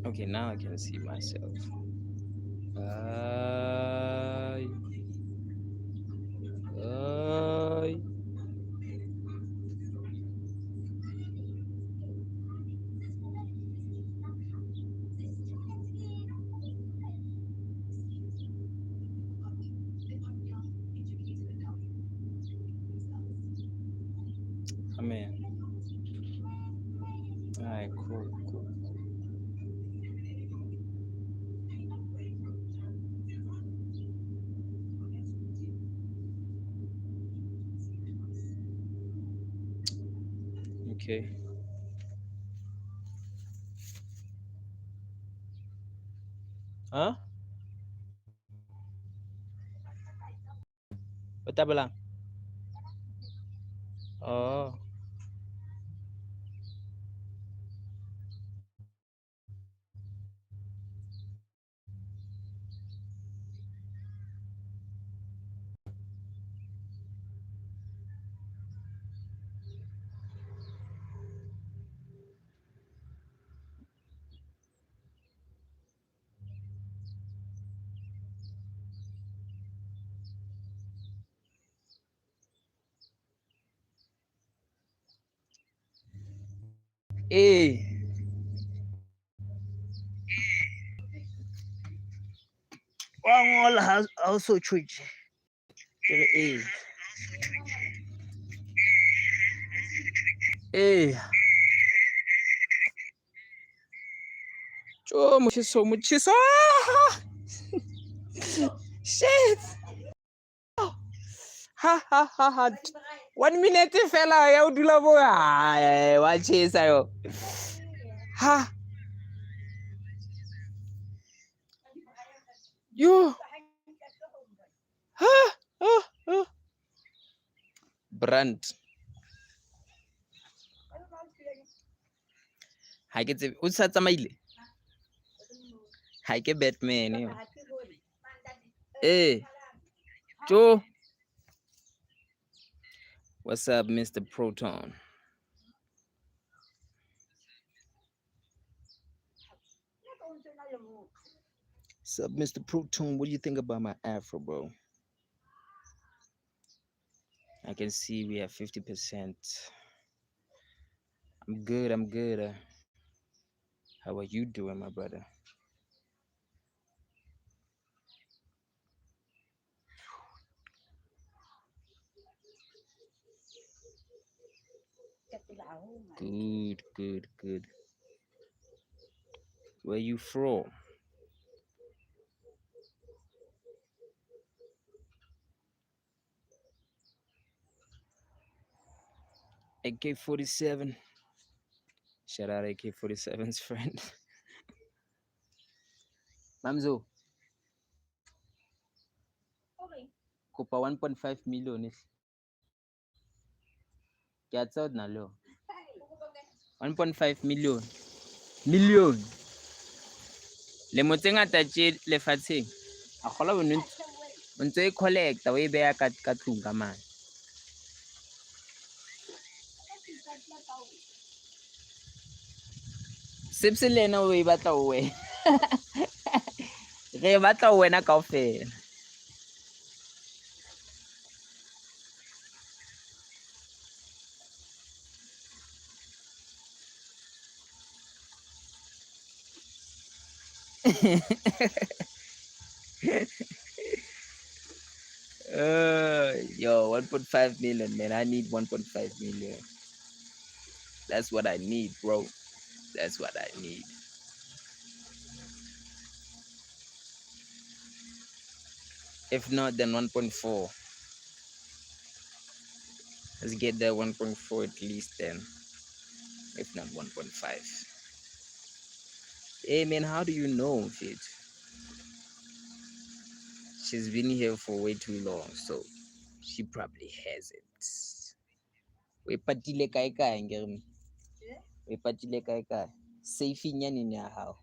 Okay, now I can see myself. Ay, ay. Amen. All right, cool, cool, cool. Okay. Huh? Bata ba lang? Oh. Eh. Wangol has also twitch. Eh. Eh. Cho muchiso muchiso. Shit. Ha ha ha ha. 1 minute fela ya udula bo. Ay, wachisa yo. Ha. Yo. Ha. Ha. Ha. Brand. Ha ke tsebe o sa tsamaile. Ha ke Batman yo. Eh. Joe. What's up, Mr. Proton? What's up, Mr. Proton? What do you think about my afro, bro? I can see we have 50%. I'm good. I'm good. How are you doing, my brother? Good, good, good. Where you from? AK-47. Shout out AK-47's friend. Mamzo, kupa 1.5 million is. Kaya out na lo. 1.5 million. Million. Le mo tse ngata tse lefatsheng. A kgola o ntse e collecta o e beya ka tlung ka mane. Sepse le ena o e batla o wena. Re batla o wena kaofela. Yo, 1.5 million, man. I need 1.5 million. That's what I need, bro. That's what I need. If not, then 1.4. Let's get that 1.4 at least then. If not 1.5. Hey, man, how do you know, shit? She's been here for way too long, so she probably has it. We patile kae kae ngere. We patile kae kae. Safe nyane ya hao.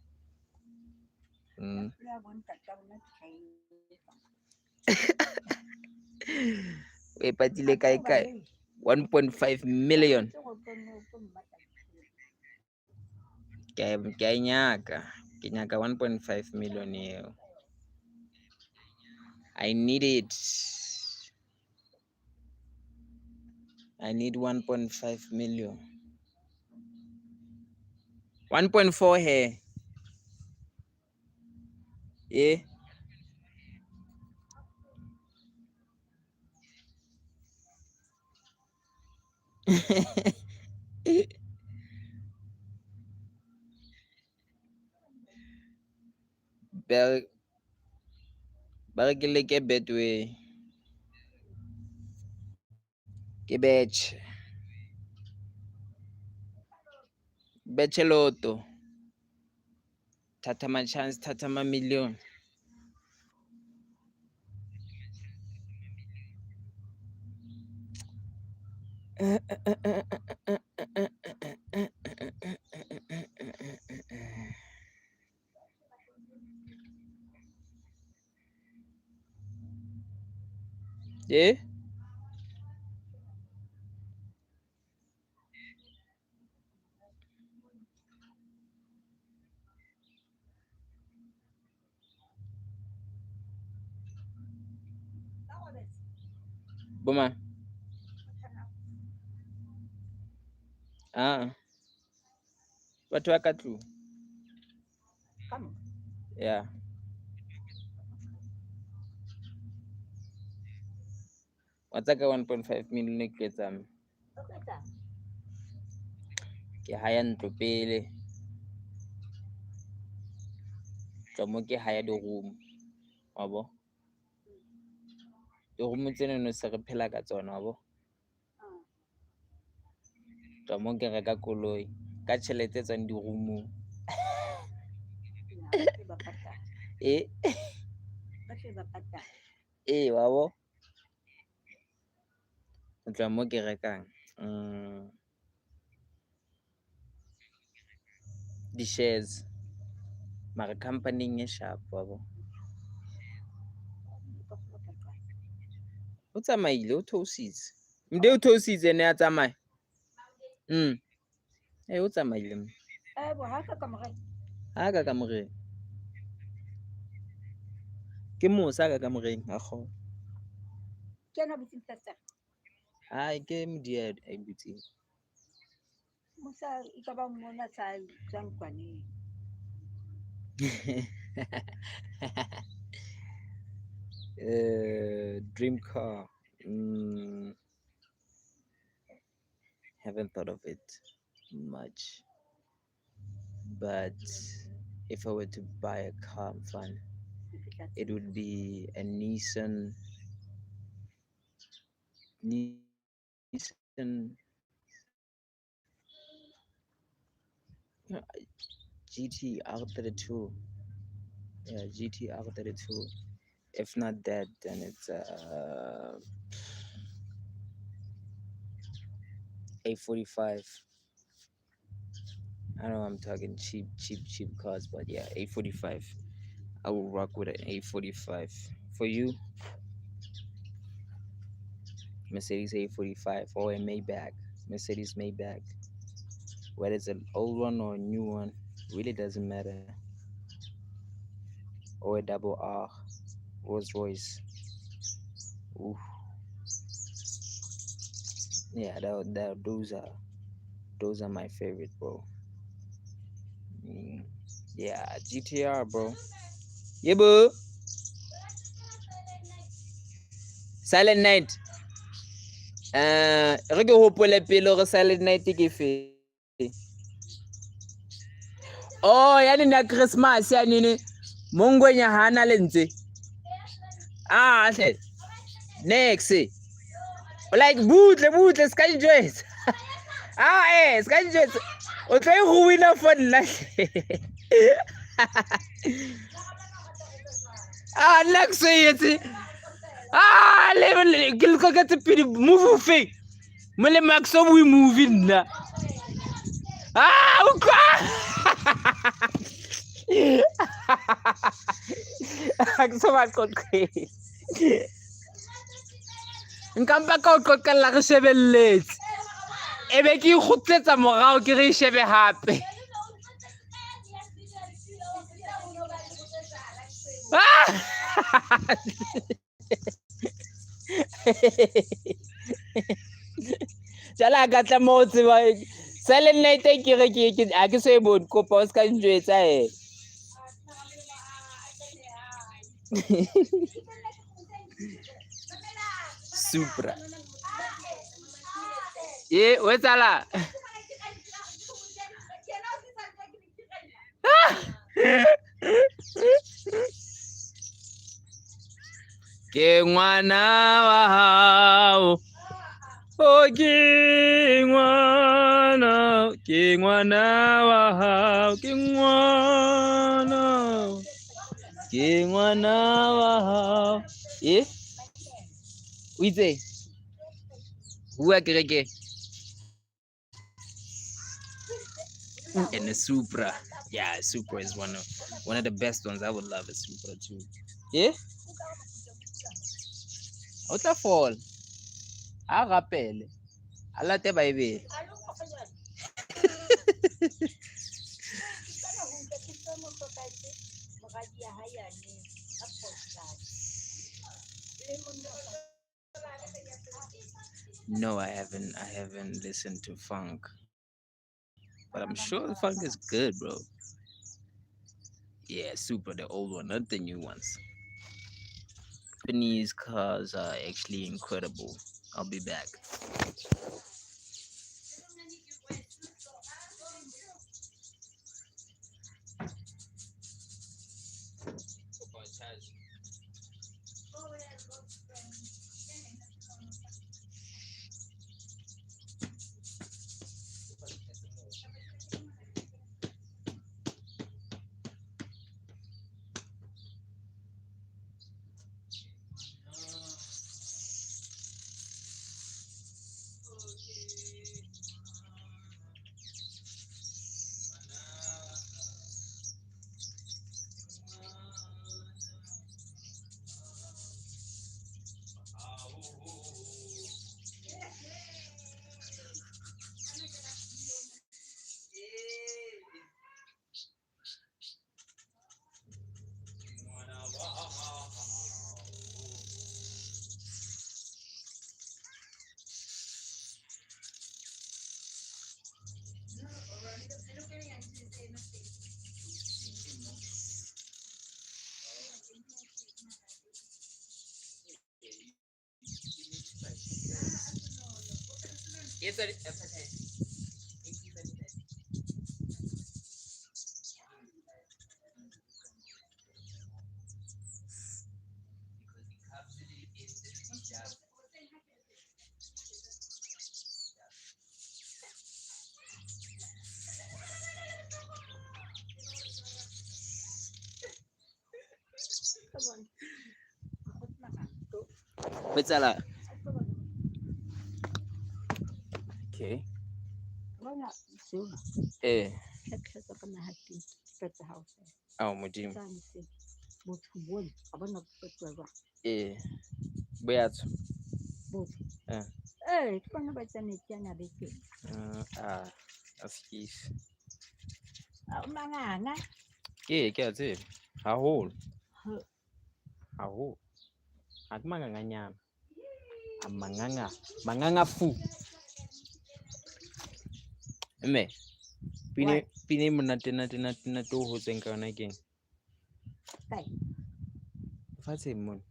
We patile kae kae. 1.5 million. Kaya nyaka. Ke nyaka 1.5 million eo. I need it. I need 1.5 million. 1.4 here. Yeah. Bare ke leke Betway. Ke betche lotto. Thatha ma chance, thatha ma million. Yeah. Boma. Batho ba ka tlung. Yeah. Wa tsaka 1.5 million ke etsang? Ke haya ntlo pele. Tswa mo ke haya di-room. Wa bo? Di-room tsena no se re phela ka tsona, wa bo? Tswa mo ke reka koloi ka tjhelete tswang di-room-ong. Wa bo? Ho tloha mo ke rekang di-shares mara company-ing e sharp, wa bo? O tsamaile, o theositse. Mde o theositse ne a tsamaya. O tsamaile. Ha ka kamoreng. Ke mosa ka kamoreng a kgona. Hai ke modia a butseng. Musa e ka ba mona sa tsang kwaneng. Dream car. Haven't thought of it much. But if I were to buy a car, fun, it would be a Nissan GT R32. Yeah, GT R32. If not that, then it's A45. I know I'm talking cheap cars, but yeah, A45. I will rock with an A45. For you, Mercedes A45 or a Maybach, Mercedes Maybach. Whether it's an old one or a new one, really doesn't matter. Or a double R, Rolls Royce. Ooh. Yeah, those are my favorite, bro. Yeah, GTR, bro. Yeah, bro. Silent Night. Re ke hopole pele gore Silent Night ke fe. Oh, yani na Christmas yani mongwenya hana lenze. Next. Like butle ska enjoy. Ska enjoy. O tla go wina for nna. Like say it. Le ke go get pedi move fake. Mole max so we moving na. Ukwa. So much crazy. Nkampa ka o qoqella re shebelletse. Ebe ke ikgutletsa morao ke re shebe hape. Ah! Jala ka tla mo tseba silent night ke re ke a ke so e bone kopa o ska njwetsa Supra. O etsala. Ke ngwana wa hao. Oh, ke ngwana wa hao, ke ngwana wa hao. O itse? Bua ke re ke. And the Supra. Yeah, Supra is one of the best ones. I would love a Supra too. O tla fall. A rapele. A late Bible. No, I haven't listened to funk. But I'm sure the funk is good, bro. Yeah, Supra, the old one, not the new ones. Japanese cars are actually incredible. I'll be back. What's that? Okay. Oh, Mudim. Beat. That's keys. That's it. How old? At Manganganyam. A Manganga fu. Me. Pine Munatina to who's in Karnaking. Fancy moon.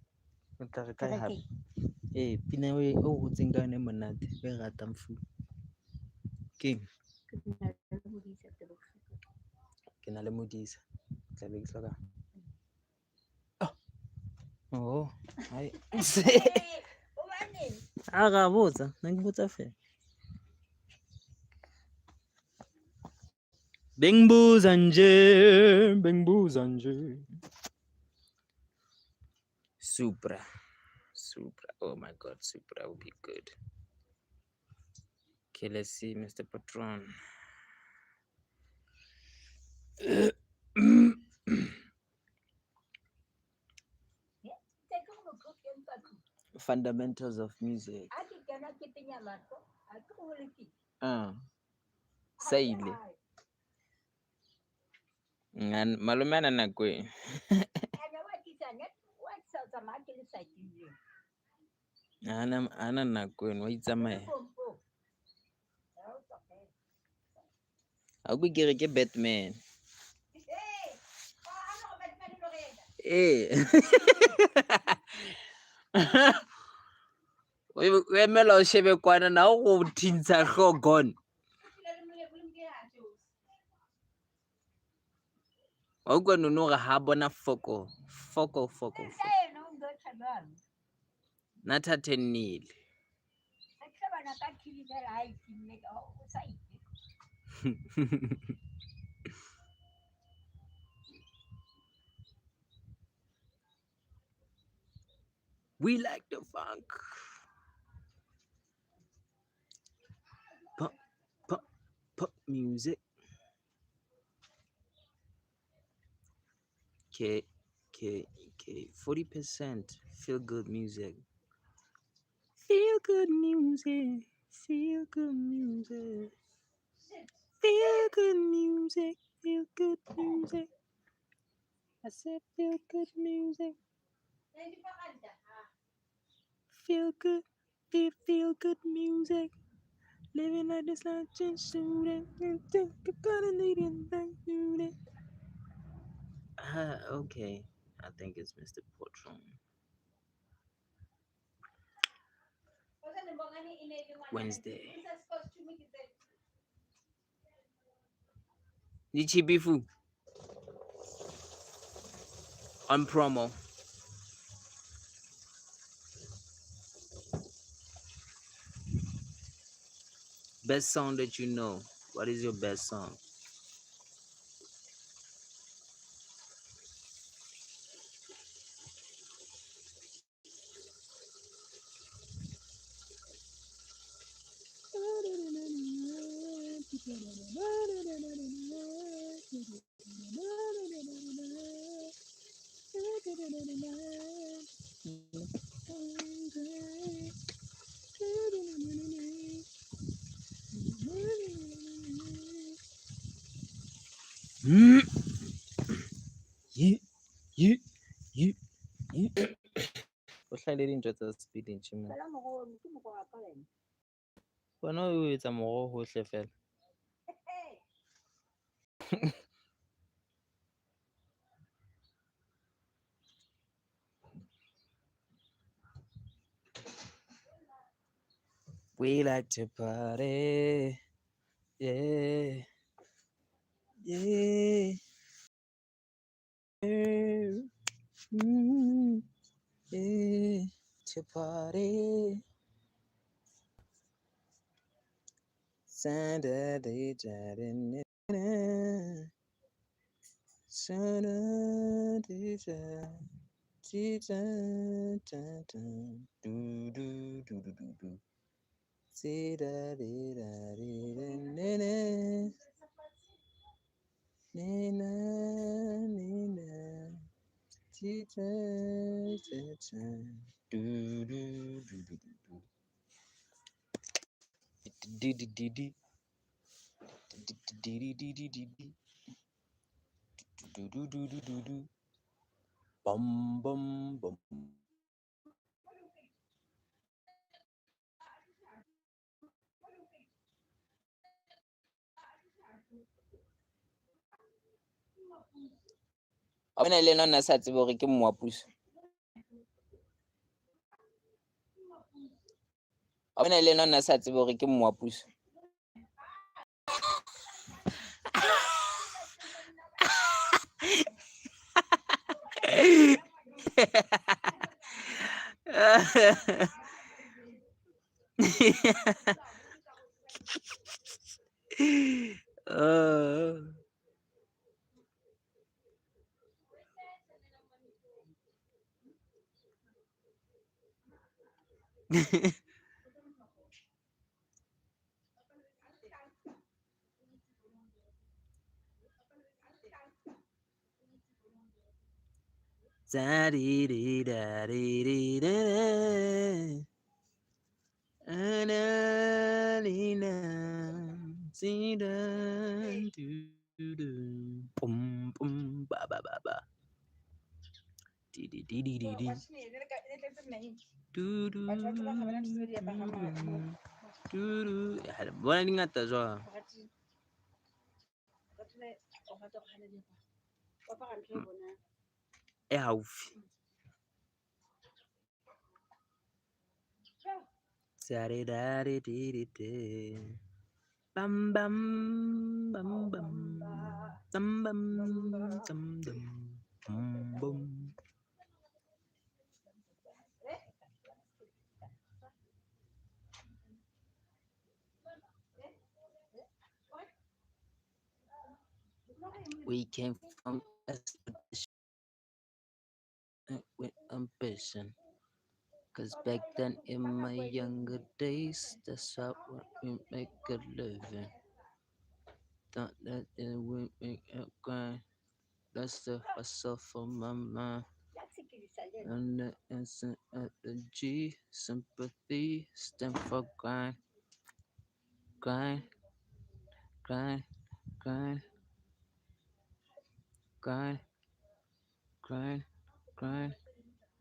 Pinawe who's in Garnamanat. Where at them fu. King. Kinalamudis. Oh, I say. Agabuza, nangibuza fe. Bing boo zanje. Supra. Oh my God, Supra would be good. Okay, let's see, Mr. Patron. Fundamentals of music. Saile. Malumana na kwe. ana nako eno wa itsamaya a kwe kere ke Batman o emela o shebe kwana na go thintsha hlogone wa utlwa nono gore ha bona foko nathathenile we like the funk pop music K 40% feel good music feel good music feel good music feel good music feel good music I said feel good music feel good feel good music living like this like just shooting and think I'm gonna need it okay I think it's Mr. Portron Wednesday Nichibifu on promo best song that you know what is your best song o hlale dintho tsa speeding chimo bona o etsa morogo hohle fela we like to party yeah yeah yeah to party Santa de Jardin Santa de Jardin do do do do do do see da di da di da Nina teacher do do do do do bum bum bum a bona le nna sa tsebe gore ke moapuso a bona le nna sa tsebe gore ke moapuso da di di da di di da Annalena, see da do do, boom boom ba ba ba ba, Bona di ngata jwang e haufi bam bam bam bam bam bam dum dum boom. We came from expedition with ambition. Cause back then in my younger days, that's how we make a living. Thought that it would make a grind. That's the hustle for my mind. And the instant at the G, sympathy, stand for grind, grind, grind, grind, grind, grind, grind.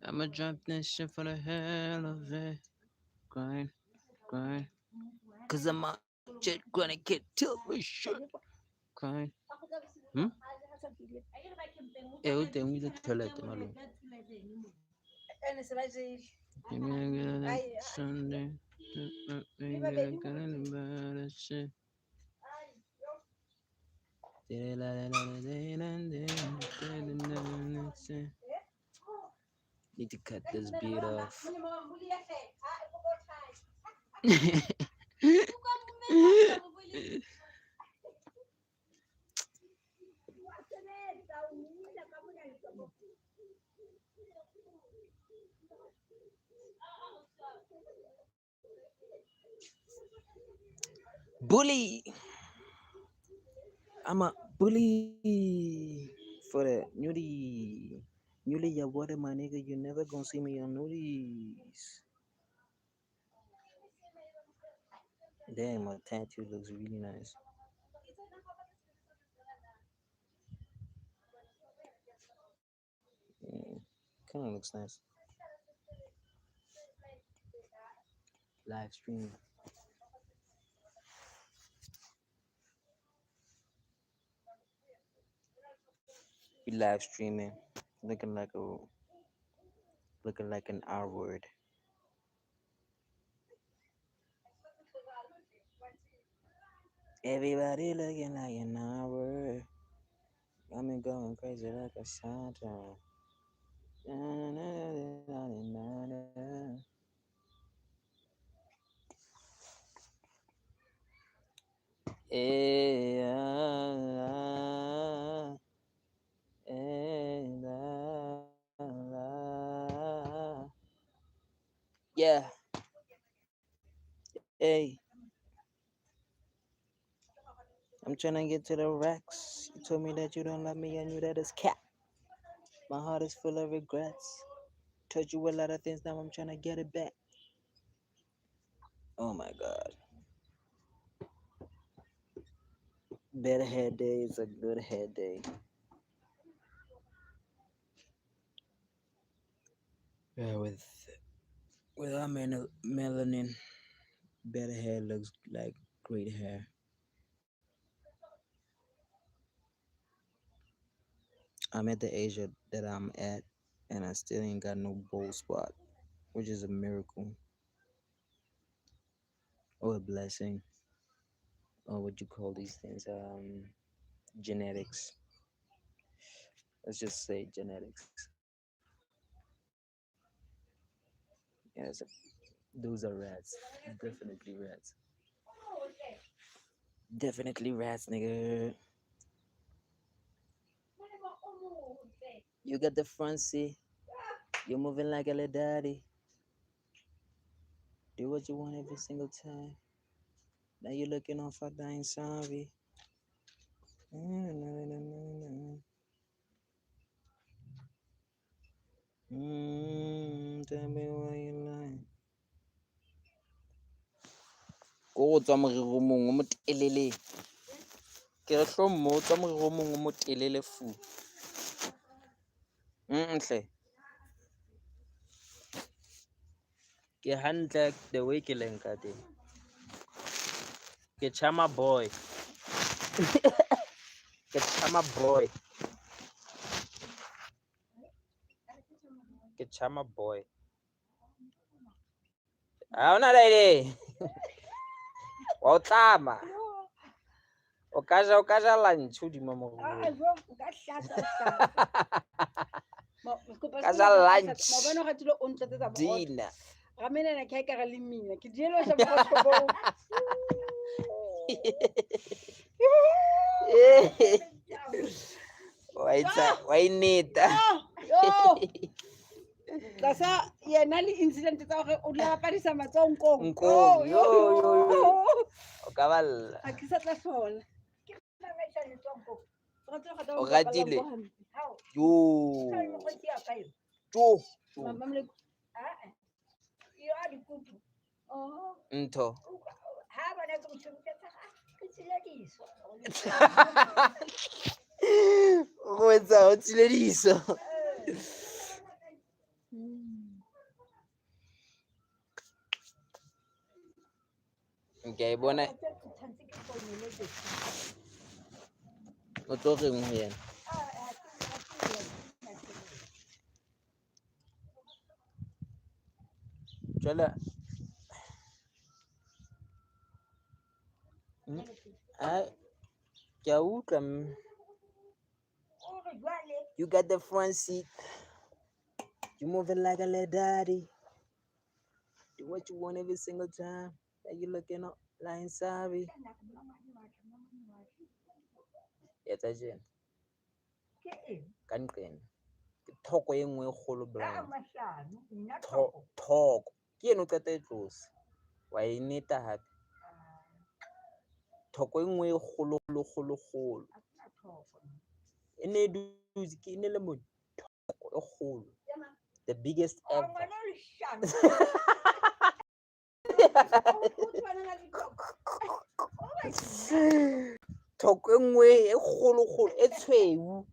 I'ma drop this shit for the hell of it. Grind, grind. Cause I'm a jet gonna get till we shit. Grind. O teng o ile toilet malong. Sunday. Need to cut this beat off. Bully. I'm a bully for that nudie. Newly your water, my nigga. You never gonna see me on nudies. Damn, my tattoo looks really nice. Kind of looks nice. Live stream. We live streaming, looking like an R word. Everybody looking like an R word. Got me going crazy like a Santa. Yeah. Hey. I'm trying to get to the racks. You told me that you don't love me, I knew that is cap. My heart is full of regrets. Told you a lot of things, now I'm trying to get it back. Oh my god. Bad hair day is a good hair day. Yeah, with our melanin, better hair looks like great hair. I'm at the age that I'm at, and I still ain't got no bald spot, which is a miracle or a blessing, or what you call these things, genetics. Let's just say genetics. Yes, those are rats. Definitely rats. Definitely rats, nigga. You got the front seat. You're moving like a little daddy. Do what you want every single time. Now you're looking off a dying sorry. Tell me why you lying. Ko tswa morero mongwe mo telele. Ke re hlomo o tswa morero mongwe mo telele fu. Ntle. Ke handle the way ke leng ka teng. Ke chama boy. Ke chama boy. Ke chama boy. Una lady. Wa o tlama. O ka ja lunch hodima mo. Ka ja lunch. Dinner. Ramena ke ka le mina ke dielo sa botho. Why neta? Yo. Tsa yena le incident tsa gore o la padisa matsongkong. Yo. O ka balla. Ha ke sa tla hlola. Ke mamaisa le tsongkong. O ratile. Yo. Jo. Mama mle yo a di kutu. Ntho. Ha bana ke motšhomotse ke tsile diso. Go etsa o tsile diso. Okay, bona. O tlo reng ho yena? Jwale ke a utlwa. You got the front seat. You moving like a little daddy. Do what you want every single time. Like you looking up like sorry. Yes, I did. Kan qena. Ke thoko e nngwe e kgolo blind. Thoko. Ke eno qeta e tlose. Wa e neta hape. Thoko e nngwe e kgolo. Ene dutse ke ene le mo thoko e kgolo. The biggest ever. Thoko e nngwe e kgolo e tshweu.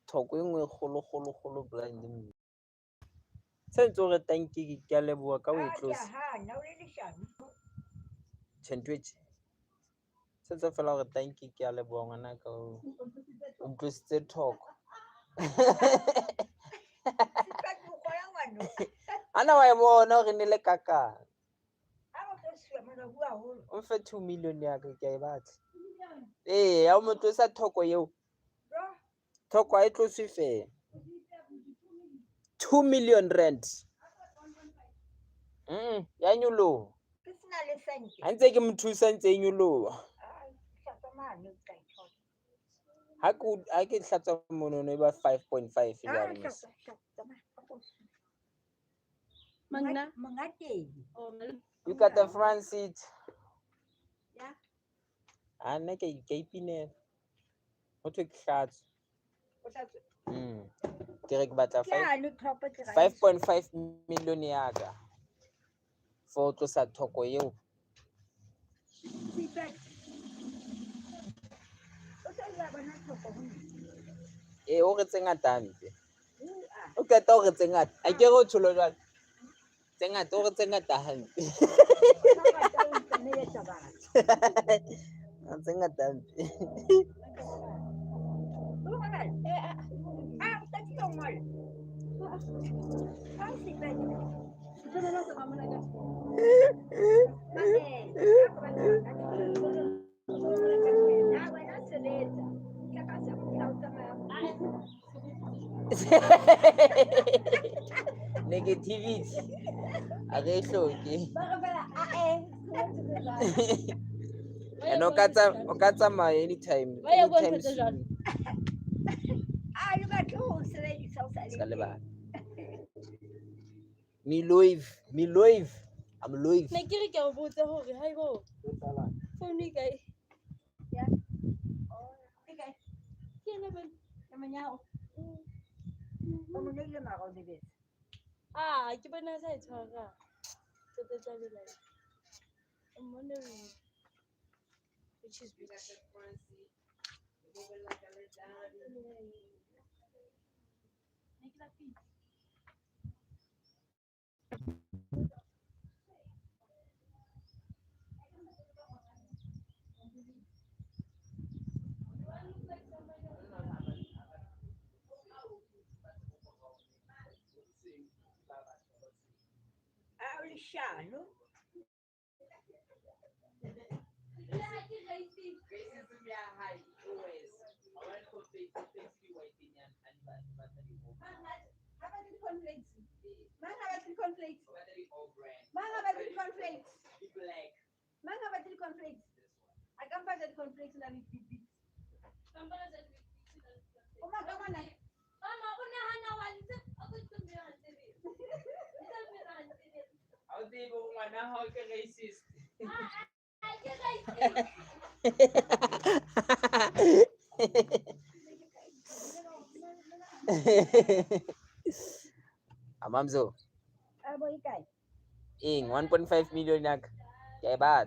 Thoko e nngwe e kgolo blind. Sentse o re tanki ke a leboha ka o e tlose. Chentwich. Sentse fela o re tanki ke a leboha ngwana ka o tlositse thoko. Ana wa e bona hore ne le kakang. O fe 2 million ya ka ke a e batla. Ya o mo tlosa thoko eo. Thoko a e tloswe fela. 2 million rand. Ya nyoloha. Ha ntse ke mo thusa ntse e nyoloha. Ha ke hlatswa monono e ba 5.5 jwale. You got the front seat. Yeah. Ana ke ipinela. Ho thwe ke hlatsa. Ke re ke batla 5.5 million ya ka. For tlosa thoko eo. O re tse ngata hampe. O qeta o re tse ngata. A ke re o tsholo jwale. Tse ngata o re tse ngata hampe. Tse ngata hampe. Negativity. A re hloke. And o ka tsamaya anytime. Anytime soon. Miloiv. I'm Loiv. Ne ke re ke o botsa hore haibo. Phone kae? Ya. Okay. Ke ene ben. Ya manyao. O mo ne le mara o lebetse. Ke bona sa e tshwara. Tsetsa le la. I'm wondering which is which. Ulishano. Amamzo, Abo ikay. ing 1.5 million yak. Kaya ba?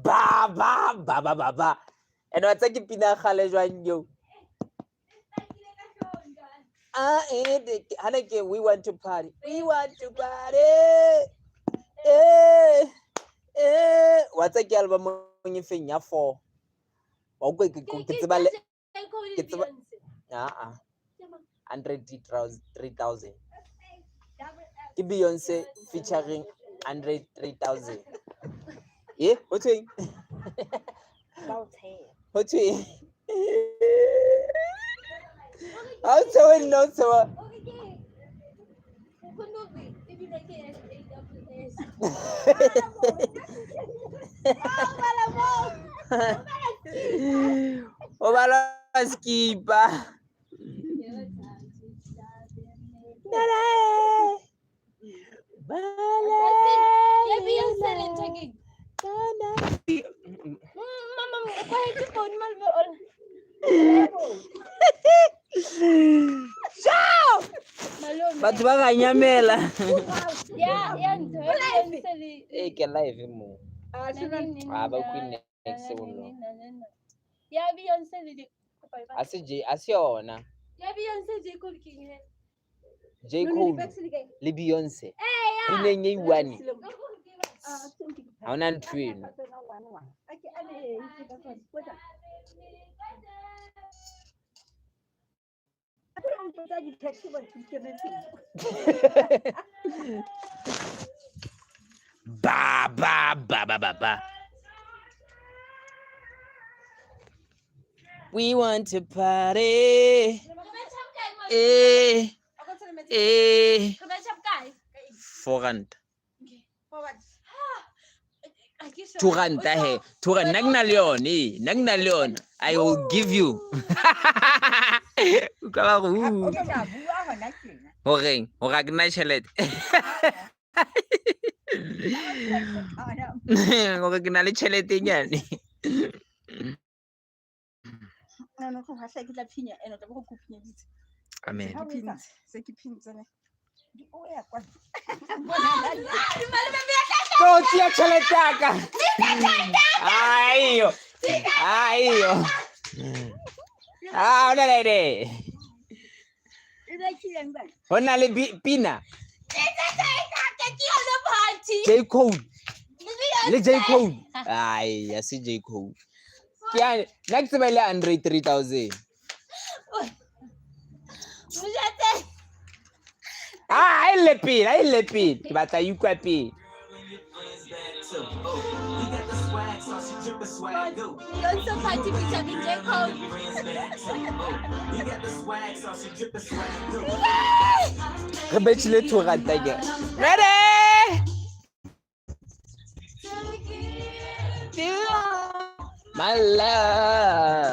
Ba. And what's like pinakale jwan yo? We want to party. We want to party. What's like album you think ya for? Okay, it's about 103,000. Beyonce featuring 103,000. Yeah, what's it? What's it? I'm so no so. Skipa. Batho ba ga nyamela. Ke live mo. Ba queen next one. Ya Beyonce le Asi yona. Ya Beyonce J Cole king he. J Cole le Beyonce. Pineng e one. Ha ona ntweno. Ba. We want to party. Eh. 4 Turanta he. Turan nagna leon. I will give you. Horeng, hora ke na tšhelete. Hore ke na le tšhelete nyane. Amen. So tia tšhelete ya ka. Aiyo. Ona le Hona le pina. J Cole. Le J Cole. Ai, ya si J Cole. Kia next ba le 103,000. Ai le pin. Ke batla you kwa pin. Beyonce party featuring J Cole. Re betile Turanta ke. Ready? My love.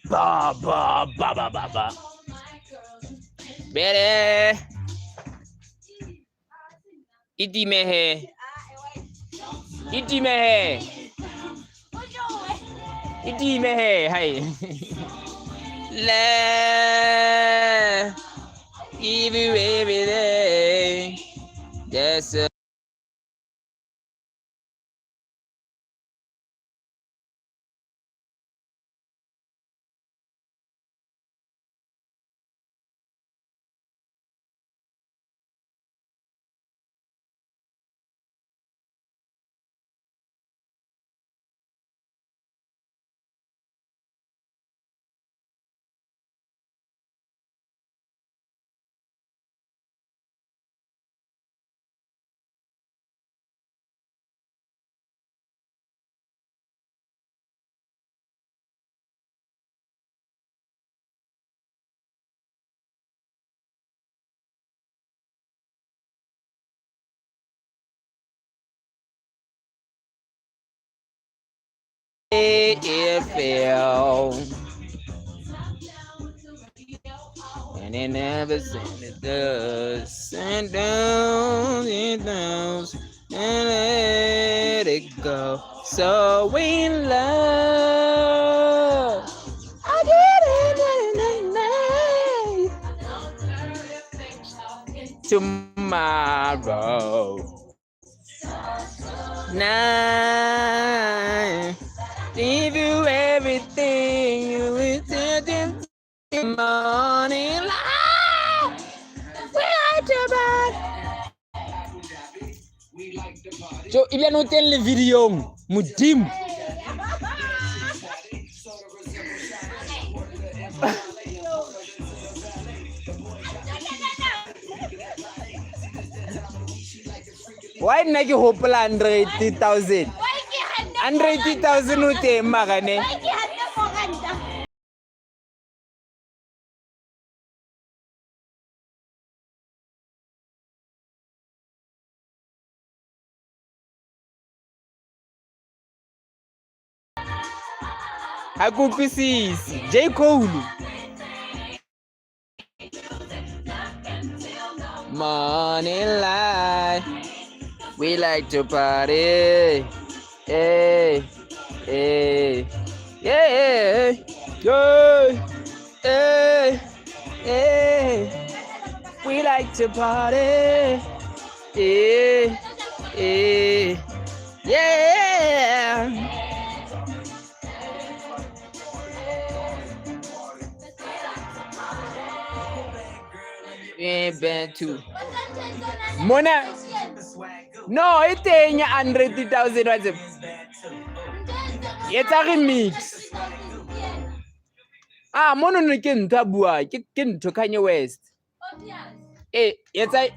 Ba. Ready? Itime he. Hai. Le. give you everything. Yes, sir. It fell, and it never sent it does. Send down, it down, and let it go. So we love. I didn't tomorrow night. Give you everything you will tell them the morning light. We like to burn. So, il y a noté le vidéo, Mudim. Why not you hope 180,000? 180,000 ute magane. Akupisisi, J. Cole. Morning light, we like to party. Hey, hey, yeah, yeah, hey, hey. We like to party. Yeah, yeah, yeah. Been too. Mona. No, it's 100,000. It's a remix. Mono no ke ntho bua ke ntho Kanye West. It's a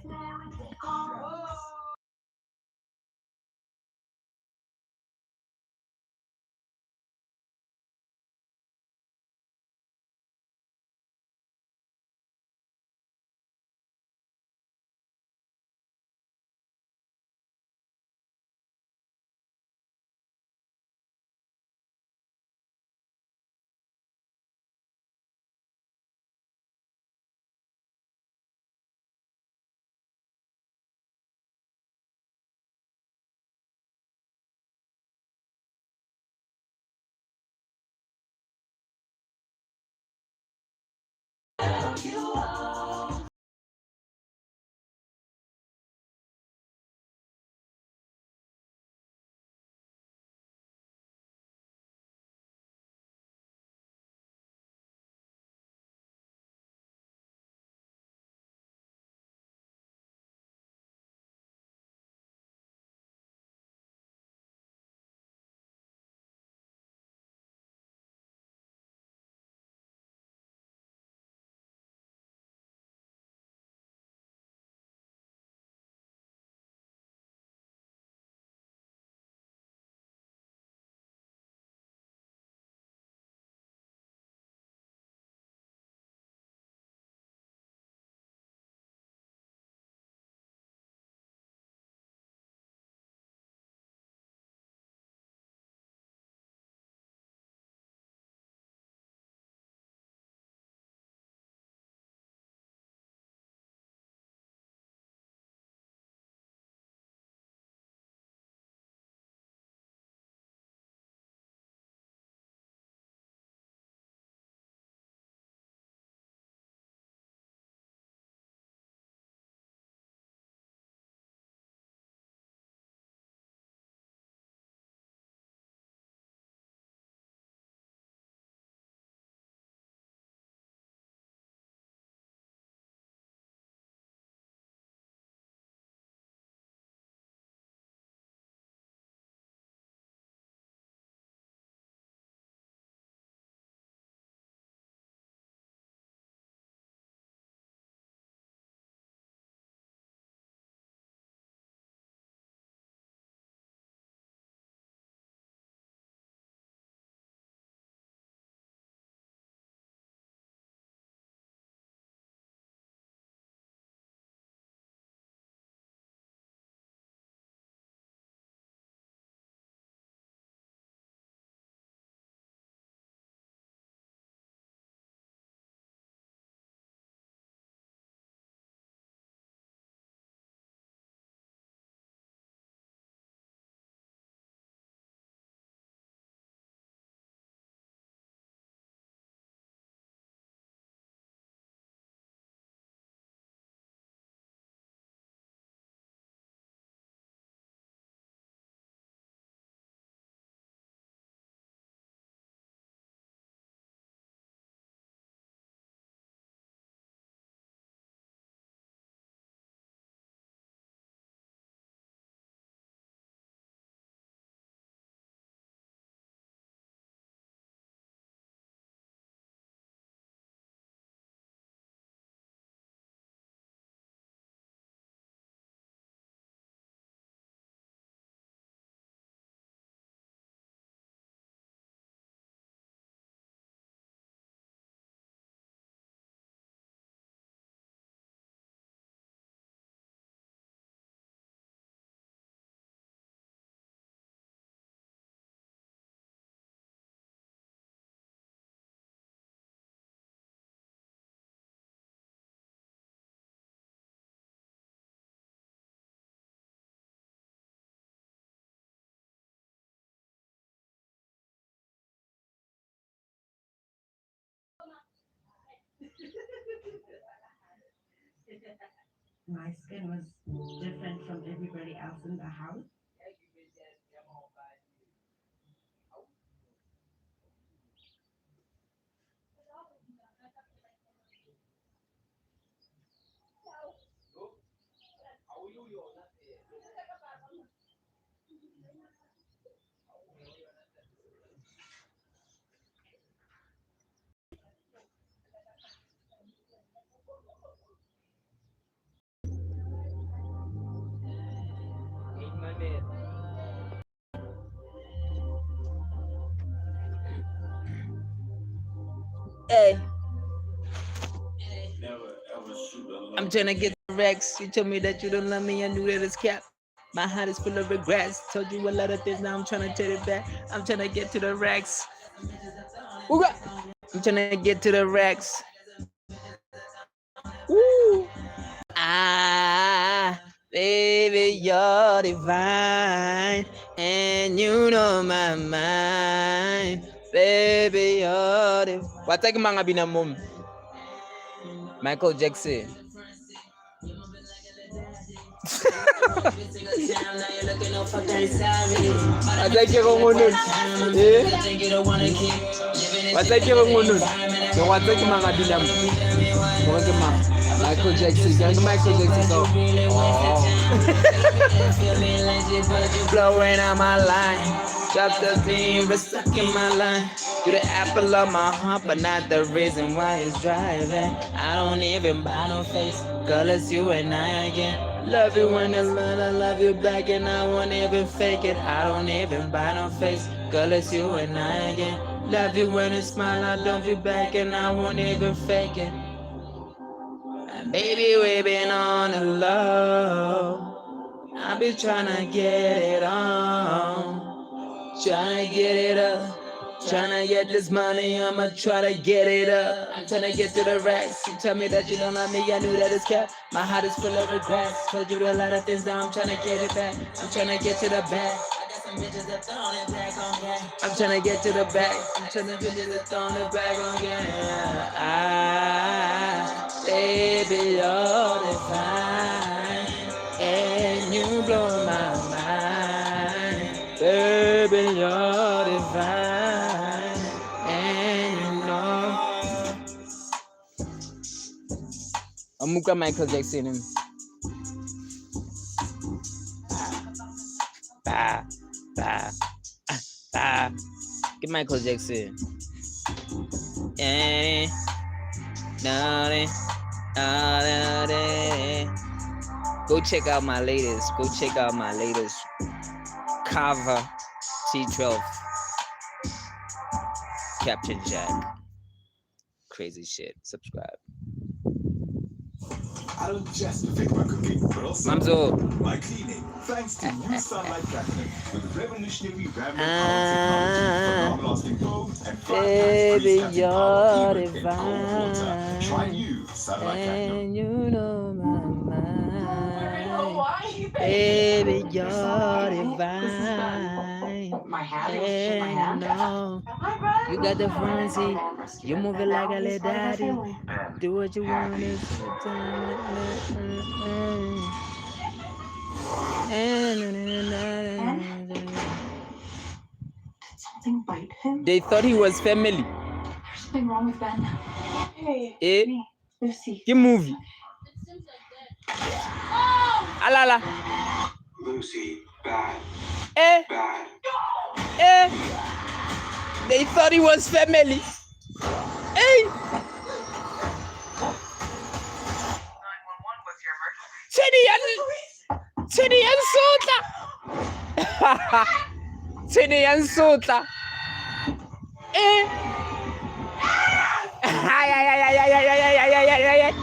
My skin was different from everybody else in the house. Hey, I'm trying to get the Rex. You told me that you don't love me. I knew that it's cap. My heart is full of regrets. Told you a lot of things. Now I'm trying to take it back. I'm trying to get to the Rex. Ooga. I'm trying to get to the Rex. Woo. Ah, baby, you're divine, and you know my mind. Baby, you're divine. Watake mga binamum. Michael Jackson. Watake ko ngunun. Watake ko ngunun. So watake mga binam. Watake mga Michael Jackson. Young Michael Jackson. So. Oh. Blowing out my line. Drop the theme, but stuck in my line. You the apple of my heart, but not the reason why it's driving. I don't even buy no face, girl, it's you and I again. Love you when it's love, I love you back, and I won't even fake it. I don't even buy no face, girl, it's you and I again. Love you when it's smile, I don't feel back, and I won't even fake it. And baby, we've been on the low. I be tryna get it on. Tryna get it up. Tryna get this money, I'ma try to get it up. I'm tryna get to the racks. You tell me that you don't love me, I knew that it's cap. My heart is full of regrets. Told you a lot of things, now I'm tryna get it back. I'm tryna get to the back. I got some bitches that throwing it back on gang. I'm tryna get to the back. I'm tryna bitches that throwing it back on gang. Baby, you're divine, and you blow my mind. Baby, you're divine, and you know. Amuka Michael Jackson. Bah, bah, bah. Get Michael Jackson. Go check out my latest. Go check out my latest cover T12 Captain Jack. Crazy shit. Subscribe. I don't just fix my cooking, but also Mamzo. my cleaning. Thanks to new Sunlight Platinum with revolutionary Rambo technology for long-lasting foam and 5 times grease-cutting power even in cold water. Try new Sunlight Platinum. And you know my mind. Baby, you're divine. My hand, And you know, you got the front seat. You move it like a little daddy. Do what you want. Something bite him. They thought he was family. There's something wrong with Ben. Hey, Eh? Lucy. Que movie? Alala. Lucy, bad, Eh? bad. Eh? They thought he was family. Hey! 911 was your emergency. Tini and Sota. Tini and Sota. Eh? Ay, ay, ay, ay, ay, ay, ay, ay, ay, ay, ay, ay.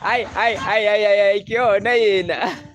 Ay, ay, ay, ay, ay, ay, ¿qué onda, Ina?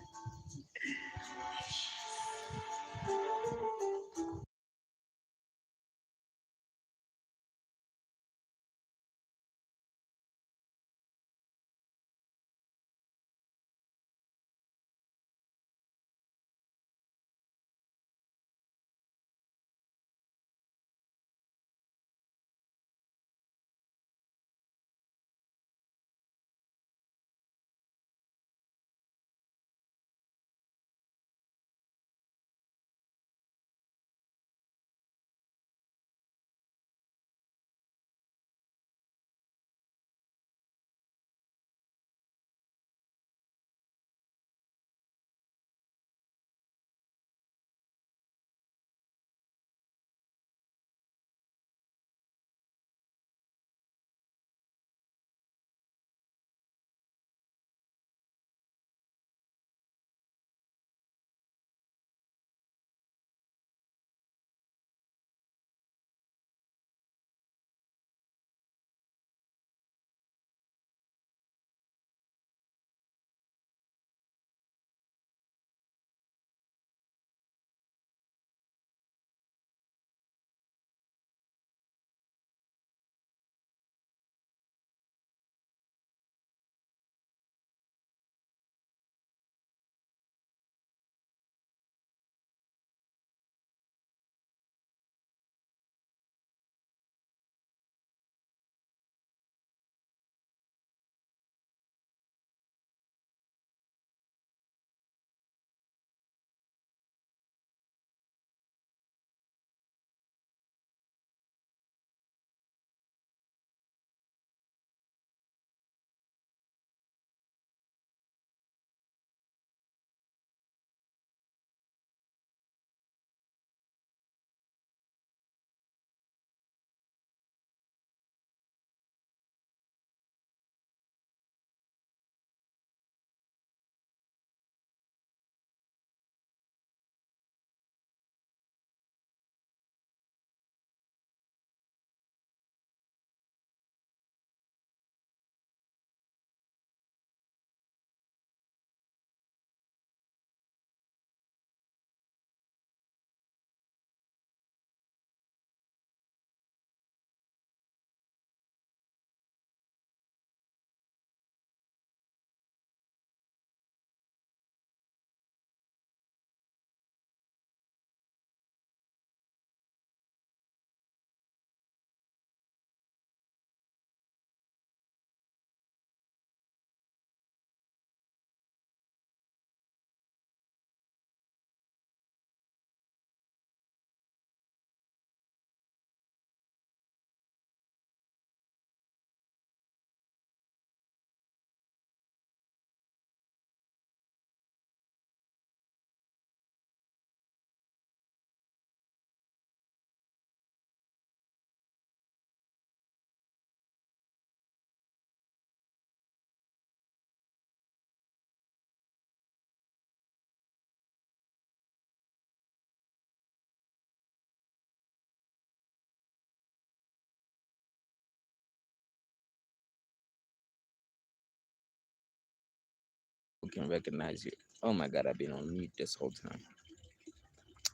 people can recognize you. Oh my god, I've been on mute this whole time.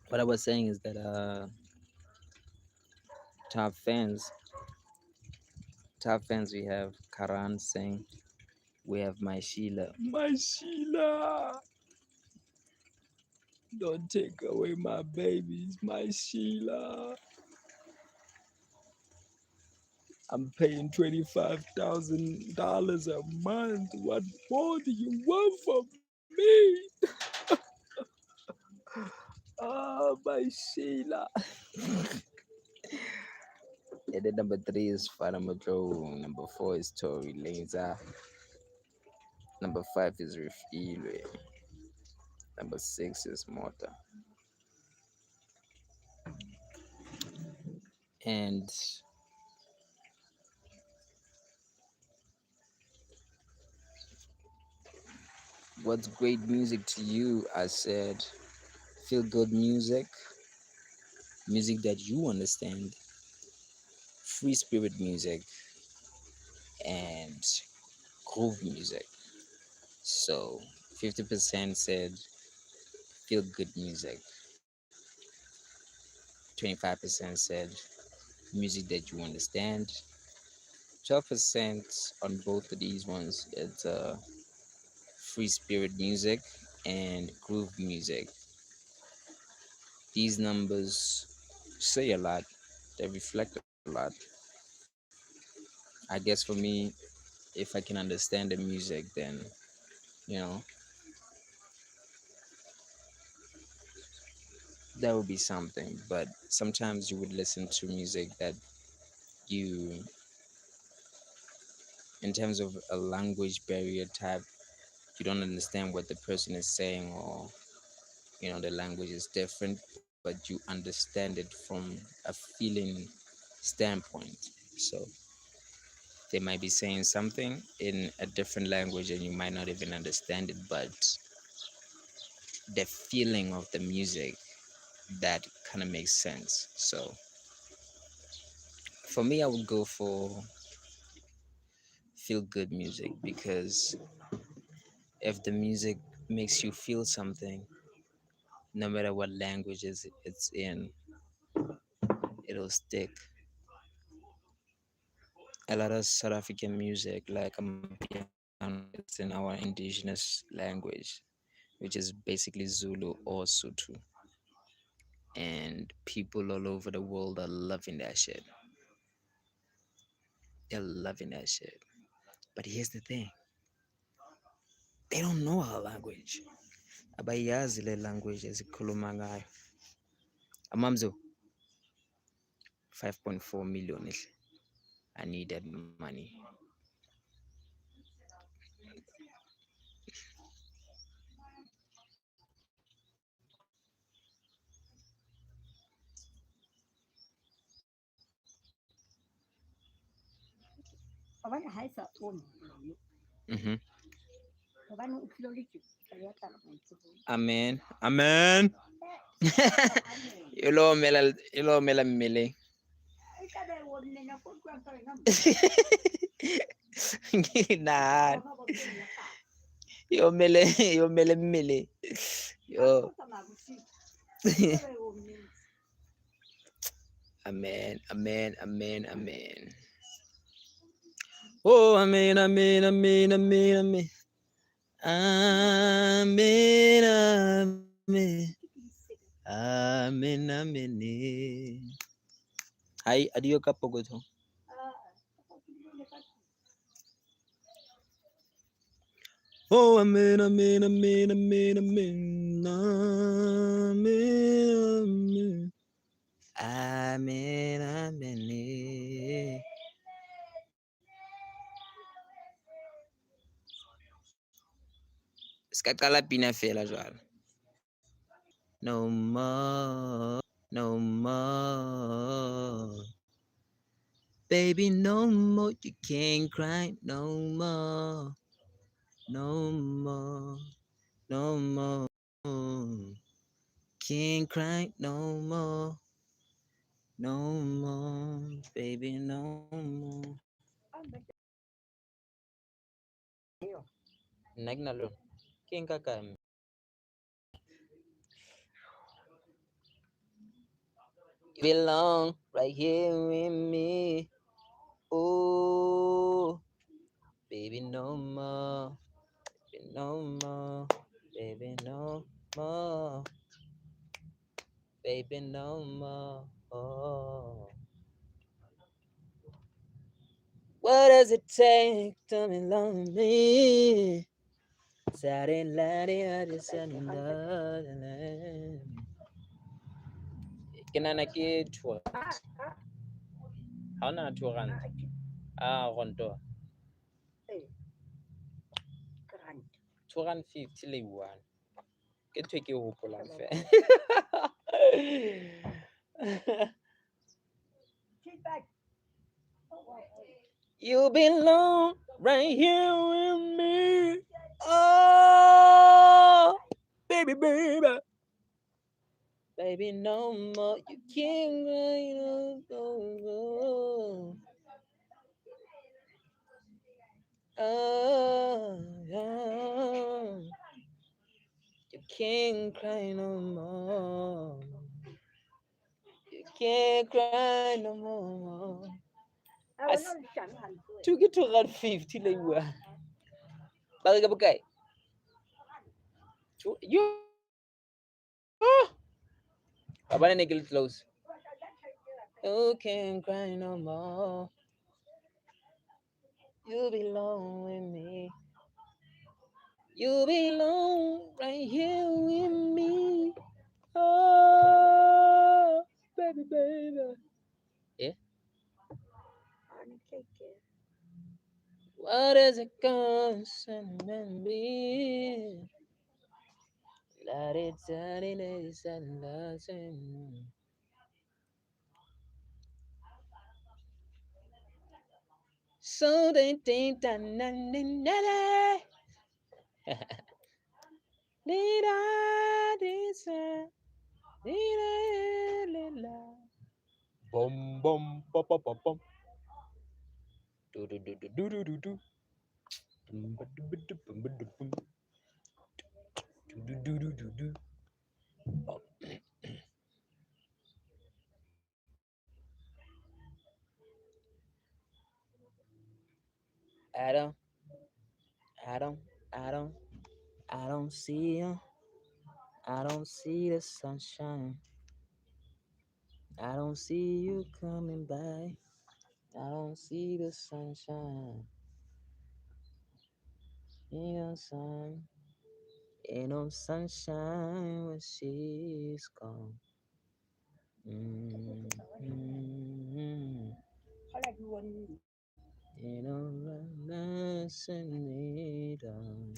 What I was saying is that top fans, top fans, we have Karan Singh, we have My Sheila. My Sheila, don't take away my babies, My Sheila. I'm paying $25,000 a month. What more do you want from me? Oh, My Sheila. And then number 3 is Fatima Joe. Number 4 is Tory Lanez. Number 5 is Rifilwe. Number 6 is Mota. And what's great music to you? I said feel good music, music that you understand, free spirit music, and groove music. So 50% said feel good music, 25% said music that you understand, 12% on both of these ones. It's free spirit music and groove music. These numbers say a lot, they reflect a lot. I guess for me, if I can understand the music, then you know that would be something. But sometimes you would listen to music that you, in terms of a language barrier type, you don't understand what the person is saying, or the language is different, but you understand it from a feeling standpoint. So they might be saying something in a different language and you might not even understand it, but the feeling of the music, that kind of makes sense. So for me, I would go for feel good music, because if the music makes you feel something, no matter what languages it's in, it'll stick. A lot of South African music, like Amapiano, it's in our indigenous language, which is basically Zulu or Sotho. And people all over the world are loving that shit. They're loving that shit. But here's the thing, they don't know our language. Abayazi le language ezikhuluma ngayo. Amamzo, 5.4 million. I need that money. Abana haisa one. Mm-hmm. Abana ukiloliki. Kayata na mtubu. Amen. Amen. Ilo mela mele. Ikabe wonne na kwa kwa na. Nah. Yo mele mele. Yo. Amen. Amen. Amen. Amen. Oh, amen. Amen. Amen. Amen. Amen. Amen. Amen. Amen. Amen. Hi, adiyo kapogoto. Oh, amen, amen, amen, amen, amen, amen, amen, amen, amen. Ska qala pina fela jwalo. No more, no more. Baby, no more, you can't cry no more. No more, no more. Can't cry no more. No more, baby, no more. Nagnalo. King Kakam. You belong right here with me. Oh, baby, no more. Baby, no more. Baby, no more. Baby, no more. Oh. What does it take to belong to me? Saturday night, I just said another name. Kinana ke 2 rand. Ha ona 2 rand. Ronto. Grand. 2 rand 50 le 1. Ke ntho e ke hopolang fe. You belong right here with me. Oh, baby, baby. Baby, no more. You can't go. Oh, yeah. You can't cry no more. You can't cry no more. Two get to around 50 like what? Balik apa kai? You. Apa na nigel close? You can't cry no more. You belong with me. You belong right here with me. Oh, baby, baby. Yeah. What is it concern me? Let it turn in is and nothing. So they think that na na na na. Need I desire? Need I la? Bum bum bum bum bum bum. Do do do do do do do do. Bum ba do ba do bum ba do bum. Do do do do do do. Bum. I don't, I don't, I don't, I don't see you. I don't see the sunshine. I don't see you coming by. I don't see the sunshine. Ain't no sun, ain't no sunshine when she's gone. Mm-hmm. Ain't no lesson need on.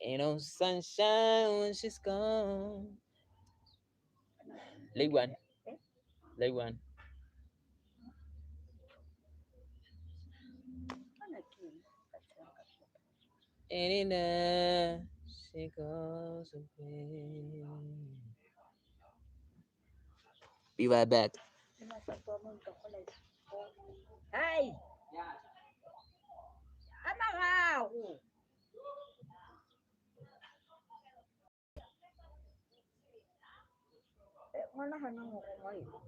Ain't no sunshine when she's gone. Lay one. Lay one. And in there she goes away. Be right back. Hey! Ano nga ako? Manahan mo ko ngayon.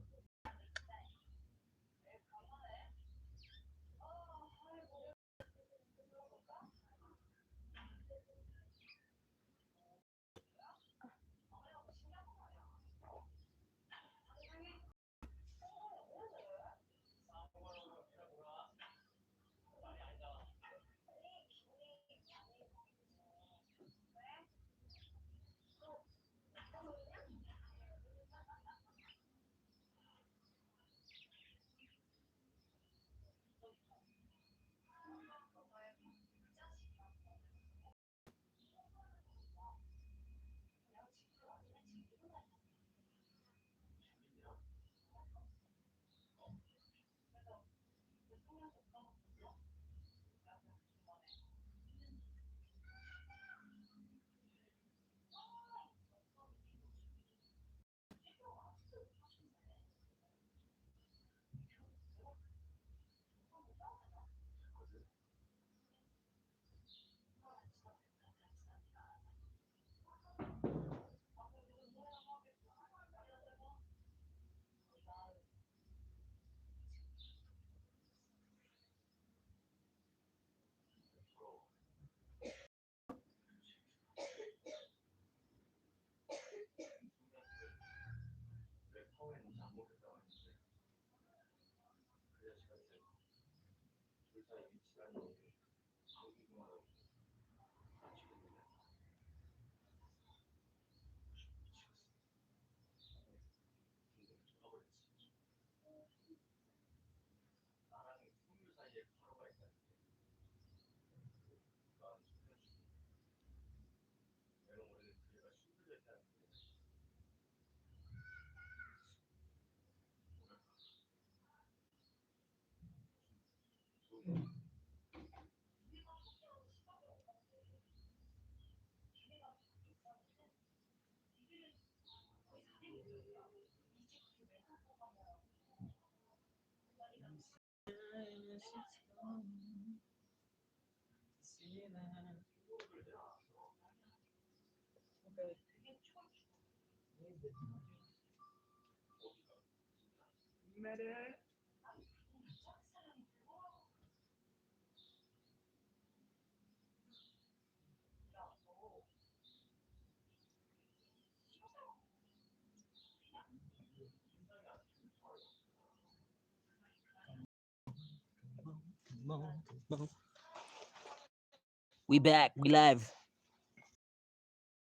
We back. We live.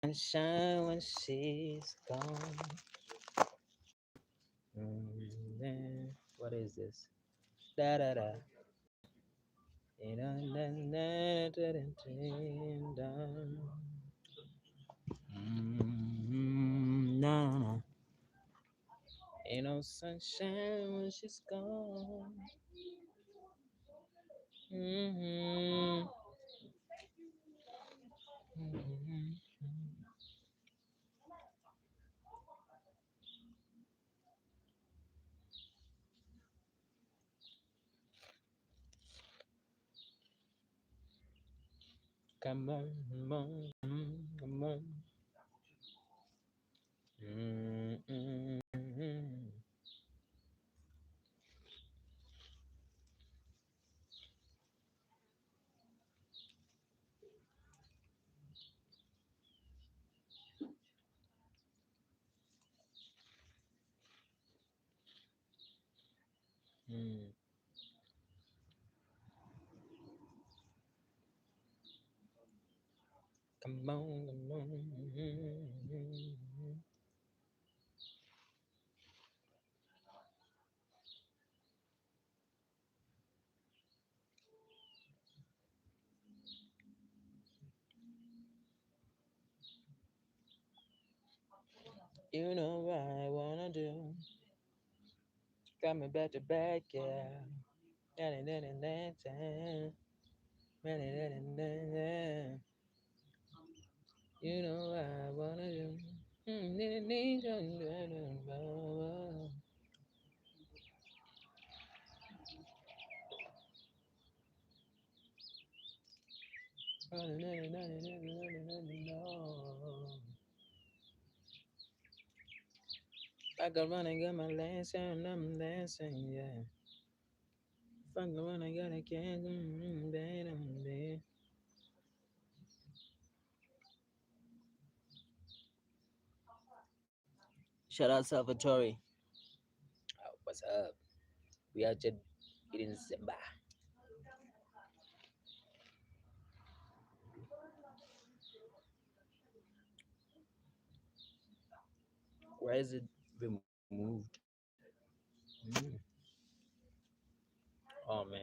Sunshine when she's gone. What is this? Da da da. No, ain't no sunshine when she's gone. Mm-hmm. Mm-hmm. Come on, come on, come on. Mm-hmm. Come on, come on. You know what I wanna do. Got me back to back, yeah. You know what I wanna do. I got run and get my last and I'm dancing, yeah. Fuck around, I got a can. Shout out Salvatore. Oh, what's up? We are just eating Simba. Where is it removed? Mm. Oh man.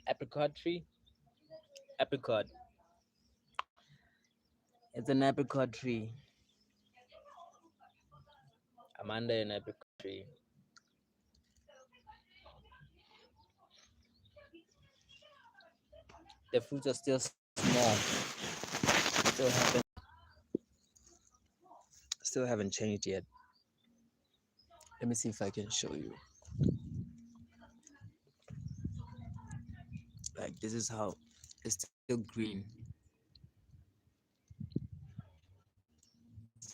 Apricot tree? Apricot. It's an apricot tree. I'm under an apricot tree. The fruits are still small. Still haven't changed yet. Let me see if I can show you. Like this is how it's still green.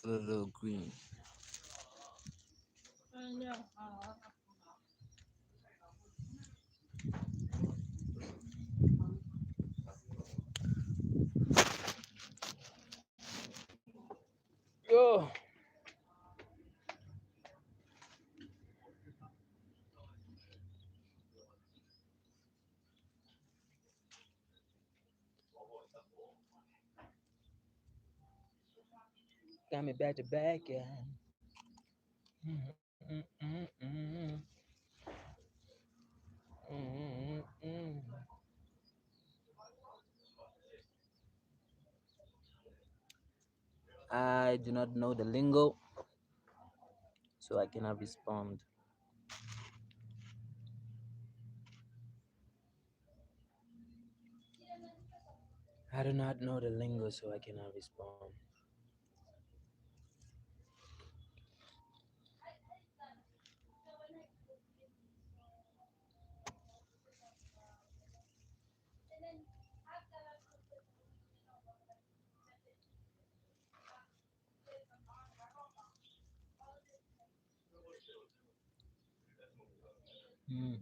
for a little green. I know. Yo. Got me back to back, yeah. I do not know the lingo, so I cannot respond. I do not know the lingo, so I cannot respond. Mm.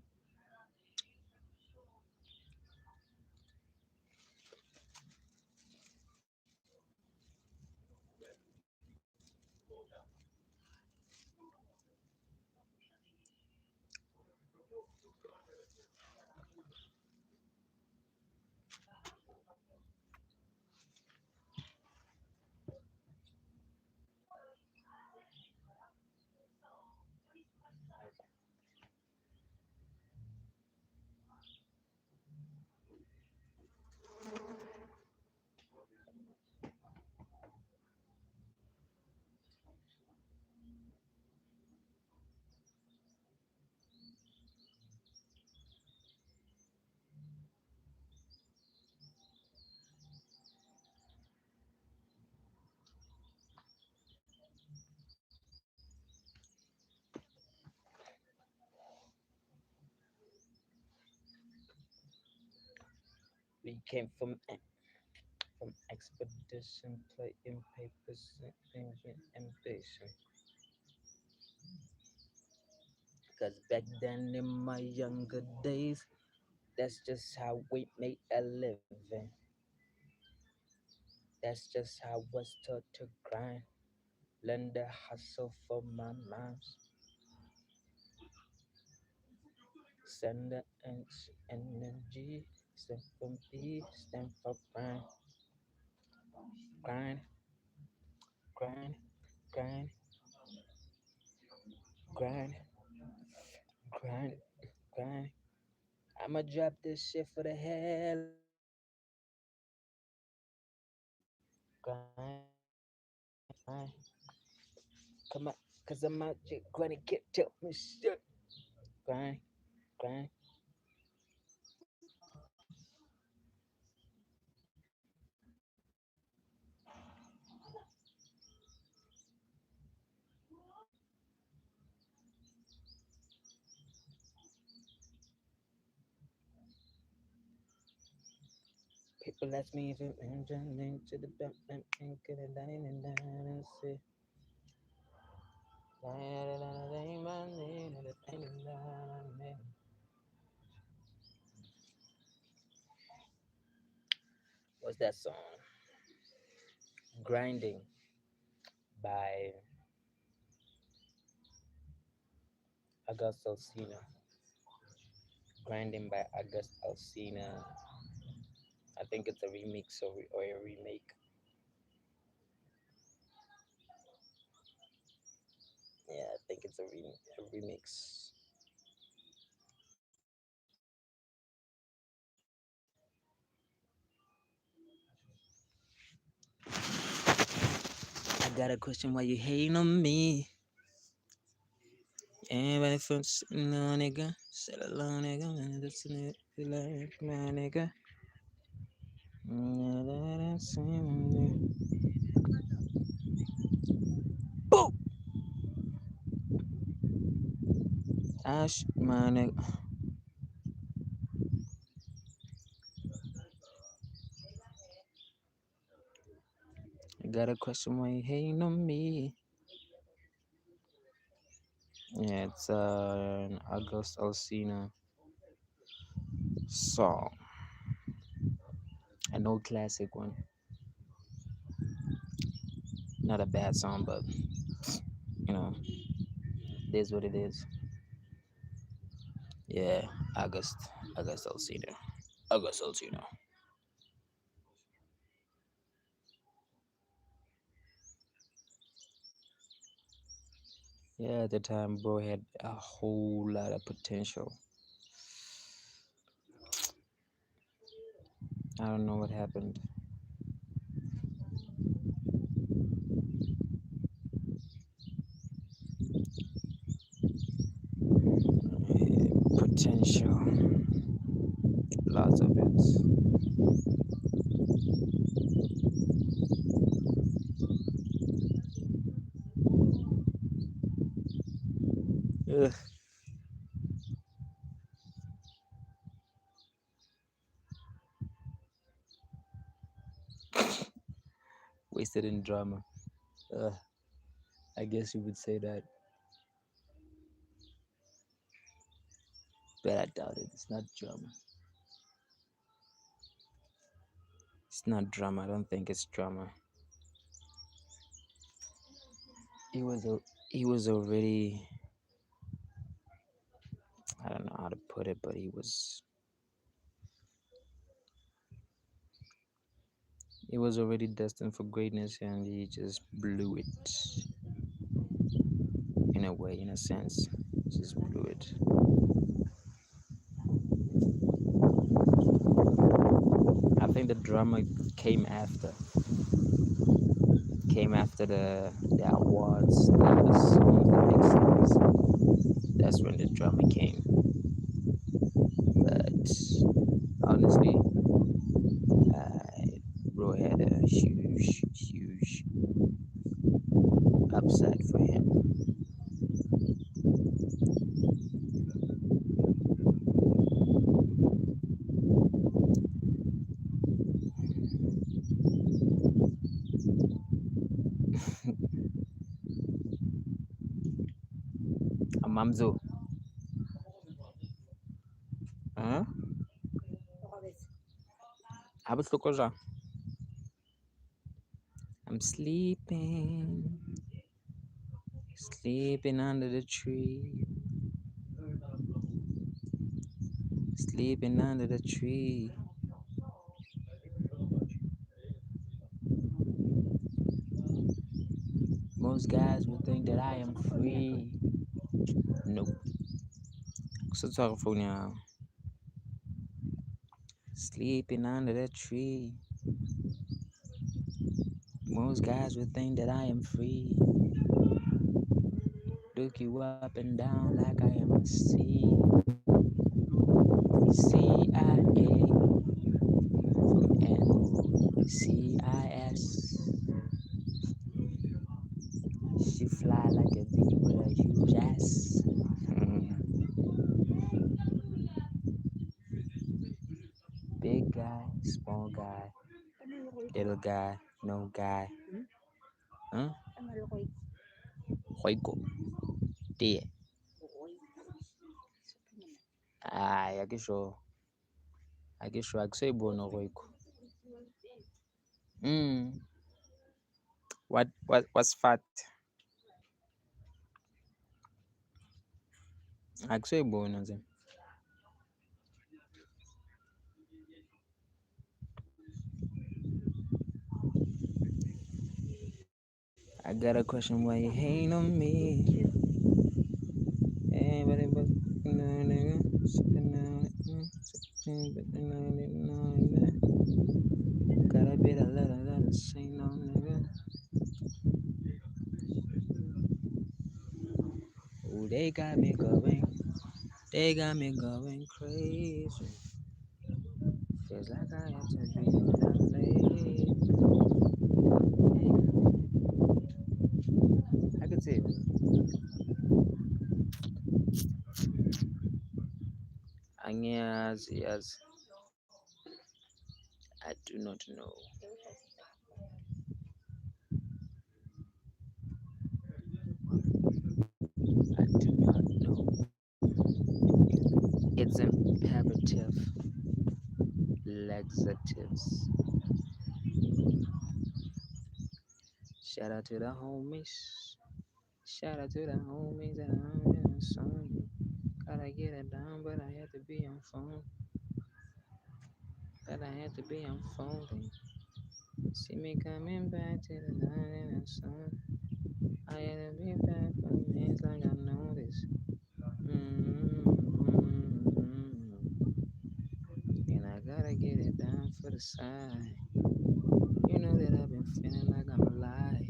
We came from expedition, playing papers, and ambition. Cause back then in my younger days, that's just how we made a living. That's just how I was taught to grind. Learn the hustle for my moms. Send the energy. Stand for peace, stand for grind. Grind, grind, grind, grind, grind, grind. I'ma drop this shit for the hell of it. Grind, grind. Come on, cause I'm out here grinding, can't tell me shit. Grind, grind. People ask me if I'm jumping to the back and get a line and down and say, what's that song? Grinding by August Alsina. Grinding by August Alsina. I think it's a remix or a remake. Yeah, I think it's a remix. I got a question, why you hating on me? Everybody from no nigga, sit alone nigga, man, that's a nigga, like my nigga. Boom! Ash, my nigga. got a question why you hating on me. Yeah, it's an August Alsina song. An old classic one. Not a bad song, but you know, it is what it is. Yeah, August Alsina. August Alsina. Yeah, at the time, bro had a whole lot of potential. I don't know what happened. Potential, lots of it. Ugh. Wasted in drama. Ugh. I guess you would say that, but I doubt it. It's not drama. It's not drama. I don't think it's drama. He was a he was already, I don't know how to put it, but he was already destined for greatness, and he just blew it in a way, in a sense. Just blew it. I think the drama came after the awards, the songs, the big songs. That's when the drama came. But honestly, bro had a huge upside for him. Amamzo, huh? Abuhloko jwang? I'm sleeping under the tree, sleeping under the tree. Most guys would think that I am free. Nope. So talk for now. Sleeping under the tree. Most guys would think that I am free. Look you up and down like I am a sea. CIA from NCIS. She fly like a bee with a huge ass. Big guy, small guy, little guy, no guy. Huh? Hoiko. Tie. Ay, akisho. Akisho akusayibona Hoiko. What's fat? Akusayibona nje. I got a question why you hating on me. Everybody but gotta be the little say no nigga. Oh, they got me going crazy. Feels like I have to be on that place. I could say angiyazi yazi. I do not know. words imperative laxatives. Shout out to the homies. Shout out to the homies that I'm in the song. Gotta get it down, but I had to be on phone. But I had to be on phone. Thing. See me coming back to the night in the sun. I had to be back for minutes like I know this. Mm-hmm. And I gotta get it down for the side. You know that I've been feeling like I'm alive.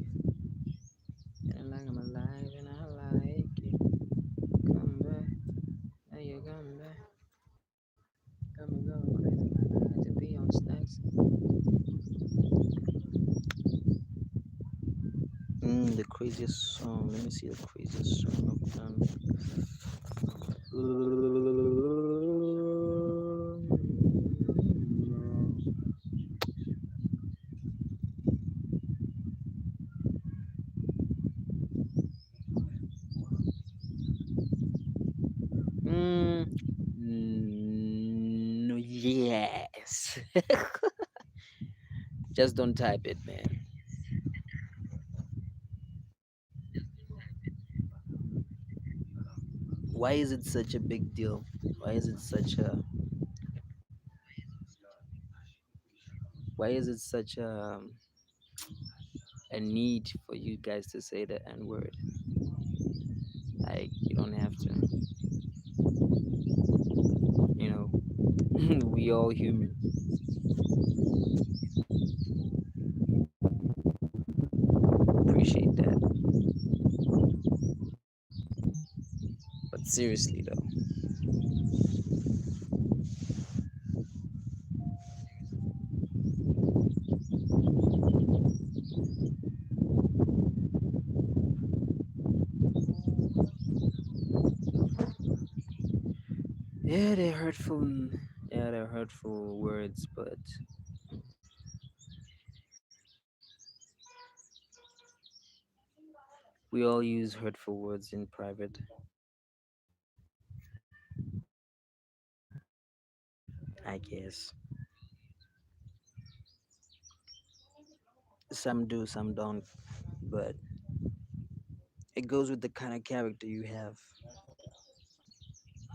Feeling like I'm alive and I like it. Come back, now you come back. Got me going crazy like I had to be on snacks. The craziest song. Let me see the craziest song I've done. No, yes. Just don't type it, man. Why is it such a big deal? Why is it such a why is it such a need for you guys to say the N word? Like you don't have to, you know. We all human. Appreciate that. But seriously though, yeah, they're hurtful. Yeah, they're hurtful words, but we all use hurtful words in private. I guess some do, some don't, but it goes with the kind of character you have.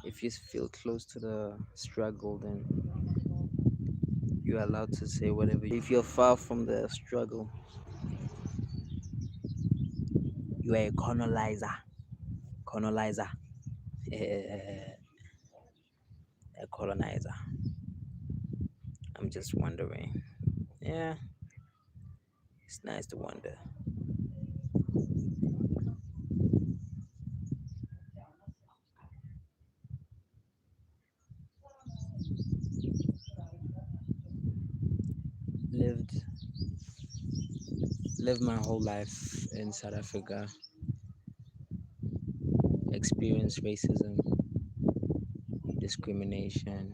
If you feel close to the struggle, then you're allowed to say whatever. If you're far from the struggle, you are a colonizer. Colonizer. A colonizer. I'm just wondering. Yeah, it's nice to wonder. Lived lived my whole life in South Africa. Experienced racism, discrimination,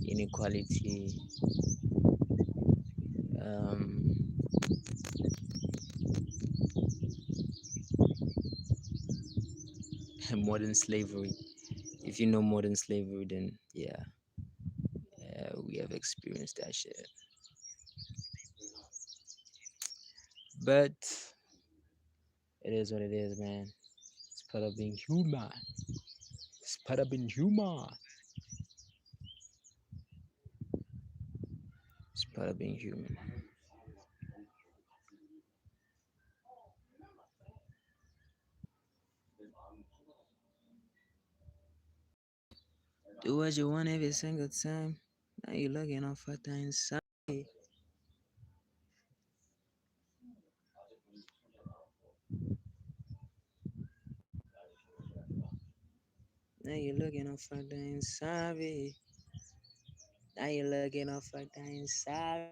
inequality, um, modern slavery. If you know modern slavery, then yeah, we have experienced that shit. But it is what it is, man. It's part of being human. It's part of being human. It's part of being human. Do what you want every single time. Now you're looking off at the inside. Now you're looking off at the inside. Now you're looking off at the inside.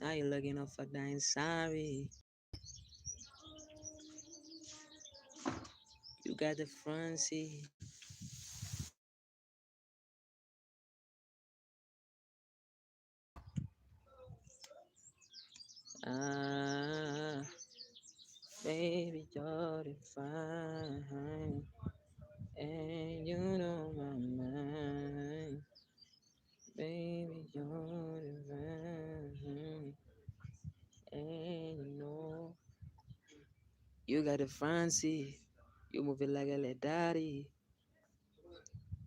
Now you're looking off at the inside. You got the front seat. Ah, baby, you're fine. And you You got the front seat. You move it like a little daddy.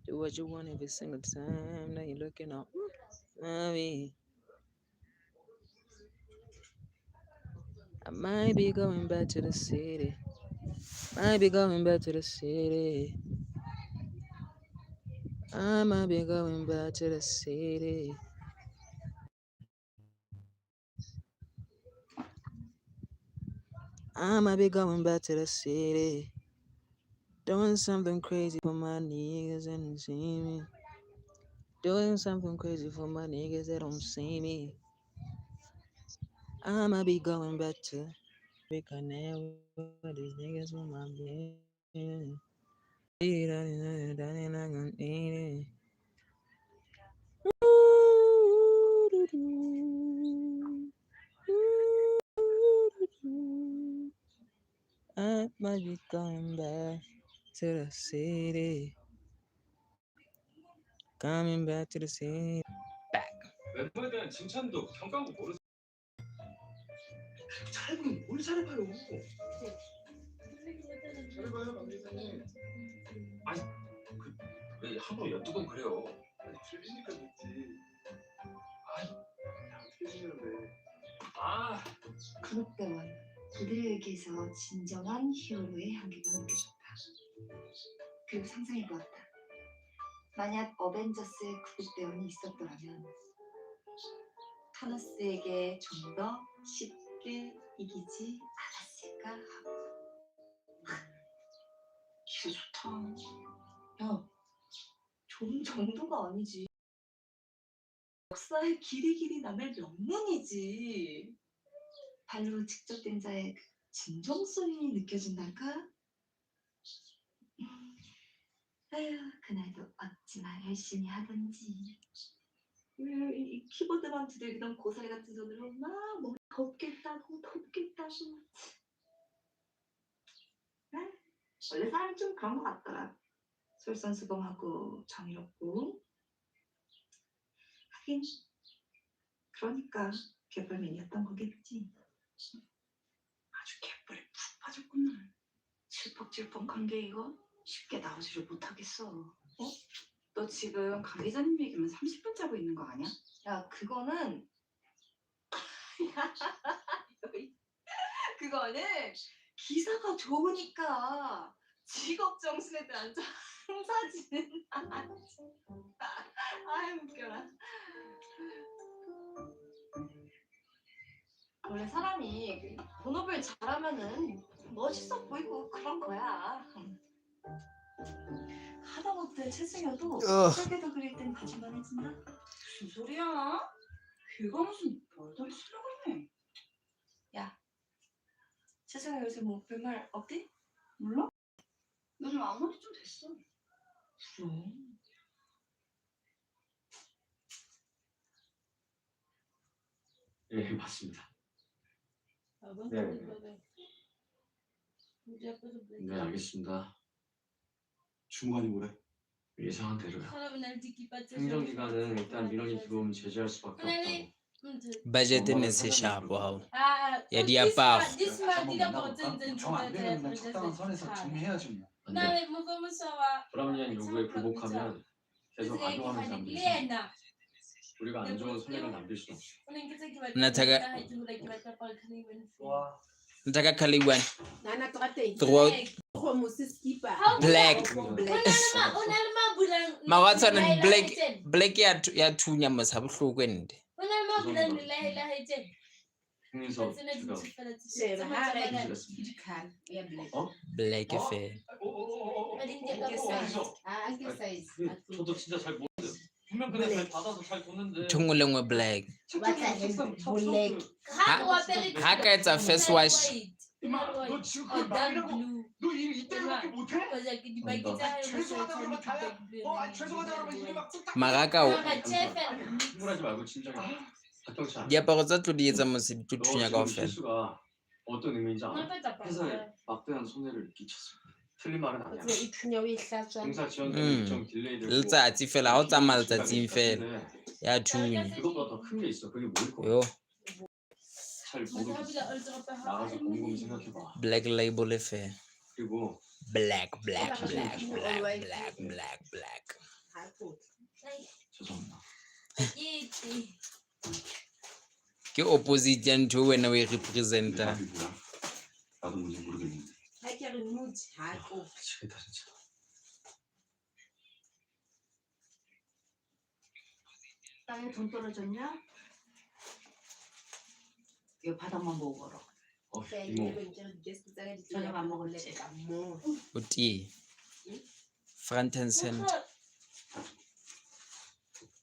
Do what you want every single time. Now you're looking up. Mommy. I might be going back to the city. Might be going back to the city. I might be going back to the city. I might be going back to the city. Doing something crazy for my niggas that don't see me. Doing something crazy for my niggas that don't see me. I might be going back to reconnect with these niggas with my bitch. I might be going back to the city. Coming back to the city. Back. 멤버에 대한 칭찬도 평가도 모르. 잘해보면 뭘 잘해봐요. 잘해봐요, 남 기자님. 아니, 왜 함부로 엿두건 그래요? 아니, 틀리니까 됐지. 아이, 틀리는데. 아, 그룹대원 그들에게서 진정한 히어로의 향기가 느껴졌다. 그리고 상상해보았다. 만약 어벤져스의 그룹대원이 있었더라면 타노스에게 좀 더 쉽게 이기지 않았을까 하고. 기세 좋다. 야, 좀 정도가 아니지. 역사의 길이 남을 명문이지. 발로 직접 된 자의 그 진정성이 느껴진달까? 아휴, 그날도 어찌나 열심히 하던지. 이 키보드만 두들기던 고사리 같은 손으로 막 머리 덥겠다고. 아, 원래 사람이 좀 그런 것 같더라. 솔선수범하고 정의롭고. 하긴 그러니까 개뿔맨이었던 거겠지. 아주 개뿔에 푹 빠졌구만. 질퍽질퍽한 게 이거 쉽게 나오지를 못하겠어. 어? 너 지금 강 기자님 얘기면 30분 짜고 있는 거 아니야? 야, 그거는 그거는 기사가 좋으니까 직업 정신에 대한 장사지는 아유 웃겨라. 원래 사람이 본업을 잘하면은 멋있어 보이고 그런 거야. 하다못해 최승효도 설계도 그릴 땐 거짓말해진다. 무슨 소리야? 걔가 무슨 별다리 술래거리네. 야, 최승효 요새 뭐 별말 없디? 몰라? 요즘 아무 말이 좀 됐어. 그래? 예, 맞습니다. 네, 알겠습니다. 주무관이 뭐래? 예상한 대로야. 행정기관은 일단 민원이 들어오면 제재할 수밖에 없다고. Budgeting is sharp. Wow. Yeah, the above. 정안 되면 그냥 적당한 선에서 정리해야지 뭐. 안 돼. 불합리한 요구에 굴복하면 계속 악용하는 사람도 있습니다. 우리가 안 좋은 선례를 남길 수 없어. Nataka Kaliwan. Throat. Black. Mawatsana black ya tunya masabuhlu kwende. 흥민서 제가 Black affair. 저도 진짜 잘 모르는데 분명 그날 잘 받아서 잘 뒀는데 Tungulengwe black. Black. Haka it's a first wash. 너 지금 그걸 말이라고 너 이때밖에 못해? 죄송하다 그러면 다야 죄송하다 그러면 이게 막 뚝딱 Maraka 흥분하지 말고 진정해 박경치 않아 diaparo tsa tlo di etsa mosebetsi 너 thunya 지금 kaofela. 실수가 어떤 의미인지 알아? 회사에 막대한 손해를 끼쳤어 틀린 말은 아니야 공사 지원 때문에 일정 딜레이되고 Letsatsi fela ha o tsamaya letsatsing fela ya thunya. 그것보다 더 큰 게 있어 그게 뭘 거야? Yo. 잘 모르겠어. 나가서 곰곰이 생각해봐. Black Label affair. 그리고 Black. 죄송합니다. Ke opposite ya ntho wena o e representa. 답이 뭐야? 나도 뭔지 모르겠는데. 하이고. 미치겠다 진짜. 땅에 돈 떨어졌냐? 이거 바닥만 보고 걸어. 이모. 저녁 안 먹을래? Uti. Front and center.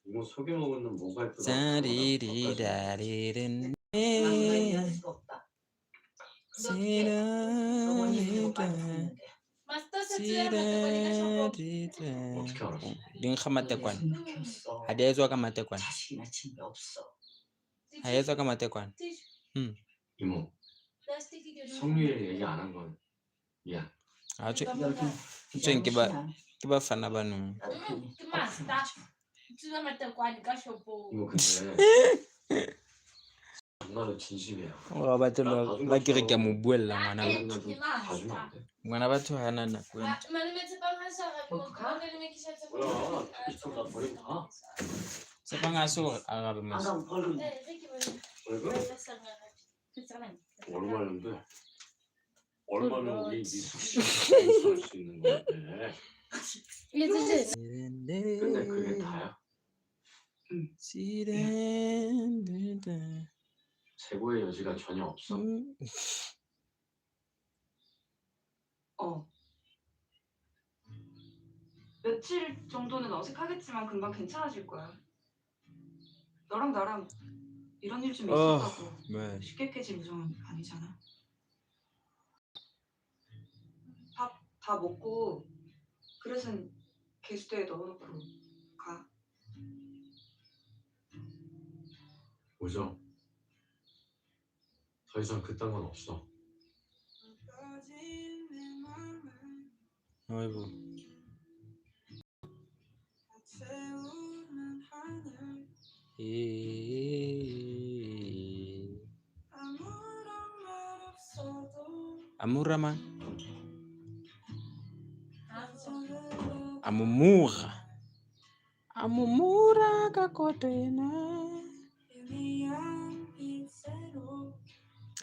이모 속에 먹는 뭐가 예쁘다. Sa-di-di-da-di-din. 이해할 수가 없다. 어머니 이거 많이 Si-da-di-da. Si-da-di-da. 어떻게 알았어? Din ga matekwan. 생각했어. Ha dia etswa ka matekwan. 자식이나 친구 없어. Ha etswa ka matekwan. 이모. 성유에 얘기 안 한 건 미안. Ha tshwe 이렇게 tshweng ke ba fana ba nong. 이모 근데 정말로 진심이야. Wa batho ba kere ke a mo buella ngwana. 나좀 봐주면 안 돼? Ngwana batho ha na nako. 뭐야? 이쪽 나 버리고 가. Tshepa nga se hore arabe 안 mos. 가면 벌금. 벌금? 얼마인데? 얼마면 우리 미숙 할수 있는 건데? 근데 그게 다야? 재고의 여지가 전혀 없어. 며칠 정도는 어색하겠지만 금방 괜찮아질 거야. 너랑 나랑 이런 일 좀 있었다고 네. 쉽게 깨질 우정은 아니잖아. 밥 다 먹고 그릇은 개수대에 넣어놓고 가. 오죠. 더 이상 그딴 건 없어. 아이고. Amurama. Amumura. Amumura kakotena.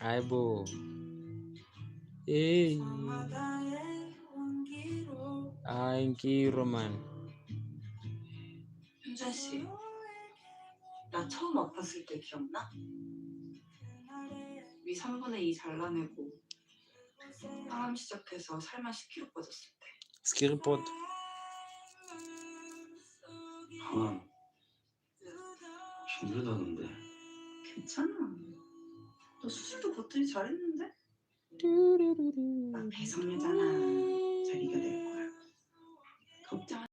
Aibo. Aingiro man. 현자 씨, 나 처음 아팠을 때 기억나? 위 3분의 2 잘라내고 항암 시작해서 살만 10kg 빠졌을 때. Skirpot. 항암 힘들다던데. 괜찮아. 너 수술도 버튼이 잘했는데? 나 배성녀잖아. 잘 이겨낼 거야. 걱정.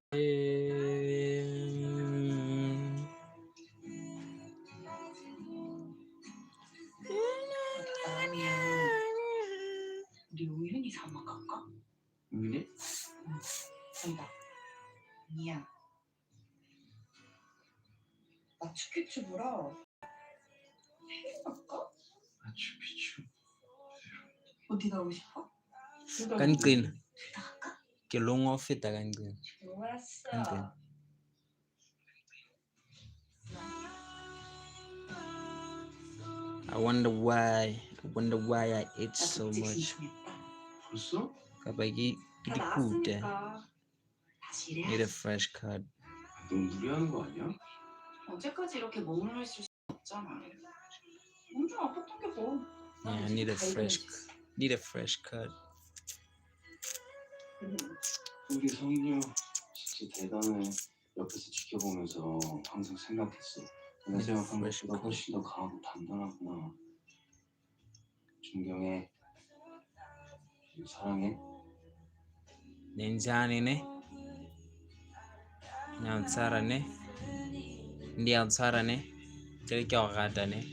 우리 우윤이 사마 갈까? 우민이? 된다. 아니야. 마추픽추구라. 해외 갈까? 마추픽추. 어디 가고 싶어? Kanqina. 둘 다 갈까? Ke longo feta kanqina. 좋았어. Kanqina. I wonder why I ate so much. 벌써? Kapag 다 ikikuta, 나았으니까 다시 need a 일해. fresh cut. 너무 무리하는 거 아니야? 언제까지 이렇게 머물러 있을 수 없잖아. 엄청 아팠던 게 뭐. Yeah, I need a fresh cut. 우리 성유 진짜 대단해. 옆에서 지켜보면서 항상 생각했어. 내가 생각한 것보다 훨씬 더 강하고 단단하구나. 존경해. 사랑해. Ninjani ne? Nyansara ne? Ndiyansara ne? Kirki ogata ne?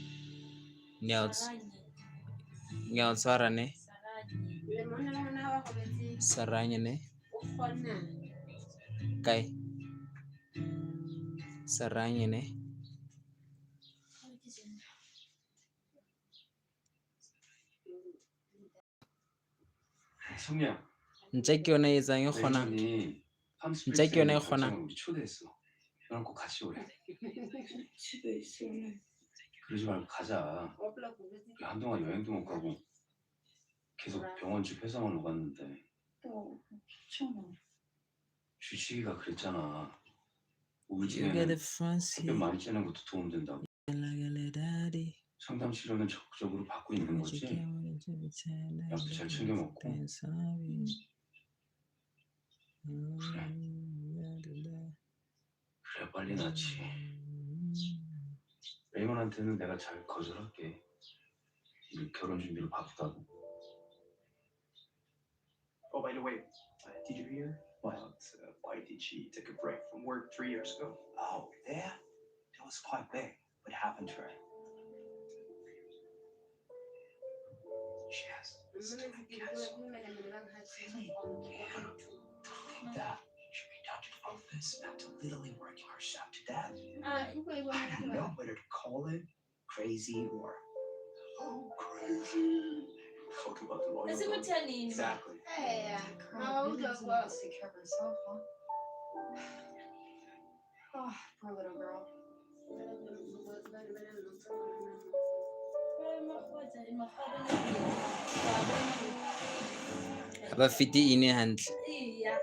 Nyansara ne? Saranya ne? Kai. Saranya ne? 성미야. ntse ke yona e etsang e kgonang 웨이턴이 ntse ke yona e 팜스프링스 kgonang 결정을 우리 초대했어. 너랑 꼭 같이 오래. 집에 있을래. 그러지 말고 가자. 우리 한동안 여행도 못 가고 계속 병원집 회사만 오갔는데 좋잖아. 주식이가 그랬잖아. you got 우울증에는 the front 햇볕 seat 많이 쬐는 것도 도움된다고. like a little daddy 상담 치료는 적극적으로 받고 있는 but you 거지. can't wait to be tired like 약도 잘 a 챙겨 먹고. dance sorry 그래 빨리 낫지. 레이먼한테는 내가 잘 거절할게. 우리 결혼 준비로 바쁘다고. Oh, by the way, did you hear about why did she take a break from work 3 years ago? Oh, that was quite big. What happened to her? She has stomach cancer. Really? Yeah. To think that she reached out to the office after literally working herself to death. I don't know whether to call it crazy or Oh, crazy. Talk about the lawyer. Asimuthanini. Exactly. Girl, really doesn't know how to take care of herself, huh? Oh, poor little girl. ba fete ine hantle Iya,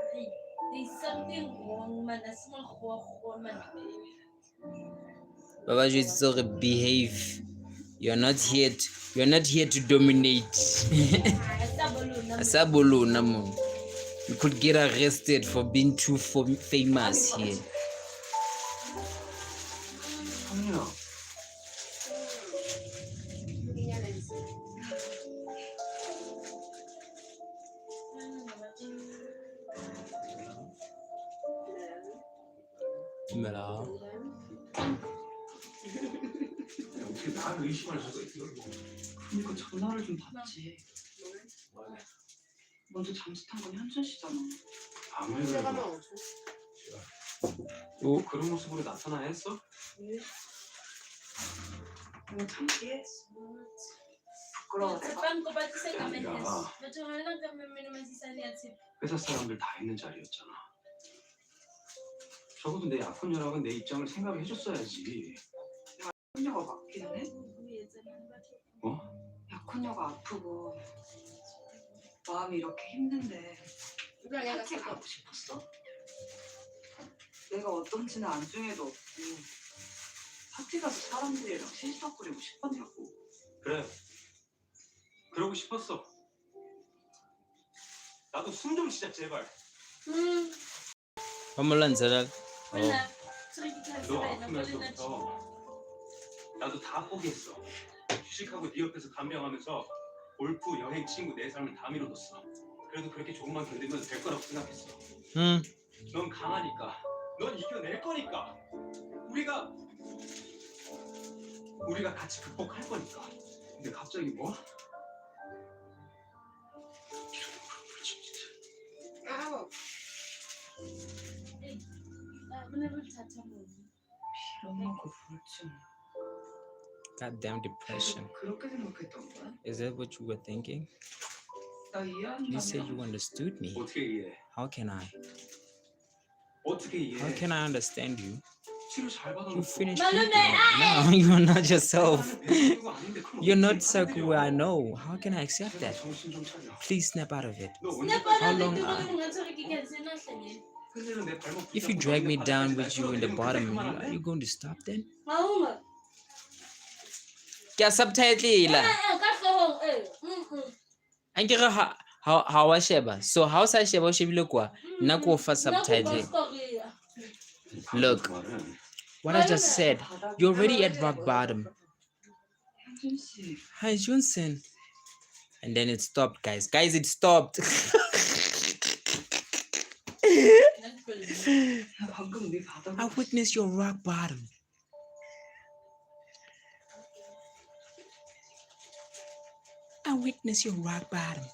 there's something wrong, man. A small whore, man. ba ba jwetsitse hore behave you're not here to dominate a sa bolona mon you could get arrested for being too famous here 성민아. dumela 어떻게 나를 의심할 수가 있어? 그러니까 전화를 좀 받지. 먼저 잠수 탄 건 현준 씨잖아. 아무리 그래도 오 그런 모습으로 나타나야 했어? 내가 참기했어. 부끄러워 내가. Tsepang ko ba tsisa ka Kaya. mehes? Batho ha lang ka memenomazisani ya tshepo. 회사 사람들 다 있는 자리였잖아. 적어도 내 약혼 연락은 내 입장을 생각을 해줬어야지. 약혼녀가 맞기는 해? 약혼녀가 아프고 마음이 이렇게 힘든데 파티 가고 싶었어? 내가 어떤지는 안중에도 없고 파티 가서 사람들이랑 시시덕거리고 싶었냐고. 그래. 그러고 싶었어. 나도 숨 좀 쉬자 제발. ba mo lwantsela Wala. Sorry, ke tla 너 tseba ena, pole na 아프면서부터 나도 다 포기했어. 휴식하고 네 옆에서 간병하면서 골프, 여행, 친구 내 삶을 다 밀어뒀어. 그래도 그렇게 조금만 견디면 될 거라고 생각했어. 넌 강하니까. 넌 이겨낼 거니까. 우리가 같이 극복할 거니까. 근데 갑자기 뭐? Menurut Tata mo. 피로하고 우울증. goddamn depression 그렇게 생각했던 거야? is that what you were thinking 나 이해한다면 you said you understood me 어떻게 이해해? how can I 어떻게 how 이해해? can I understand you 치료 잘 you 받아놓고 finished Malone, treatment. No you're not yourself 배우는 아닌데 그럼 you're not 어떻게 Saku I 받아들여? know how can I accept 제발 that 정신 좀 차려. please snap out of it 너 언제 Snap How out long of it, are- tulungan nga, sorry, ke cancel na hleng. 흔들면 내 발목 if you 붙잡고 drag me 너네 down 바닥까지 with you in the 날 bottom 끌어들이면 그만 안 are 돼? you going to stop then Oo nga. ke a subtitle Ka hloohong, ankere ha wa sheba so ha o sa sheba o shebile kwa nna ke o fa subtitle Look. 그 말은 what I just said you're already at rock bottom 현준 씨 hi Johnson and then it stopped guys it stopped 나 방금 네 바닥을 I witnessed your rock bottom I witnessed your rock bottom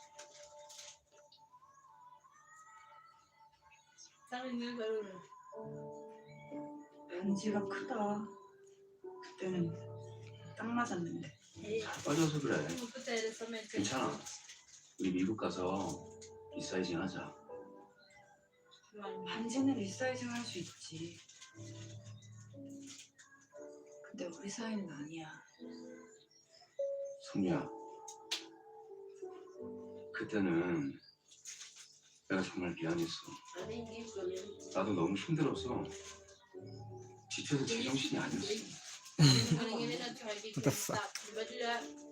반지가 크다. 그때는 딱 맞았는데. 잘 빠져서 그래. 괜찮아. 우리 미국 가서 리사이징 하자. 반지는 리사이징 할 수 있지. 근데 우리 사이는 아니야. 성미야, 그때는 내가 정말 미안했어. 나도 너무 힘들어서 지쳐서 제정신이 아니었어. What the fuck?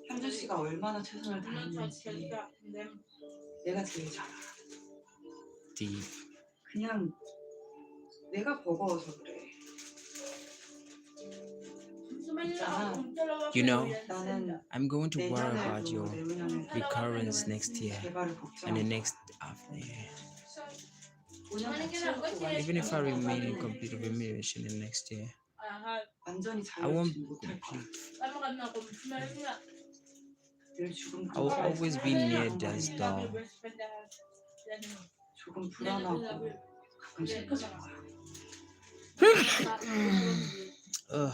현준 씨가 얼마나 최선을 다했는지 내가 제일 잘 알아. Deep. 그냥 내가 버거워서 그래. 있잖아. You know, 나는 I'm going to worry about 내년에도 your 내후년에 recurrence next year 개발을 and the 걱정하고 next after year. 5년 다 채우고 Even if I remain in complete remission in next year, 완전히 I won't 자유롭지 못할 거야. complete. 늘 조금 I will always be near death's door. 조금 불안하고 가끔 슬퍼질 거야. Ugh.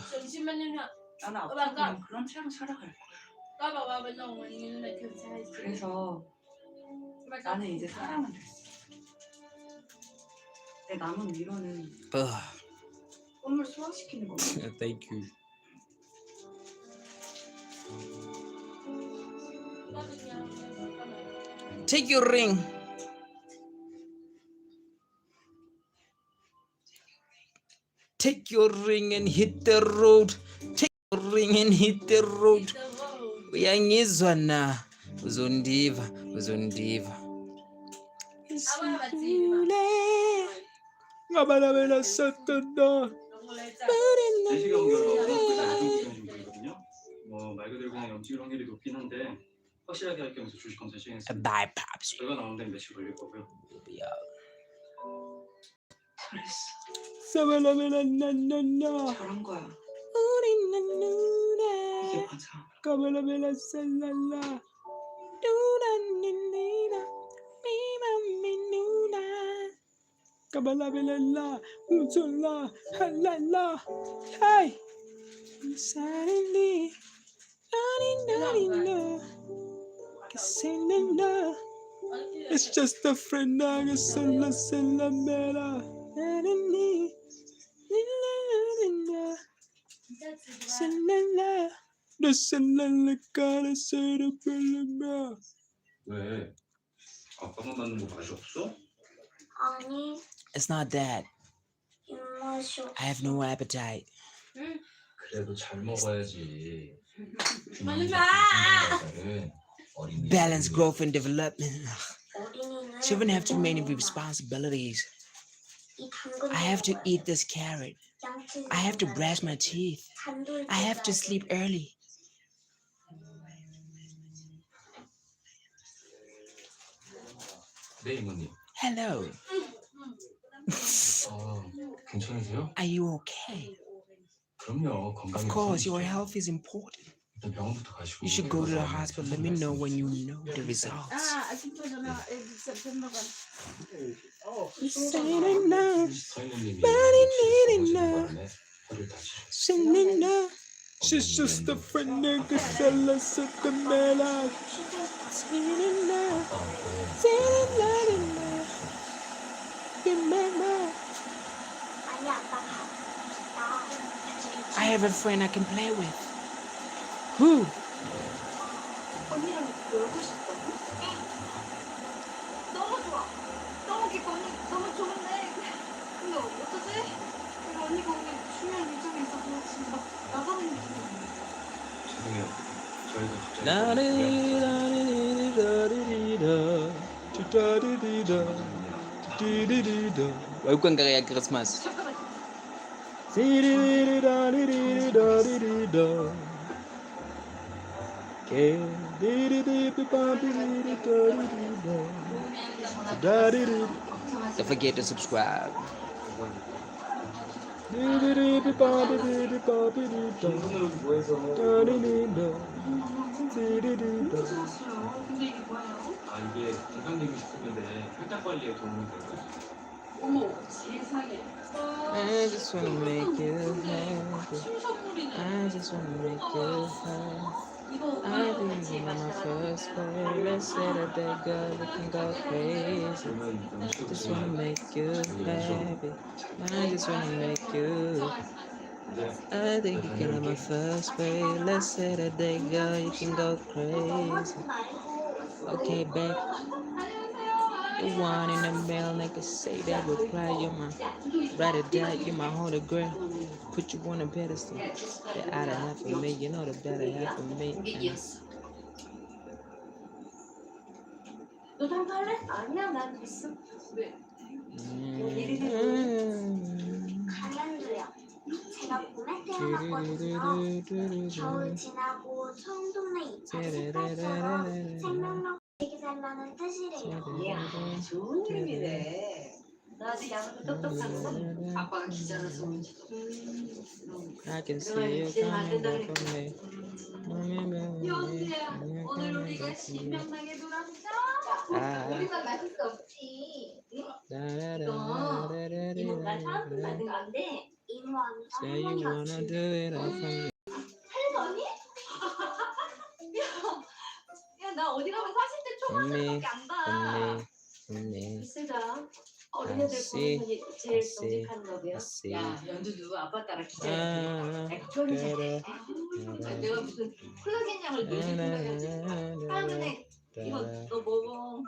나는 앞으로 그런 채로 살아갈 거야. 그래서 나는 이제 사람은 됐어. 내 남은 위로는 Ugh. 꿈을 소화시키는 거거든. Thank you. Take your ring. Take your ring and hit the road. Take your ring and hit the road. Uyangizwa na uzondiva uzondiva. ngabalabela satana. 4시간 결과 좀 보이거든요. 뭐 말 그대로 그냥 염증일 확률이 높긴 한데 확실하게 할 겸해서 주식 검사 시행했습니다. Bye, Pops. 결과 나오는 데는 며칠 걸릴 거고요. 잘했어. 사발라벨라 나나나. 잘한 거야. 우리 나누나. 이게 맞아. 까발라벨라 살랄라. 누나니니나. 미마미누나. 까발라벨라 우솔라 할랄라. 하이. Suddenly, it's just a friend. I guess la mera. 왜? 아빠만 맞는 거 맛이 없어? 아니, It's not that. 입맛이 없어. I have no appetite. 그래도 잘 먹어야지. Balance growth and development. 어린이는 Children have too many responsibilities. 이 당근 I have to eat this carrot. 양치 I have to brush my teeth. 단돌 I have to sleep early. 네 이모님. Hello. 괜찮으세요? Are you okay? 그럼요. 건강이 Of course, your 우선이죠. health is important. 일단 병원부터 가시고. You should go to the hospital. Let me know when you know the results. 서인모님이 주시는 바람에 허리를 다치셨어요. She's just a friend nigga tell us at the mela. 아니 아빠 I have a friend I can play with. Who? 언니랑 놀고 싶다고? 너무 좋아. 너무 기뻐. 언니 너무 좋은데. 근데 어쩌지? 우리 언니가 오늘 중요한 일정이 있어서 지금 막 나가는 중이야. 죄송해요. 저희도 갑자기 Welcome kaya Christmas. 잠깐만. Don't forget to subscribe. 손으로 구해서 좋았어요. 근데 이게 뭐예요? 이게 건강되고 싶은데 혈당 관리에 도움이 되고 어머 세상에. I just wanna make you happy. 심사풀이네. I just wanna make you happy. 이거 I 그거 think 같이 you're my 마시다가 first babe. Let's say that that girl we can go crazy. Just wanna make you happy. I just wanna make you. I think you can have my first babe. Let's say that day, girl, you can go crazy. Okay, babe. The one in the mail, nigga, say that reply. You're my ride or die, you're my holy grail. Put you on a pedestal. The other half of me, you know the better half of me. 너 담배할래? 아니야 난 됐어. 왜? 가면도요. 제가 봄에 태어났거든요. 겨울 지나고 처음 동네 입찰 습관처럼 생명력 되게 살라는 뜻이래요. 이야 좋은 의미네. 너 아직 양도 똑똑하고 아빠가 기자라서 그런지. I can see you coming back from me. 현수야, 오늘 우리가 신명나게 놀아보자. 우리가 마실 수 없지. 이모가 사은품 받은 건데 이모 아니라 Say you 할머니 wanna 같이. do it all for me. 할머니? 야, 나 어디 가면 40대 초반생밖에 안 봐. 언니. 세다. 어린애들 아씨, 보는 게 제일 아씨, 정직한 법이야. 아씨. 야, 연두도 아빠 따라 기자야. 내가 내가 무슨 콜라겐 양을 넣어준 거야. 하은에 이거 너 먹어.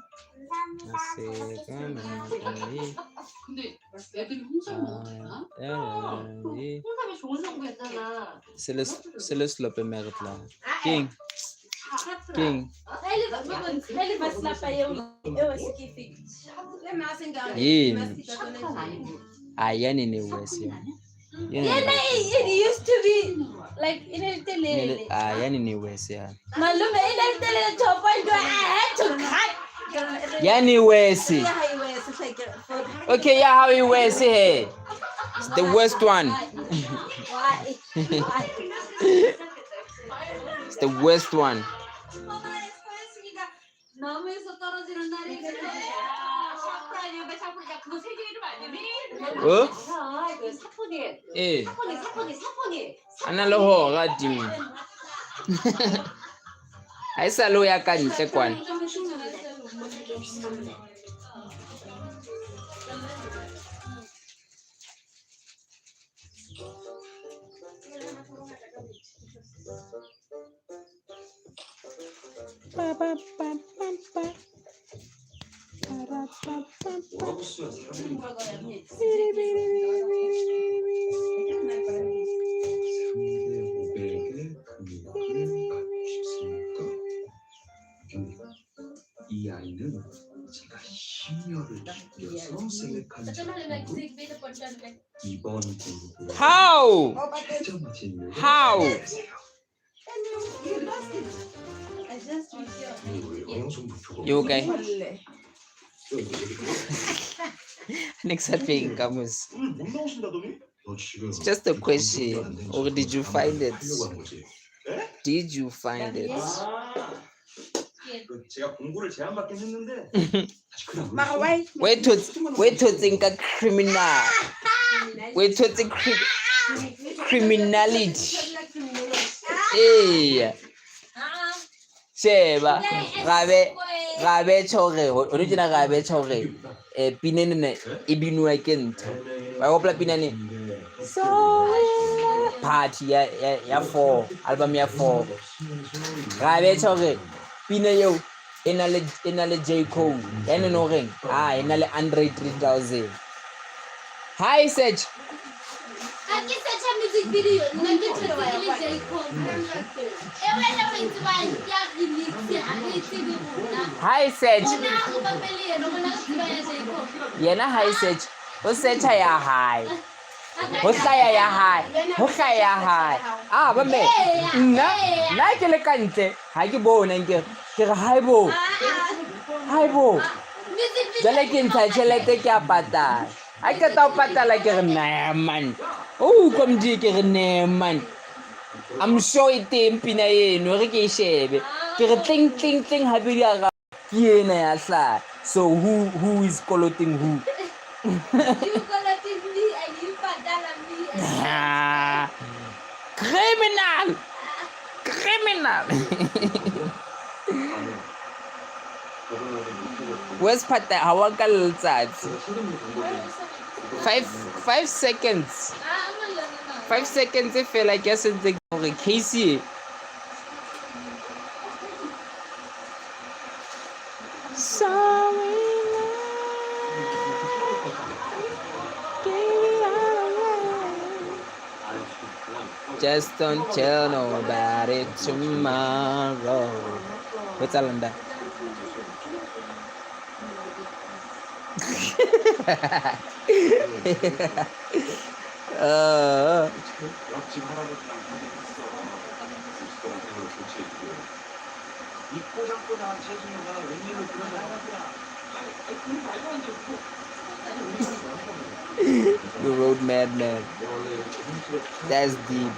감사합니다. 근데 애들이 홍삼 먹었나? 홍삼이 좋은 성분이잖아. C'est le slope merda. King. King. 헬리 마스나빠 eu esquife. Yini. 샤프는 아니고. Yani ni wesi. It used to be like ineltele. Yani ni wesi. Malume ineltele chopa to cut. Yani wesi. Okay, yeah, how you wesi hey. It's the worst one. Why? It's the worst one. 나무에서 떨어지는 날이 그래. 샤프 아니면 샤프니까 그거 세계 이름 아니니? Oh? 그 사포니. Eh. 사포니. Analo ho ga dimi. Ai sa lo ya ka ntle kwana. 뭐라고 쓰면 사람들이 이 아이는 제가 심려를 기울여서 셀렉한 작품으로 이번 공부에 How? 최저 진료를 How? You okay? Next thing comes. 못 나오신다더니? 너 지금 It's just a question. Or did you find it? 하려고 한 거지? Did you find it? 제가 공부를 제안받긴 했는데 다시 그냥 Wait to think a criminal. Wait to think criminality. Hey. Sheba. Gabe chore. Original gabe chore. Pinene ibinu agent. Ba opla pinane. Party ya 4. Album ya 4. Gabe chore. Pina yo. Enale J Cole. Ene no ring. Enale Andre 3000. Hi Sage. Aqui você tinha music video, não é que você vai dizer como. Eu era muito mais que a remix, a remix. Hi Sage. Não, o papelino, não vai dizer como. Yena hi Sage. O Sage ya hi. O hlaya ya hi. O hlaya ya hi. Ba me. Na ke le kante. Ha ke bona nke. Ke re hi bo. Hi bo. Jale ke ntsha tšhelete ke a patala. Ha ke ta o patala ke re na man. Kom di ke re ne man. I'm sure it teng pina eno re ke shebe. Ke re tling tling tling ha be ya ga ke ena ya hla. So who is coloting who? You gonna teach me and you padala me. Criminal! criminal. Where's Pata? Hawaka letsatsi. 5 seconds. 5 seconds e fela ke sentse gore Casey. Sorry. Just don't tell nobody tomorrow. What's Alanda? The road madman. That's deep.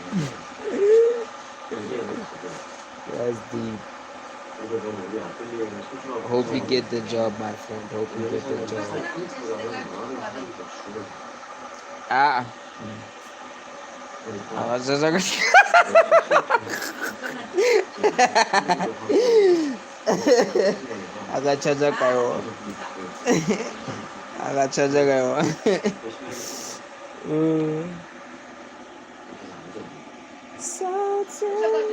That's deep. Hope you get the job, my friend. Hope you get the job. Ah. Agachaja kayo. Agachaja kayo. So tonight,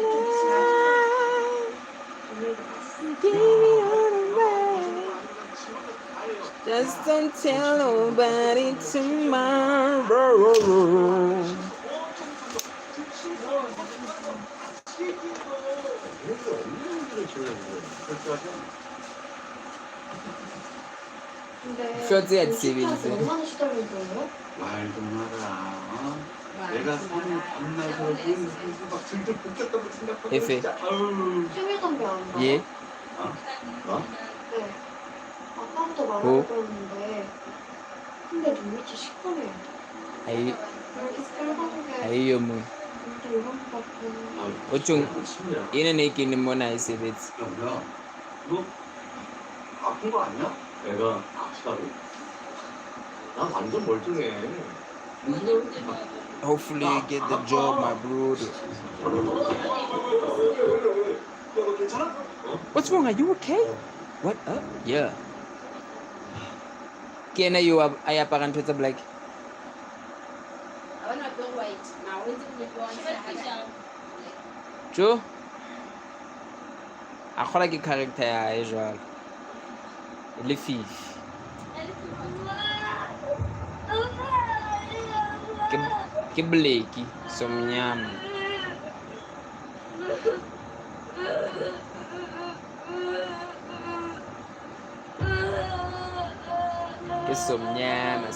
give me all the way. Just don't tell nobody tomorrow. 쇼츠가 집인데. 얼마나 시달린 거예요? 말도 마라. 내가 사는 밤낮으로 막 들들 볶였다고 생각하고 에페. 진짜 아우. 생일 선배 안 봐? 예? 뭐? 네. 아까부터 뭐? 말하고 있는데 근데 눈밑이 시커매요. 아이, 이렇게 빨간 게 아이요 뭐. 진짜 이런 것 같고 어chung 얘는 애기는 뭐나 있어야지. 야 뭐야? 너 아픈 거 아니야? 내가 아프다고? 난 완전 멀쩡해. Hopefully you get the job, my brother. 너 괜찮아? What's wrong? Are you okay? What up? Yeah. Kena you ay parang Twitter black. Jo? Ako lagi character ya jwalo. Le fifi. Ke bleki somnyama. Ke somnyama.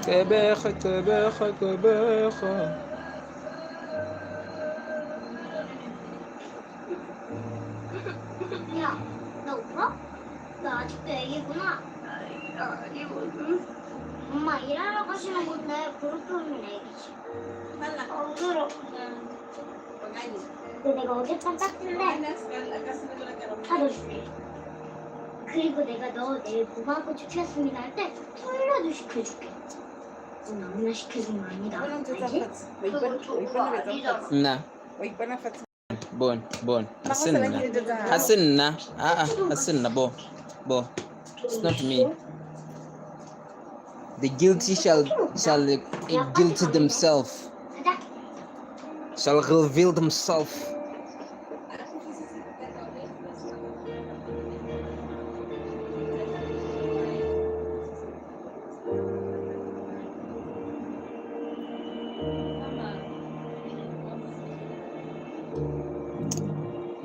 Tebecha. 야, 너 울어? 너 아직도 애기구나. 엄마 일하러 가시는 건데 그렇게 울면 애기지. 울어. 근데 내가 어젯밤 땄길래 사줘줄게. 그리고 내가 너 내일 무궁화꽃 피웠습니다 할 때 콜라도 시켜줄게. 넌 아무나 시켜준 거 아니다. 알지? 그거 좋은 아니잖아. Na. Bon. Hasan na. Hasan na bo. It's not me. The guilty shall guilty themselves. 가자. Shall reveal themselves.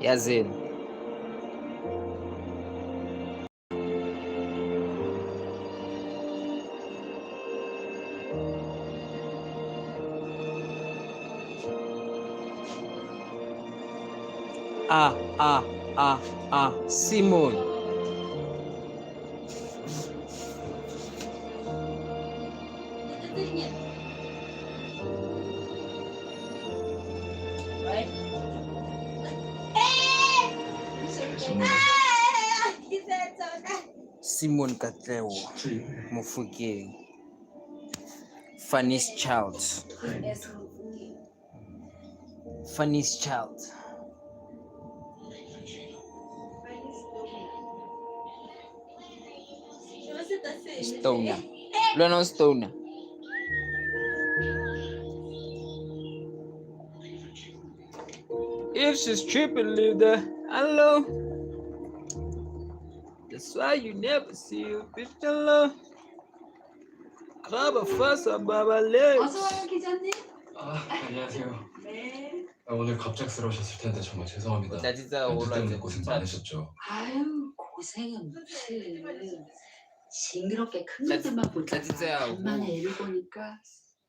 Yazin. Simon. Simon Katleo Mofokeng. Funniest child. Funniest child. Stoner. Lona Stoner. If she's tripping, leave the hello. That's why you never see a bitch alone. Grab a fuss about my legs. 어서와요 기자님. 안녕하세요. 네. 오늘 갑작스러우셨을 텐데 정말 죄송합니다. 나 진짜 연주 때문에 올라왔지. 고생 많으셨죠. 아유 고생은 무슨 징그럽게 큰 것들만 보다가 진짜야, 간만에 애를 보니까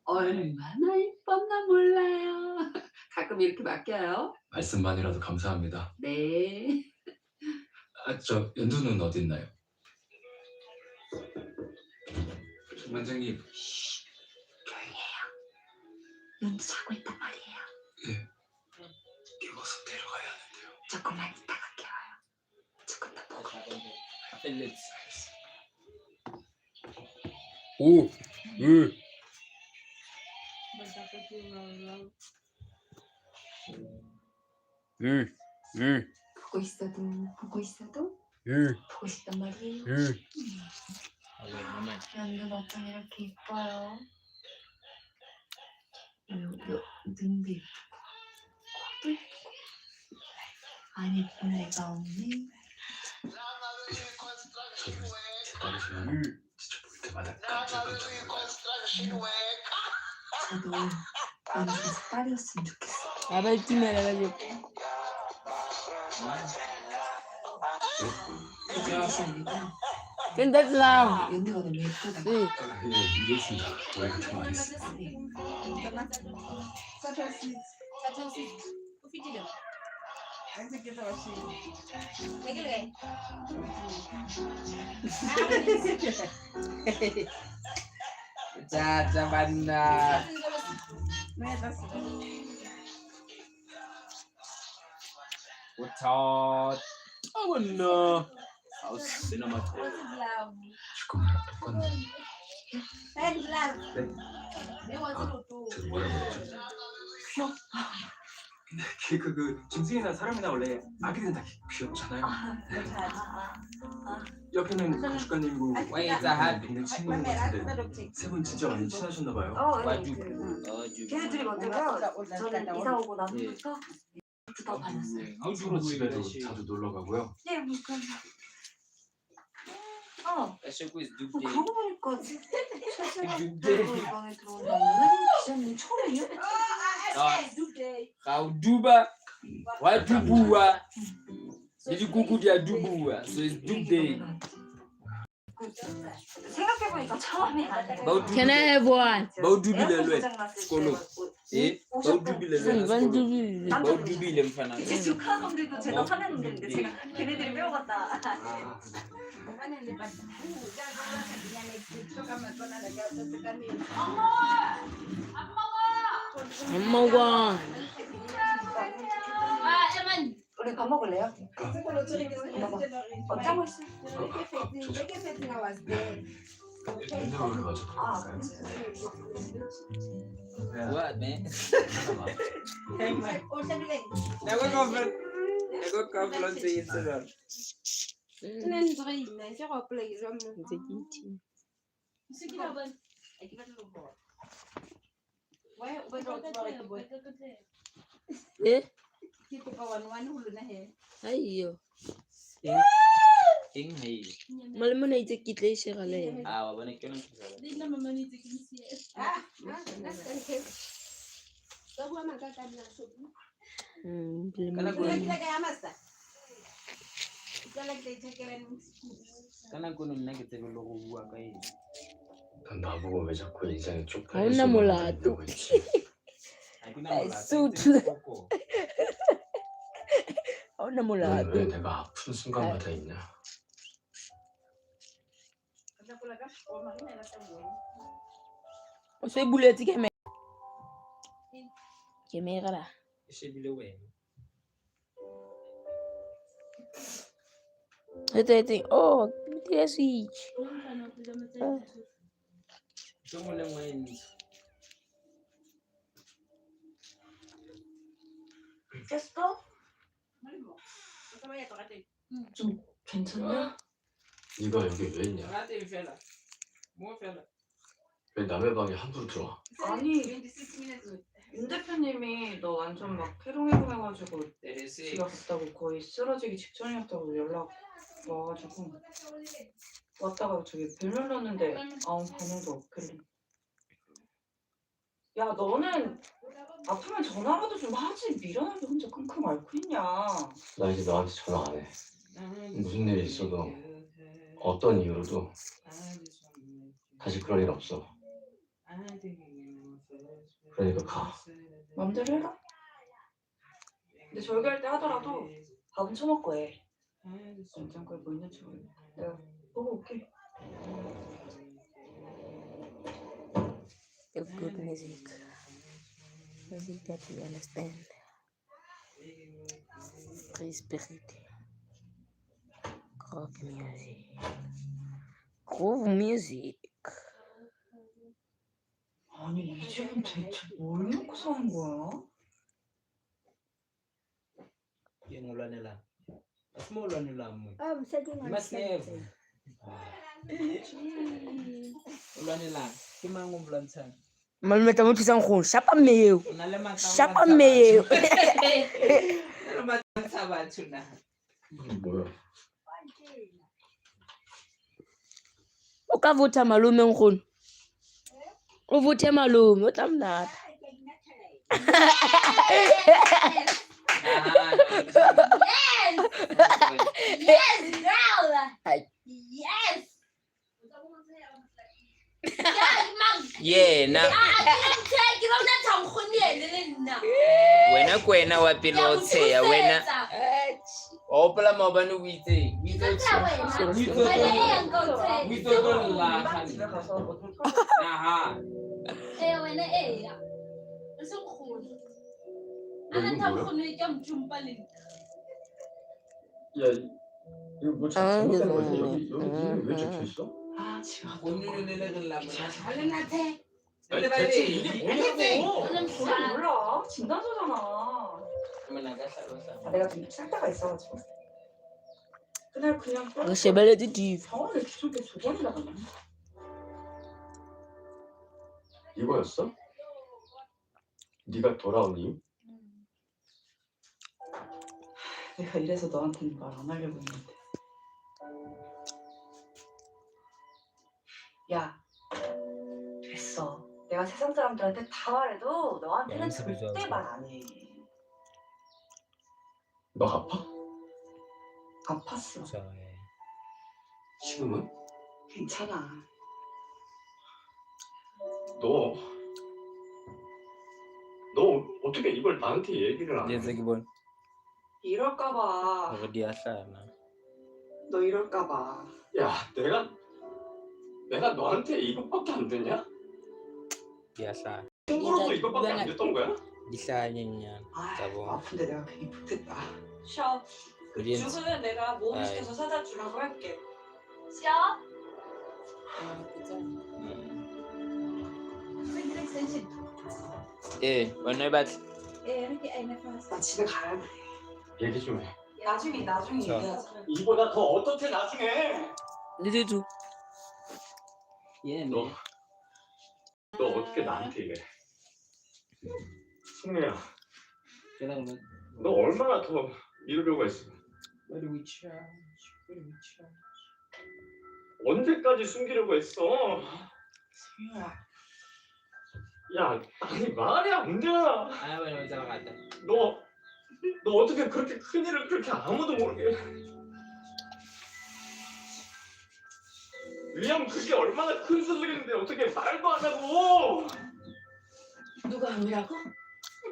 얼마나 이뻤나 몰라요. 가끔 이렇게 맡겨요. 말씀만이라도 감사합니다. 네. 저 연두는 어디 있나요? 원장님. 연두 자고 있단 말이에요. 깨워서 데려가야 하는데요. 조금만 이따가 깨워요. 조금 더 보고. 오. 보고 있어도 보고 싶단 말이에요. 연두는 어쩜 이렇게 이뻐요. 눈도 예쁘고 코도 예쁘고 안 예쁜 애가 없네. 저를 제 딸이시면 진짜 볼 때마다 깜짝깜짝 놀라요. 저도 연두가 딸이었으면 좋겠어요. 연두가 너무 예쁘다. 이해했습니다. 오해가 좀 많이 했습니다. 자, 만나. What? Oh no. How's cinema? 죽음이랑 똑같네. 제가 뭐라고 했죠? 그 짐승이나 사람이나 원래 아기들은 다 귀엽잖아요. 옆에는 건축가님이고 Why is that hard? 동네 친구인 것 같은데 세 분 진짜 많이 친하셨나 봐요. 걔네들이 먼저요. 저는 이사 오고 나서부터 더 다녔어요. 앞으로 집에도 자주 놀러 가고요. 네, 그러니까. That shit was 그러고 보니까 최근에 Dubday. 방에 들어온다는 기자님 처음이에요? Duba. Why Dubua? Did you Google their Dubua? So it's Dubday. 생각해보니까 처음이 아니에요. Can I have one? Baudubi le lwe. 고장났을 Skolo. 때 Baudubi le lwe. Baudubi le mfana. 이제 조카놈들도 제가 화내는 데인데 제가 걔네들이 배워갔다. 안 먹어. 우리 밥 먹을래요? 짜고 있어. 핸드폰을 가져도 될까요? What, man? Nego confront sa Instagram. Aiyo. King hey. Malam na ite kitle siya kale. Ah, wala na kyo lang. Kana kuno na kita gulo kuwa kay. 난 나보고 왜 자꾸 인생에 Ay, 쪽팔려서 namula 만든다고 했지. Suit. Ako na mula 넌 왜 내가 아픈 순간마다 있냐? O say bullet keme. Keme kara. Siya below eh. Ito. Oh, BTS. Ito mo lang ngayon. 깼어? 좀 괜찮냐? 네가 여기 왜 있냐? 왜 남의 방에 함부로 들어와? 아니 윤 대표님이 너 완전 막 해롱해롱해가지고 지가 갔다고 거의 쓰러지기 직전이었다고 연락 와가지고 왔다가 저기 벨 눌렀는데 아무 반응도 없길래 야 너는 아프면 전화라도 좀 하지 미련하게 혼자 끙끙 앓고 있냐. 나 이제 너한테 전화 안 해. 무슨 일이 있어도 어떤 이유로도 다시 그럴 일 없어. 그러니까 가. 맘대로 해라. 근데 절교할 때 하더라도 밥은 처먹고 해. 냉장고에 뭐 있는지 모르겠네. 내가 보고 올게. Good music. Music that we understand. Free spirit. Rock music. Groove music. 아니 이 집은 대체 뭘 먹고 사는 거야? Yang ulan nila. Mas mo ulan nila mo. Bisa din Mas nev. Ulan nila. Kimang ulan sa. Malmeta mo kisang khon. Shapa meyo. Nalaman ka. Shapa meyo. Nalaman sa batuna. 뭐야? Ukavuta malume nkhono. Uvuthe malume utamnatha. Yes, girl. Ay. Yes. Yena. Wena kwena wa pilotseya wena. Opala mabanu wite. Wena 야, 이거 뭐 잘못된 거지? 여기 이름이 왜 적혀 있어? 아 지금 오늘은 내가 아니 대체 이게 뭐냐고? 그걸 몰라. 진단서잖아. 내가 좀 살다가 있어가지고 그날 그냥 Ngishebele didivi. 병원에 기존에 2번이나 갔네. 이거였어? 네가 돌아온 이유? 내가 이래서 너한테는 말 안 하려고 했는데. 야, 됐어. 내가 세상 사람들한테 다 말해도 너한테는 절대 말 안 해. 너 아파? 아팠어. 지금은? 괜찮아. 너 어떻게 이걸 나한테 얘기를 안 해? 기본. 이럴까봐. 어디야사나. 너 이럴까봐. 야, 내가 너한테 이것밖에 안 되냐? 비asa. 친구로도 이것밖에 안 됐던 거야? Bisa nyanyian. 아, Sabo. 아픈데 내가 괜히 못했다. 쉬어. Audience. 죽으면 내가 모험 시켜서 사다 주라고 할게. Siya? Eh, ano ba? 나 집에 가야 돼. 얘기 좀 해. 나중에 자. 얘기하자. 이보다 더 어떻게 나중에? Dito. 너 어떻게 나한테 이래? 승리야, 너 얼마나 더 미루려고 했어? 언제까지 숨기려고 했어? 승유야. 야, 아니 말이 안 돼. 너 어떻게 그렇게 큰 일을 그렇게 아무도 모르게? 리암 그게 얼마나 큰 소리인데 어떻게 말도 안 하고? 누가 아니라고?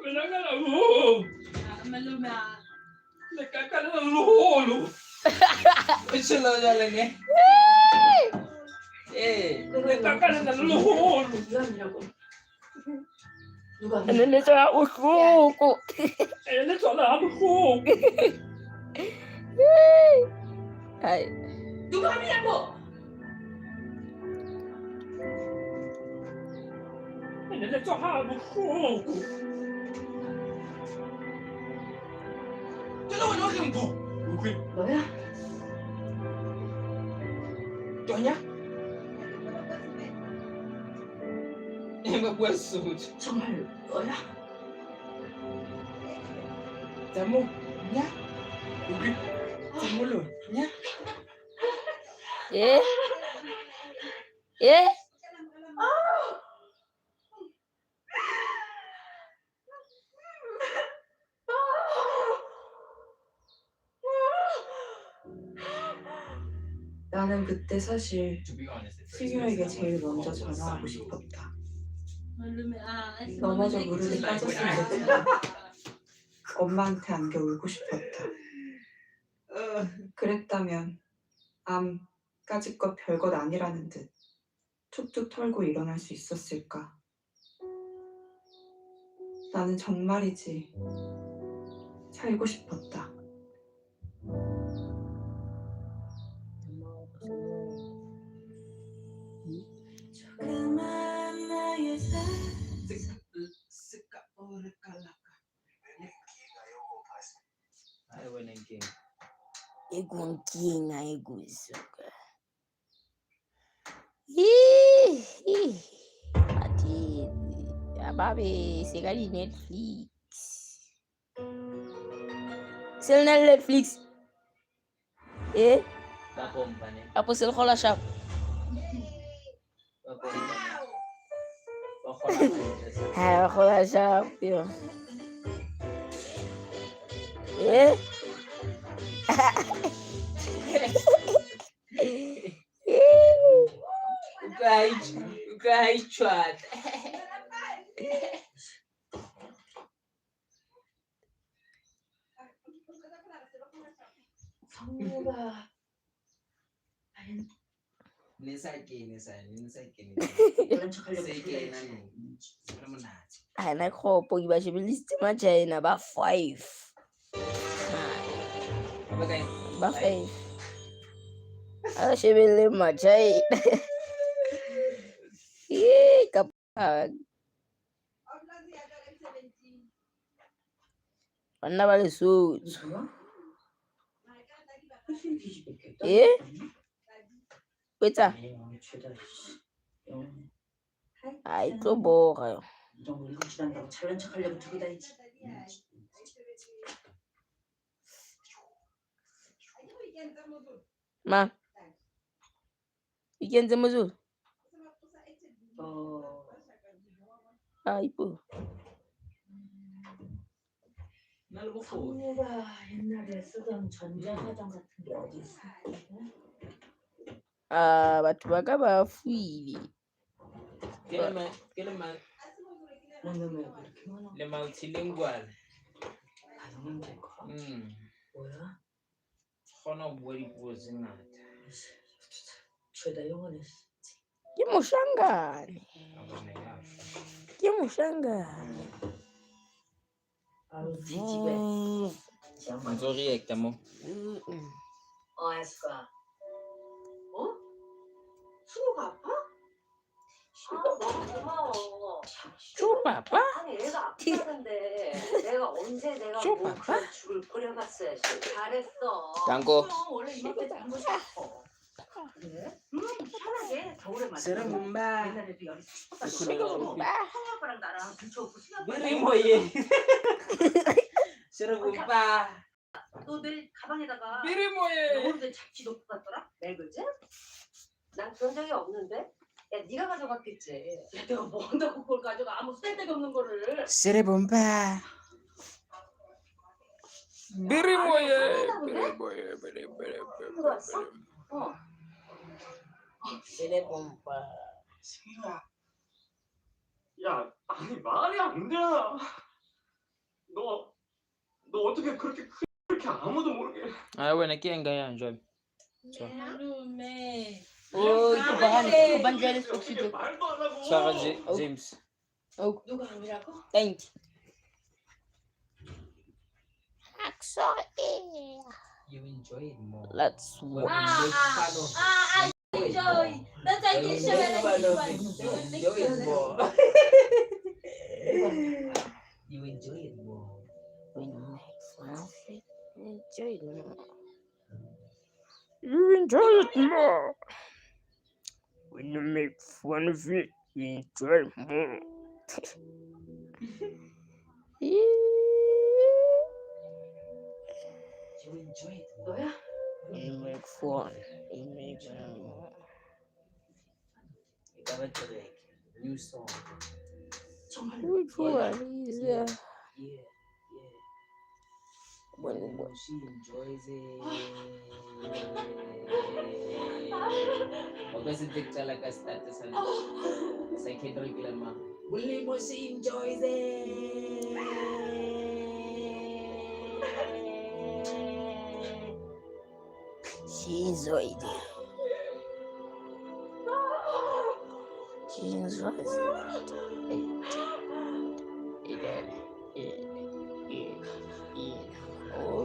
왜 나가라고? Maluma. Nagkakaroon ng luholo. Slow lang eh. Eh. Nagkakaroon ng luholo. 누가 아니라고? 누가 Ano 아니라고? na sa usko? Eh, nagsasabi ko. Ay. 누가 아니라고? Eh, nagsasabi ko. 누구? 너야? Tonya? Emang suit. 정말 너야? Kamu? Ya? Kamu lu? Ya? 예? 예? 나는 그때 사실 To be honest, it's 승효에게 제일 먼저 전화하고 싶었다. 너마저 무릎에 빠졌으면 좋겠다. 엄마한테 안겨 울고 싶었다. 그랬다면 암까짓 것 별것 아니라는 듯 툭툭 털고 일어날 수 있었을까? 나는 정말이지 살고 싶었다. 조그만 나의 I went again. Egunkinga egusuka. Ati ababe sekali Netflix. Sel na Netflix. Company. Apo sel kola shop. Ha kola shop yo. Guy chat. 성우가 그런 척하려고 Ana kopo iba shibiliste machina ba 5. Ba 5. Ala shibili machai. Kapag. Wanna bali suit. Weta. Ay, 또 뭐가요? 이런 거 읽지도 않다고 잘난 척하려고 들고 다니지. Ma. Ikenze muzuri. 이뻐. 성우가 옛날에 쓰던 전자화장 같은 게 어디 있어? Batho ba ka ba fuile. 오늘 왜 이렇게 많아? Le multilingual. 반응은 될까? 뭐야? Kgona ho bua dipuo tse ngata. 죄다 영원했어. Ke moshangane. Ke moshangane. 아우 뒤집어. Ntso reacta mo. 아스카. 승우가 아파? 너무 고마워. 줘 papa. 아니 애가 아프다는데 내가 언제 내가 줘 뭐 papa. 그런 죽을 끓여봤어야지. 잘했어. Danko. 원래 이맘때 잘못 싶어. 그래? 편하게 겨울에 Sera 맞아. mumba. 옛날에도 열이 춥다. Sera mumba. 성우 아빠랑 나랑 붙여갖고 수영. Biri mo ye. Sera mumba. 너 내 가방에다가 Biri mo ye. 너한테 잡지 놓고 갔더라? 내 그지? 난 그런 적이 없는데. 야 네가 가져갔겠지. 야, 내가 뭐 한다고 그걸 가져가? 아무 쓸데가 없는 거를. Sera mumba. Biri mo ye. Biri mo ye. 그거 왔어? Sele pompa. 승희야. 야, 아니 말이 안 돼. 너 어떻게 그렇게 아무도 모르게. Ah, wena ke enga ya njalo. Oh, ito ba James 어떻게 oxygen? 말도 안 하고. Tsaka James. 누가 아니라고? Thank you. You enjoy it more. Let's When watch. I enjoy. That's I can show enjoy it more. You enjoy it more. When next month, enjoy it more. You enjoy it more. When you make fun of it, you enjoy it more. You enjoy it more. You make fun. You make fun more. New song. Which one is Yeah. when She enjoys it. Kasi picture like a status and psychiatric dilemma. Bulimo, she enjoys it. she enjoyed it. She enjoys it.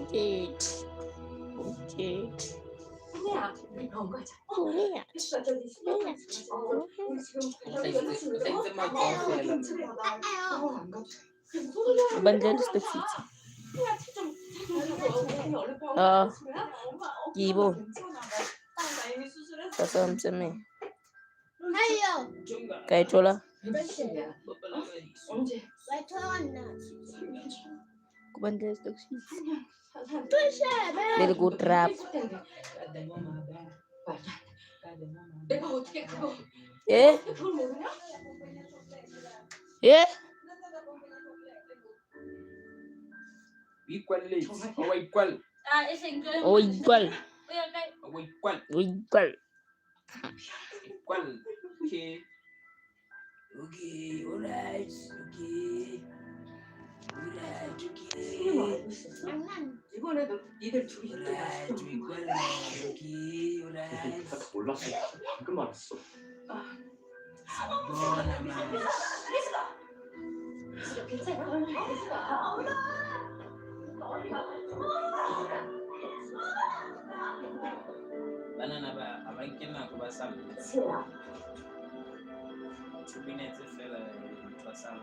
Okay. 소미야, 우리 병원 가자. 소리야. 됐어, 저기 수면만 있어. 우리 지금 Banderas de pizza. Gibo. Sasam seme. 하이요. Kay chola. 언제? 왜 토요일날? Banderas de pizza. 투샷. Little good rap. 내가 어떻게 그거 Eh? 그걸 모르냐? Eh? Equal leads. Oh, equal. 아, ese enjoy. Oh, igual. Oh, equal. Igual. Equal. Okay. Okay, alright. Okay. Alright, 수면 okay. 알고 있었어? 이번에도 니들 둘이 Alright, equal. Okay, alright. 몰랐어. 방금 알았어. 괜찮아. Banana ba abakena ko basam. 싫어. Tubinete fela basam.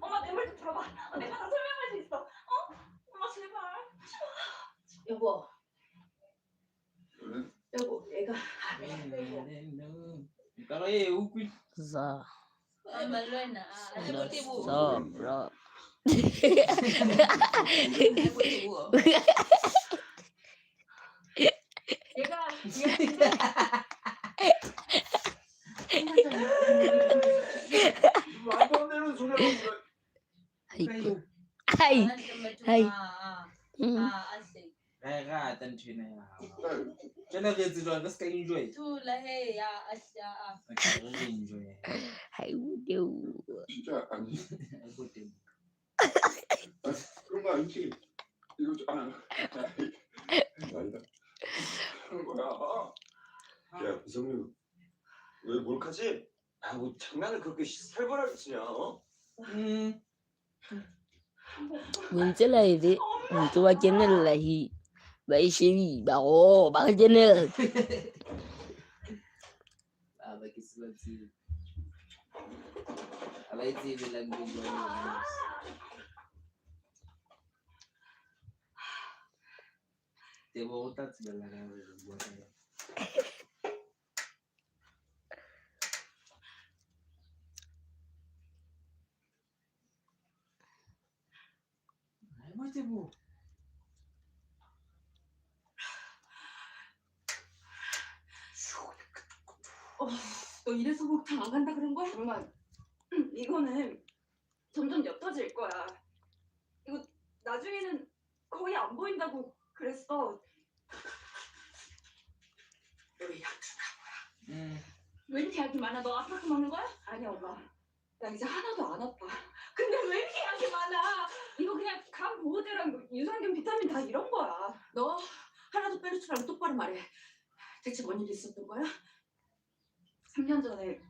엄마 내 말 좀 들어봐. 내가 다 설명할 수 있어. 엄마 제발. 여보. 여보, 내가 Pero ukui. Za. 말로나. Za, bro. 말도 안 되는 소리 하고 그래. Ay. Ay. Ay. Ra tantrina ya. Jana re tsilo re ska enjoy. Tula he ya asha. Okay, re enjoy. Ay, 우대우. 진짜 아니 Good. 그런 거 아니지. 이거 아니다. 그런 거야. 야 이성윤 왜 몰카지? 아뭐 장난을 그렇게 살벌하게 치냐? 어? 문제라이데. 문제와 generalahi. Baishiri. Bako. Baka general. Baki silati. Abaiti bilang video. Tebo utat bilang buat. Ay, tebo. 너 이래서 목탕 안 간다 그런 거야? 정말 이거는 점점 옅어질 거야. 이거 나중에는 거의 안 보인다고 그랬어. 왜 약주나? 왜 약이 많아? 너 아파서 먹는 거야? 아니 엄마. 나 이제 하나도 안 아파. 근데 왜 이렇게 약이 많아? 이거 그냥 간 보호제랑 유산균 비타민 다 이런 거야. 너 하나도 빼놓지 말고 똑바로 말해. 대체 뭔 일 있었던 거야? 3년 전에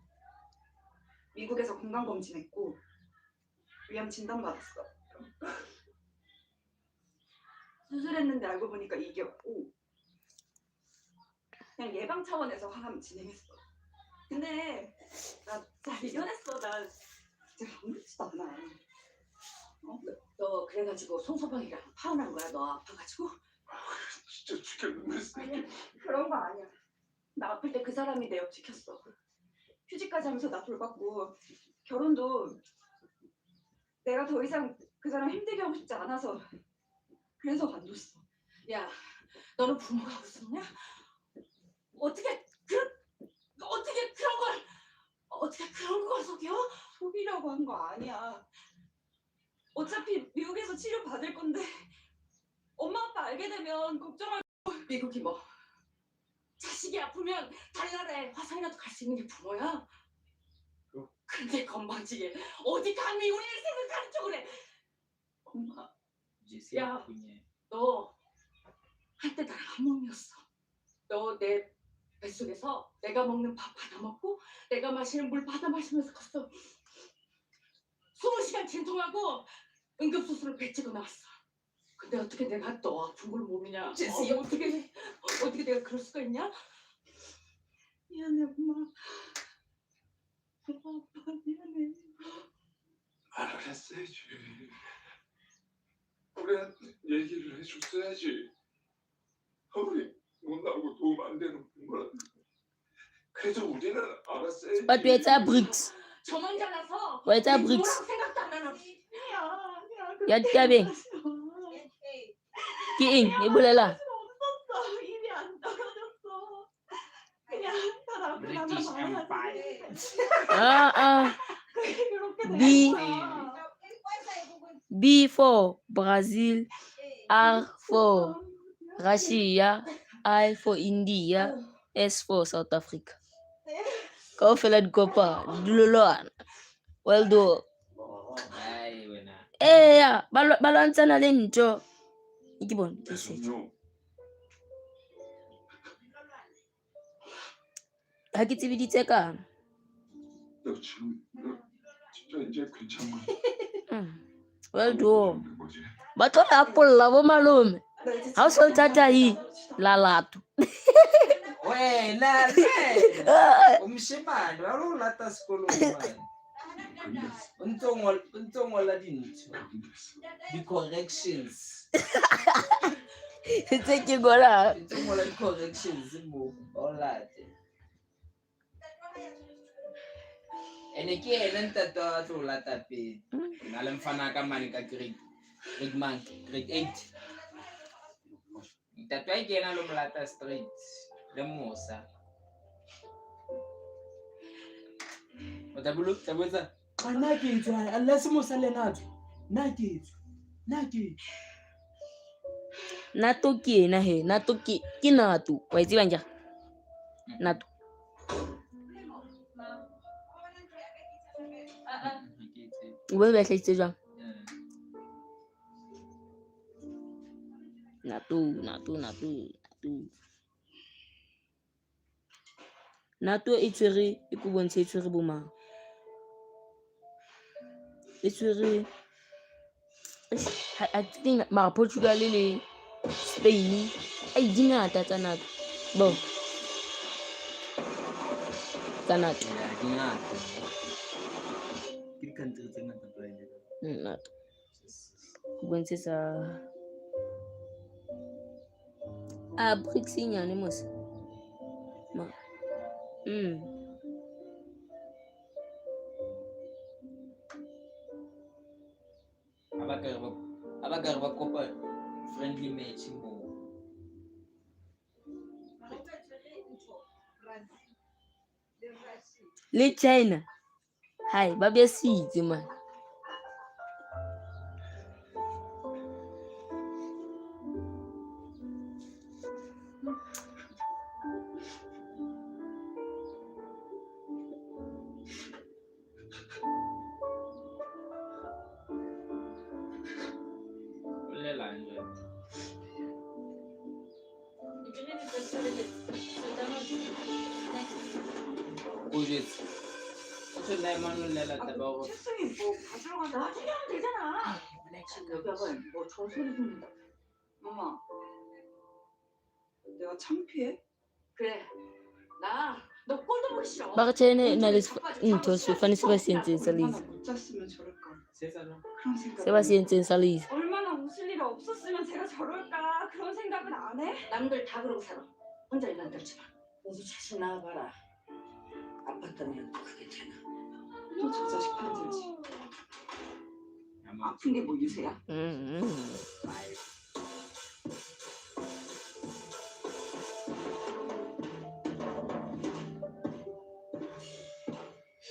미국에서 건강검진했고 위암 진단받았어. 수술했는데 알고 보니까 이겼고 그냥 예방 차원에서 항암 진행했어. 근데 나 이겨냈어. 나 진짜 아무렇지도 않아. 너 그래가지고 송서방이랑 파혼한 거야? 너 아파가지고? 진짜 죽겠는데. 아니야, 그런 거 아니야. 나 아플 때 그 사람이 내 옆 지켰어. 휴직까지 하면서 나 돌봤고 결혼도 내가 더 이상 그 사람 힘들게 하고 싶지 않아서 그래서 관뒀어. 야, 너는 부모가 무섭냐? 어떻게 그런 걸 속여? 속이려고 한 거 아니야. 어차피 미국에서 치료 받을 건데 엄마 아빠 알게 되면 걱정할 거. 미국이 뭐 자식이 아프면 다른 나라에 화상이라도 갈 수 있는 게 부모야. 근데 건방지게 어디 감히 우리를 생각하는 척을 해. 엄마, 야, 너 한때 나랑 한 몸이었어. 너 내 뱃속에서 내가 먹는 밥 받아 먹고 내가 마시는 물 받아 마시면서 컸어. 20시간 진통하고 응급수술을 배치고 나왔어. 근데 어떻게 내가 너 아픈 걸 모르냐? 어떻게 내가 그럴 수가 있냐? 미안해 엄마. 아빠 미안해. 말을 했어야지. 우리한테 얘기를 해줬어야지. 우리 못 나오고 도움 안 되는 거라도. 그래도 우리는 알았어야지. Watu etsa BRICS. 저만 잘나서 Wetsa 뭐라고 BRICS. 생각도 안 하는. Ya tabeng. Ki ing, e bolela. 없었어. 입이 안 떨어졌어. 그냥 사람 British 하나 Empire. 말아야지. 그렇게 B. 됐어. B for Brazil, R for Russia, I for India, S for South Africa. Kau fela di kopa, duluan. Well do. Ya, balon sana lenjo. Iki bon, isi. 대통령, Hakiti bidi teka. 너 지금 너 진짜 이제 괜찮은 거지? Well do. 괜찮은 거지? Bato la pola bo malume. Household tata hii lalatu. Wena umshimane walolata sikolong mane 근데 ngola dintho 그렇게 됐어. di-corrections Tse ke gola. ntse ngola di-corrections mo olate ene ke ene ntate wa tlo lata pele na le mfana ka mane ka grade 8 ntate wa ke ena lo molata straight le mosa Otabulu, tabweza. Nake tu, unless Musa Leonardo. Nake. Nato ki na he, nato ki natu. Wa itsi banja. Nato. Uwe ba hletse jwang? Nato. Nato e tsere e go bontshe tsere bo mang. E tsere I think ma Portugal le Spain ai dingata tsa Nato. Bo. Tsa Nato. Dingata. Ke country tse ngata tla ile. Nato. Go bontshe sa BRICS nyane mos. Ma. Abakare ba kopa friendly match mo. Le China. Hai, ba bia sitse man. 칠순이 뭐 가지러 간다. 나중에 하면 되잖아. 여러분, 뭐 저 소리 듣는다. 엄마, 내가 창피해? 그래. 나 너 꼴도 보기 싫어. Bakit siya inalis 자빠져, ito? 자빠져. Fanny si pasyente sa 얼마나 Liz. 멋졌으면 저럴까. 세살로. 그런 생각. Si pasyente sa Liz. 얼마나 웃을 일 없었으면 제가 저럴까 그런 생각은 안 해? 남들 다 그러고 살아. 혼자 일만 들지 마. 너도 자신 나와봐라. 아팠다면 또 그게 되나. 또 저 자식 편들지. 아픈 게 뭐 유세야?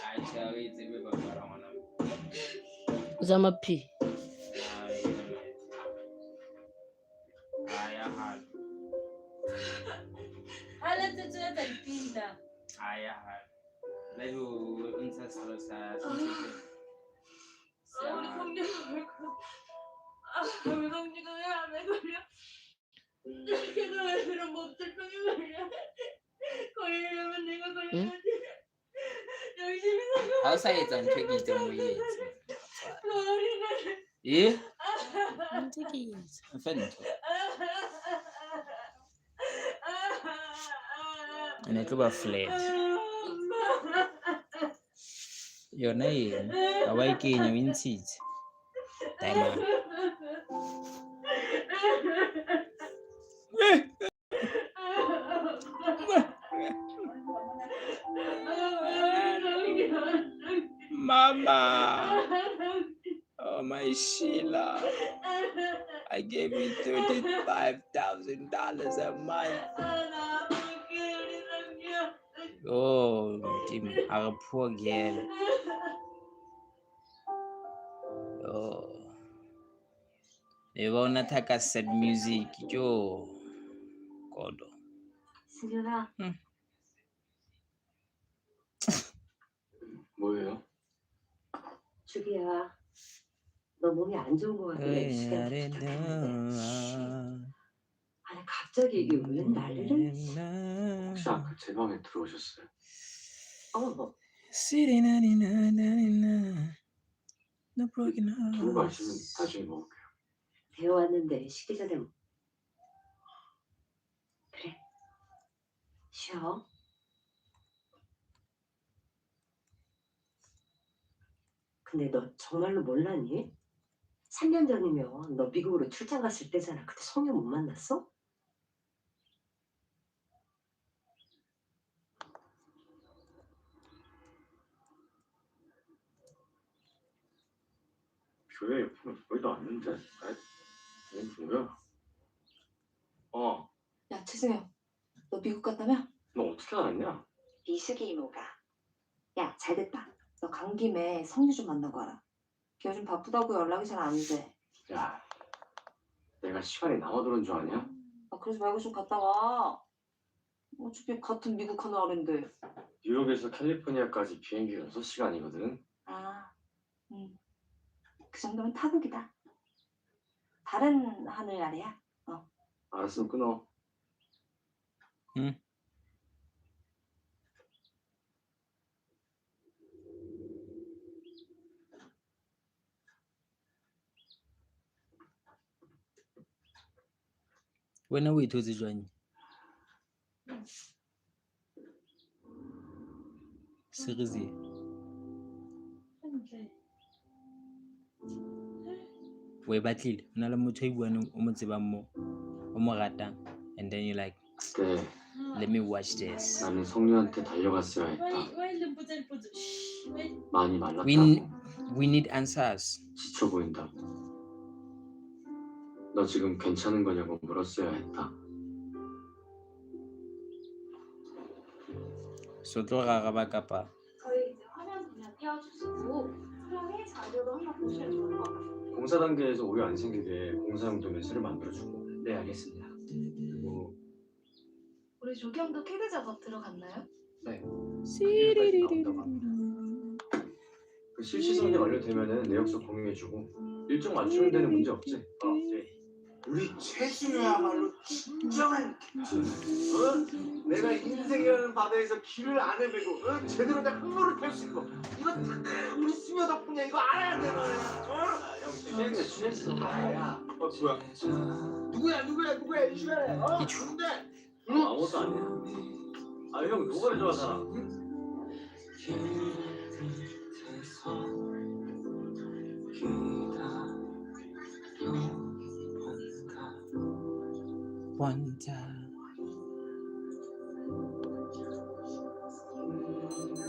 Aisha we tsebe ba fara ngwana. Zama P. Aya hal. Halat ta tsaya talpinda. Aya hal. Lalo unsa sala sa 우리 성녀가 왜 그래? 우리 성녀가 왜 암에 걸려? 걔가 왜 그런 몹쓸병에 걸려? 걸리려면 내가 걸려야지. 열심히 살고. Hausa etsang ntho e ke itseng o e etse. Eh? Fa ntho. Ene tlo ba flat. Yona eng ga wa e kenya o e ntshitse. Diamond. Mama. Oh my Sheila. I gave you $35,000 a month. Oh, Tim, a poor girl. Oh. They wanna take a sad music. Yo. God. 승현아. 뭐예요? 주기야. 너 몸이 안 좋은 거 같은데 시간 좀 아니 갑자기 이게 왜 난리를? 혹시 아까 제 방에 들어오셨어요? No broken heart. 두고 마시면 나중에 먹을게요. 배워왔는데 식기 전에 그래 쉬어. 근데 너 정말로 몰랐니? 3년 전이면 너 미국으로 출장 갔을 때잖아. 그때 성유 못 만났어? 교회 옆으로 거의도 왔는데. 이건 뭐야? 야 최승현, 너 미국 갔다며? 너 어떻게 알았냐? 미숙이 이모가. 야 잘됐다. 너 간 김에 성유 좀 만나고 와라. 걔 요즘 바쁘다고 연락이 잘 안 돼. 야, 내가 시간이 남아도는 줄 아냐? 그러지 말고 좀 갔다 와. 어차피 같은 미국 하는 아랜데. 뉴욕에서 캘리포니아까지 비행기 6시간이거든. 그 정도면 타국이다. 다른 하늘 아래야. 알았으면 끊어. 응. Wena o ithotse jwang? Seriously. O e batlile? O na le motho a buang o mo tsebang mo o mo ratang and then you like let me watch this. 나는 성유한테 달려갔어야 했다. 많이 말랐다. We need answers. 지쳐 보인다. 너 지금 괜찮은 거냐고 물었어야 했다. Sotloga ba kapa? 저희 이제 화면 그냥 띄워주시고 수령의 자료도 한번 보시면 좋을 것 같아요. 공사 단계에서 오류 안 생기게 공사용 도면수를 만들어주고. 네, 알겠습니다. 그리고 우리 조경도 캐드 작업 들어갔나요? 네. 여기까지 나온다고 합니다. 그 실시 성능 완료되면은 내역서 공유해주고 일정 맞추는 데는 문제 없지? 네. 우리 최승우야말로 진정한 내가 인생이라는 바다에서 길을 안 헤매고 제대로 내 항로를 펼 수 있고 이거 다 우리 승효 덕분이야. 이거 알아야 돼 너야. 형 취했어. 야, 뭐야? 누구야 이 시간에? 뭔데? 아무것도 아니야. 형 노가리 좋아하잖아. 혼자.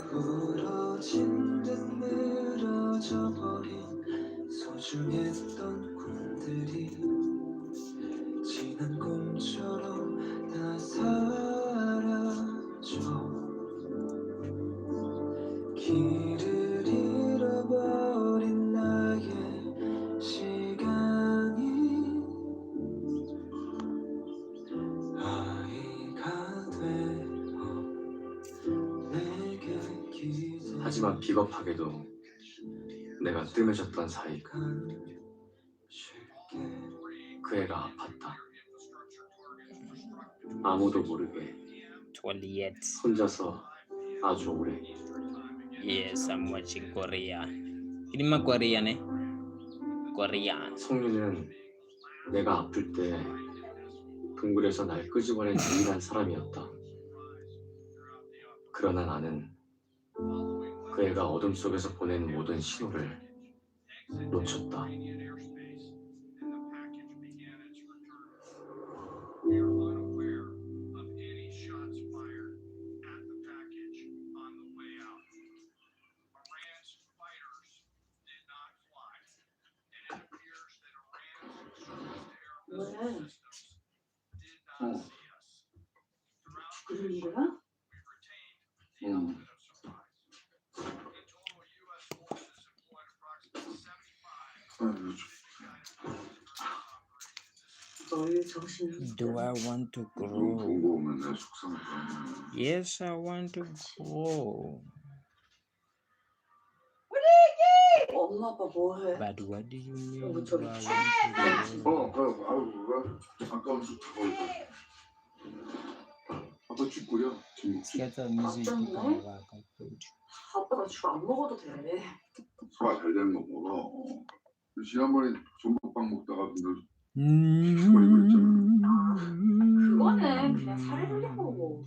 부러진 듯 늘어져 버린 소중했던 꿈들이 지난 꿈처럼 다 사라져 길을 잃어버린 나의 시간이 아이가 되어 내게 기대 하지만 비겁하게도 내가 뜸해졌던 사이 그 애가 아팠다. 아무도 모르게 혼자서 아주 오래. Yes, I'm watching Korea. Ini mah Korean eh? Korean. 성민은 내가 아플 때 동굴에서 날 끄집어낸 유일한 사람이었다. 그러나 나는 그 애가 어둠 속에서 보낸 모든 신호를 놓쳤다. 왜? 그러는 거야? 너의 정신은 Do I want to grow? Yes, I want to grow. 엄마 아빠 뭐해? But what do you mean? 뭐 Do 저기 I want to grow? 아까운 술 타고 있다. 아빠 죽 끓여. Get the music to come back. 아빠가 죽 안 먹어도 돼. 소화 잘 되는 거 먹어. 지난번에 전복빵 먹다가 너 그거는 그냥 살이 흘린 거고.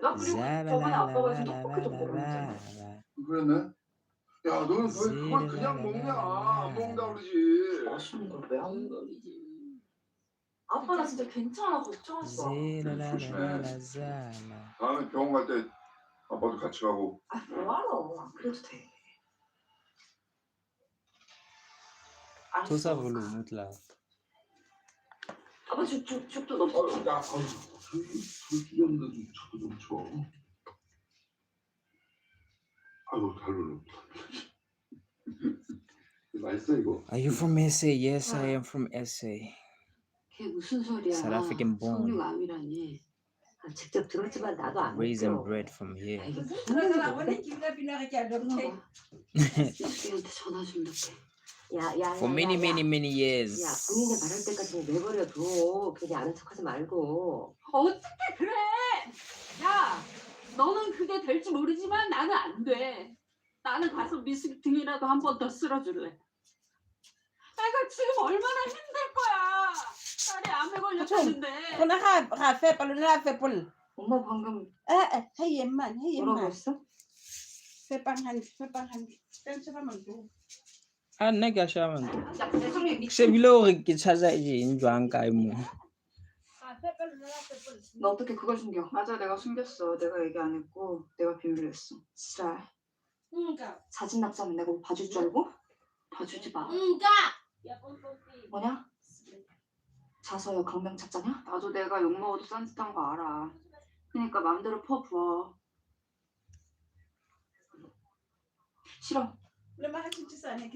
나 그리고 저번에 아빠가 해서 떡볶이도 먹었잖아. 그랬네? 야, 너는 그걸 그냥 먹냐? 안 먹는다 그러지. 맛있는 걸 왜 안 먹이지? 아빠 나 진짜 괜찮아. 걱정하지 마. 다음에 병원 갈 때 아빠도 같이 가고. 아, 뭐하러? 안 그래도 돼. Tout ça vaut le mout là. 아빠 죽도 넣어. 야, 술 주려는데도 자꾸 좀 쳐. 아이고, 잘 놀라. 맛있어 이거. Are you from SA? Yes, I am from SA. 그게 무슨 소리야? South African born. 성육암이라니. 직접 들었지만 나도 안 Raised and 믿어. bred from here. 씨한테 전화 좀 넣게. For many years. 야, 본인이 말할 때까지 내버려둬. 괜히 아는 척하지 말고. 어떻게 그래? 야, 너는 그게 될지 모르지만 나는 안 돼. 나는 가서 미숙 등이라도 한 번 더 쓸어줄래. 내가 지금 얼마나 힘들 거야. 딸이 암에 걸렸다는데. 엄마 방금 뭐라고 했어? Ah, nega shaman. Sebilo que 찾아야지 인주한 까이모. 너 어떻게 그걸 숨겨? 맞아, 내가 숨겼어. 내가 얘기 안 했고 내가 비밀로 했어. 지랄. 사진 납작하면 내가 뭐 봐줄 줄 알고? 봐주지 마. 뭐냐? 자서요 강명 찾자냐? 나도 내가 욕먹어도 딴짓한 거 알아. 그러니까 마음대로 퍼부어. 싫어.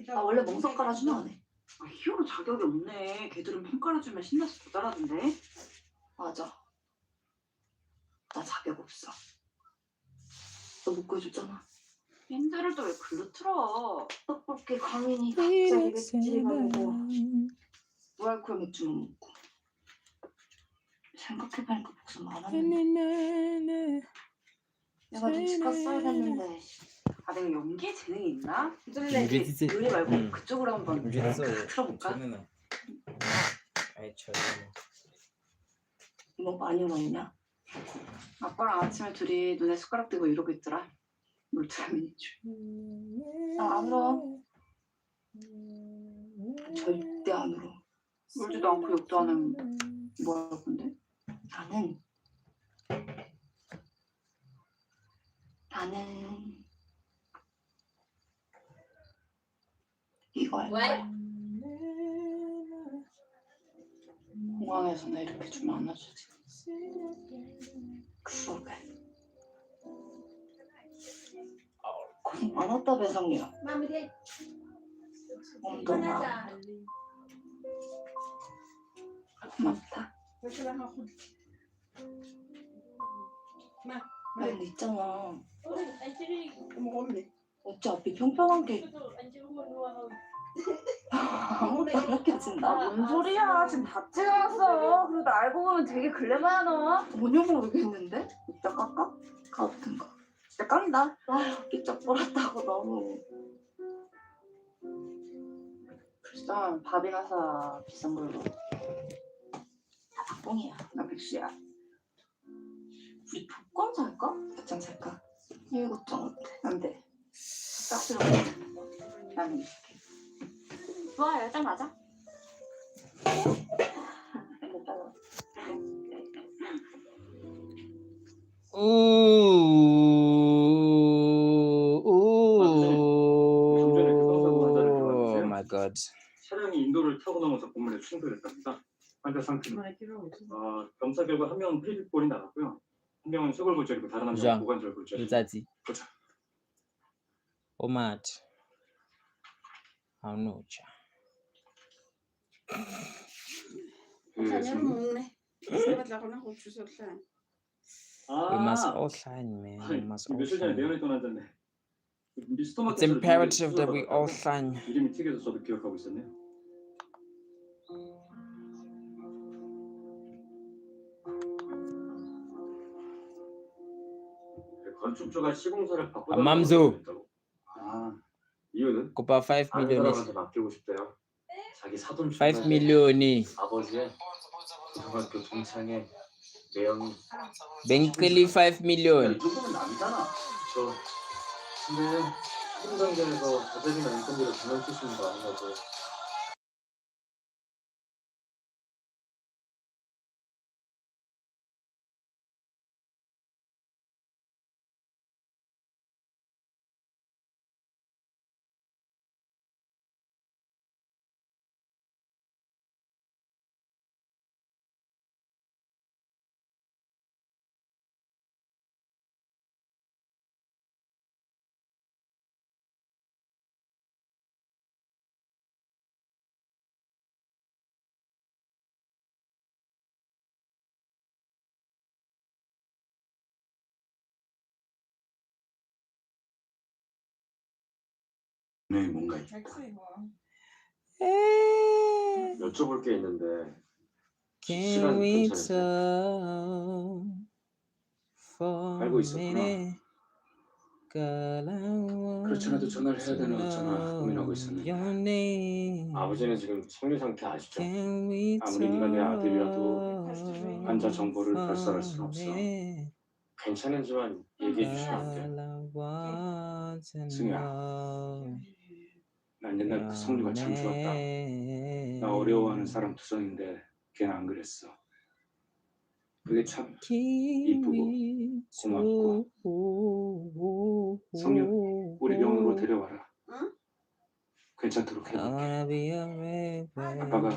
나 원래 멍석 깔아주면 안 해. 아, 히어로 자격이 없네. 걔들은 편 깔아주면 신나서 못 알아듣네. 맞아. 나 자격 없어. 너 못 구해줬잖아. 밴드를 또 왜 글로 틀어? 떡볶이 광인이 갑자기 맥주집에 가고 무알콜 맥주만 먹고. 생각해보니까 복수 많았네. 내가 눈치껏 써야겠는데. 아, 내가 연기에 재능이 있나? 요리 말고 그쪽으로 한번 틀어볼까? 이거 많이 울었냐? 아빠랑 아침에 둘이 눈에 숟가락 대고 이러고 있더라. 울트라맨인 줄. 나 안 울어. 절대 안 울어. 울지도 않고 욕도 안 하면 뭐 할 건데? 나는 이거 할 거야. 공항에서 나 이렇게 좀 안아주지. 그러게. 고생 많았다 배성이야. 엄동아. 고맙다. 근데 있잖아. 어차피 평평한 게 아무도 안 느껴진다. 뭔 소리야? 지금 다 찍어놨어. 그래도 알고 보면 되게 글래마야 너. 뭐냐고 모르겠는데? 이따 깎아? 가든가. 진짜 깐다. 아휴, 삐쩍 벌었다고 너무. 비싼 밥이나 사. 비싼 걸로. 다 박봉이야. 나 백수야. 우리 복권 살까? 몇장 살까? 7장 어때? 안 돼. 딱 들어가. 나는 좋아요. 딱 맞아. Oh my god. 차량이 인도를 타고 넘어서 건물에 충돌했답니다. 환자 상태는 검사 결과 한 명은 폐기골이 나갔고요. 한 명은 쇄골골절이고 다른 한 명은 고관절골절. Letsatsi. 보자. Omat. Anucha. We must all shine, man. We must all 며칠 전에 shine. 내연에 떠났는데 It's imperative that we all shine. 이름이 특이해서 저도 기억하고 있었네요. 건축주가 시공사를 바꾸다. Mamzu. 이유는? Kupa 5 아는 million. 사람한테 맡기고 싶대요. 자기 사돈 5 million이. 아버지의 고등학교 동창의 매형이. Benkeli 5 million. 이거는 남이잖아. 저 근데 행정전에서 자격이나 인건비를 장난치시는 거 아니냐고. 네, 뭔가 있다. 여쭤볼 게 있는데 Can 시간 we 괜찮으세요? talk for 알고 a 있었구나. minute? Girl, I want 그렇지 않아도 전화를 해야 to 되나 어쩌나 고민하고 know 있었는데 your name. 아버지는 지금 성리 상태 아시죠? Can we 아무리 네가 내 아들이라도 talk 환자 정보를 발설할 순 for 없어. a minute? 괜찮은지만 얘기해 주시면 안 돼? Girl, I want to 승희야, know 난 옛날 그 성리가 참 좋았다. 나 어려워하는 사람 투성인데 걔는 안 그랬어. 그게 참 이쁘고 고맙고. 성유, 우리 병원으로 데려와라. 응? 괜찮도록 해볼게. 아빠가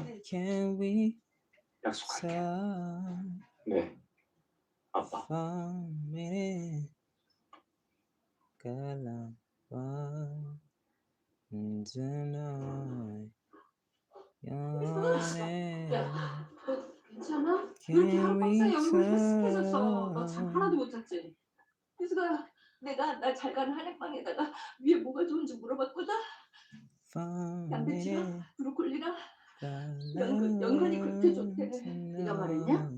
약속할게. 네, 아빠. 야, 괜찮아? 왜 이렇게 하루빨리 얼굴이 헬스케졌어? 너 잠 하나도 못 잤지? 혜수가 내가 날 잘 가는 한약방에다가 위에 뭐가 좋은지 물어봤거든? 양배추랑 브로콜리랑 연근이 그렇게 좋대. 네가 말했냐?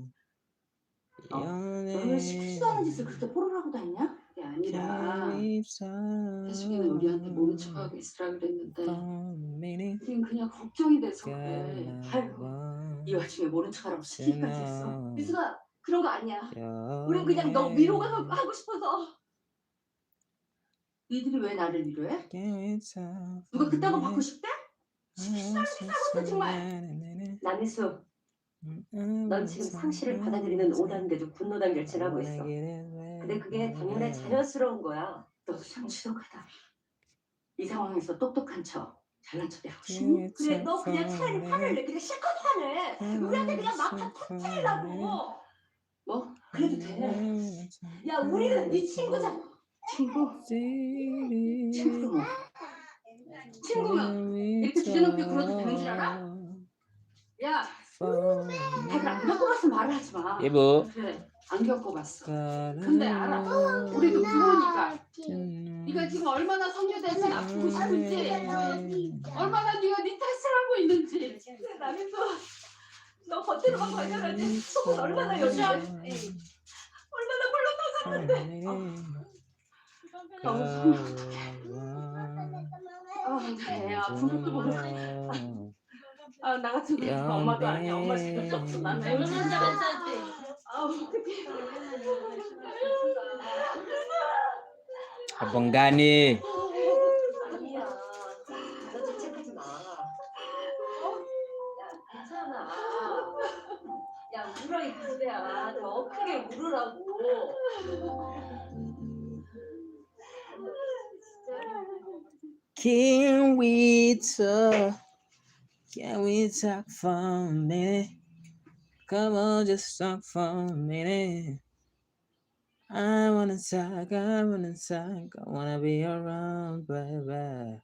너는 왜 시키지도 않은 짓을 그렇게 포로라고 다니냐? 그게 아니라 혜숙이는 우리한테 모른 척하고 있으라 그랬는데 우린 그냥 걱정이 돼서 그래. 아이고 이 와중에 모른 척하라고 시키기까지 했어. 혜숙아 그런 거 아니야. 우린 그냥 너 위로가 하고 싶어서. 니들이 왜 나를 위로해? 누가 그딴 거 받고 싶대? 사부터 정말. 남희수, 넌 지금 상실을 받아들이는 5단계도 분노단계를 지나고 있어. 근데 그게 당연히 자연스러운 거야. 너도 참 지독하다. 이 상황에서 똑똑한 척, 잘난 척이 하고 싶니? 그래, 너 그냥 차라리 화를 내. 그냥 실컷 화내. 우리한테 그냥 막 터뜨리라고. 뭐? 그래도 돼. 야, 우리는 네 친구잖아. 친구? 친구로 뭐? 친구면 이렇게 주제넘게 굴어도 되는 줄 알아? 야, 내가 안 겪어봐서 말을 하지 마. 여보. 그래, 안 겪어봤어. 근데 알아. 우리도 부모니까. 네가 지금 얼마나 성교돼서 아프고 싶은지, 얼마나 네가 네 탓을 하고 있는지. 그래, 나면서 너 겉으로만 발견하지 속은 얼마나 여자하지. 얼마나 물러나갔는데. 너무 속이 어떡해. 아, 아픈 것도 모르고. 아, 나 같은 거 엄마도 아니야. 엄마 진짜 쪘어. 나는 얼마나 잘했지. 아, 어떡해. Abang Gani. 아니야. 너 자책하지 마. 야, 괜찮아. 야, 울어 이 부대야. 더 크게 울으라고. Can we talk? Can we talk for a minute? Come on, just talk for a minute. I wanna talk, I wanna be around, baby.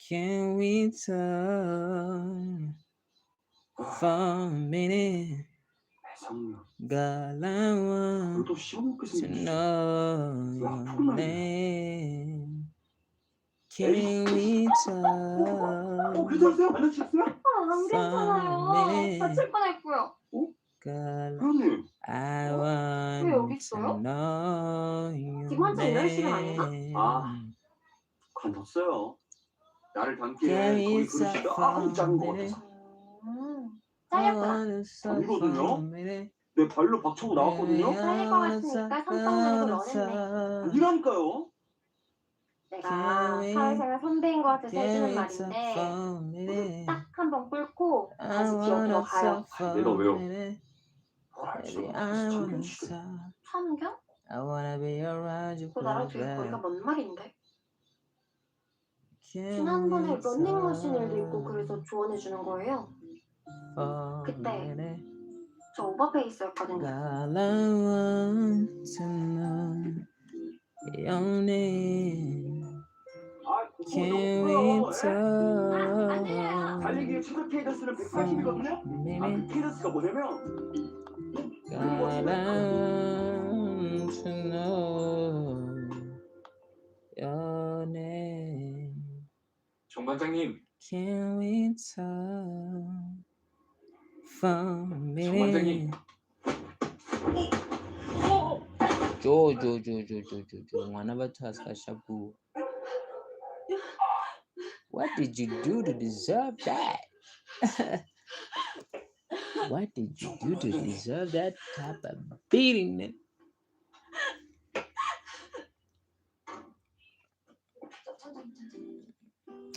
Can we talk for a minute? Girl, I want to know your name. Can we talk 괜찮으세요? 안 다치셨어요? 안 괜찮아요. 다칠 뻔했고요. Girl, 회원님. I 왜 want 여기 to 있어요? know 지금 your 한참 이럴 시간 아닌가? name. 아, 관뒀어요. 나를 닮기에 Can 거기 we 글씨가 talk 아주 for 작은 a 것 minute? 같아서. 잘렸구나. 아니거든요. 내 발로 박차고 나왔거든요. 잘릴 것 같으니까 선빵 말고 너랬네. 아니라니까요. 내가 사회생활 선배인 것 같아서 해주는 말인데 무릎 딱 한 번 꿇고 다시 기어 들어가요. 내가 왜요? Baby, I wanna talk. 참견? I wanna be around you, 그거 나랑 되게 baby. 거리가 먼 말인데. Can 지난번에 we 런닝머신을 talk 들고 그래서 조언해 주는 거예요. for a 그때 minute? 저 오버페이스였거든요. Girl, I want to know your name. Can we talk 달리기의 최대 케이던스는 180이거든요. 그 케이던스가 뭐냐면 God, I want to know your name. 정 반장님, Can we talk for a 정 minute? 반장님. 조 mwana bathaska shaku. What did you do to deserve that? What did you do to deserve that type of beating, man?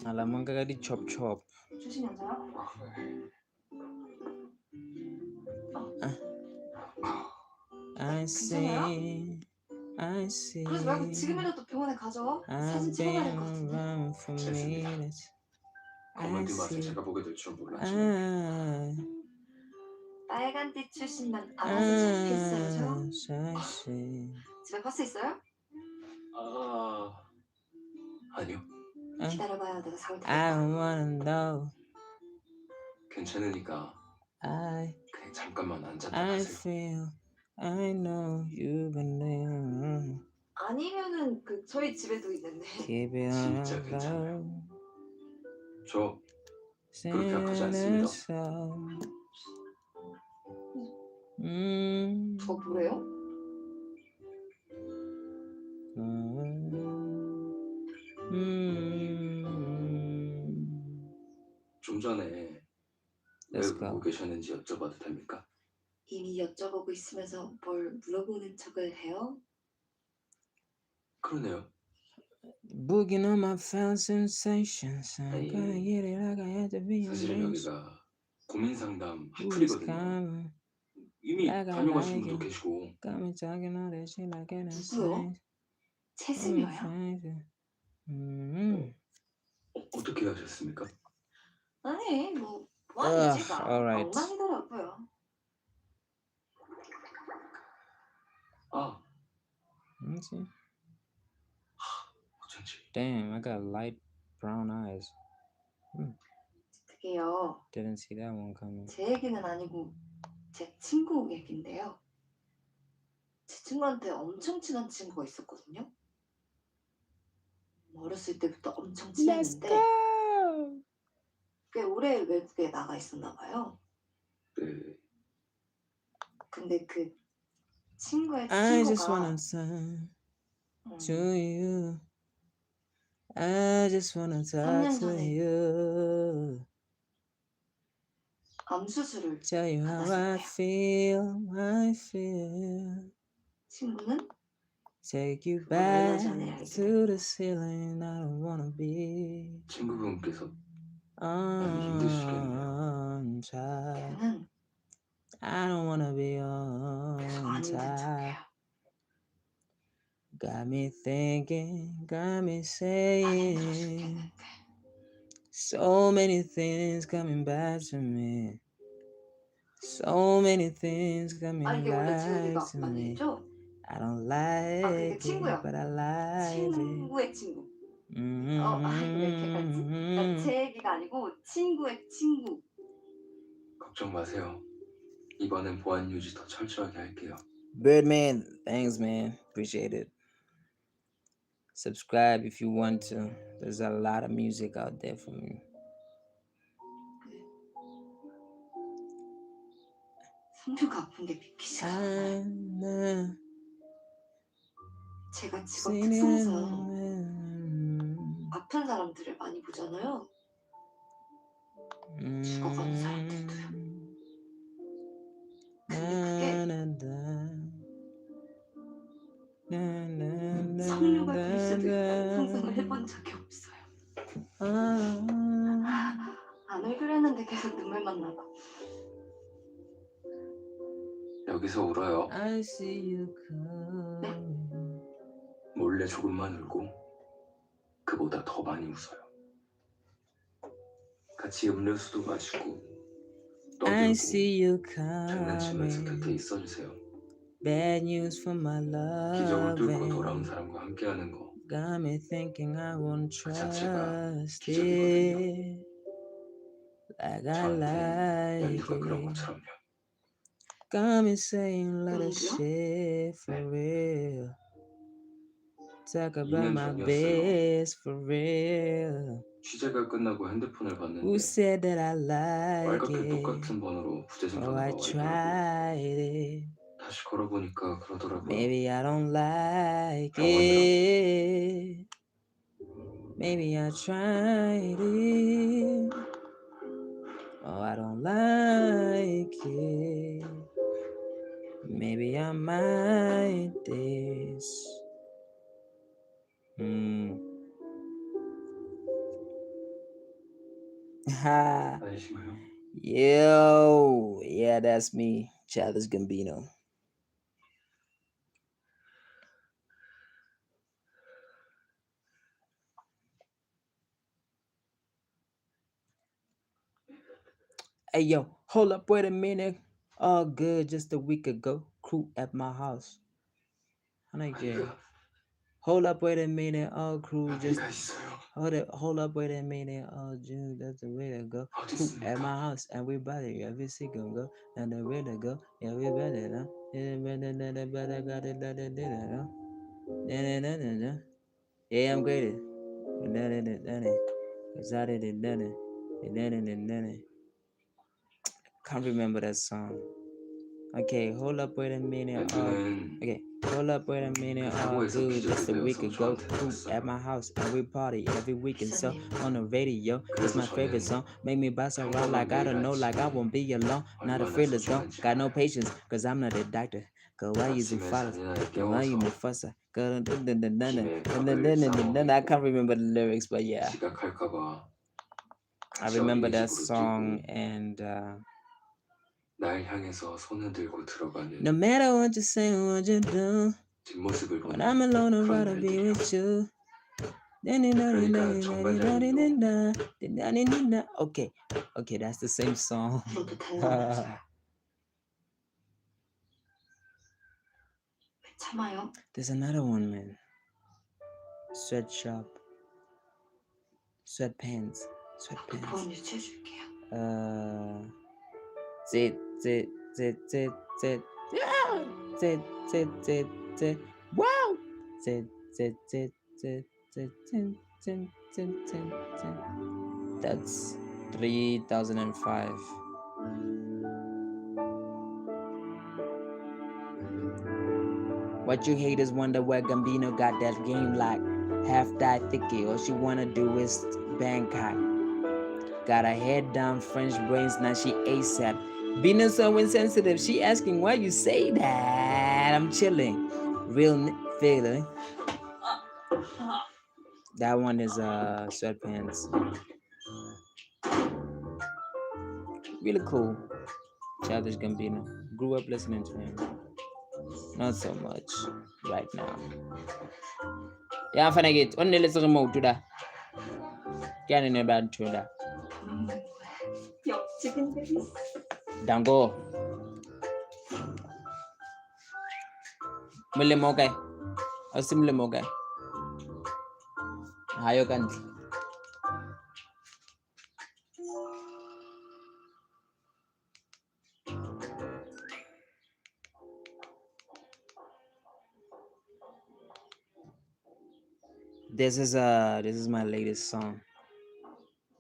Alam ka di chop. 조심히 앉아요. I see. 그러지 말고 지금이라도 병원에 가죠. 사진 I've 찍어놔야 될 been 것 같은데. around for minutes. 검은띠 맛을 제가 보게 될 줄 몰랐지. 빨간띠 출신만 알아서 잡혔어야죠. 집에 버스 있어요? 아니요. 기다려봐요. 내가 상을 I 드릴게요. wanna know. 괜찮으니까 그냥 잠깐만 앉았다 I 가세요. feel. I know you've been there. 아니면은 그 저희 집에도 있는데. Keep it on 진짜 the 괜찮아요. low. 저 그렇게 아프지 않습니다. 저 뭐래요? 좀 전에 왜 Let's 보고 go. 계셨는지 여쭤봐도 됩니까? 이미 여쭤보고 있으면서 뭘 물어보는 척을 해요? 그러네요. Booking on my found sensations. I'm 아니, gonna get it like I had to be a 사실은 bitch. 여기가 고민 상담 Who's 학플이거든요. coming? 이미 Like I 다녀가신 like 분도 it. 계시고. Got me talking all that shit like an 누구요? insane. 최승효요? 어떻게 하셨습니까? 아니 뭐 아니지 alright. 엉망이더라고요. 아, Let's see. 어쩐지. Damn, I got light brown eyes. 그게요. Didn't see that one coming. 제 얘기는 아니고 제 친구 얘긴데요. 제 친구한테 엄청 친한 친구가 있었거든요. 어렸을 때부터 엄청 친했는데 꽤 오래 외국에 나가 있었나 봐요. 네. 근데 그 친구의 I just 친구가 wanna say to you. I just wanna talk 3년 to 전에 you. 암 수술을 Tell you how 받았을 I 때요. feel. 친구는 Take you 그건 얼마 back 전에 알게 to the ceiling. I don't wanna be 친구분께서 많이 힘드시겠네요. on top. 걔는 I don't wanna be 계속 on 안 힘든 top. 척해요. Got me thinking, got me 안 힘들었을 saying 텐데. so many things coming back to me. So many things coming 이게 원래 제 back 얘기가 to me. 아니죠? I don't 그게 like it, 친구야. but I like it. 친구의 친구. 이거 왜 이렇게 갔지? 그러니까 제 얘기가 아니고 친구의 친구. 걱정 마세요. 이번엔 보안 유지 더 철저하게 할게요. Birdman, thanks, man. Appreciate it. Subscribe if you want to. There's a lot of music out there for me. 승주가 아픈 게 믿기지가 않아요. 제가 직업 특성상 아픈 사람들을 많이 보잖아요. 죽어가는 사람들도요. 근데 그게 성류가 될 수도 있다는 상상을 해본 적이 없어요. 안 울그랬는데 계속 눈물만 나고. 여기서 울어요. I see you 네? 몰래 조금만 울고 그보다 더 많이 웃어요. 같이 음료수도 마시고 I 떠들고 see you 장난치면서 곁에 coming. 있어주세요. Bad news for my 기적을 뚫고 loving. 돌아온 사람과 함께하는 거 Got me thinking I won't 그 자체가 trust 기적이거든요. it like I 저한텐 like 연주가 그런 it. 것처럼요. Got me saying a lot of 연주요? shit for real. Talk about 2년 my 전이었어요. best for real. 취재가 끝나고 핸드폰을 Who 봤는데 said that I like 빨갛게 it? 똑같은 번호로 부재중 Oh, I 전화가 와 있더라고요. tried it. 다시 걸어보니까 그러더라고요. Maybe I don't like 병원이라고. it. Maybe I tried it. Oh, I don't like it. Maybe I might this. Ha. 아니신가요? Yo. Yeah, that's me, Childish Gambino. Hey, yo, hold up, wait a minute. All good just a week ago. Crew at my house. Hold up, wait a minute. All crew just. Hold up, wait a minute. All June, that's the way to go. Crew at my house, and we body every single go. And the way to go, yeah, we better know. Yeah, I'm great. Cause I did it. Can't remember that song. Okay, hold up, wait a minute. Okay, hold up, wait a minute. All good, just a week ago. Crew at my house, and we party every weekend. So on the radio, it's my favorite song. Make me bounce around like I don't know, like I won't be alone. Not afraid, let's go. Got no patience, cause I'm not a doctor. Cause why you follow? Cause why you Mufasa? I can't remember the lyrics, but yeah. 지각할까봐 I remember that song and 날 향해서 손을 들고 들어가는 no matter what you say, what you do, 뒷모습을 when 보는 I'm alone, I'd 그런 rather be 날들이야. with you. Okay, that's the same song. 참아요. There's another one, man. Sweatshop. Sweatpants. 보험 유지해줄게요. Wow. That's 3005. What you haters wonder where Gambino got that game like half die thicky. All she wanna do is Bangkok. Got her head down, French brains, now she ASAP. Bino so insensitive, she asking why you say that. I'm chilling. Real feeling. That one is Sweatpants. Really cool. Childish Gambino. Grew up listening to him. Not so much right now. Yeah, I'm finna get on the little remote to that. Getting about to that. Dango. Mulemogai. A similar mogai. Hayokan. This is my latest song.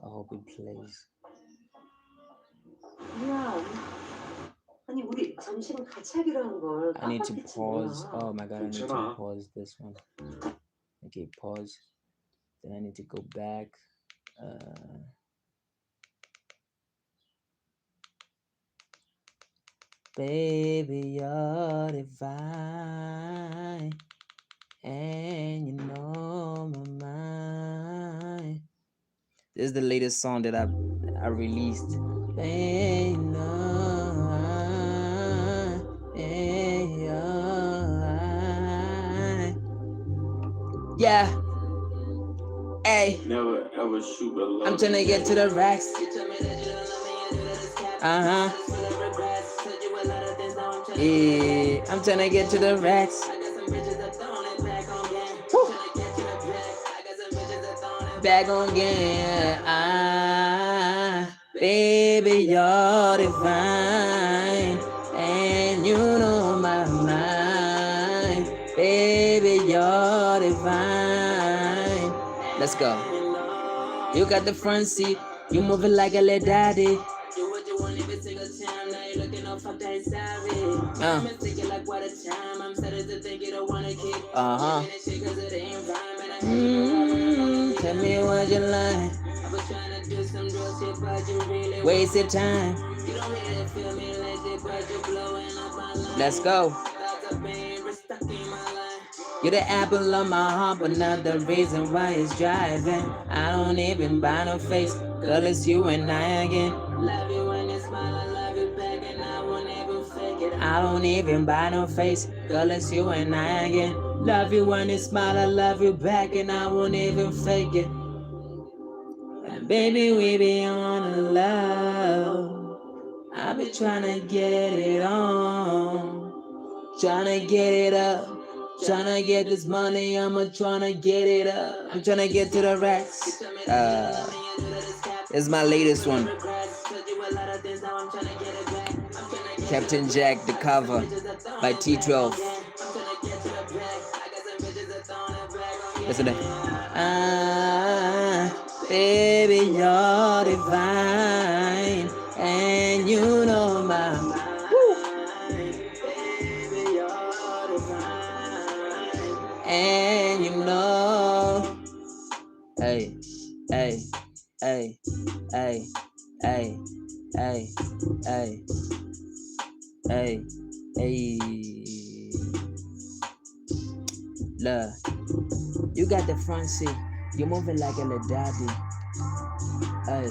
I hope it plays. 아니 우리 점심 같이 하기로 한 걸. I need to pause. Oh my god, I need to pause this one. Okay, pause. Then I need to go back. Baby, you're divine, and you know my mind. This is the latest song that I released. Baby, yeah. Hey. Never ever shoot a love. I'm tryna get to the racks. Yeah, I'm tryna get to the racks. Woo. Back on again. Baby, you're divine, and you know my mind. Baby, you're divine. Let's go. You got the front seat. You moving like a little daddy. Tell me what you like. Waste your time. Let's go. You're the apple of my heart, but not the reason why it's driving. I don't even buy no face, girl, it's you and I again. Love you when you smile, I love you back, and I won't even fake it. I don't even buy no face, girl, it's you and I again. Love you when you smile, I love you back, and I won't even fake it. And baby, we be on a love. I be trying to get it on, trying to get it up. Tryna get this money, I'ma tryna get it up. I'm tryna get to the racks. This is my latest one. Captain Jack, the cover by T12. Listen to that. Baby, you're divine, and you know my mind. And you know, hey, hey, hey, hey, hey, hey, hey, hey, hey. Look, you got the front seat. You moving like a little daddy. Hey,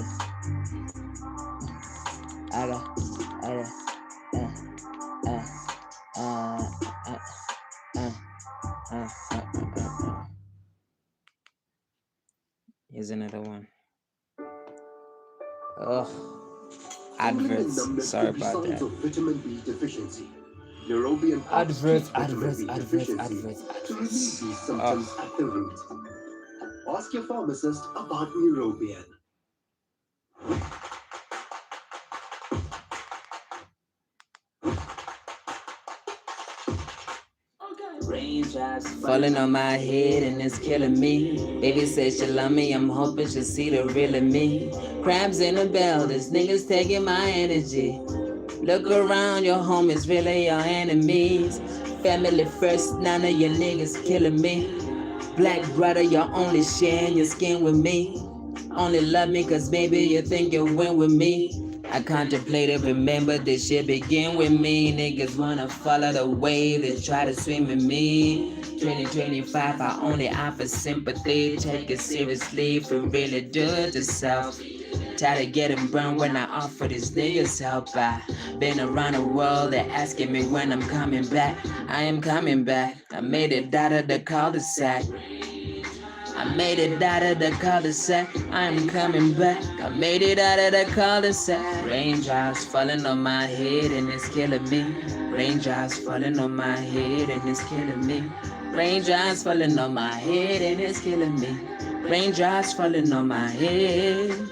I got, Here's another one. Oh, adverts. Sorry about that. Vitamin B deficiency. Neurobian Adverts. symptoms at the root. Ask your pharmacist about Neurobian. Raindrops falling on my head and it's killing me. Baby says she love me, I'm hoping she'll see the real of me. Crabs in the bell, this nigga's taking my energy. Look around, your homies really your enemies. Family first, none of your niggas killing me. Black brother, you're only sharing your skin with me. Only love me cause baby you think you'll win with me. I contemplated, remember this shit begin with me. Niggas wanna follow the wave, they try to swim with me. 2025, I only offer sympathy. Take it seriously, for really do it yourself. Tired of getting burned when I offer these niggas help. I been around the world, they're asking me when I'm coming back. I am coming back, I made it out of the cul-de-sac. I made it out of the cul-de-sac, I'm coming back. I made it out of the cul-de-sac. Raindrops falling on my head and it's killing me. Raindrops falling on my head and it's killing me. Raindrops falling on my head and it's killing me. Raindrops falling on my head.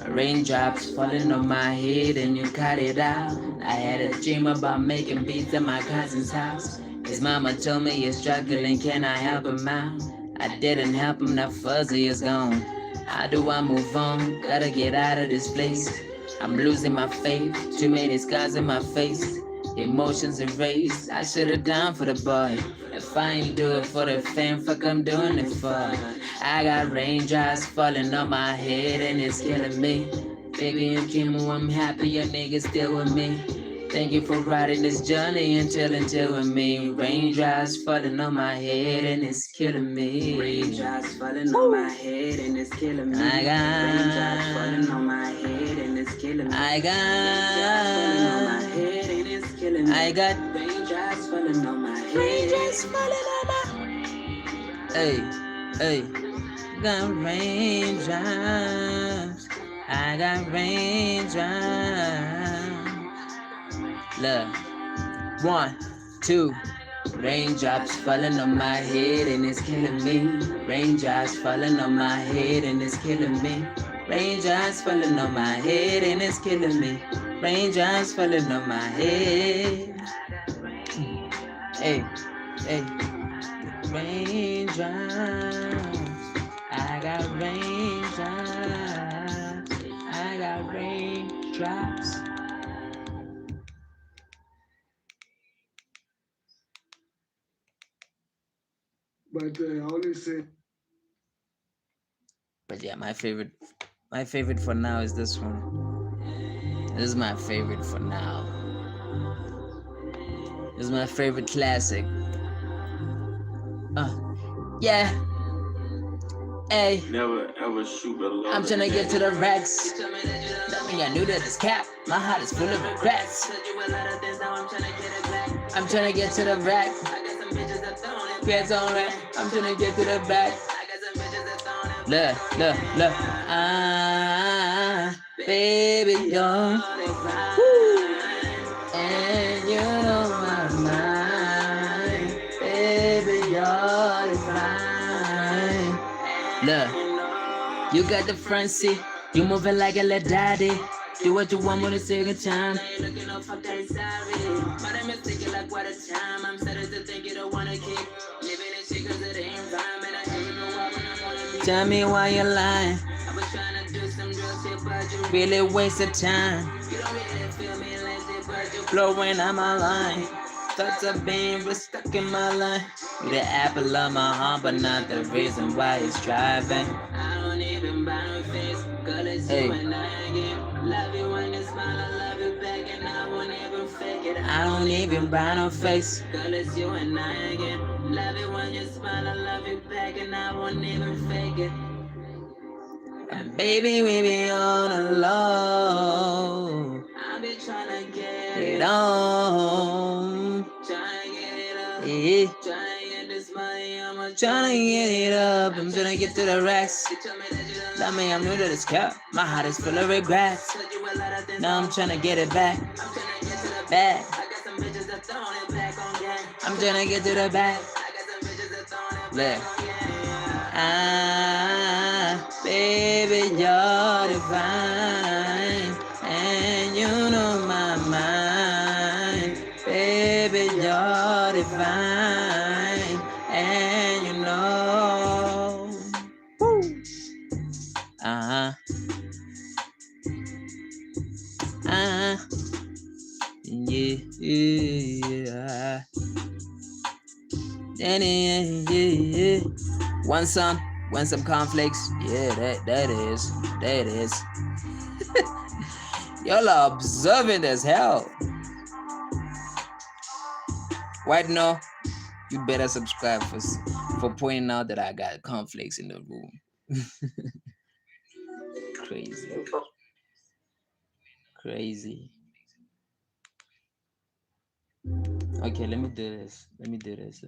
Raindrops falling on my head and you cut it out. I had a dream about making beats at my cousin's house. His mama told me he's struggling, can I help him out? I didn't help him, now Fuzzy is gone. How do I move on? Gotta get out of this place. I'm losing my faith, too many scars in my face. Emotions erased, I should've done for the boy. If I ain't do it for the fam, fuck I'm doing it for. I got raindrops falling on my head and it's killing me. Baby and Kimu, I'm happy your niggas still with me. Thank you for riding this journey until with me. Raindrops falling on my head and it's killing me. Raindrops falling on my head and it's killing me. I got raindrops falling on my head and it's killing me. I got raindrops falling on my head and it's killing me. I got raindrops falling on my head. Raindrops falling on my. Hey, hey, got raindrops. I got raindrops. Look, 1, 2, raindrops falling on my head and it's killing me. Raindrops falling on my head and it's killing me. Raindrops falling on my head and it's killing me. Raindrops falling on my head. Hey, hey, raindrops. I got raindrops. I got raindrops. But I always say. But yeah, my favorite for now is this one. This is my favorite for now. This is my favorite classic. Yeah. Hey. Never ever shoot a low. I'm tryna get to the racks. Tell me I knew that it's cap. My heart is full of regrets. I'm tryna get to the rack. Gets on right. I'm tryna get to the back. Look. Baby, you're and you know my mind. Baby, you're fine. Look, you got the front seat. You moving like a little daddy. Do what you want with a second time. My name is thinking like what a time. I'm starting to think you don't wanna keep living in shit cause it ain't rhyme. And I never know why when I wanna be. Tell me why you're lying. I was trying to do some real shit but you really wasted time. You don't really feel me like this but you flow when I'm online. Thoughts of being real stuck in my life. You the apple of my heart but not the reason why it's driving. I don't even buy no face. Girl, it's you and I again. Love you when you smile, I love you back and I won't even fake it. I don't even buy no face. Girl, it's you and I again. Love it when you smile, I love you back, and I won't even fake it. And baby, we be on the low. I be trying to get it on. Trying to get it up. Yeah. Trying to get this money, I'm trying to get it up. I'm trying to get to the racks. Tell me I'm new to this cup. My heart is full of regrets. Now I'm trying to get it back. Back. I'm trying to get to the back. Look. Baby, you're divine, and you know my mind. Baby, you're divine, and you know. Woo. Yeah. Want some cornflakes? Yeah, that is. Y'all are observant as hell. Right now, you better subscribe for pointing out that I got cornflakes in the room. Crazy. Okay, let me do this. Let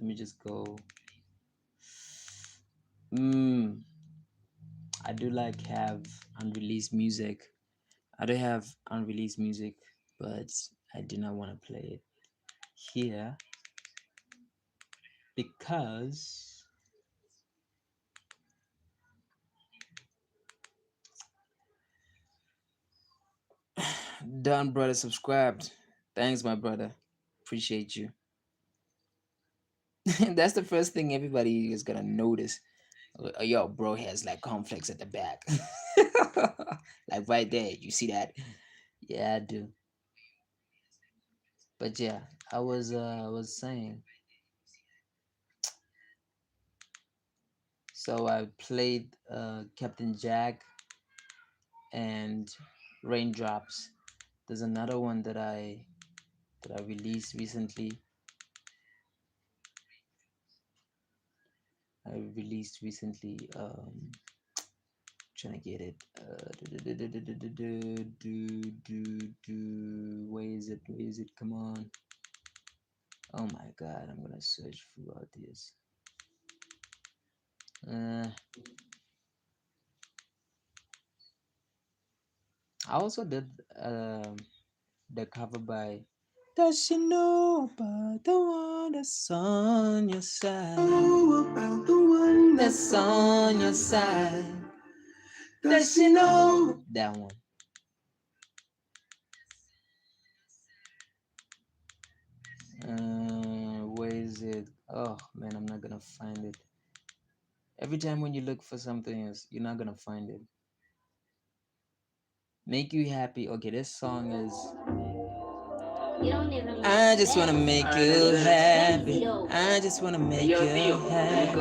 me just go. I do have unreleased music. I do have unreleased music, but I do not want to play it here because Don brother subscribed. Thanks, my brother. Appreciate you. That's the first thing everybody is gonna notice. Yo, bro has like cornflakes at the back. Like right there. You see that? Yeah, I do. But yeah, I was saying. So I played Captain Jack and Raindrops. There's another one that I released recently. Trying to get it. Where is it? Come on. Oh my god, I'm gonna search throughout this. I also did the cover by Does she know about the one that's on your side? Oh, about the one that's on your side. Does she know? That one. Where is it? Oh man, I'm not gonna find it. Every time when you look for something else, you're not gonna find it. Make you happy. Okay, this song is I just wanna make you happy. I just wanna make you happy.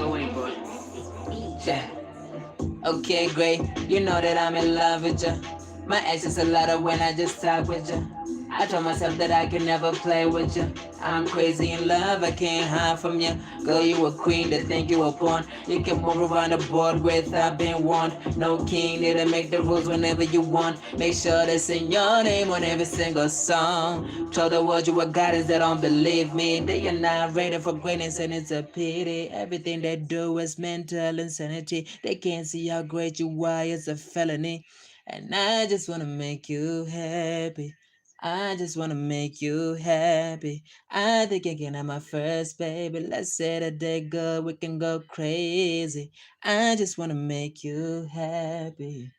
Okay, great. You know that I'm in love with you. My ex is a lot of when I just talk with you. I told myself that I could never play with you. I'm crazy in love, I can't hide from you. Girl, you a queen, to think you a pawn. You can move around the board without being warned. No king, need to make the rules whenever you want. Make sure that's in your name on every single song. Tell the world you a goddess that don't believe me. They are not rated for greatness and it's a pity. Everything they do is mental insanity. They can't see how great you are, it's a felony. And I just wanna make you happy. I just wanna make you happy. I think I can have my first baby. Let's say the day good, we can go crazy. I just wanna make you happy.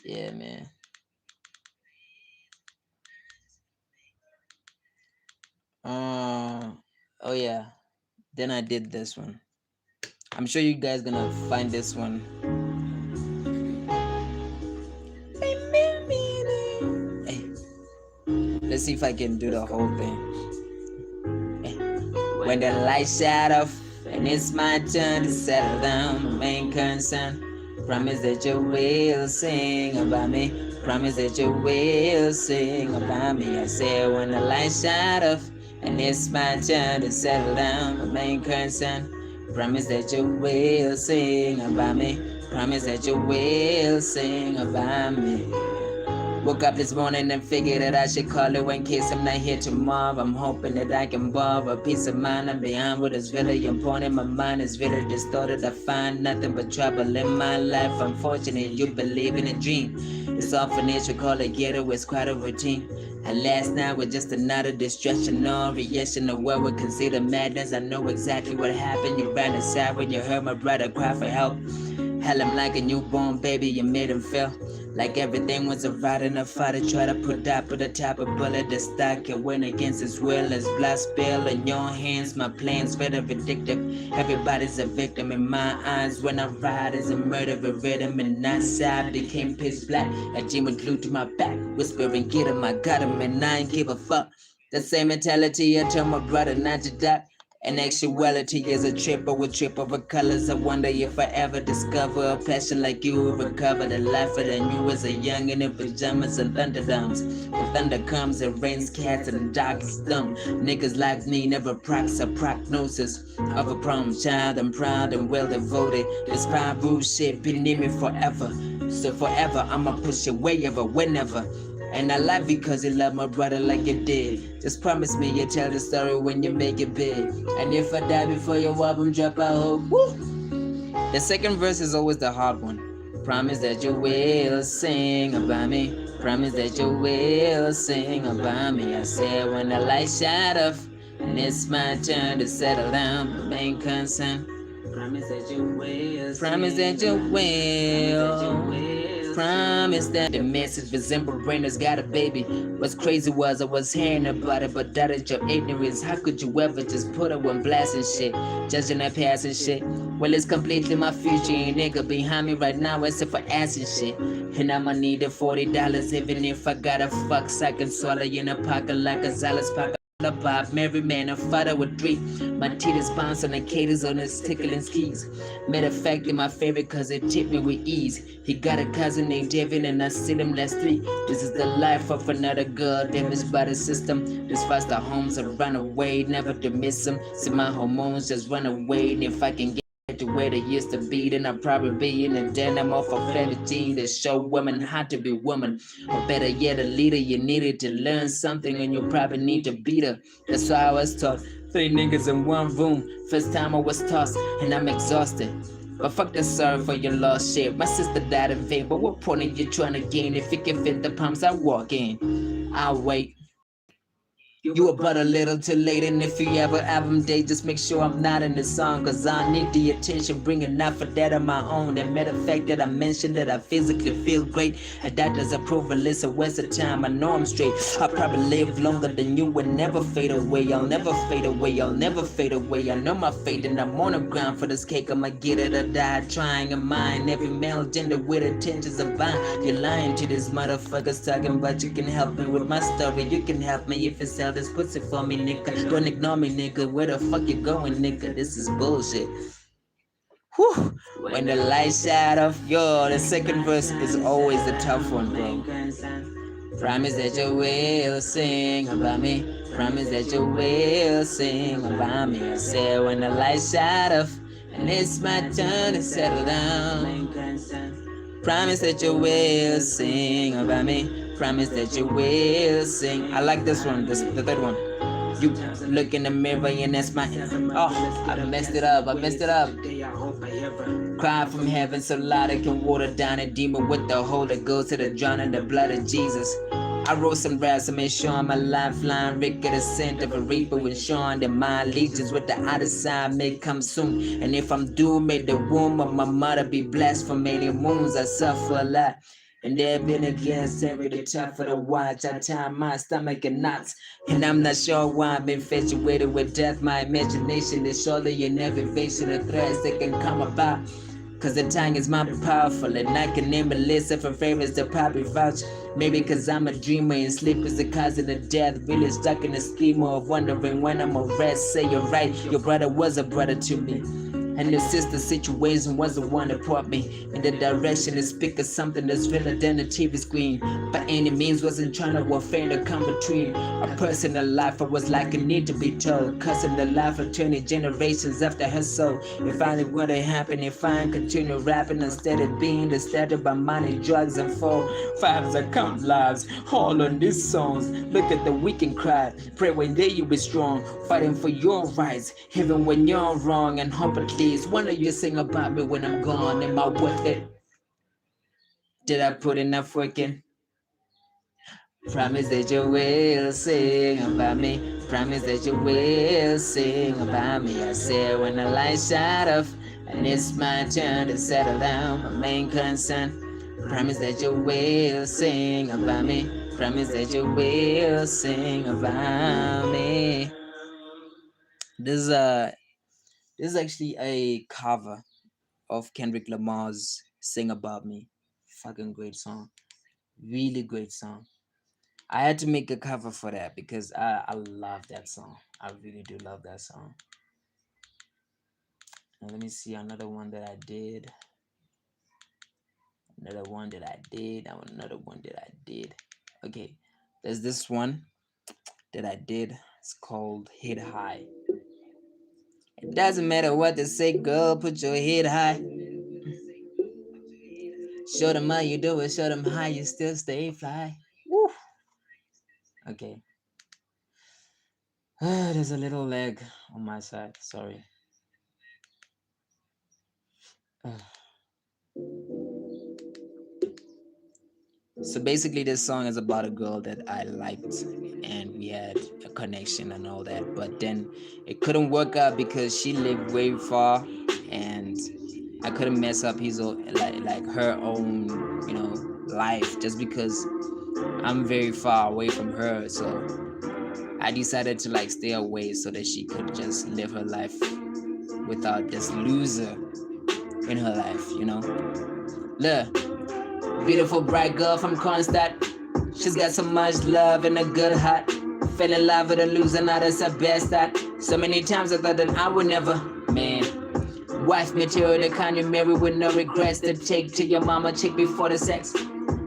Yeah, man. Oh yeah. Then I did this one. I'm sure you guys gonna find this one. Let's see if I can do the whole thing. When the lights shut off and it's my turn to settle down, my main concern. Promise that you will sing about me. Promise that you will sing about me. I said when the lights shut off and it's my turn to settle down, my main concern. Promise that you will sing about me. Promise that you will sing about me. Woke up this morning and figured that I should call you in case I'm not here tomorrow. I'm hoping that I can borrow a peace of mind. I'm beyond what is really important. My mind is really distorted. I find nothing but trouble in my life. Unfortunately, you believe in a dream. It's orphanage, we call it ghetto, it's quite a routine. And last night was just another distraction or reaction of what we consider madness. I know exactly what happened. You ran aside when you heard my brother cry for help. Held him like a newborn baby, you made him feel like everything was alright. And I fought to try to put that the type of bullet that stuck and went against his will. As blood spill in your hands, my plans very addictive. Everybody's a victim in my eyes. When I ride is a murderer rhythm, and outside became pitch black. A demon glued to my back, whispering, get him, I got him, and I ain't give a fuck. The same mentality I told my brother not to die. And actuality is a trip, but we trip over colors. I wonder if I ever discover a passion like you, recover the life that I knew as a youngin' in pajamas and thunderdowns. When thunder comes, it rains cats and the dark is dumb. Niggas like me never procs a prognosis of a problem child. I'm proud and well devoted. This fine rude shit beneath me forever. So forever, I'ma push it wherever, whenever. And I lie because you love my brother like you did. Just promise me you'll tell the story when you make it big. And if I die before your album drop, I hope. Woo! The second verse is always the hard one. Promise that you will sing about me. Promise that you will sing about me. I said when the lights shut off and it's my turn to settle down, my main concern. Promise that you will. Promise that you will. Promise that the message resemble brainers got a baby. What's crazy was I was hearing about it, but that is your ignorance. How could you ever just put her on blast and shit, judging that past and shit? Well, it's completely my future, and nigga behind me right now except for ass and shit. And I'ma need the $40 even if I gotta fuck, so I can swallow you in a pocket like a Zala's pocket. Bob, Mary man, a father with 3. My titties bounce on the caters on his tickling skis. Matter of fact, in my favorite cause it tipped me with ease. He got a cousin named Devin and I seen him last 3. This is the life of another girl damaged by the system. This foster homes are run away, never to miss them. See my hormones just run away, and if I can get to where they used to be, then I'll probably be in a denim off a fantasy to show women how to be women. Or better yet, a leader. You needed to learn something and you probably need to beat her. That's why I was taught 3 niggas in one room. First time I was tossed and I'm exhausted. But fuck the sorry for your lost shit. My sister died in vain, but what point are you trying to gain? If it can fit the palms I walk in, I'll wait. You about a little too late, and if you ever album day, just make sure I'm not in the song, cause I need the attention, bring enough for that of my own. And matter of fact that I mentioned that I physically feel great, and doctor's approval is a waste of time. I know I'm straight, I'll probably live longer than you and never fade away. I'll never fade away, I'll never fade away. I know my fate and I'm on the ground for this cake. I'ma get it or die trying to mine every male gender with intentions of buying. You're lying to these motherfuckers talking about you can help me with my story. You can help me if it's this pussy for me, nigga. Don't ignore me, nigga. Where the fuck you going, nigga? This is bullshit. Whew. When the lights shut off, yo, the second verse is always the tough one, bro. Promise that you will sing about me. Promise that you will sing about me. I said when the lights shut off and it's my turn to settle down. Promise that you will sing about me. Promise that you will sing. I like this one, the third one. You look in the mirror and that's my... Oh, I messed it up, Cry from heaven so loud it can water down a demon with the Holy Ghost to the drown in the blood of Jesus. I wrote some raps to make sure my lifeline, Rick at the scent of a reaper with Sean, that my allegiance with the other side may come soon. And if I'm doomed, may the womb of my mother be blessed from many wounds I suffer a lot. And there been against every the tough for the watch. I tie my stomach in knots, and I'm not sure why I'm infatuated with death. My imagination is surely an elevation of threats that can come about. Cause the tongue is more powerful, and I can name a list of favorites that probably vouch. Maybe cause I'm a dreamer and sleep is the cause of the death. Really stuck in a schema of wondering when I'm a rest. Say you're right, your brother was a brother to me. And the sister situation was the one that brought me in the direction to speak of something that's realer than the TV screen. By any means, wasn't trying to warfare to come between a personal life. I was like a need to be told, cussing the life of 20 generations after her soul. If I knew what had happened, if I continue rapping instead of being distracted by money, drugs, and 4-5s, I count lives all on these songs. Look at the weak and cry, pray one day you be strong, fighting for your rights, even when you're wrong. And hope at least one of you sing about me when I'm gone. Am I worth it? Did I put enough work in? Promise that you will sing about me. Promise that you will sing about me. I said when the lights shut off and it's my turn to settle down, my main concern. Promise that you will sing about me. Promise that you will sing about me. This is actually a cover of Kendrick Lamar's "Sing About Me." Fucking great song. Really great song. I had to make a cover for that because I love that song. I really do love that song. Now let me see another one that I did. Another one that I did. Okay, there's this one that I did. It's called Head High. It doesn't matter what they say, girl, put your head high. Show them how you do it, show them how you still stay fly. Woo. Okay. There's a little lag on my side, sorry. So basically this song is about a girl that I liked and we had a connection and all that, but then it couldn't work out because she lived way far and I couldn't mess up his own, like her own, you know, life just because I'm very far away from her. So I decided to like stay away so that she could just live her life without this loser in her life, you know. Look, beautiful bright girl from Kronstadt. She's got so much love and a good heart. Fell in love with a loser, now that's her best at. So many times I thought that I would never, man. Wife material, the kind you marry with no regrets to take to your mama chick before the sex.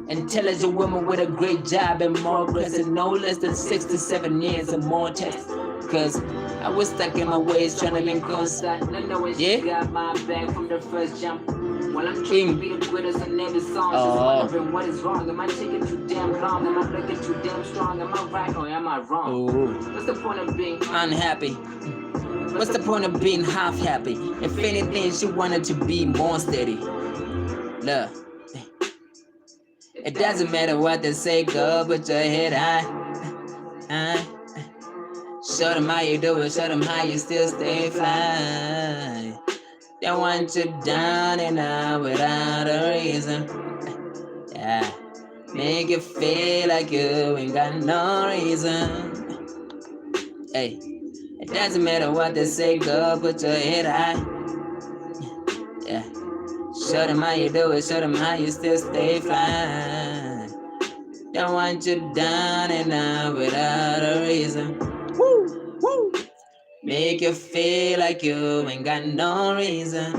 Intelligent woman with a great job and more aggressive, no less than 6 to 7 years or more tests. Cause I was stuck in my ways trying to link close. Yeah? Got my bag from the first jump. While I'm trying to be the greatest in every song, just wondering what is wrong. Am I taking too damn long? Am I looking too damn strong? Am I right or am I wrong? Ooh. What's the point of being unhappy? What's the point of being half happy? If anything, she wanted to be more steady. Look, it doesn't matter what they say, girl, put your head high. Show them how you do it, show them how you still stay fly. They want you down and out without a reason. Yeah, make you feel like you ain't got no reason. Hey, it doesn't matter what they say, girl, put your head high. Yeah, show them how you do it, show them how you still stay fly. They want you down and out without a reason. Woo, woo. Make you feel like you ain't got no reason.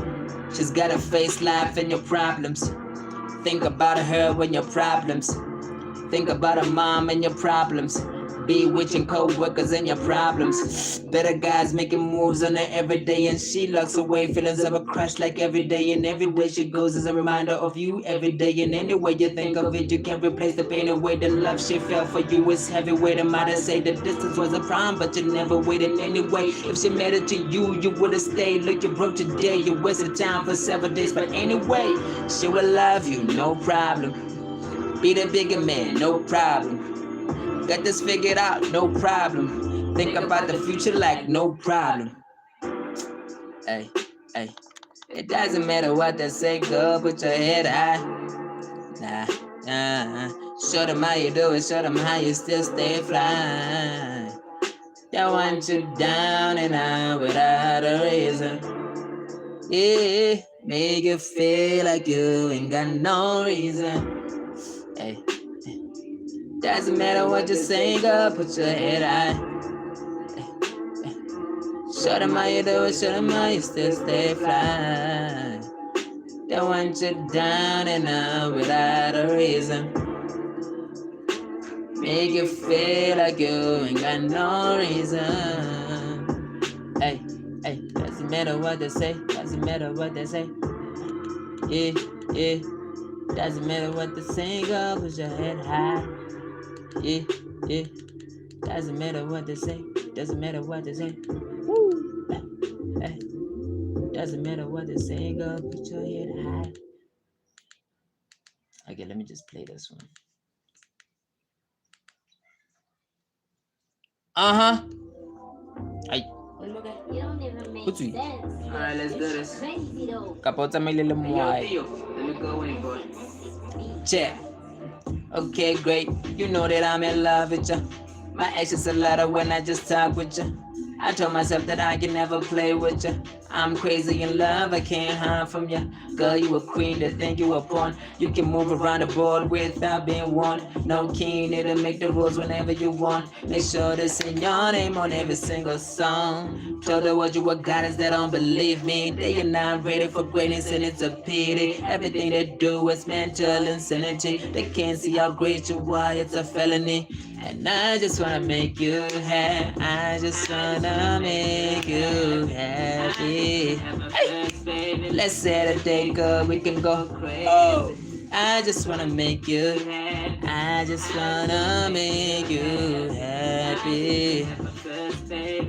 She's got a face life and your problems. Think about her when your problems. Think about her mom and your problems. Bewitching co-workers and your problems. Better guys making moves on her every day, and she locks away feelings of a crush like every day. And every way she goes is a reminder of you every day. And any way you think of it, you can't replace the pain away. The love she felt for you is heavyweight. I might have said the distance was a problem, but you never waited anyway. If she mattered to you, you would have stayed. Look, you broke today, you wasted time for 7 days. But anyway, she will love you, no problem. Be the bigger man, no problem. Got this figured out, no problem. Think about the future like no problem. Hey, hey. It doesn't matter what they say, girl, put your head high. Show them how you do it, show them how you still stay fly. They want you down and out without a reason. Yeah, make you feel like you ain't got no reason. Hey. Doesn't matter what you say, girl, put your head high. Show them how you do it, show them how you still stay fly. Don't want you down and out without a reason. Make you feel like you ain't got no reason. Hey, hey, doesn't matter what they say, doesn't matter what they say. Yeah, yeah, doesn't matter what they say, girl, put your head high. Yeah, yeah, doesn't matter what they say, doesn't matter what they say. Woo. Hey, doesn't matter what they say, girl, put your head high. Okay, let me just play this one. Uh-huh. Ay. You don't even make sense. Alright, let's do this. Crazy though. Kapota may little Yo, more. Theo, let me go in, boy. Check. Okay, great. You know that I'm in love with you. My actions a lot of when I just talk with you. I told myself that I can never play with you. I'm crazy in love, I can't hide from you. Girl, you a queen, they think you a pawn. You can move around the board without being warned. No king, it'll make the rules whenever you want. Make sure to sing your name on every single song. Told the world you a goddess that don't believe me. They are not ready for greatness and it's a pity. Everything they do is mental insanity. They can't see how great you are, it's a felony. And I just wanna make you happy. I just wanna make you happy. Hey. Let's set a date, girl, we can go crazy. Oh, I just wanna make you happy. I just wanna make you happy.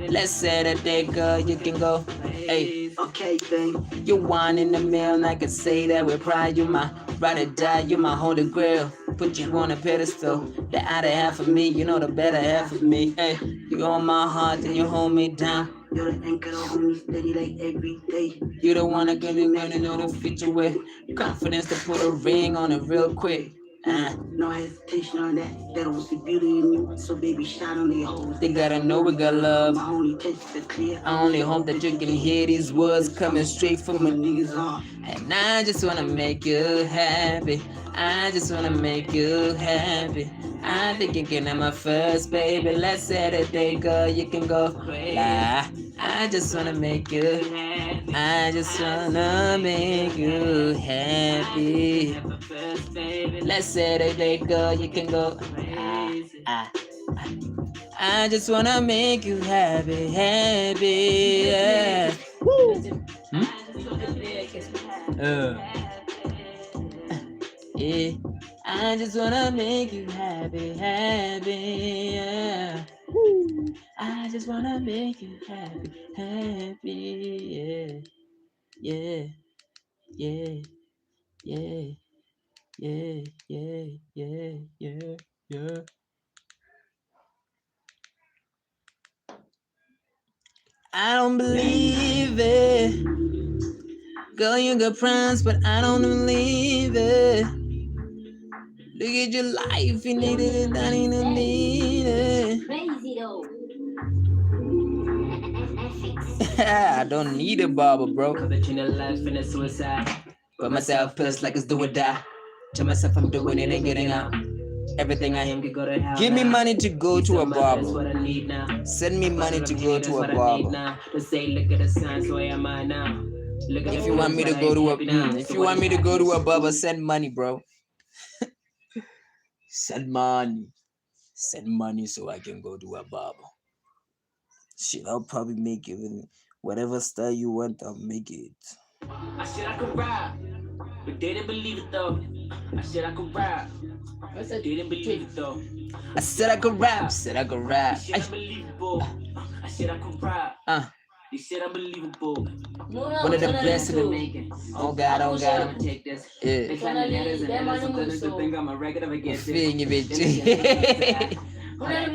Let's set a date, girl, you can go. Hey, okay, babe. You one in the middle, I can say that with pride. You my ride or die, you my holy grail. Put you on a pedestal. The other half of me, you know the better half of me. Hey, you on my heart and you hold me down. You're the anchor that hold me steady like every day. You the one that can be running on the future with confidence to put a ring on it real quick. No hesitation on that. They don't see beauty in you, so baby, shine on their hoes. They gotta know we got love. My only taste is clear. I only hope that you can hear these words coming straight from my niggas on. And I just wanna make you happy. I just wanna make you happy. I think you can have my first, baby. Let's set a date, girl. You can go crazy. I just wanna make you happy. I just wanna make you happy. Let's set a date, girl. You can go crazy. I just wanna make you happy, happy. Yeah. Woo. Yeah. I just wanna make you happy, happy, yeah. Woo. I just wanna make you happy, happy, yeah, yeah, yeah, yeah, yeah, yeah, yeah, yeah. I don't believe it. Girl, you got plans, but I don't believe it. Look at your life, you needed it, I didn't need it. Crazy though. I don't need a barber, bro. Between the life and the suicide. Put myself first like it's do or die. Tell myself I'm doing it and getting out. Everything I am could go to hell. Give me money to go to a barber. That's what I need now. Send me money to go to a barber. Say, look at the signs, where am I now? If you want me to go to a barber, send money, bro. Send money. Send money so I can go to a barber. Shit, I'll probably make it in whatever style you want, I'll make it. I said I could rap, but they didn't believe it though. I said I could rap, but they didn't believe it though. I said I could rap, Said unbelievable. I said I could rap. They said unbelievable. One of the best in the making. Oh God, I'm gonna take this. Yeah. They kind of letters and letters something to think I'm a regular against it. Thing, bitch. My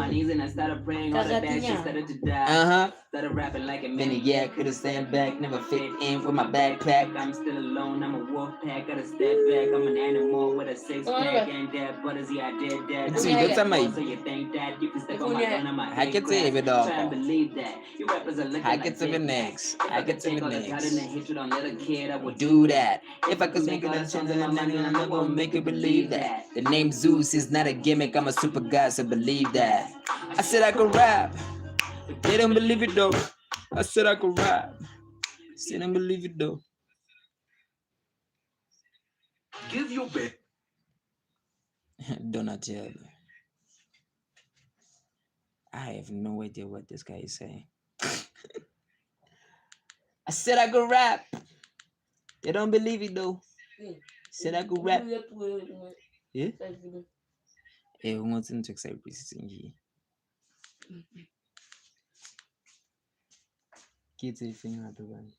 knees and I started praying all the bad shit started to die. Started rapping like a minute, yeah, could've stand back, never fit in with my backpack. I'm still alone, I'm a wolf pack, gotta step back. I'm an animal with a six-pack and that butters, yeah, I did that. So you think that you can step on my gun on my head crack. Try and believe that. You rappers are looking like next. I get to the next. I would do that. If I could make it a chance and I'm not gonna make you believe that. The name Zeus is not a gimmick, I'm a super god, so believe that. I said I could rap. They don't believe it though. I said I could rap. They don't believe it though. Give your bet. Donatello. I have no idea what this guy is saying. I said I could rap. They don't believe it though. Said I could rap. Yeah? What's into excited? Kids a finger to one.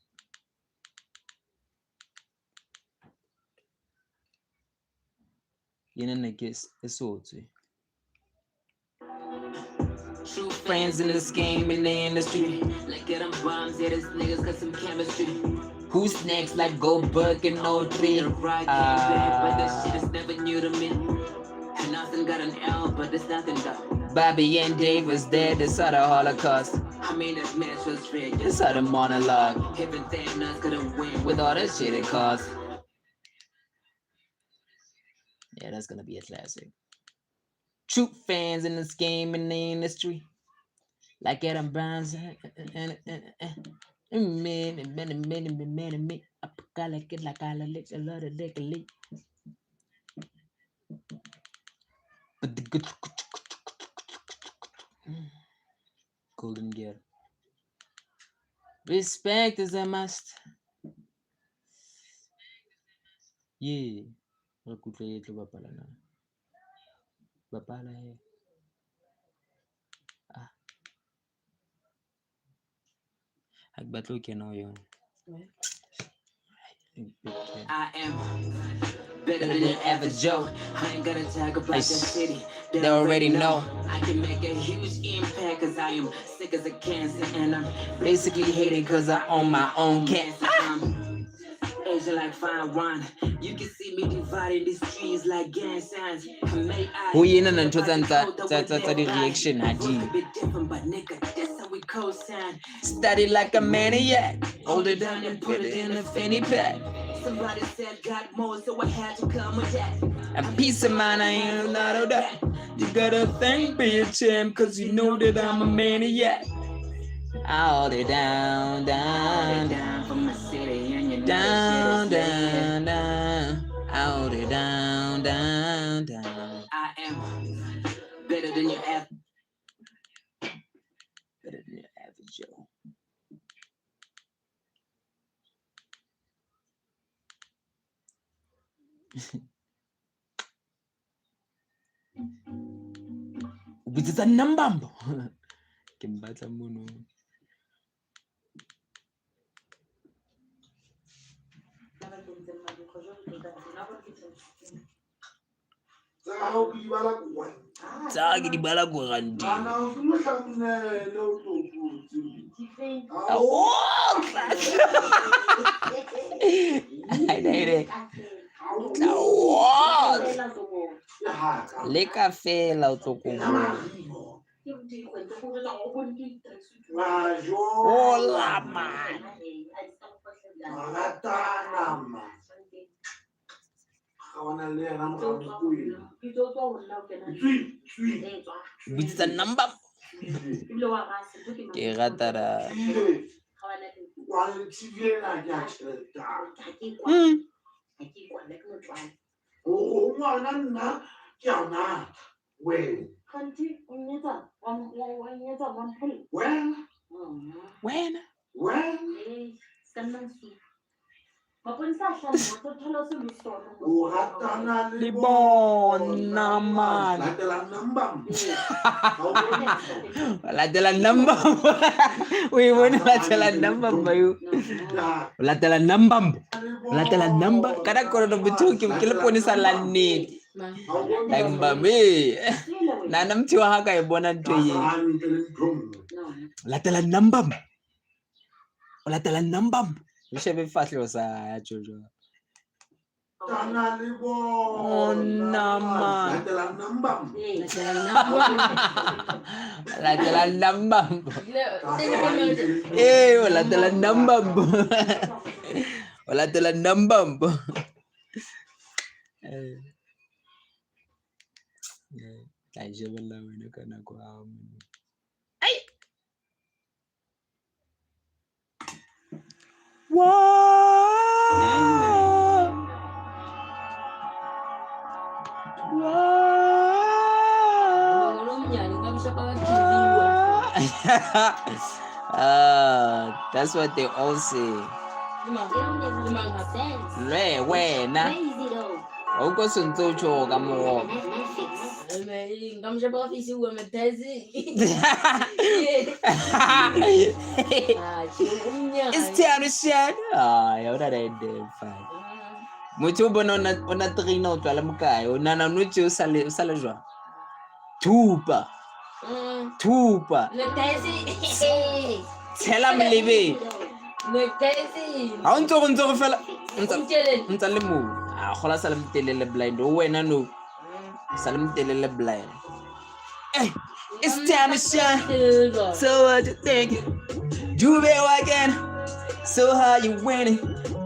You know, guess it's all too. True friends in this game in the industry. Like get them bombs, yeah, this niggas got some chemistry. Who's next? Like Goldberg and O3. But this shit is never new to me. And nothing got an L, but it's nothing though. Bobby and Dave was dead. They saw the Holocaust. I mean, that match was rigged. They saw the monologue. Hip and Thanos couldn't win with all that shit it cost. Yeah, that's gonna be a classic. True fans in this game in the industry. Like Adam Brown's Golden Gear. Respect is a must. Yeah. Bapala hai. Agbatlo keno yon. I am better than your average Joe. I ain't gonna talk about that city. They already know. I can make a huge impact cause I am sick as a cancer. And I'm basically hating cause I own my own cancer. Asian like fine wine. You can see me dividing these trees like gang signs. Who you know and the reaction Haji. Study like a maniac. Hold it down and put it in a fanny pack. Somebody said got more, so I had to come with that. A piece of mind, I ain't not of that. You gotta thank me, a champ, cause you know that I'm a maniac. I hold it down, down, down from my city and you down, down, down. I hold it down, down, down. I am better than your average. Better than your average Joe. Which is a number. Kimbata mono. Tsaki di bala go ganti. Le café la otokuma. Hola man. With the number. Keratara. Libona man. Latela number. We won't latela number bayu. Latela number. Latela number. Kada kono betu kile poni salani. Like mbabe. Na namtiwa haka ebona ntoyi. Latela number. Latela number. Vishabe fatlo sa Jojo. Oh nama. Latela number. Eh, latela number. Latela number. Ai, jebela wena kana kwa. Ai. That's what they all say. Wena. Oko suntucho kamo. It's time to shine. You're not fine. Mucho bono ona trino twala mukai. Ona na nucho salajwa. Tupa. Tell him live. How to fella? Untalimu. Khola salam telele blind. Wena no. Salam telele blind. It's time to shine. So what you think? Do it again. So how you winning?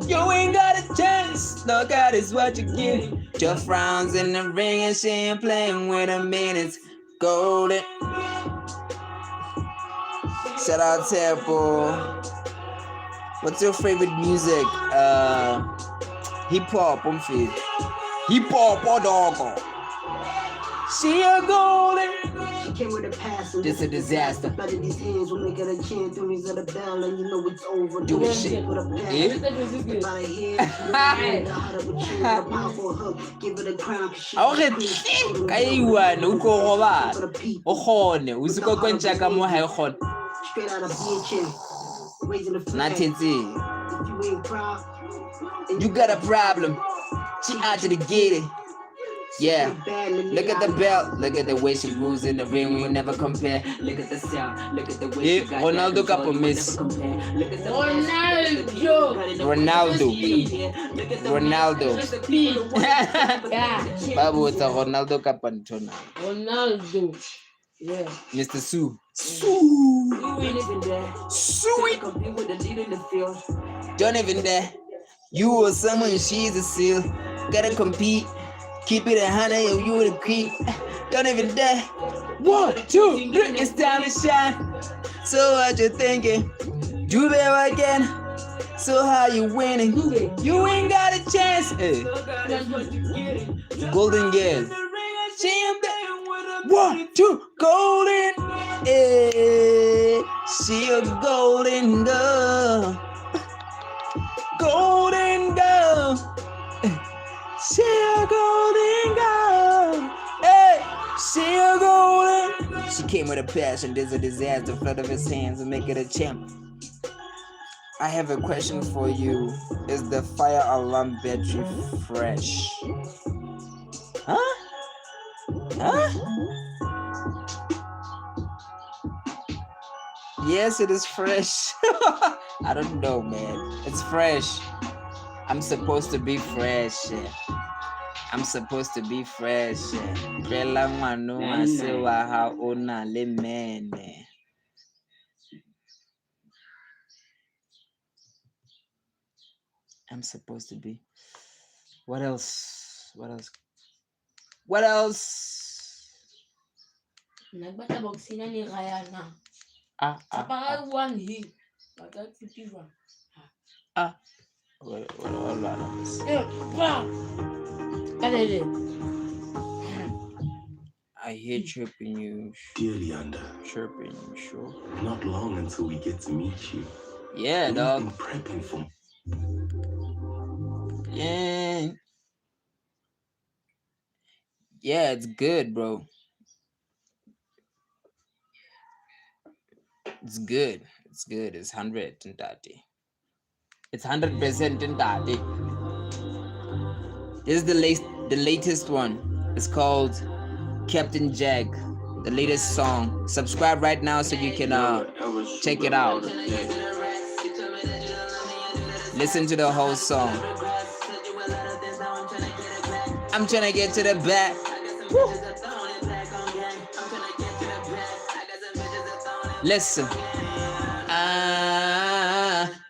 You ain't got a chance. Look at is what you get. Your frowns in the ring and she ain't playing with a minutes. Golden. Shout out Temple. What's your favorite music? Hip hop, I'm fit. Hip hop or dog. She a golden. She came with a pass. This a disaster. Blood in these hands will make her a chin. Theories of the bell, and you know it's over. Do Doing shit. with a pass. Yeah. By the head, a powerful hook. Give it a crown. Kaiwan uko roba. O khone, usuko kwencha ka mo ha e khone. Straight out of BHN. Raising the flag. Natiti. If you ain't proud, You got a problem. She out to get it. Yeah. Look at the belt. Look at the way she moves in the ring. We never compare. Look at the sound. Look at the way she got Ronaldo couple miss. Ronaldo. Babu, it's a Ronaldo Capantona. Ronaldo. Yeah. Mr. Sue. Sweet. Don't even dare. You or someone, she's a seal. Gotta compete. Keep it 100 and you the creep. Don't even dare. 1, 2, 3, it's time to shine. So what you thinking? Do it again. So how you winning? You ain't got a chance. Hey. Golden girl. 1, 2, golden. Hey. She a golden girl. Golden girl. She a golden girl. Hey, she a golden. She came with a passion. There's a disaster. Flood of his hands and make it a champ. I have a question for you. Is the fire alarm battery fresh? Huh? Yes, it is fresh. I don't know, man. It's fresh. I'm supposed to be fresh. I'm supposed to be fresh. I'm supposed to be. What else? What else? What else? Nagbata boxina ni Rayana. Ah. One hit. That's the one. Ah. What I hate chirping you. Dear Leander. Chirping you, sure. Not long until we get to meet you. Yeah, dog. We've been prepping for. Yeah. Yeah, it's good, bro. It's good. It's good. It's 130. It's 100% in 30. This is the latest one. It's called Captain Jack, the latest song. Subscribe right now so you can check it out. Listen to the whole song. I'm trying to get to the back. Woo. Listen.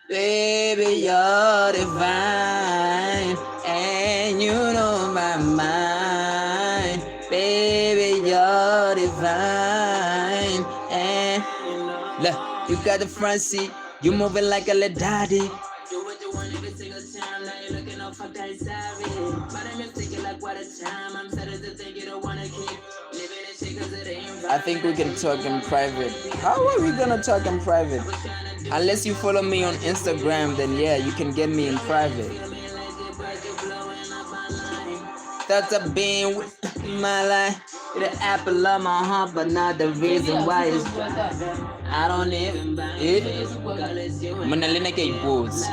Baby, you're divine, and you know my mind. Baby, you're divine, and look, you got the front seat. You moving like a little daddy. now you're looking up for that sorry. But I'm just thinking like what a time. I'm starting to think you don't wanna keep living this shit cause it ain't. I think we can talk in private. How are we gonna talk in private? Unless you follow me on Instagram, then yeah, you can get me in private. That's a being with my life. The apple of my heart, but not the reason why it's I don't even it. Manalina ke boats.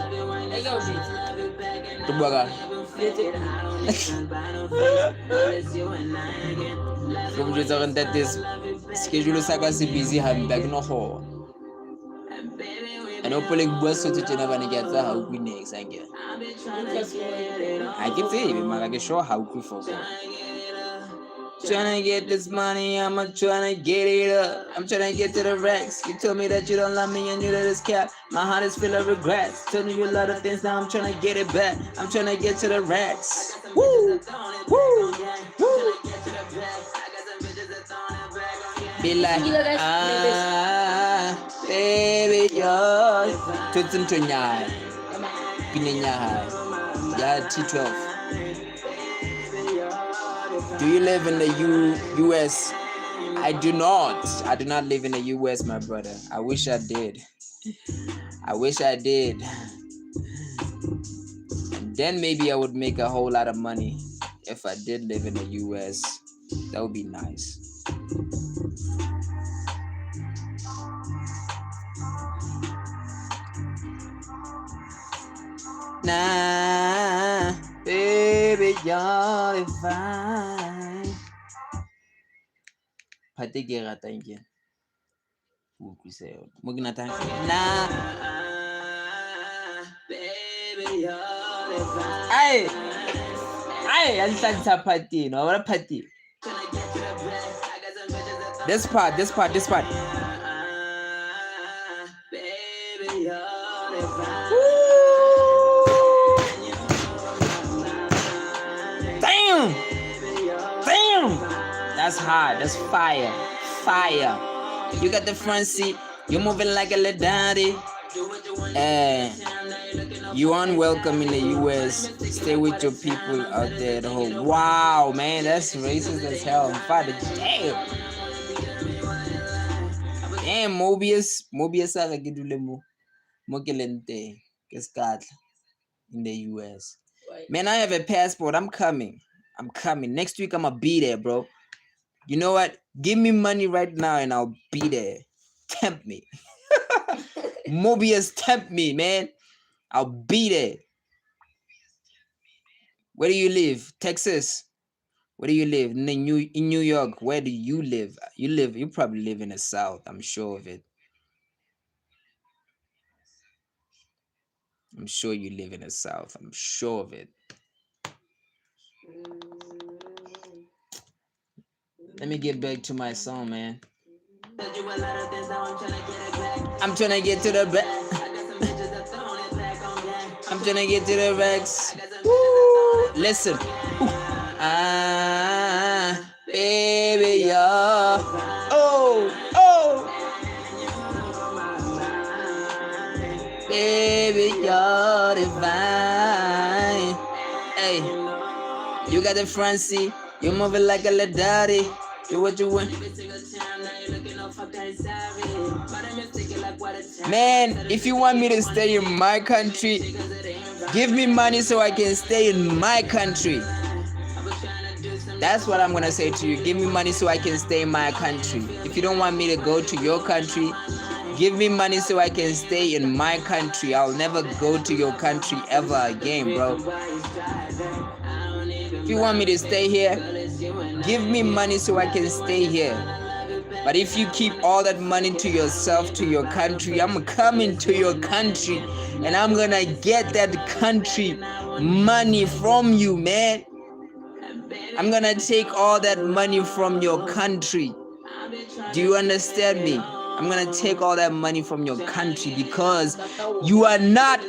Tubaga. From just that this schedule is busy. I'm back no home. And hopefully we're so to never get how we next again. I can say I can show how we for. Tryna get this money, I'm tryna get it up. I'm tryna get to the racks. You told me that you don't love me and you let us cap. My heart is full of regrets. Told you a lot of things, now I'm tryna get it back. I'm tryna get to the racks. Woo! Woo! Woo! Be like, baby, yours. Tutsun to nyai. Pinyai. Yeah, T12. Do you live in the US? I do not. I do not live in the US, my brother. I wish I did. I wish I did. And then maybe I would make a whole lot of money if I did live in the US. That would be nice. Nah, baby, you're fine. Patigera, thank you. Nah, baby, you're fine. Hey, I'm starting to party. No, what a party. This part. Baby, you're fine. Damn! That's hard. That's fire. You got the front seat. You're moving like a little daddy. You aren't welcome in the US. Stay with your people out there. The whole wow, man, that's racist as hell. Father, damn. Damn, Mobius Mokelente in the US. Man, I have a passport. I'm coming. Next week, I'm gonna be there, bro. You know what? Give me money right now and I'll be there. Tempt me. Mobius, tempt me, man. I'll be there. Where do you live? Texas. Where do you live? In New York. Where do you live? You probably live in the South. I'm sure of it. I'm sure you live in the South. I'm sure of it. Let me get back to my song, man. I'm trying to get to the back. I'm trying to get to the racks. Woo. Listen. Baby, yeah. Oh. Baby, you're divine. Hey, you got the front seat. You're moving like a little daddy. Do what you want. Man, if you want me to stay in my country, give me money so I can stay in my country. That's what I'm gonna say to you. Give me money so I can stay in my country. If you don't want me to go to your country, give me money so I can stay in my country. I'll never go to your country ever again, bro. If you want me to stay here, give me money so I can stay here. But if you keep all that money to yourself, to your country, I'm coming to your country and I'm gonna get that country money from you, man. I'm gonna take all that money from your country. Do you understand me? I'm gonna take all that money from your country because you are not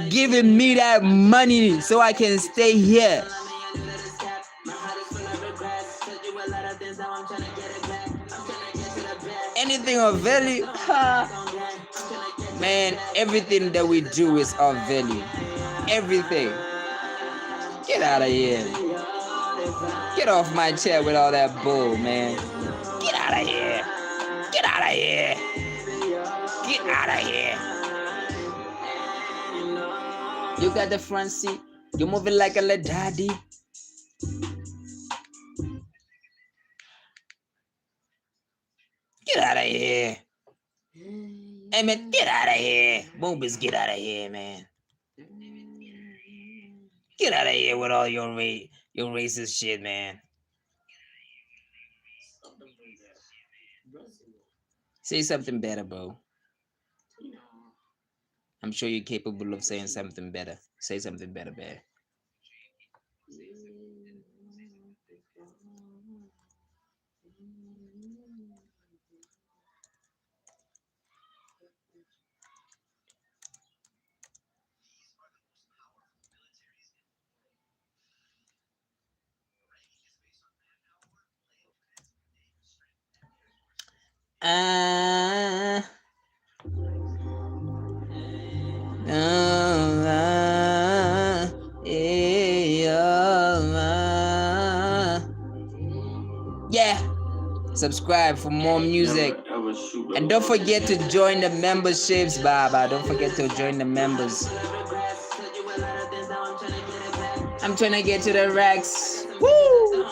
giving me that money so I can stay here. Anything of value, man, everything that we do is of value. everything. Get out of here. Get off my chair with all that bull, man. Get out of here. Get out of here. Get out of here. You got the front seat. You're moving like a little daddy. Get out of here. Hey, man, get out of here. Boobies, get out of here, man. Get out of here with all your racist shit, man. Say something better, bro. I'm sure you're capable of saying something better. Say something better, bear. Yeah. Subscribe for more music. And don't forget to join the memberships, Baba. Don't forget to join the members. I'm trying to get to the racks. Woo!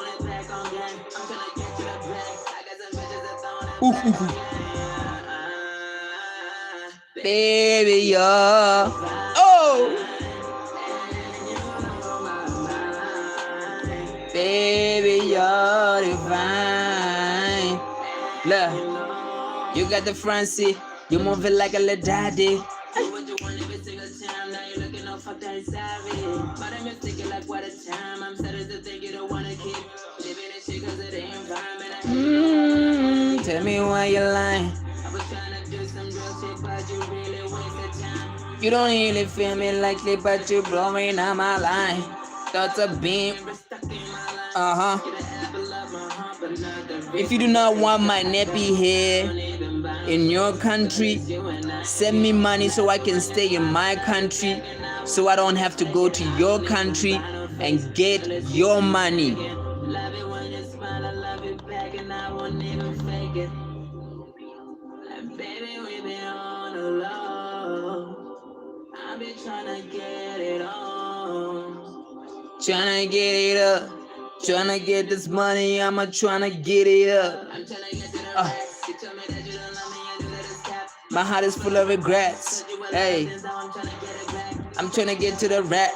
Baby, you're baby, you're divine. Look, you got the front seat. You moving like a little daddy. Tell me why you're lying. You don't really feel me likely, but you blowing on my line. Thoughts of being, If you do not want my nappy hair in your country, send me money so I can stay in my country, so I don't have to go to your country and get your money. Tryna get it up, tryna get this money, I'ma tryna get it up. My heart is full of regrets. Hey, I'm tryna get to the rap.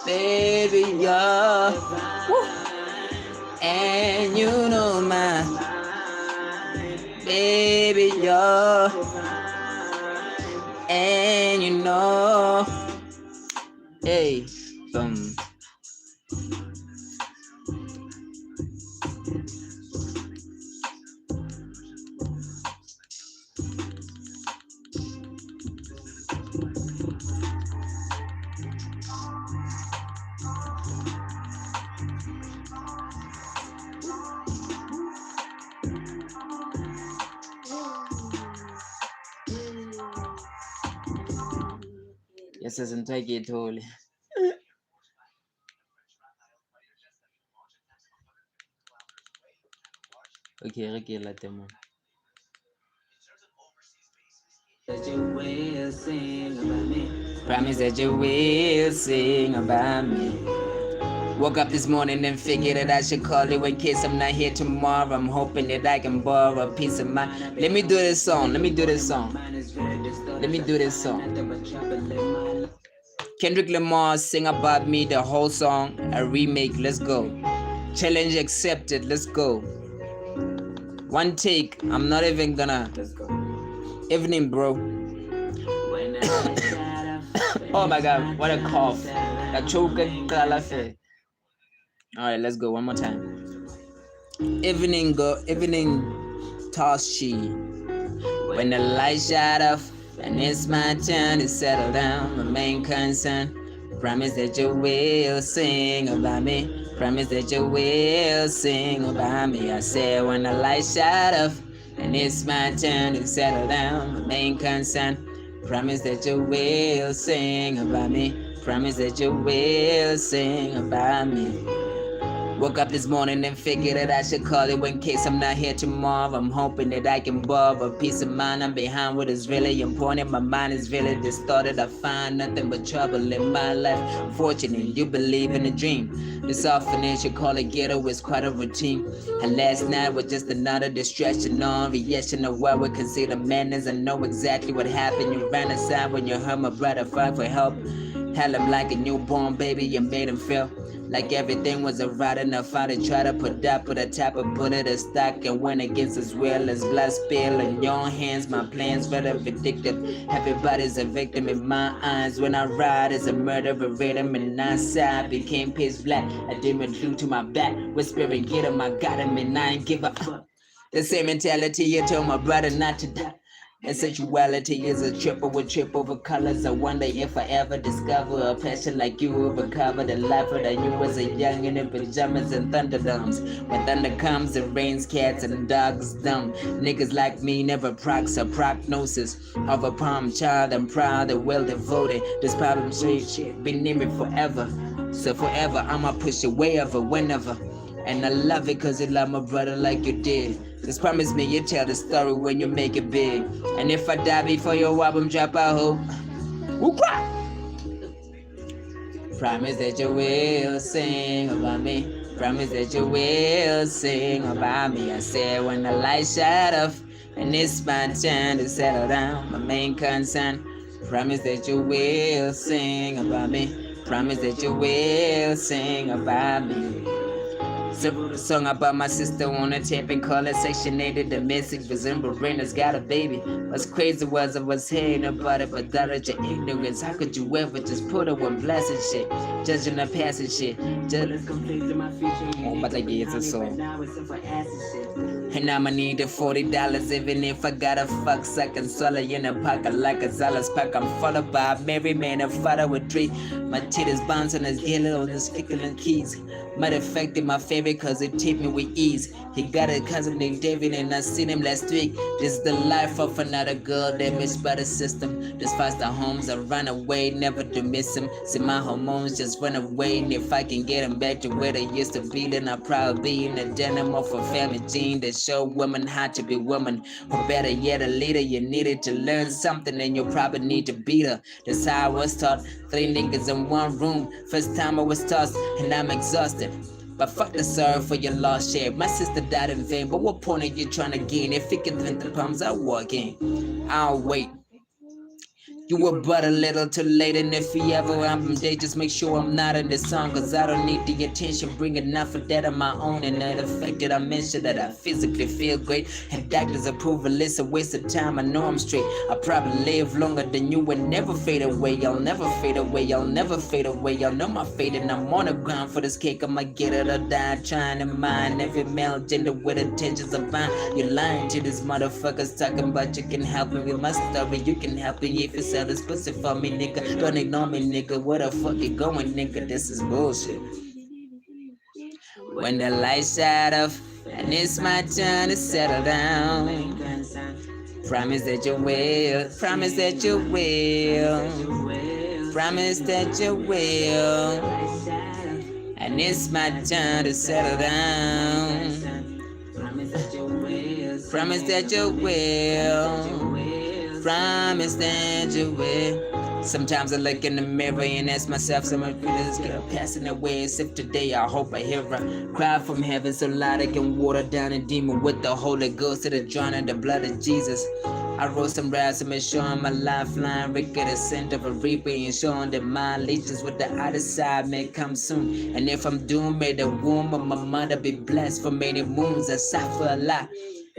Baby, you're and you know my baby, you're and you know, hey, yes, isn't take it all. Okay, okay, let them on. Promise that you will sing about me. Woke up this morning and figured that I should call you in case I'm not here tomorrow. I'm hoping that I can borrow a piece of mind. Let me do this song. Kendrick Lamar sing about me, the whole song, a remake. Let's go. Challenge accepted. Let's go. One take. I'm not even gonna. Let's go. Evening, bro. Oh my God, what a cough. A choke. All right, let's go one more time. Evening, Toshi. When the light shut off and it's my turn to settle down, my main concern. Promise that you will sing about me. Promise that you will sing about me. I said when the light shut off and it's my turn to settle down, my main concern. Promise that you will sing about me. Promise that you will sing about me. Woke up this morning and figured that I should call it in case I'm not here tomorrow. I'm hoping that I can borrow peace of mind. I'm behind what is really important. My mind is really distorted. I find nothing but trouble in my life. Unfortunately, you believe in a dream. This orphanage you call it ghetto is quite a routine. And last night was just another distraction on reaction of what we consider madness. I know exactly what happened. You ran aside when you heard my brother fight for help. Held him like a newborn baby. You made him feel like everything was alright enough. I to try to put a tap of bullet a stock and went against his will as blood spill in your hands. My plans were vindictive. Everybody's a victim in my eyes. When I ride as a murderer rhythm and outside became pitch black. A demon flew to my back, whispering, get him, I got him, and I ain't give a fuck. The same mentality you told my brother not to die. And sexuality is a triple with trip over colors. I wonder if I ever discover a passion like you will recover the life that you was a youngin' in pajamas and thunderdums. When thunder comes, it rains cats and dogs dumb. Niggas like me never procs a prognosis of a palm child. I'm proud and well devoted. This problem shit been near me forever. So forever I'ma push it wherever, whenever. And I love it cause you love my brother like you did. Just promise me you tell the story when you make it big. And if I die before your album drop, I hope. Promise that you will sing about me. Promise that you will sing about me. I said when the light shut off and it's my turn to settle down, my main concern. Promise that you will sing about me. Promise that you will sing about me. So wrote a song about my sister on a tape and call it Section 8. The message was in Brenda's got a baby. What's crazy was I was hearing about it, but that is your ignorance. How could you ever just put her on blasting shit? Judging the passing shit. Oh, but I guess it's so. And I'ma need the $40 even if I gotta fuck suckin' swallow in a pocket like a Zala's pack. I'm followed by a merry man, a father with three. My titties bouncing as yellow on the skickling keys. Might affect my favorite cause it tipped me with ease. He got a cousin named David and I seen him last week. This is the life of another girl damaged by the system. This foster homes, I run away, never to miss him. See my hormones just run away, and if I can get them back to where they used to be, then I'll probably be in the denim of a family gene that show women how to be women. Or better yet, a leader. You needed to learn something and you probably need to beat her. That's how I was taught. 3 niggas in one room. First time I was tossed and I'm exhausted. But fuck the sorrow for your lost share. My sister died in vain, but what point are you trying to gain? If it can prevent the problems, I'll walk in. I'll wait. You were but a little too late, and if you ever album day, just make sure I'm not in the song, cause I don't need the attention, bring enough of that on my own, and the fact that I mentioned that I physically feel great, and doctors approval, it's a waste of time, I know I'm straight, I probably live longer than you and never fade away, I'll never fade away, I'll never fade away, y'all know my fate, and I'm on the ground for this cake, I'ma get it or die, trying to mind every male gender with intentions of mine. You're lying to these motherfuckers talking about you can help me with my story, you can help me if it's this pussy for me, nigga. Don't ignore me, nigga. Where the fuck you going, nigga? This is bullshit. When the lights shut off and it's my turn to settle down, promise that you will. Promise that you will. Promise that you will. And it's my turn to settle down. Promise that you will. Promise that you will. Promise that you will. Sometimes I look in the mirror and ask myself, some of this girl passing away as if today I hope I hear her cry from heaven so loud I can water down a demon with the Holy Ghost to the drowning the blood of Jesus. I wrote some raps and showing my lifeline, Rick at the scent of a reaper and showing that my allegiance with the other side may come soon. And if I'm doomed, may the womb of my mother be blessed for many moons. I suffer a lot.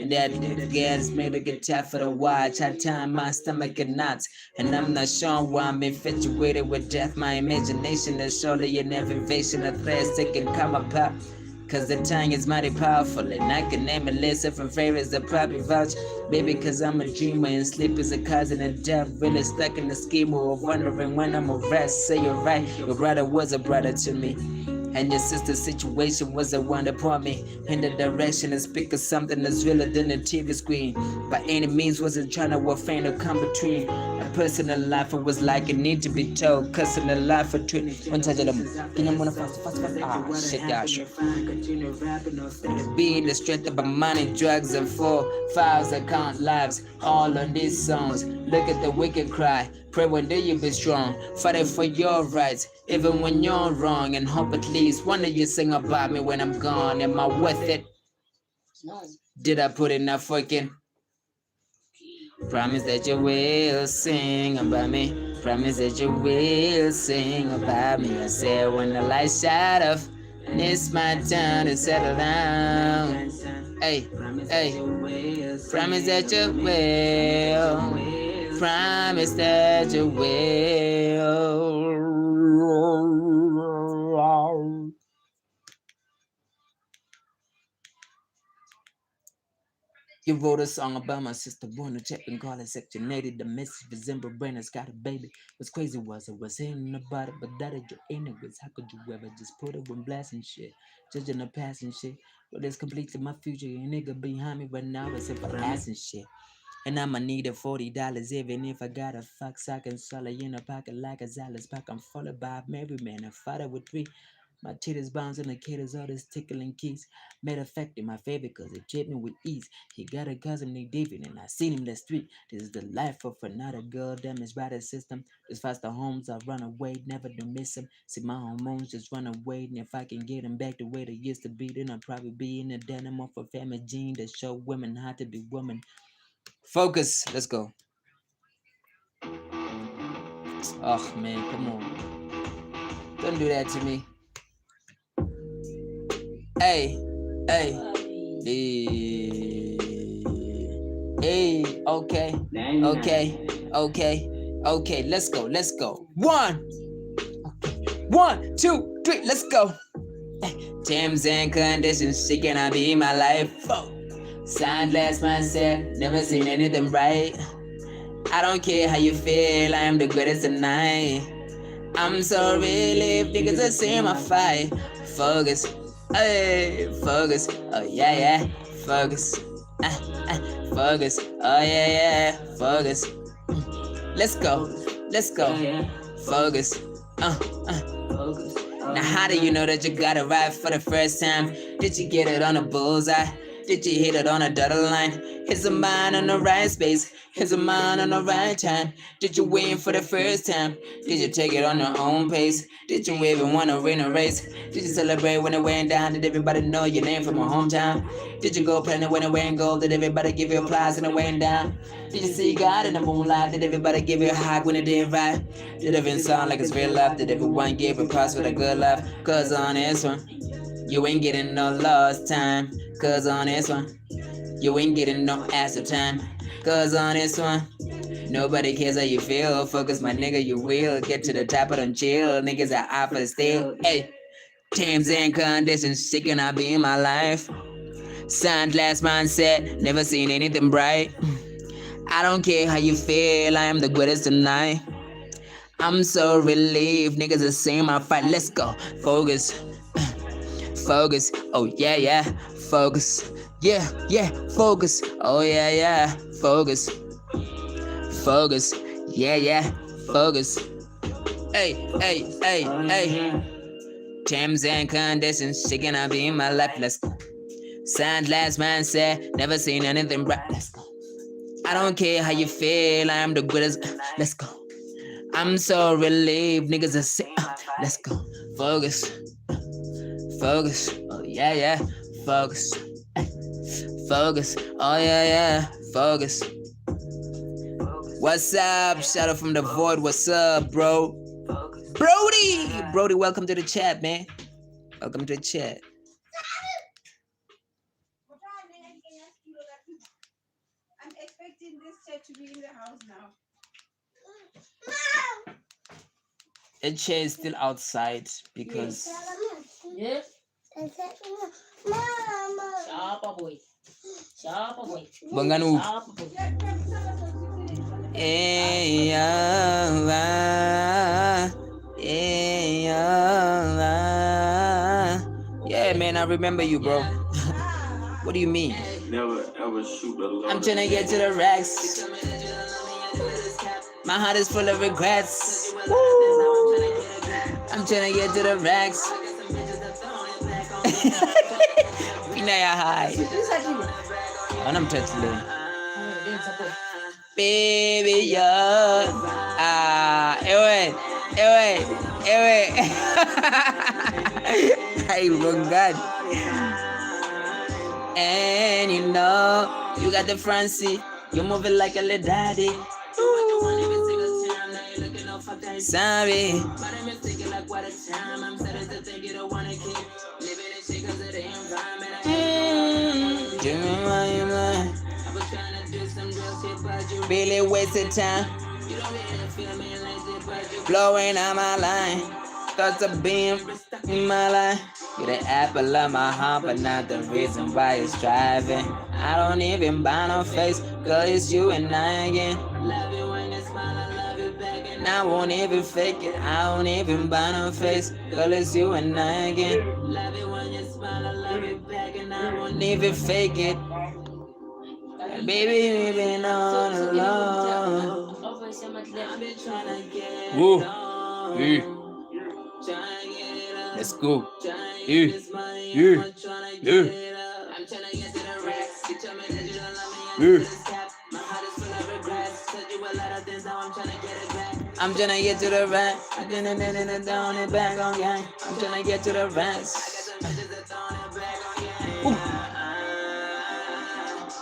And that gas made a guitar for the watch. I tie my stomach in knots. And I'm not sure why I'm infatuated with death. My imagination is surely an elevation of threats that can come apart. Cause the tongue is mighty powerful, and I can name a list of different favorites that probably vouch. Baby, cause I'm a dreamer, and sleep is a cousin of death. Really stuck in the scheme of wondering when I'm a rest. Say you're right, your brother was a brother to me. And your sister's situation was a one upon me. In the direction and speak of something that's realer than the TV screen. By any means wasn't trying to offend or come between. A personal life it was like it need to be told. Cussing a life for 20. One touch of them. Ah, shit, gosh. Be the strength of my money, drugs, and 4 5s that count lives. All on these songs. Look at the wicked cry. Pray one day you be strong. Fighting for your rights, even when you're wrong. And hope at least one of you sing about me when I'm gone. Am I worth it? No. Did I put enough work in? Promise that you will sing about me. Promise that you will sing about me. I said when the lights shut off, and it's my turn to settle down. Hey, hey, promise that you will. Promise that you will. You wrote a song about my sister born a check and call it sectionated. The message resembled Brandon's got a baby. What's crazy was I was saying about it, but that is your anyways. How could you ever just put it when blasting shit? Judging the past and shit. But it's completely my future. You nigga behind me, but now it's if I ass and shit. And I'ma need $40 even if I got a fuck sock and solid in a pocket like a Zala's pack. I'm full of Bob Mary, man. I fought it with 3. My titties bounce and the caters, all this tickling keys. Matter of fact, in my favorite cause it treat me with ease. He got a cousin named David and I seen him the street. This is the life of another girl, damaged by the system. This faster homes, I run away, never do miss him. See my hormones just run away, and if I can get them back the way they used to be, then I'll probably be in a denim of a family gene that show women how to be women. Focus, let's go. Oh man, come on. Don't do that to me. Hey, hey, hey, okay, okay, let's go. 1, 2, 3, let's go. Terms and conditions, she cannot be my life. Signed last mindset, never seen anything right. I don't care how you feel, I am the greatest tonight. I'm so relieved, niggas are seeing my fight. Focus, hey, focus, oh yeah, focus, focus, oh yeah, focus. Let's go, focus, focus. Now how do you know that you got it right for the first time? Did you get it on a bullseye? Did you hit it on a dotted line? Is a mind on the right space? Is a mind on the right time? Did you win for the first time? Did you take it on your own pace? Did you even want to win a race? Did you celebrate when it went down? Did everybody know your name from my hometown? Did you go platinum when it went gold? Did everybody give you applause when it went down? Did you see God in the moonlight? Did everybody give you a hug when it didn't right? Did it even sound like it's real life? Did everyone give a prize for the good life? Cause on this one, you ain't getting no lost time. Cause on this one, you ain't getting no ass of time. Cause on this one, nobody cares how you feel. Focus, my nigga, you will get to the top of them chill. Niggas are out for the steal. Hey, terms and conditions, she cannot be in my life. Signed last mindset, never seen anything bright. I don't care how you feel, I am the greatest tonight. I'm so relieved, niggas are seeing my fight. Let's go, focus, focus, oh yeah, focus, yeah, focus, oh yeah, focus, focus, yeah, focus. Hey, terms and conditions, she cannot be in my life. Let's go. Signed last mindset, never seen anything bright. Let's go. I don't care how you feel, I am the greatest. Let's go. I'm so relieved, niggas are sick. Let's go. Focus, focus, oh yeah, focus, focus, oh yeah, focus. What's up? Shout out from the void. What's up, bro? Brody, welcome to the chat, man. Welcome to the chat. I'm expecting this chair to be in the house now. The chair is still outside because Sharper boy. Sharper boy. Banganu. Sharper boy. Yeah, man, I remember you, bro. What do you mean? Never ever shoot a lot. I'm tryna get to the racks. My heart is full of regrets. Woo. I'm tryna get to the racks. Pinaya high. I'm touching. Baby, yeah. Ewe. Hey, wrong God. And you know, you got the front seat. You move it like a little daddy. Sorry. Really wasted time. Blowing on my line. Thoughts of being in my life. You're the apple of my heart, but not the reason why it's driving. I don't even buy no face, cause it's you and I again. Love it when you smile, I love it back. And I won't even fake it, I won't even buy no face, cause it's you and I again. Love it when you smile, I love it back. And I won't even fake it. Baby, we've been on alone. I've been trying to get it on. Let's go. Yeah. I'm tryna get to the rack. I'm tryna down and back on gang. I'm tryna get to the racks.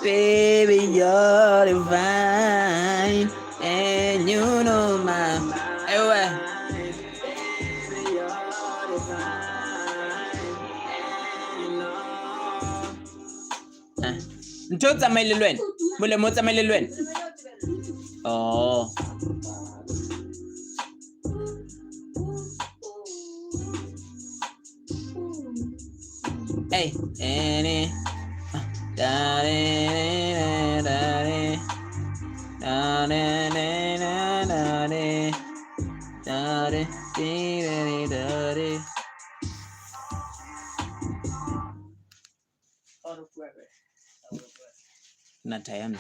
Baby, you're divine, and you know my. Anyway. Ntho tsamaile le wena. Molemo tsamaile le wena. Oh. Hey, any.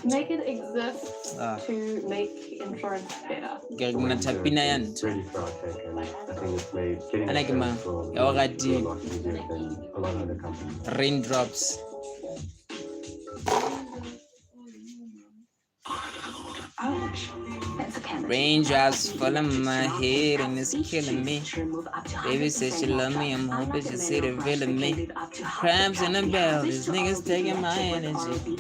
Make it exist to make insurance better. Raindrops. Raindrops fall on my head and it's killing me. Baby said she love me, I'm hoping she see the real of me. Cramps in the bell, these niggas taking my energy.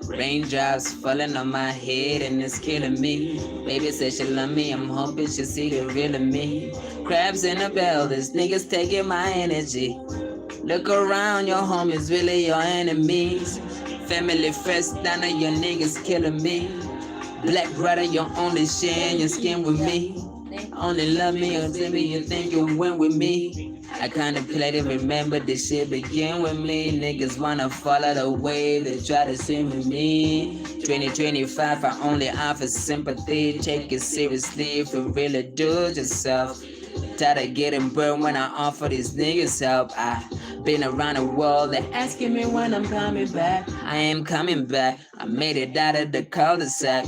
Raindrops falling on my head and it's killing me. Baby said she love me, I'm hoping she see the real of me. Crabs in the bell, these niggas taking my energy. Look around, your homies really your enemies. Family first, none of your niggas killing me. Black brother, you're only sharing your skin with me. Only love me until me you think you win with me. I contemplated, remember this shit begin with me. Niggas wanna follow the wave, they try to swim with me. 2025, I only offer sympathy. Take it seriously if you really do it yourself. Tired of getting burned when I offer these niggas help. I been around the world, they're asking me when I'm coming back. I am coming back, I made it out of the cul-de-sac.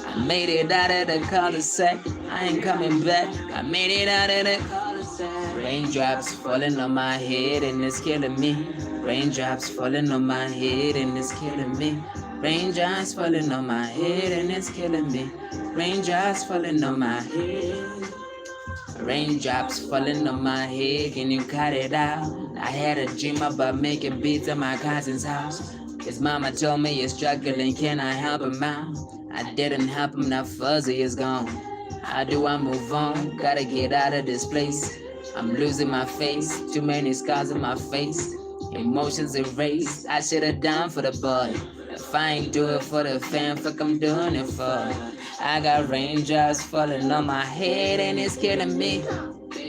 I made it out of the cul-de-sac. I ain't coming back, I made it out of the cul-de-sac. Raindrops falling on my head and it's killing me. Raindrops falling on my head and it's killing me. Raindrops falling on my head and it's killing me. Raindrops falling on my head. Raindrops falling on my head, can you cut it out? I had a dream about making beats at my cousin's house. His mama told me you're struggling, can I help him out? I didn't help him, now Fuzzy is gone. How do I move on? Gotta get out of this place. I'm losing my face, too many scars on my face. Emotions erased, I should've done for the boy. If I ain't do it for the fam, fuck I'm doing it for. I got raindrops falling on my head and it's killing me.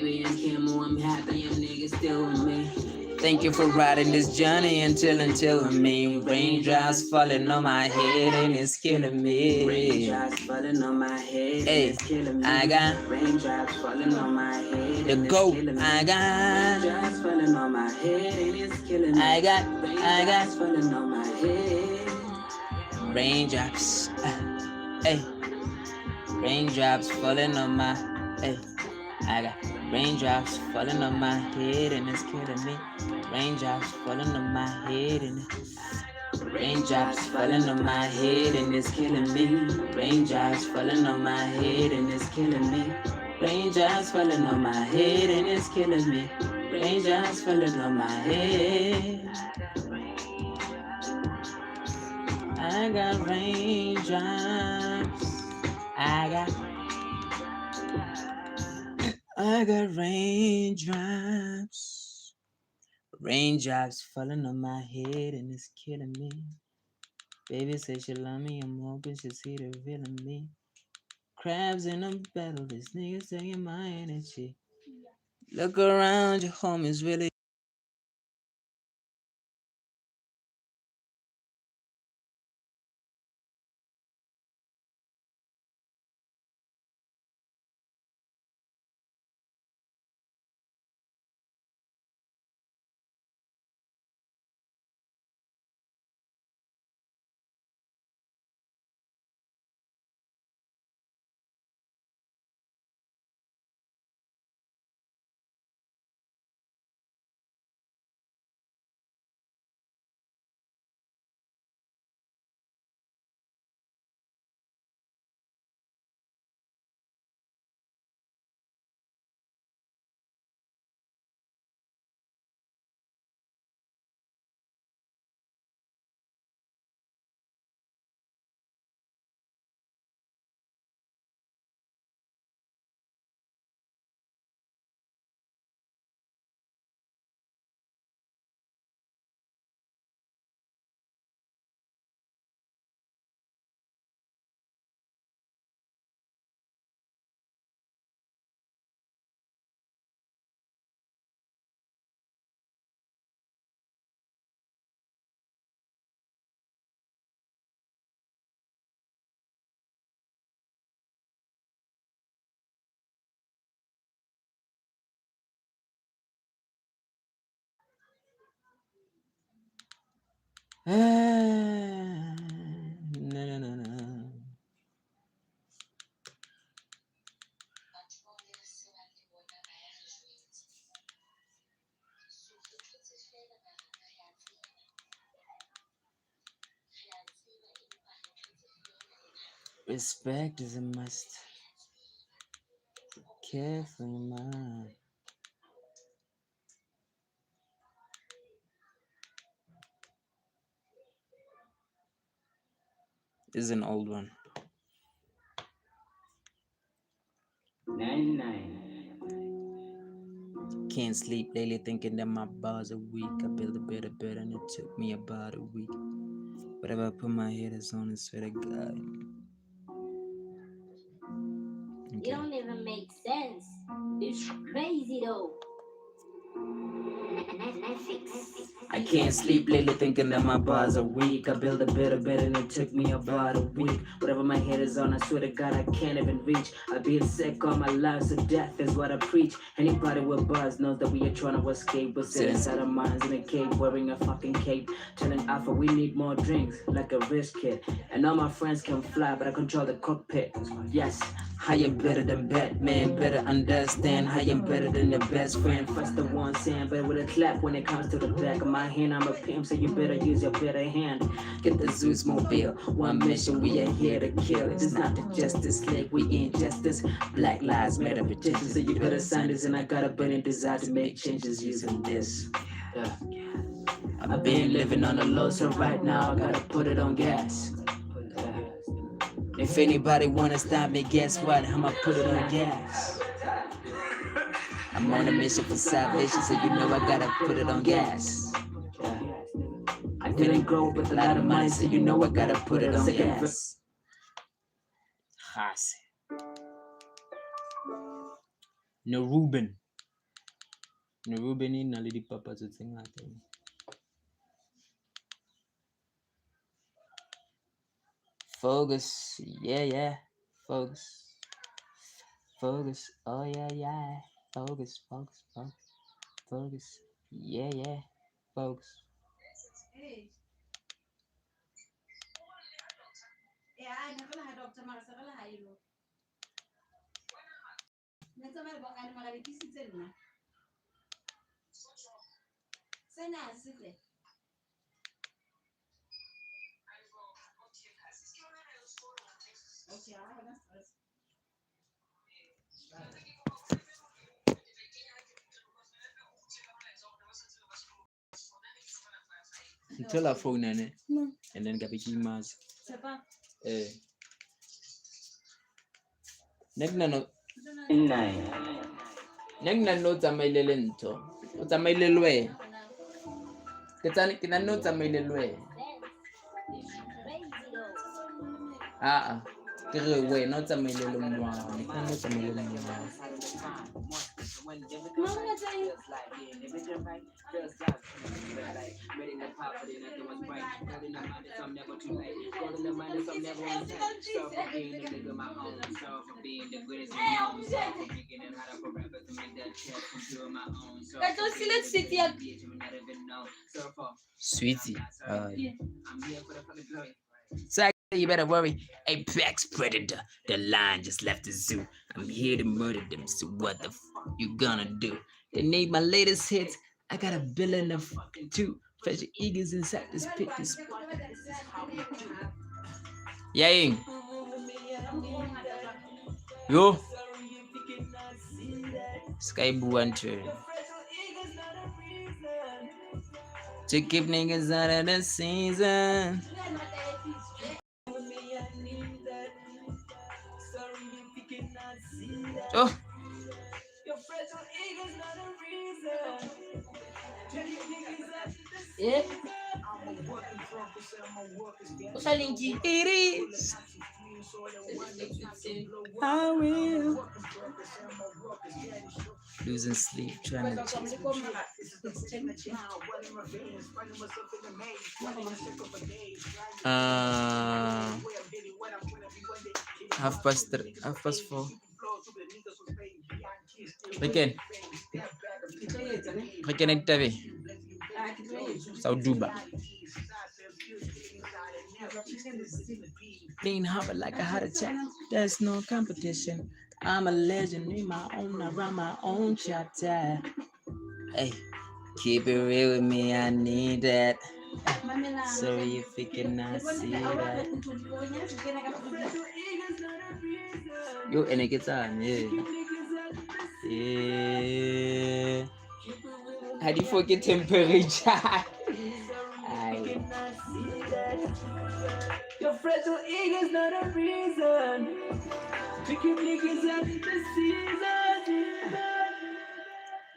Baby, I'm Kimmo, I'm happy, and niggas still with me. Thank you for riding this journey until with me. Raindrops falling on my head and it's killing me. Raindrops falling on my head and it's killing me. I got raindrops falling on my head. The goat. I got raindrops falling on my head and it's killing me. I got raindrops falling on my head. Raindrops. Hey. Raindrops falling on my. Hey. I got raindrops falling on my head and it's killing me. Raindrops falling on my head and raindrops falling on my head and it's killing me. Raindrops falling on my head and it's killing me. Raindrops falling on my head and it's killing me. Raindrops falling on my head. I got raindrops. I got raindrops. Raindrops falling on my head and it's killing me. Baby says she love me, I'm hoping she see the real in me. Crabs in a battle, this nigga's taking my energy. Look around, your home is really. No. Respect is a must. Care for your mind. This is an old one. 99. Can't sleep lately thinking that my bars are weak. I built a better bed and it took me about a week. Whatever I put my head is on, I swear to God. It don't even make sense. It's crazy though. I can't sleep lately thinking that my bars are weak. I built a better bed and it took me about a week. Whatever my head is on, I swear to God I can't even reach. I've been sick all my life, so death is what I preach. Anybody with bars knows that we are trying to escape. We're sitting inside our minds in a cave, wearing a fucking cape. Telling Alpha we need more drinks, like a rich kid. And all my friends can fly, but I control the cockpit. Yes, I am better than Batman, better understand. I am better than your best friend. First the one saying, but with a clap when it comes to the back of my hand. I'm a pimp, so you better use your better hand. Get the Zeus mobile, one mission, we are here to kill. It's not the Justice League, we injustice. Black lives matter petitions, so you better sign this. And I got a burning desire to make changes using this. Yeah. I've been living on the low, so right now I gotta put it on gas. If anybody wanna stop me, guess what? I'ma put it on gas. I'm on a mission for salvation, so you know I gotta put it on gas. I didn't grow up with a lot of money, so you know I gotta put it on gas. Khasi. No Ruben. Ruben in a lady papa to sing at him. Focus, yeah. Focus. Oh yeah. Focus. Yeah. Focus. Until I phone in it, and then get big mass. Negna no tsamaile ntho. O tsamaile lwe. Ke no tsamaile lwe. Ke re wena o tsamaile le mwa. Ke no tsamaile le mwa. Sweetie. So you better worry. Apex predator. The lion just left the zoo. I'm here to murder them. So what the you gonna do? They need my latest hits. I got a billion of two fresh eagles inside this pit. Yay. Yo. Sky Buantre. To keep niggas out of the season. Oh. Yeah. What's that link? It is. I will. Losing sleep, trying to chase. Half past 4. Weekend. TV. Sauduba. Lean hard like a heart attack. There's no competition. I'm a legend in my own, around my own chapter. Hey, keep it real with me, I need that. Sorry if you cannot see that. Yo, and it gets on, yeah. How do you forget temperature? Your fragile ego's not a reason to keep niggas out of the season.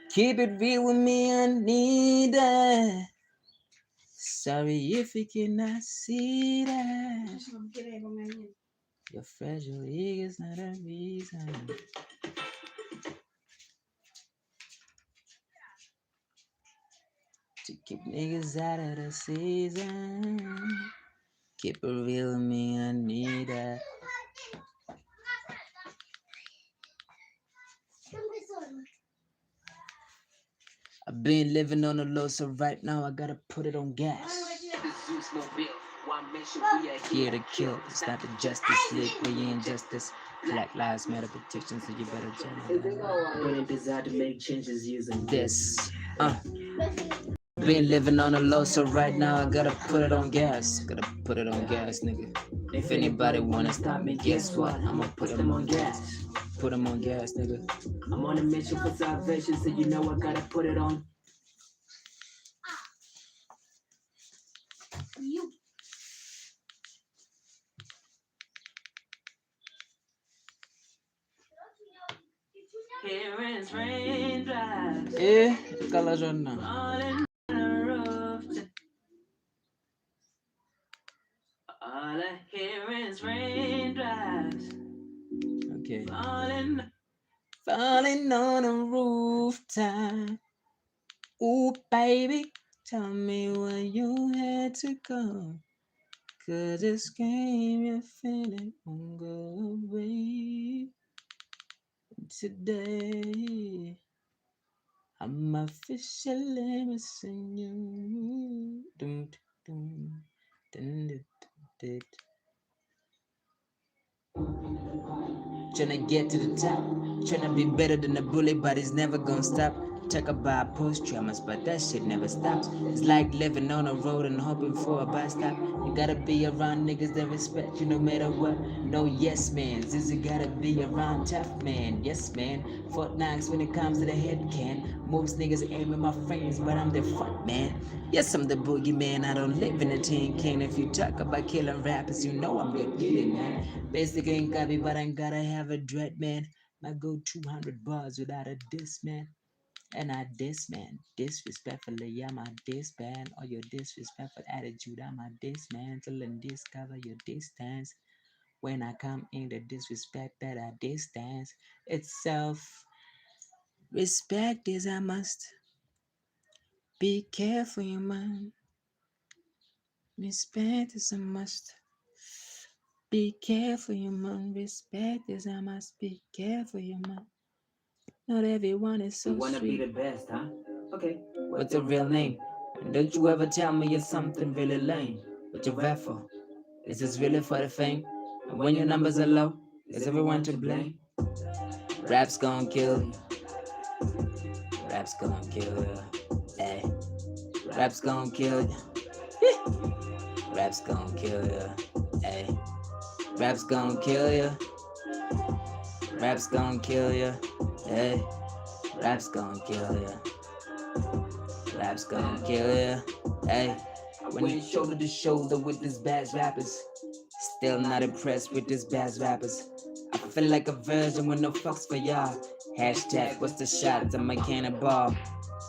Keep it real with me, I need that. Sorry if you cannot see that. Your fragile ego's not a reason. To keep niggas out of the season. Keep it real with me, I need that. I've been living on the low, so right now I gotta put it on gas. Here to kill, it's not the Justice League, we injustice. Black Lives Matter protection, so you better jump. When I desire to make changes using this. Been living on the low, so right now I gotta put it on gas. Gotta put it on gas, nigga. If anybody wanna stop me, guess what? I'ma put them on gas. Put them on gas, nigga. I'm on a mission for salvation, so you know I gotta put it on. Here is raindrops. Kalajonna. All I hear is raindrops. Okay. Falling on a rooftop. Ooh, baby, tell me when you had to go. 'Cause this game you're feeling won't go away today. I'm officially missing you. Dun, dun, dun, dun, dun, dun. Tryna get to the top, tryna be better than the bully, but it's never gonna stop. Talk about post traumas, but that shit never stops. It's like living on a road and hoping for a bus stop. You gotta be around niggas that respect you no matter what. No yes man, Zizzy gotta be around tough man. Yes man, Fort Knox when it comes to the head can. Most niggas ain't with my friends, but I'm the front man. Yes, I'm the boogeyman, I don't live in a tin can. If you talk about killing rappers, you know I'm good dealing, man. Basically ain't copy, but I gotta have a dread, man. I go 200 bars without a diss, man. And I diss, man. Disrespectfully, I'm a disband. Or your disrespectful attitude, I'm a dismantle and discover your distance. When I come in the disrespect that I distance, it's self. Respect is I must. Be careful, you man. Respect is a must. Be careful, you man. Respect is I must. Be careful, you man. Not everyone is so You wanna sweet. be the best, huh? Okay. What's your real name? And don't you ever tell me you're something really lame. What you rap for? Is this really for the fame? And when your numbers are low, is everyone to blame? Rap's gonna kill you. Rap's gonna kill you. Hey. Rap's gonna kill you. Rap's gonna kill you. Hey. Rap's gonna kill you. Rap's gonna kill you. Hey. Rap's gonna kill you. Rap's gonna kill ya. Hey, I went shoulder to shoulder with these bad rappers. Still not impressed with these bad rappers. I feel like a virgin with no fucks for y'all. Hashtag what's the shot? I'm a cannonball.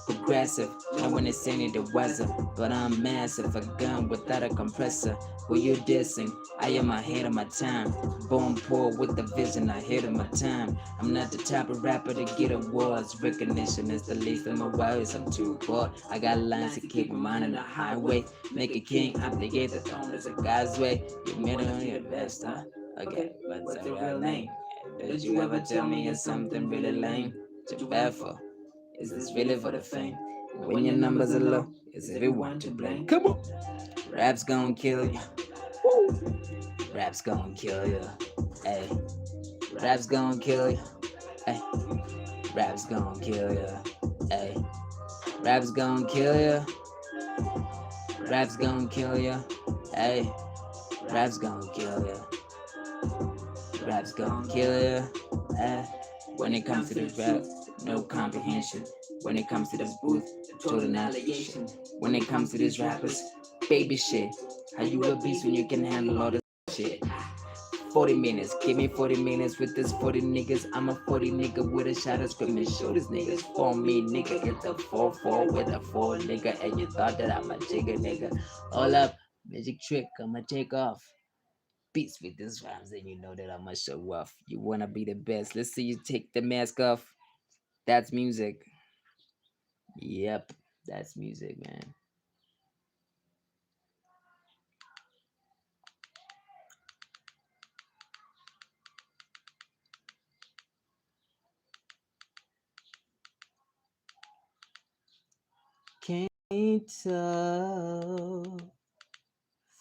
Progressive, and when it's any the weather. But I'm massive, a gun without a compressor. Who you dissing? I am ahead of my time. Born poor with the vision ahead of my time. I'm not the type of rapper to get awards. Recognition is the least of my worries. I'm too bored. I got lines to keep my mind on the highway. Make a king, obligate the throne as a God's way. You made it on your best, huh? Okay, what's your real name? Did you ever tell me you're something really lame? What you bad for? Is this really for the fame? When your numbers are low, is everyone to blame? Come on! Rap's gonna kill you. Woo! Rap's gonna kill you. Hey. Rap's gonna kill you. Hey. Rap's gonna kill you. Hey. Rap's gonna kill you. Rap's gonna kill you. Hey. Rap's gonna kill you. Rap's gonna kill you. Hey. When it comes to the rap, no comprehension. When it comes to the booth, total annihilation. When it comes to these rappers, baby shit. How you a beast when you can handle all this shit? 40 minutes, give me 40 minutes with this 40 niggas. I'm a 40 nigga with a shot of screaming. Show these niggas for me, nigga. Get the 4-4 with a 4 nigga. And you thought that I'm a jigger nigga. All up, magic trick, I'ma take off. Beats with this rhymes, and you know that I'ma show off. You wanna be the best. Let's see you take the mask off. That's music. Yep, that's music, man. Can't talk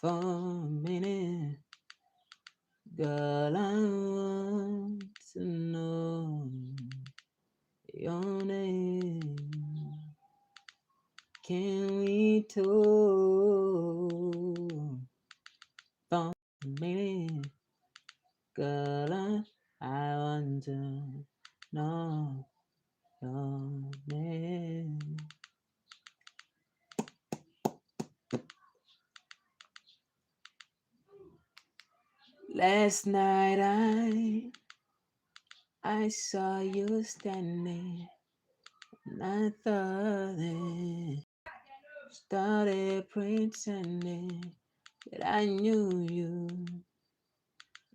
for a minute. Girl, I want to know your name. Can we talk for a minute? Girl, I want to know your name. Last night I saw you standing, and I thought it started pretending that I knew you.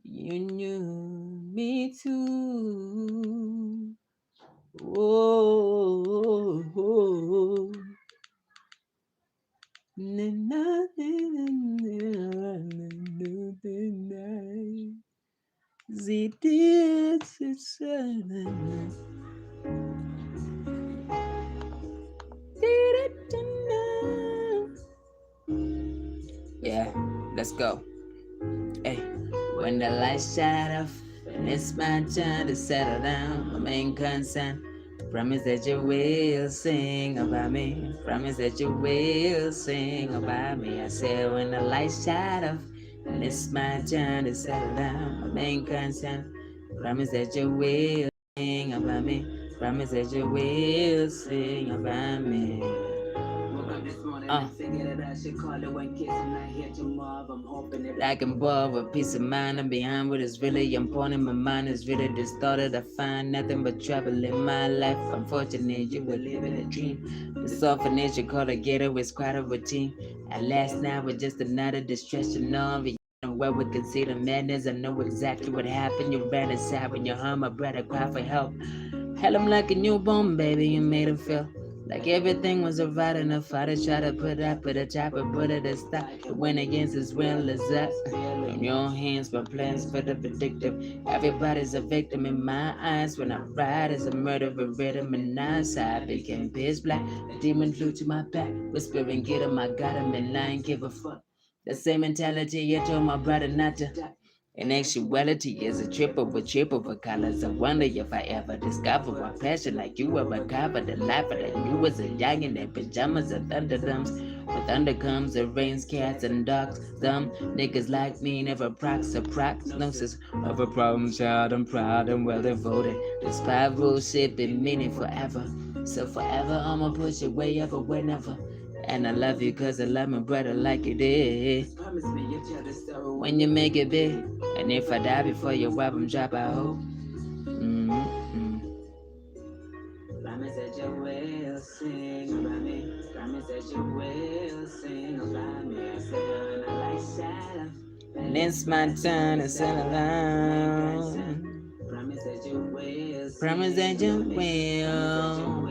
You knew me too. Oh, yeah, let's go. Hey, when the lights shut off and it's my turn to settle down, my main concern. Promise that you will sing about me. Promise that you will sing about me. I said when the lights shut off and it's my turn to settle down, my main concern. Promise that you will sing about me. Promise that you will sing about me. I can borrow a peace of mind. I'm behind what is really important. My mind is really distorted. I find nothing but trouble in my life. Unfortunately, you were living a dream. The orphanage you call a ghetto is quite a routine. At last night was just another distraction of it. Where we can see the madness. I know exactly what happened. You ran inside when you heard my brother cry for help. Held him like a newborn baby. You made him feel like everything was alright enough. I to try to put up with a chopper, put it a stop. It went against his will as that. In your hands, my plans for the predictive. Everybody's a victim in my eyes. When I ride as a murderer rhythm and I became pitch black. The demon flew to my back, whispering, get him, I got him, and I ain't give a fuck. The same mentality you told my brother not to. In actuality, is a triple with colors. I wonder if I ever discover my passion like you were recovered. The life that you was a young in their pajamas and thunderdums. With thunder comes the rains, cats and dogs. Some niggas like me never procs or prognosis of a problem child. I'm proud and well devoted. This spiral shit been meaning forever. So forever I'ma push it way ever whenever. And I love you cause I love my brother like you did. Promise me you'll tell the story when you make it big. And if I die before your album drop, I hope. Promise that you will sing about me. Promise that you will sing about me. I said when I like shadow. And it's my turn to settle down. Promise that you will. Promise that you will.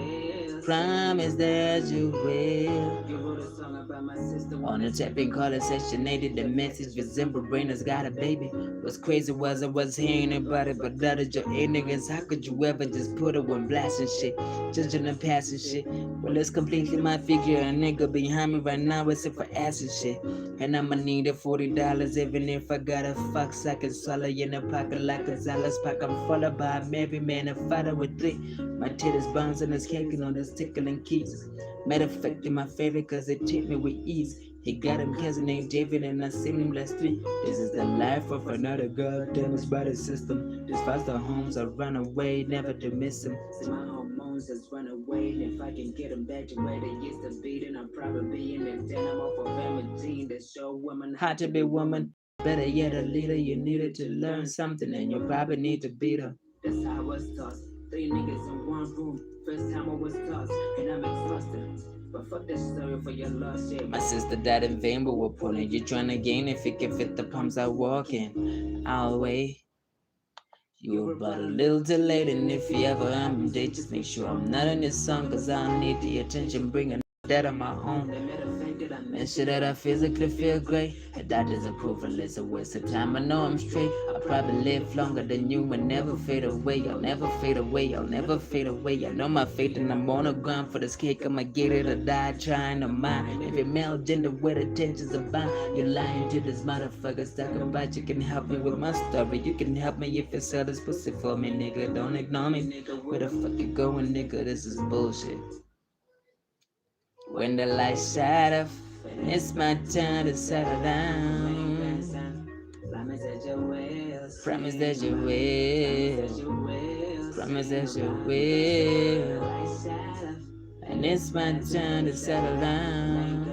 Promise that you will. You wrote a song about my sister on the tapping call assassinated. The message resembled Brainers got a baby. What's crazy was I was hearing about it, but that is your ignorance. How could you ever just put her on blast and shit? Judging the past and shit. Well, it's completely my figure. A nigga behind me right now is for ass and shit. And I'ma need it $40 even if I gotta fuck. So I can swallow in the pocket like a Zala's pack. I'm followed by a married man, a father with 3. My titties bounce and it's caking on this tickling keys. Matter of fact, in my favorite cause it take me with ease. He got him cousin named David and I seen him last 3. This is the life of another goddamn spider system. This foster homes I run away, never to miss him. See my hormones just run away, and if I can get them back to where they used to be, then I'll probably be in the denim off of Emma that show women how to be woman. Better yet, a leader, you needed to learn something and you probably need to beat her. That's how I was taught. 3 niggas in one room. First time I was tossed, and I'm exhausted. But fuck that story for your lost shit. My sister died in vain, but what point are you trying to gain if it can fit the pumps I walk in? I'll wait. You were but a little too late, and if you ever am a date, just make sure I'm not in this song, cause I need the attention, bringing that on my own. Make sure that I physically feel great. A doctor's approval is a waste of time. I know I'm straight. I'll probably live longer than you and never fade away. I'll never fade away. I'll never fade away. I know my fate and I'm on the ground for this cake. I'ma get it or die trying to mind. Every male gender where the tensions are bound. You're lying to this motherfucker talking about you can help me with my story. You can help me if you sell this pussy for me, nigga. Don't ignore me, nigga. Where the fuck you going, nigga? This is bullshit. When the lights shut off, it's my turn to settle down. Promise that you will. Promise that you will. Promise that you will. And it's my turn to settle down.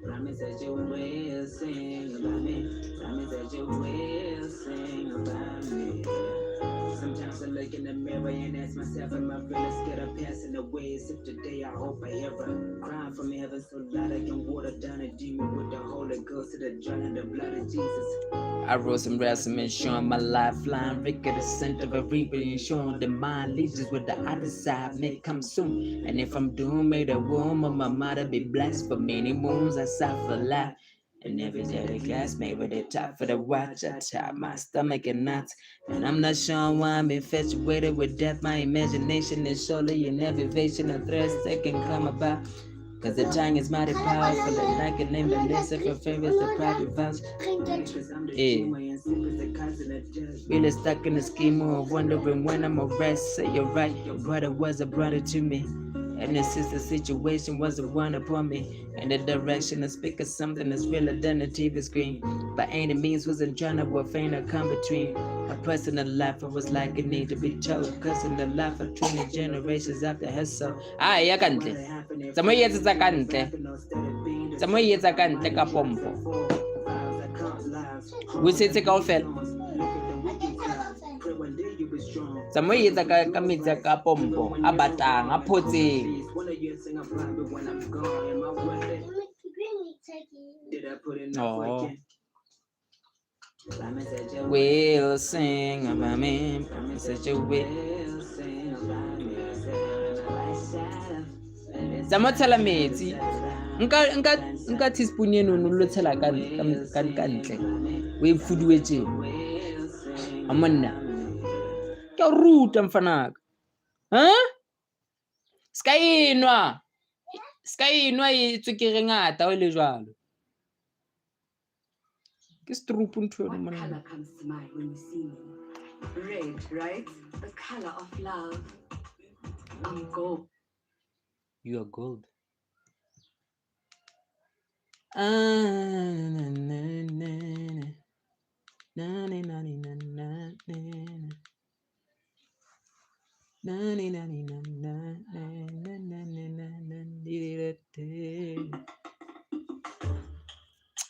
Promise that you will sing about me. Promise that you will sing about me. Sometimes I look in the mirror and ask myself, am I really scared of passing away? As if today I hope I hear her crying from heaven so loud I can water down a demon with the Holy Holy Ghost to the joint and the blood of Jesus. I wrote some resumes showing my lifeline. Rick at the center of a reaper and showing the mind leads us with the other side may come soon. And if I'm doomed, may the womb of my mother be blessed. For many moons I suffer life. And every day the glass made with the top for the watch. I tap my stomach and nuts. And I'm not sure why I'm infatuated with death. My imagination is surely an elevation of threats that can come about. Cause the tongue is mighty powerful and I can name the list of your favorites, the private vows. Really stuck in the scheme of wondering when I'm arrested. Say you're right, your brother was a brother to me. And the sister situation was a one upon me. In the direction of speaking something that's realer than the TV screen. By any means wasn't trying to work faint or come between. My personal life I was like it need to be told. Cause in the life of 20 generations after her soul. Ah, ya kantle. Tsamo yetsa tsa kantle. Tsamo yetsa kantle ka pompo. Wisetse kaofela. Tsamo yetsa ka metsi ka pompo a batang a photseng. Oh. We'll sing about me. Promise you will sing about me. Tsamo tshela metsi. Nka teaspoon eno no lo tshela ka ntle. We fuduetse. Amonna. Ke ruta mfanaka. Huh? Ska inwa e tswekere ngata o le jwalo. What color comes to mind when you see me? Red, right? The color of love. I'm gold. You are gold.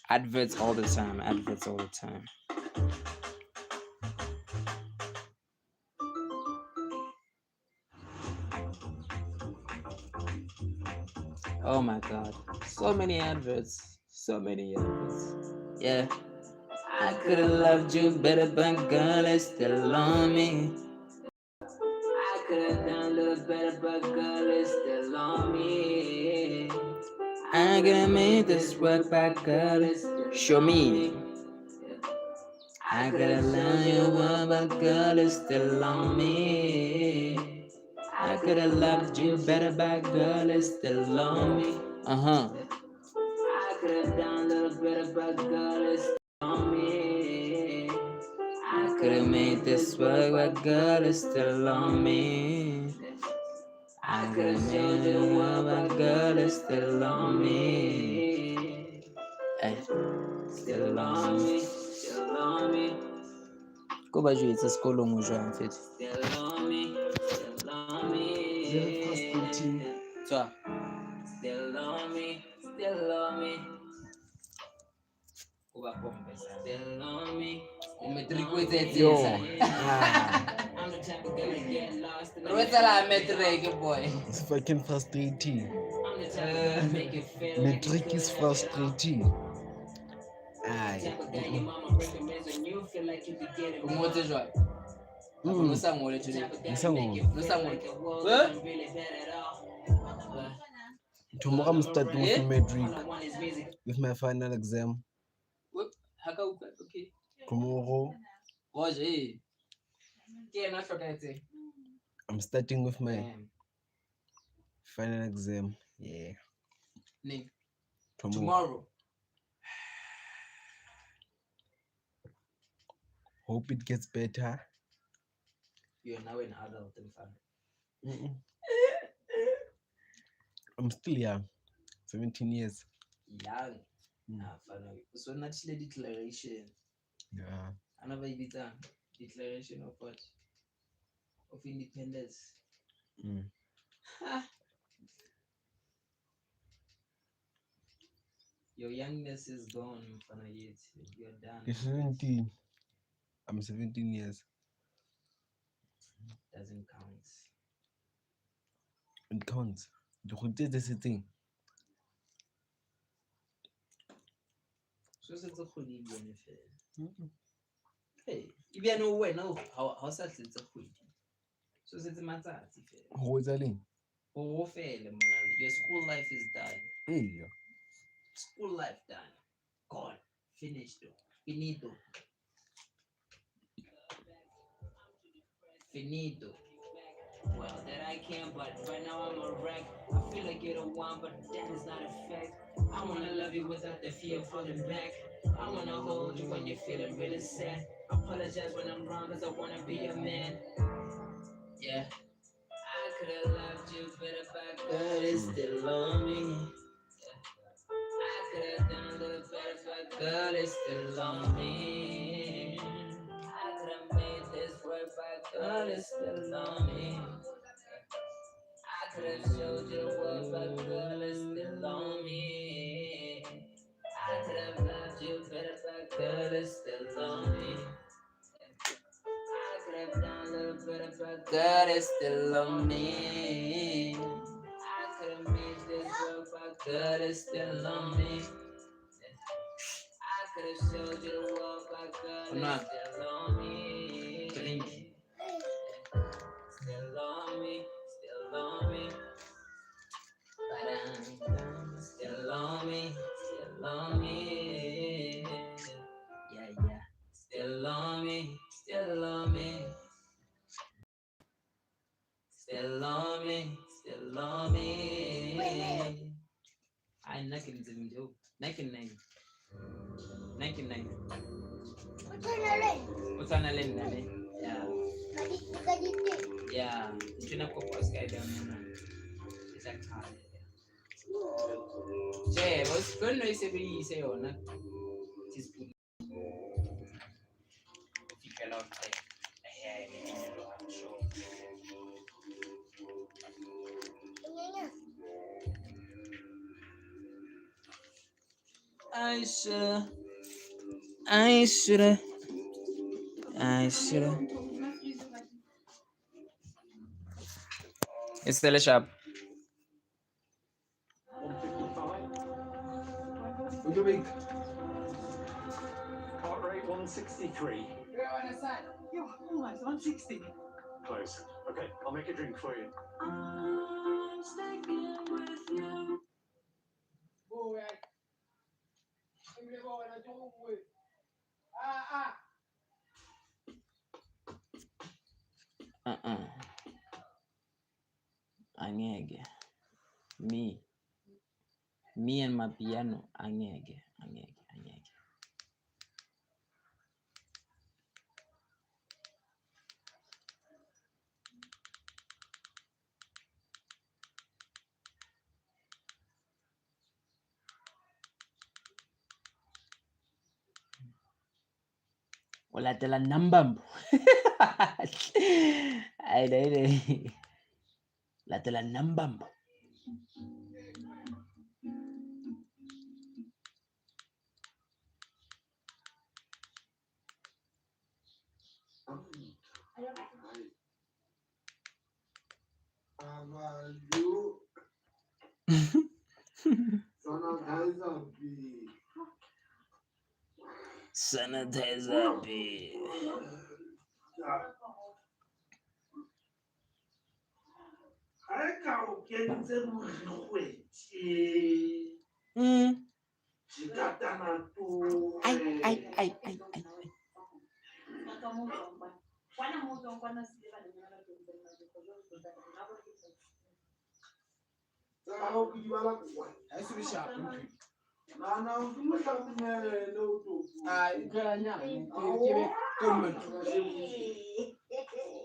Adverts all the time. Oh my God. So many adverts. Yeah. I could have loved you better, but girl, it's still on me. I could have done a little better, but girl, it's still on me. I gotta make this work, but girl, it's still show me. I could have loved you well, but girl, it's still on me. I could have loved you better, but girl, it's still on me. I could have done a little better, but girl, it's still on me. I could have made this work, but girl, it's still on me. I could have showed you the world, but girl, it's still on me. Hey, still on me. Go ba jwetsa sekolong o jwang fete? Still on me. Tswa. Still on me. Go ba pompe sa. Still on me. O matric o etsetse sa. I'm the type of guy to get lost. What's la matric boy? It's fucking frustrating. Matric is frustrating. Aye. Kumote jwa. No sangole today. Tomorrow I'm starting with matric with my final exam. Okay. Tomorrow. I'm starting with my final exam. Yeah. Tomorrow. Hope it gets better. You are now an adult and family. I'm still young. 17 years. Young. So not the declaration. Yeah. Another declaration of what? Of independence. Your youngness is gone, you're done. You're 17. I'm 17 years. Doesn't count. It counts. The thing. So setse kgwedi e bone fela. Hey, e bia no wena ha sa tletse kgwedi. So setse matsatsi fela. Ho etsa leng? Ho fela mona. Your school life is done. Hey. School life done. Gone. Finished. Finito. Finito. Well, that I can, but right now I'm a wreck. I feel like you're the one, but that is not a fact. I wanna love you without the fear of falling back. I wanna hold you when you're feeling really sad. Apologize when I'm wrong, cause I wanna be your man. Yeah. I could've loved you better, but God is still on me. Yeah. I could've done a little better, but God is still on me. I could've made this work, but God is still on me. I could've showed you the world, but God is still on me. I could've loved you better, but God is still on me. I could've done a little better, but God is still on me. I could've made this work, but God is still on me. I could've showed you the world, but God is still on me. Drink. Still on me, still on me. Still on me, still on me. Yeah, yeah. Still on me, still on me. Still on me, still on me. I nakin zimjo. Nakin nine. What's on the line? Yeah. Yeah. Tuna kwa sky down now. It's a car. Che, what's going on? Say or not? Just put. If you cannot take a hair in the show. I should. It's still a shop. 155. Heart rate 163. You're almost 160. Close. Okay, I'll make a drink for you. I'm sticking with you. Angeke. Me and my piano. Angeke. Olatela nambambo. Ay. Latela nambambo. Sanitizer B.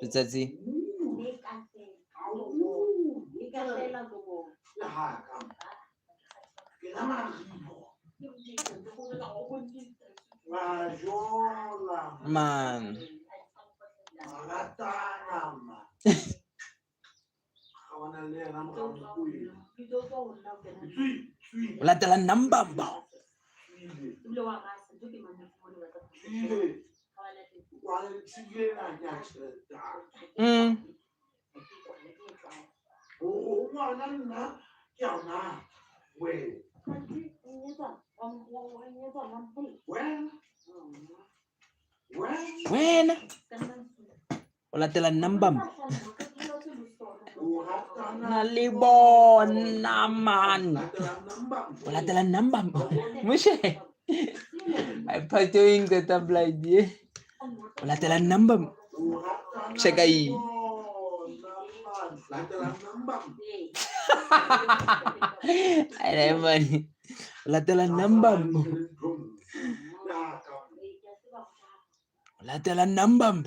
Letsatsi. Man. Latela nambamba. When? Wala tala nambam. Nalibon naman. Wala tala nambam. Mushe. I'm doing the tablet. Wala tala nambam. Chegai. Ay naman. Wala tala nambam. Wala tala nambam.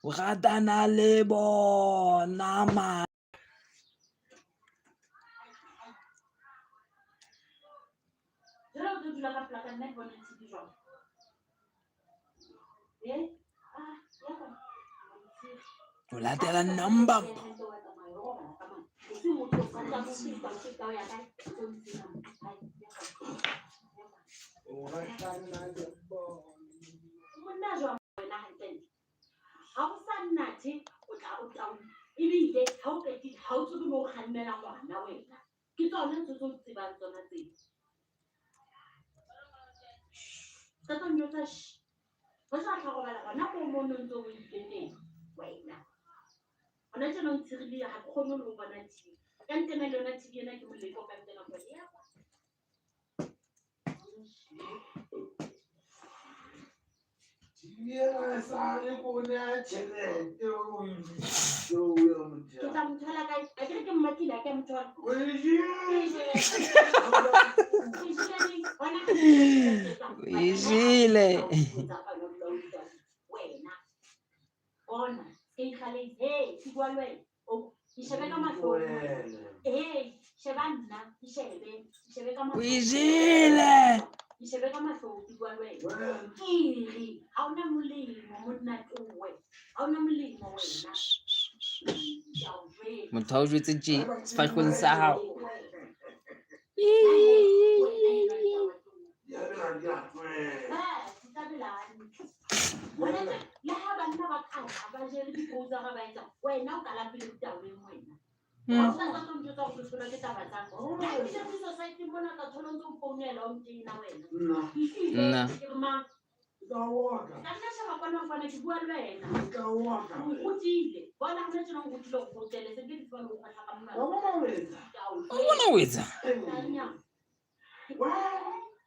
Wakata na lebo naman. Wala tala nambam. Wizile. Wizile. Motho o jwetse tje sefahleong sa hao. Unaweza.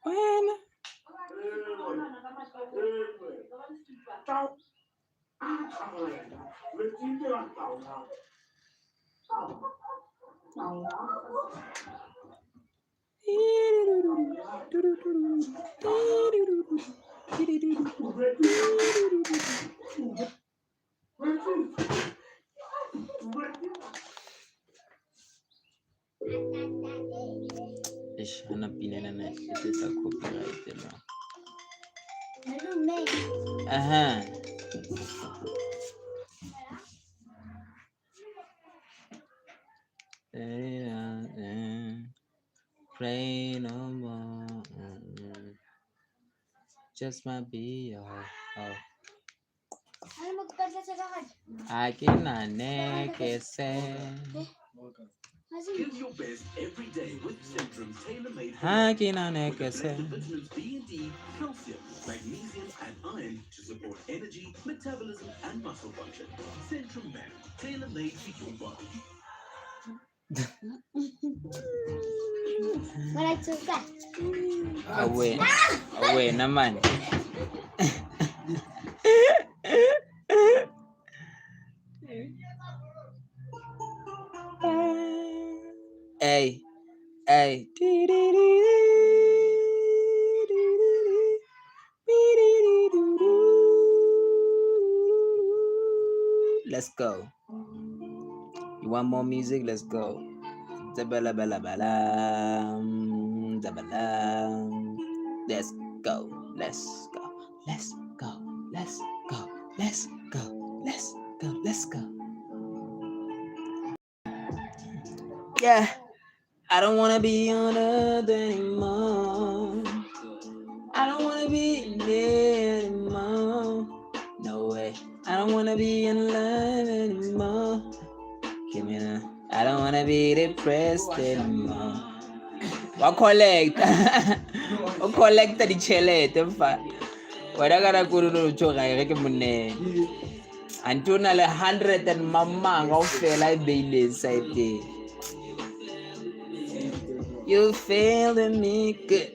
Wena. Ish, hanapin na ito sa copyright na. Aha. Pray no more. Just might be your Give your best every day with Centrum's tailor-made vitamins B and D, calcium, magnesium, and iron to support energy, metabolism, and muscle function. Centrum Man, tailor-made for your body. Away naman. Hey. Let's go. You want more music? Let's go. Zabala bala bala. Zabala. Let's go. Let's go. Let's go. Let's go. Let's go. Let's go. Let's go. Yeah. I don't wanna be on earth anymore. I don't wanna be in there anymore. No way. I don't wanna be in love anymore. Give me that. I don't wanna wanna be depressed anymore. Wa collecta ditšhelete mfa wena kana kore no tsogaege ke monene ante o na le 100 and mamang o fela e beile side. You feeling me good.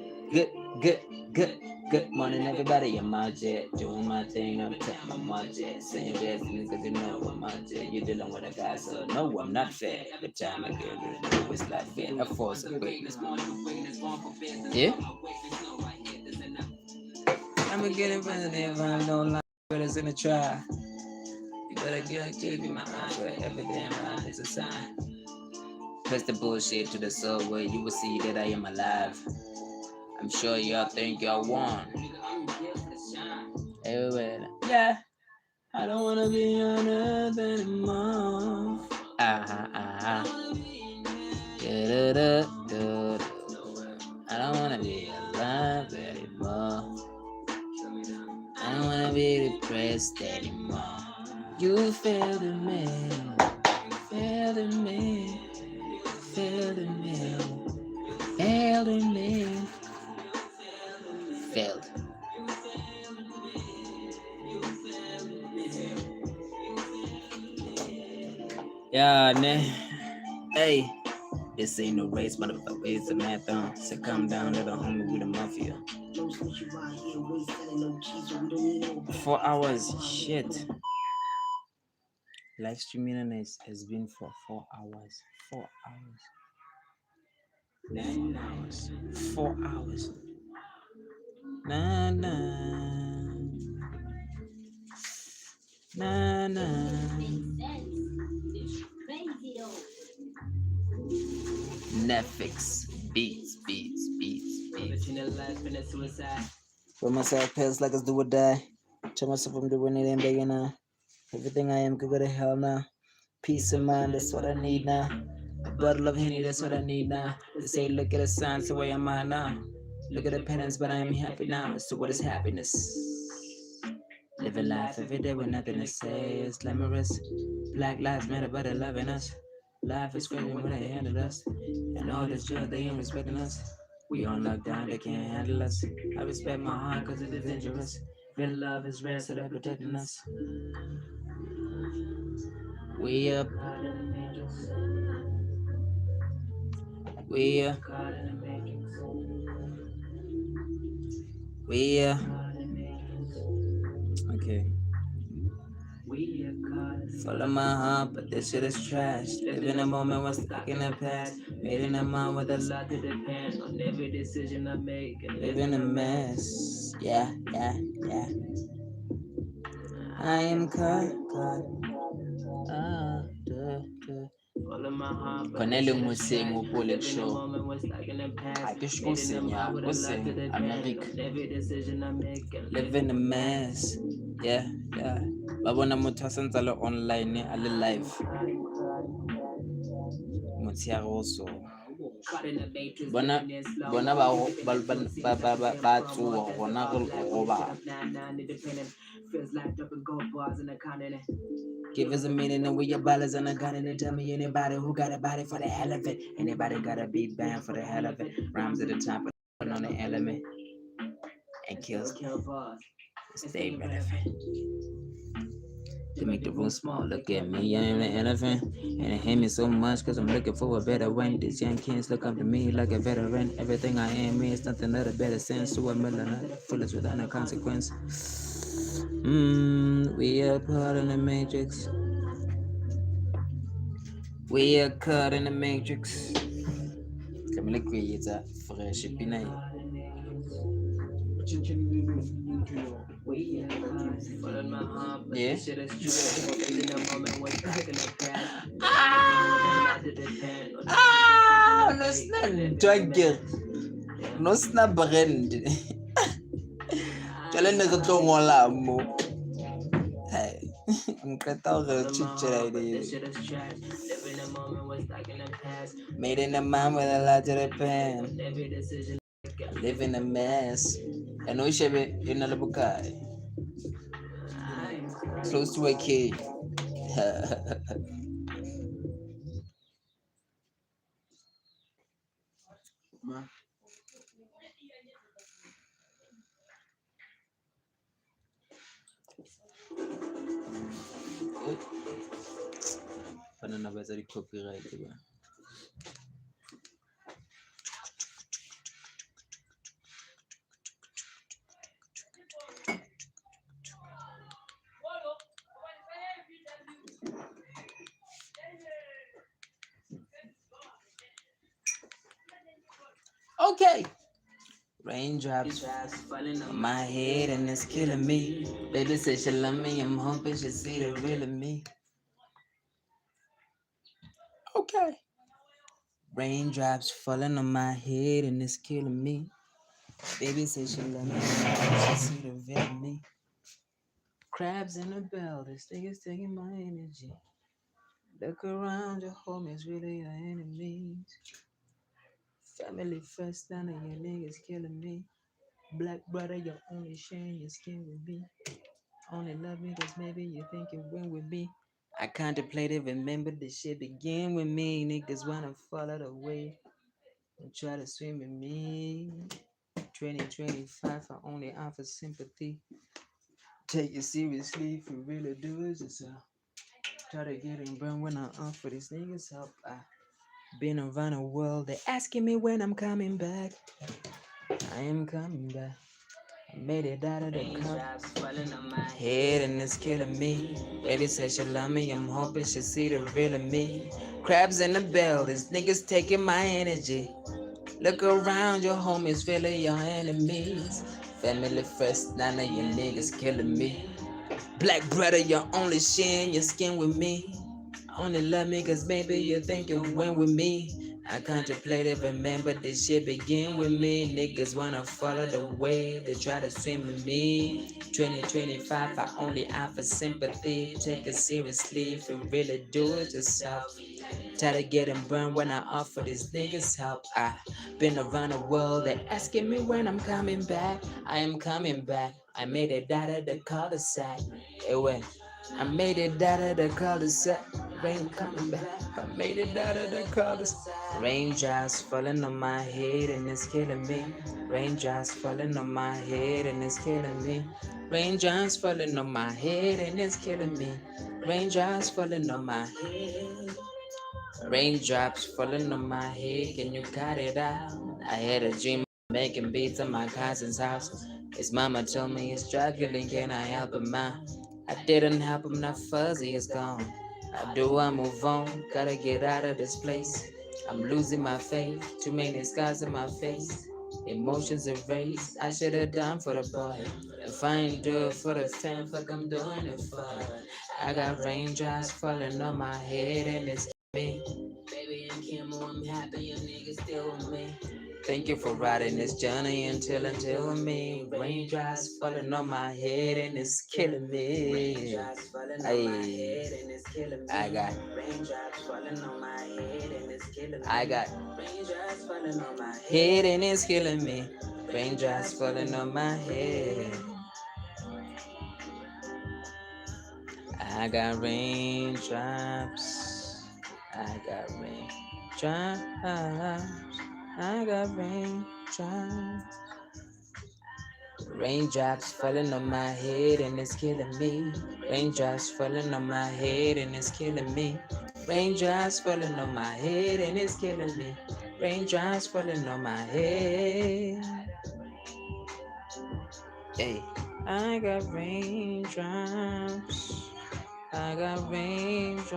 Good morning, everybody. I'm out there doing my thing. I'm taking my margin. Saying bad things because you know I'm out there. You're dealing with a guy, so no, I'm not fair. Every time I get rid of it's like fair. A force of greatness. Yeah? I'm getting better if I don't like brothers in the try. You better get to be my eye for everything around is a sign. Press the bullshit to the soul where you will see that I am alive. I'm sure y'all think y'all won. Everywhere. Yeah. I don't wanna be on earth anymore. I don't wanna be alive anymore. I don't wanna be depressed anymore. You failed me. Failed me. Failed me. Failed me. Failed. Yeah, man. Hey, this ain't no race, motherfucker. It's a marathon. So come down to the homie with the mafia. 4 hours. Shit. Live streaming has been for 4 hours. 4 hours. 4 hours. 4 hours. Nah, nah. Nah, nah. Netflix. Beats. For myself, past like it's do or die. Tell myself I'm doing it and begging now. Everything I am could go to hell now. Peace of mind, that's what I need now. A bottle of Henny, that's what I need now. They say, look at the signs, the way I'm at now. Look at the penance, but I am happy now. So what is happiness? Living life every day with nothing to say. It's glamorous. Black lives matter, but they're loving us. Life is crazy when they handle us. And all this joy, they ain't respecting us. We on lockdown, they can't handle us. I respect my heart cause it is dangerous. Real love is rare, so they're protecting us. We up. We up. We up. Okay. Follow my heart, but this shit is trash. Live in a moment, was stuck in the past. Made in a mind with a lot to depend on every decision I make. And live in a mess. Yeah. I am caught. Cornelio Musing will pull it show. I guess go sing, yeah. Go sing. America. Live in a mess. Yeah. Babona motho a santse le online a le live. Motshiare so. Bona ba tsoa gona go roba. Give us a minute and we your ballers and I got it. And tell me anybody who got a body for the hell of it. Anybody got a beat band for the hell of it. Rhymes at the top, put on the element. And kills. Stay relevant. To make the room small, look at me, I am the elephant. And it hate me so much cause I'm looking for a better way. These young kids look up to me like a veteran. Everything I am is nothing but a better sense. So I'm foolish without no consequence. We are caught in the matrix. We are caught in the matrix. Come look where it's a fresh pinay. Yeah. No snap jungle. No snap brand. Challenge the tongue all mo. Hey, I'm cutting the chicha. Made in a man with a lot of pen. Live in a mess. And we should be in a bukai. Close to a key. Ma. Banana better copyright. Okay. Raindrops falling on my head and it's killing me. Baby said she love me, I'm hoping she see the real of me. Okay. Raindrops falling on my head and it's killing me. Baby said she love me, I'm hoping she see the real of me. Crabs in the bell, this thing is taking my energy. Look around, your homies really your enemies. Family first, none of your niggas killing me. Black brother, you're only sharing your skin with me. Only love me cause maybe you think you win with me. I contemplated, remember this shit begin with me. Niggas wanna follow the wave and try to swim with me. 2025, I only offer sympathy. Take it seriously, for real do it yourself. Try to get him burned when I offer these niggas help. I been around the world, they asking me when I'm coming back. I am coming back. I made it out of the cup. Head and it's killing me. Baby said she love me, I'm hoping she see the real of me. Crabs in the bell, these niggas taking my energy. Look around, your homies really your enemies. Family first, none of your niggas killing me. Black brother, you're only sharing your skin with me. Only love me cause maybe you think you win with me. I contemplated, remember this shit begin with me. Niggas wanna follow the wave, they try to swim with me. 2025, I only offer sympathy. Take it seriously if you really do it yourself. Try to get them burned when I offer these niggas help. I been around the world, they asking me when I'm coming back. I am coming back. I made it out of the cul-de-sac. It went. I made it out of the cul-de-sac. Rain coming back. I made it out of the cul-de-sac. Raindrops falling on my head and it's killing me. Raindrops falling on my head and it's killing me. Raindrops falling on my head and it's killing me. Raindrops falling on my head. Raindrops falling on my head. Can you cut it out? I had a dream of making beats at my cousin's house. His mama told me he's struggling. Can I help him out? I didn't help him, now Fuzzy is gone. How do I move on? Gotta get out of this place. I'm losing my faith, too many scars on my face. Emotions erased, I should have done for the boy. If I ain't do it for the fam, fuck I'm doing it for. I got raindrops falling on my head and it's me. Baby and Kim, I'm happy your niggas still with me. Thank you for riding this journey until me. Raindrops falling on my head and it's killing me. I got raindrops falling on my head and it's killing me. I got raindrops falling on my head and it's killing me. Raindrops falling on my head. I got raindrops. I got raindrops. I got raindrops. Raindrops falling on my head and it's killing me. Raindrops falling on my head and it's killing me. Raindrops falling on my head and it's killing me. Raindrops falling on my head. Hey, I got raindrops. I got raindrops.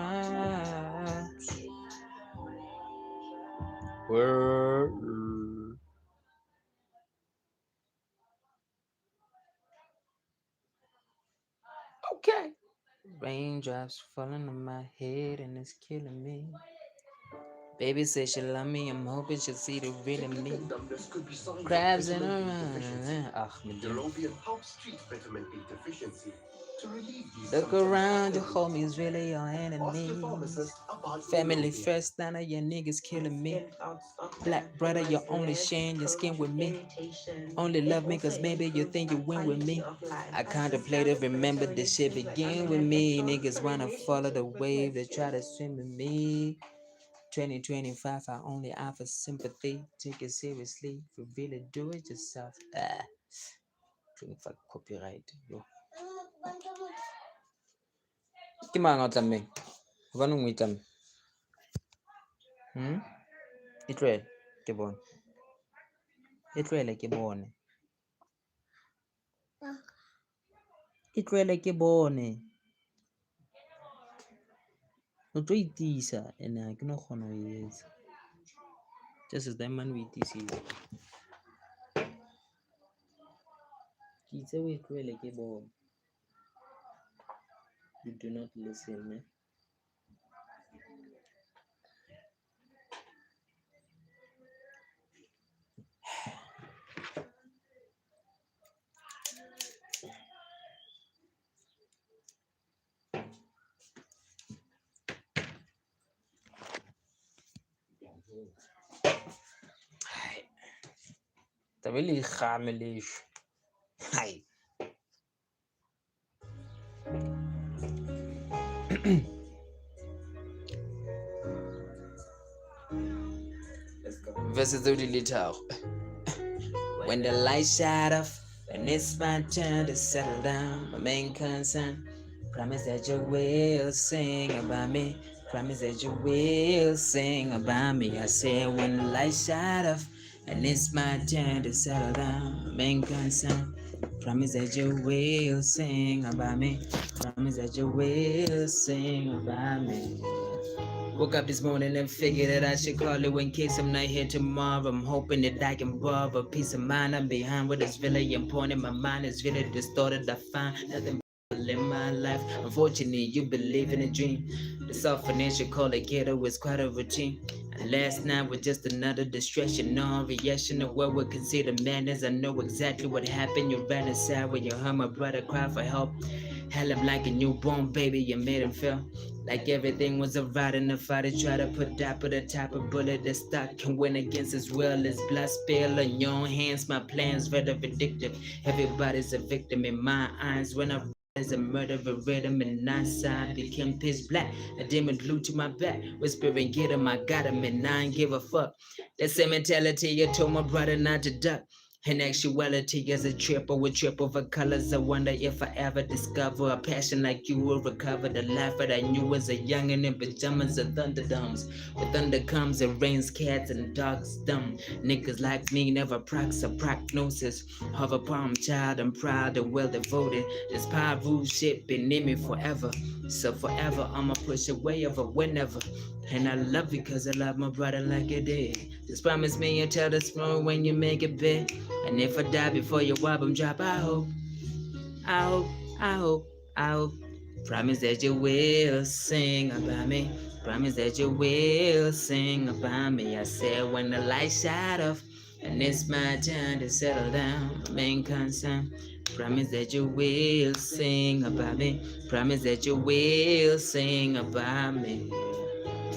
Word. Okay. Raindrops falling on my head and it's killing me. Baby says she love me, I'm hoping she'll see the real in me. Crabs in her European House Street Vitamin B deficiency. Look around, your homies really your enemies. Family first, none of your niggas killing me. Black brother, you're only sharing your skin with me. Only love me cause maybe you think you win with me. I contemplated, remember this shit begin with me. Niggas wanna follow the wave, they try to swim with me. 2025, I only offer sympathy. Take it seriously. If you really do it yourself. For copyright. Yo. Ke mang o tlammeng? Hobaneng o itlamme? E tlohele ke bone. E tlohele ke bone. E tlohele ke bone. O tlo itisa ene ha ke no kgona ho e etsa. Just as that man o itisile. Ke itse o e tlohele ke bone. You do not listen, man. Tabeli khamelish. Hi. Verses of the little. When the lights shut off, and it's my turn to settle down, my main concern. Promise that you will sing about me. Promise that you will sing about me. I said when the lights shut off, and it's my turn to settle down, my main concern. Promise that you will sing about me. Promise that you will sing about me. Woke up this morning and figured that I should call you in case I'm not here tomorrow. I'm hoping that I can borrow a peace of mind. I'm behind what is really important. My mind is really distorted. I find nothing but in my life. Unfortunately, you believe in a dream. The soft financial colligator was quite a routine. And last night was just another distraction. No reaction of what would consider madness. I know exactly what happened. You ran inside when you heard my brother cry for help. Held him like a newborn baby, you made him feel like everything was alright in the fight. Try to put that the type of bullet that stock can win against as well as blood spill on your own hands. My plan's very addictive. Everybody's a victim in my eyes when I as a murderer rhythm and non-side became pitch black. A demon glued to my back, whispering get him, I got him and I ain't give a fuck. That same mentality you told my brother not to duck. In actuality, as a trip or a trip over colors, I wonder if I ever discover a passion like you will recover the life that I knew as a youngin' in pajamas and thunderdomes. With thunder comes, it rains cats and dogs dumb. Niggas like me never procs a prognosis of a palm child. I'm proud and well devoted. This power rule shit been in me forever. So forever I'ma push away over whenever. And I love you cause I love my brother like you did. Just promise me you'll tell the story when you make it big. And if I die before your album drop, I hope. Promise that you will sing about me. Promise that you will sing about me. I said when the lights shut off and it's my turn to settle down, my main concern. Promise that you will sing about me. Promise that you will sing about me.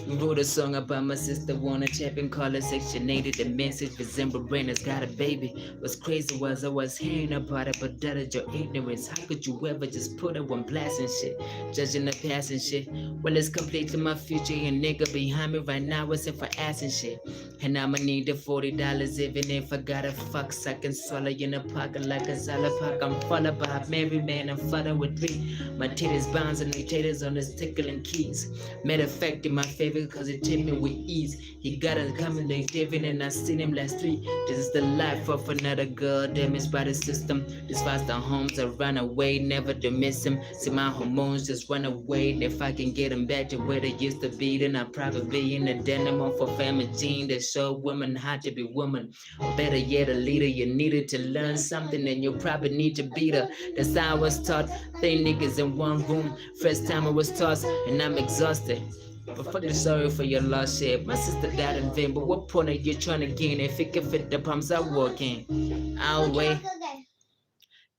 Wrote a song about my sister, wanna tap and call her Section 80. The message resembled Brenna's got a baby. What's crazy was I was hearing about it, but doubted your ignorance. How could you ever just put her on blast and shit? Judging the past and shit. Well, it's completely my future, and nigga behind me right now isn't for ass and shit. And I'ma need the $40 even if I gotta fuck. I can swallow in the pocket like a salad pack. I'm full about married man, I'm fudding with 3. My titties bouncing and taters on the tickling keys. Matter of fact, in my favorite cause it take me with ease. He got a coming like David and I seen him last 3. This is the life of another girl damaged by the system. This foster homes I run away, never to miss him. See my hormones just run away. And if I can get them back to where they used to be, then I'll probably be in the denim for family gene that show women how to be women. Or better yet, a leader. You needed to learn something and you probably need to beat her. That's how I was taught. 3 niggas in one room. First time I was tossed and I'm exhausted. But fucking sorry for your lost shit. My sister died in vain, but what point are you trying to gain? If it can fit the problems I walk in, I'll wait.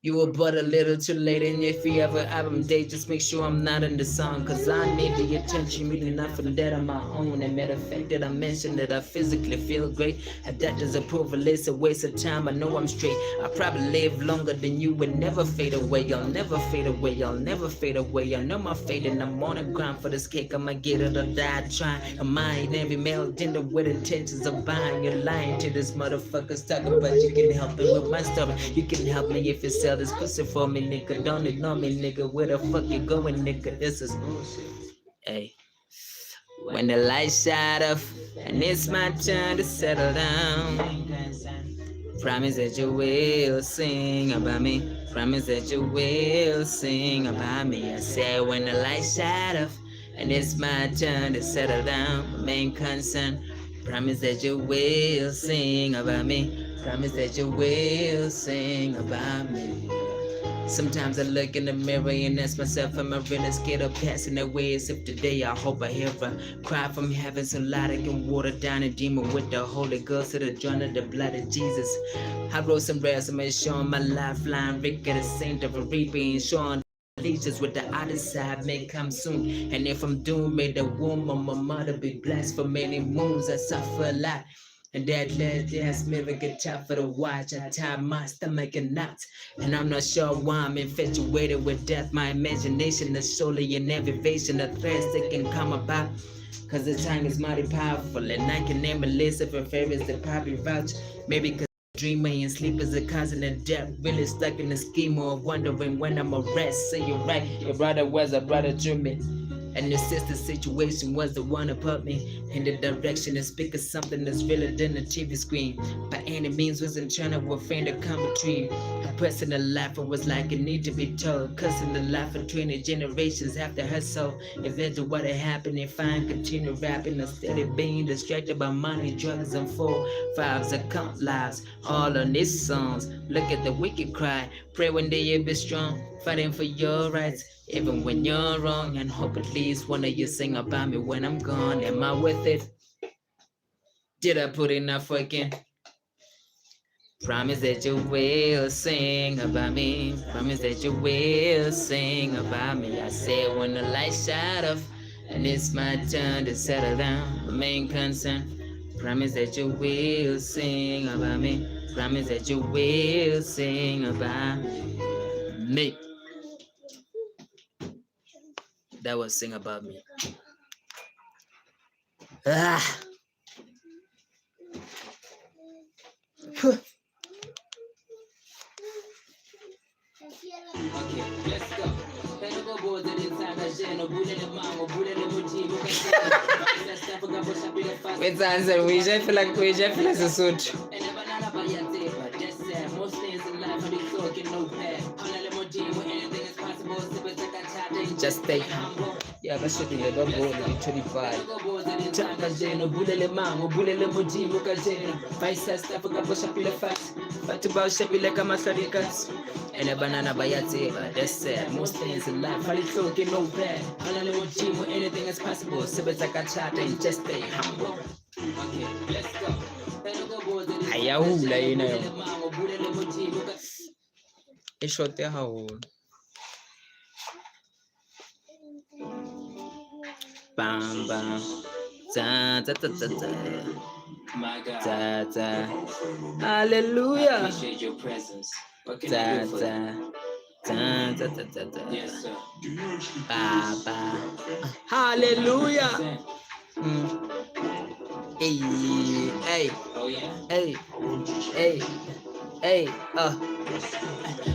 You were but a little too late, and if you ever album date, just make sure I'm not in the song, cause I need the attention, really nothing that on my own. And matter of fact that I mentioned that I physically feel great. And that does approval, it's a waste of time, I know I'm straight. I probably live longer than you and never fade away. I'll never fade away, I'll never fade away. I know my fate and I'm on the grind for this cake. I'ma get it or die trying. I'm mine every male gender with intentions of buying. You're lying to this motherfuckers talking, but you can help me with my story. You can help me if you sell this pussy for me, nigga. Don't ignore me, nigga. Where the fuck you going, nigga? This is bullshit. Hey. When the lights shut off and it's my turn to settle down, promise that you will sing about me. Promise that you will sing about me. I said when the lights shut off and it's my turn to settle down, my main concern. Promise that you will sing about me. Promise that you will sing about me. Sometimes I look in the mirror and ask myself, am I really scared of passing away? As if today I hope I hear a cry from heaven so loud I can water down a demon with the Holy Ghost to the joint of the blood of Jesus. I wrote some resumes showing my lifeline, Rick at the saint of a reaper, and showing allegiance with the other side may come soon. And if I'm doomed, may the womb of my mother be blessed for many moons. I suffer a lot. And that last ass mirror get tough for the watch. I tie my stomach in knots, and I'm not sure why I'm infatuated with death. My imagination is solely an aggravation of threats that can come about. Cause the tongue is mighty powerful, and I can name a list of her favorites that probably vouch. Maybe cause dreamer and sleep is a cousin of death. Really stuck in the schema of wondering when I'm a rest. So you're right, your brother was a brother to me. And the sister situation was the one that put me in the direction to speak of something that's realer than the TV screen. By any means wasn't trying to refrain to come between a personal life. It was like it need to be told. Cussing the life of 20 generations after her soul. If that's what had happened, if I continue rapping instead of being distracted by money, drugs, and 4-5s, I count lives all on these songs. Look at the wicked cry. Pray one day you'll be strong, fighting for your rights. Even when you're wrong, and hope at least one of you sing about me when I'm gone. Am I worth it? Did I put enough work in? Promise that you will sing about me. Promise that you will sing about me. I said when the lights shut off and it's my turn to settle down, my main concern. Promise that you will sing about me. Promise that you will sing about me. That was Sing About Me. Ah. Okay, let's go. Wait, answer. We just feel like a suit. Just stay humble. Yeah, that should be a double in 25. Takajeno, bulele mango, bulele mojibo kajeno. Vice stuff a push up in the fast. But about shabi like a masarikas. And a banana bayate, but that's sad. Most things in life, I don't get no bad. Hanale mojibo, anything is possible. Sibetaka chat and just stay humble. Okay, let's go. Ayahula, you know. It's short there, how bam bam, da da da da da, da da, hallelujah. Appreciate your presence. Da da, da da da da da. Yes sir. Baba, hallelujah. Hey, hey, oh yeah, hey, hey, hey,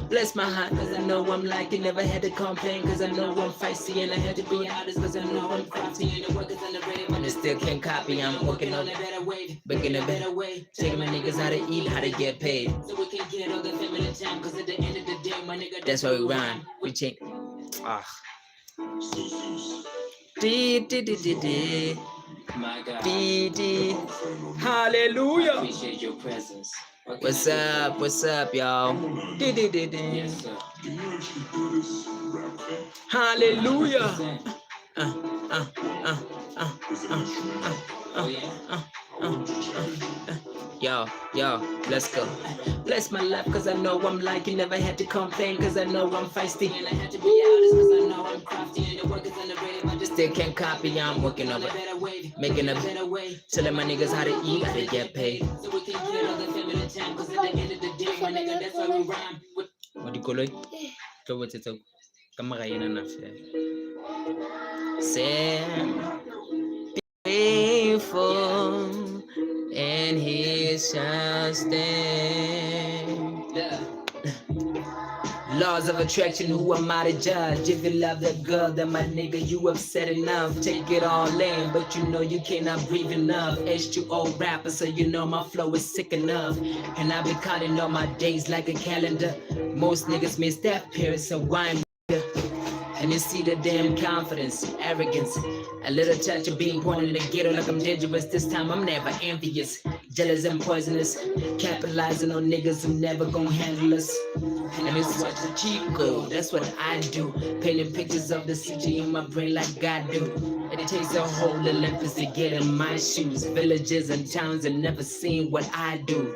bless my heart, cause I know I'm liking, never had to complain, cause I know I'm feisty, and I had to be honest, cause I know I'm crafty, and the workers on the rave, and I still can't copy, I'm working on a better way, making a better way, taking my niggas how to eat, how to get paid, so we can get all the family time, cause at the end of the day, my nigga, that's why we rhyme, we change, my God, hallelujah, I appreciate your presence. What's up, y'all? Yes, sir. Hallelujah. Yo, let's go. Bless my life cause I know I'm like you. Never had to complain cause I know I'm feisty. And I had to be honest cause I know I'm crafty. And the work is underrated, but just still can't copy. I'm working on it, making a better way. Telling my niggas how to eat, how to get paid. So we can get all the feminine time cause at the end of the day, my nigga, that's why we rhyme. What do you call it? So what's it? Sam, faithful, and he shall stand. Laws of attraction, who am I to judge? If you love that girl, then my nigga, you upset enough. Take it all in, but you know you cannot breathe enough. H2O rapper, so you know my flow is sick enough. And I be counting all my days like a calendar. Most niggas miss that period, so why am I? And you see the damn confidence, arrogance, a little touch of being born in the ghetto like I'm dangerous. This time I'm never envious, jealous and poisonous, capitalizing on niggas who never gon' handle us. And it's such a cheap code, that's what I do, painting pictures of the city in my brain like God do. It takes a whole Olympus to get in my shoes, villages and towns and never seen what I do.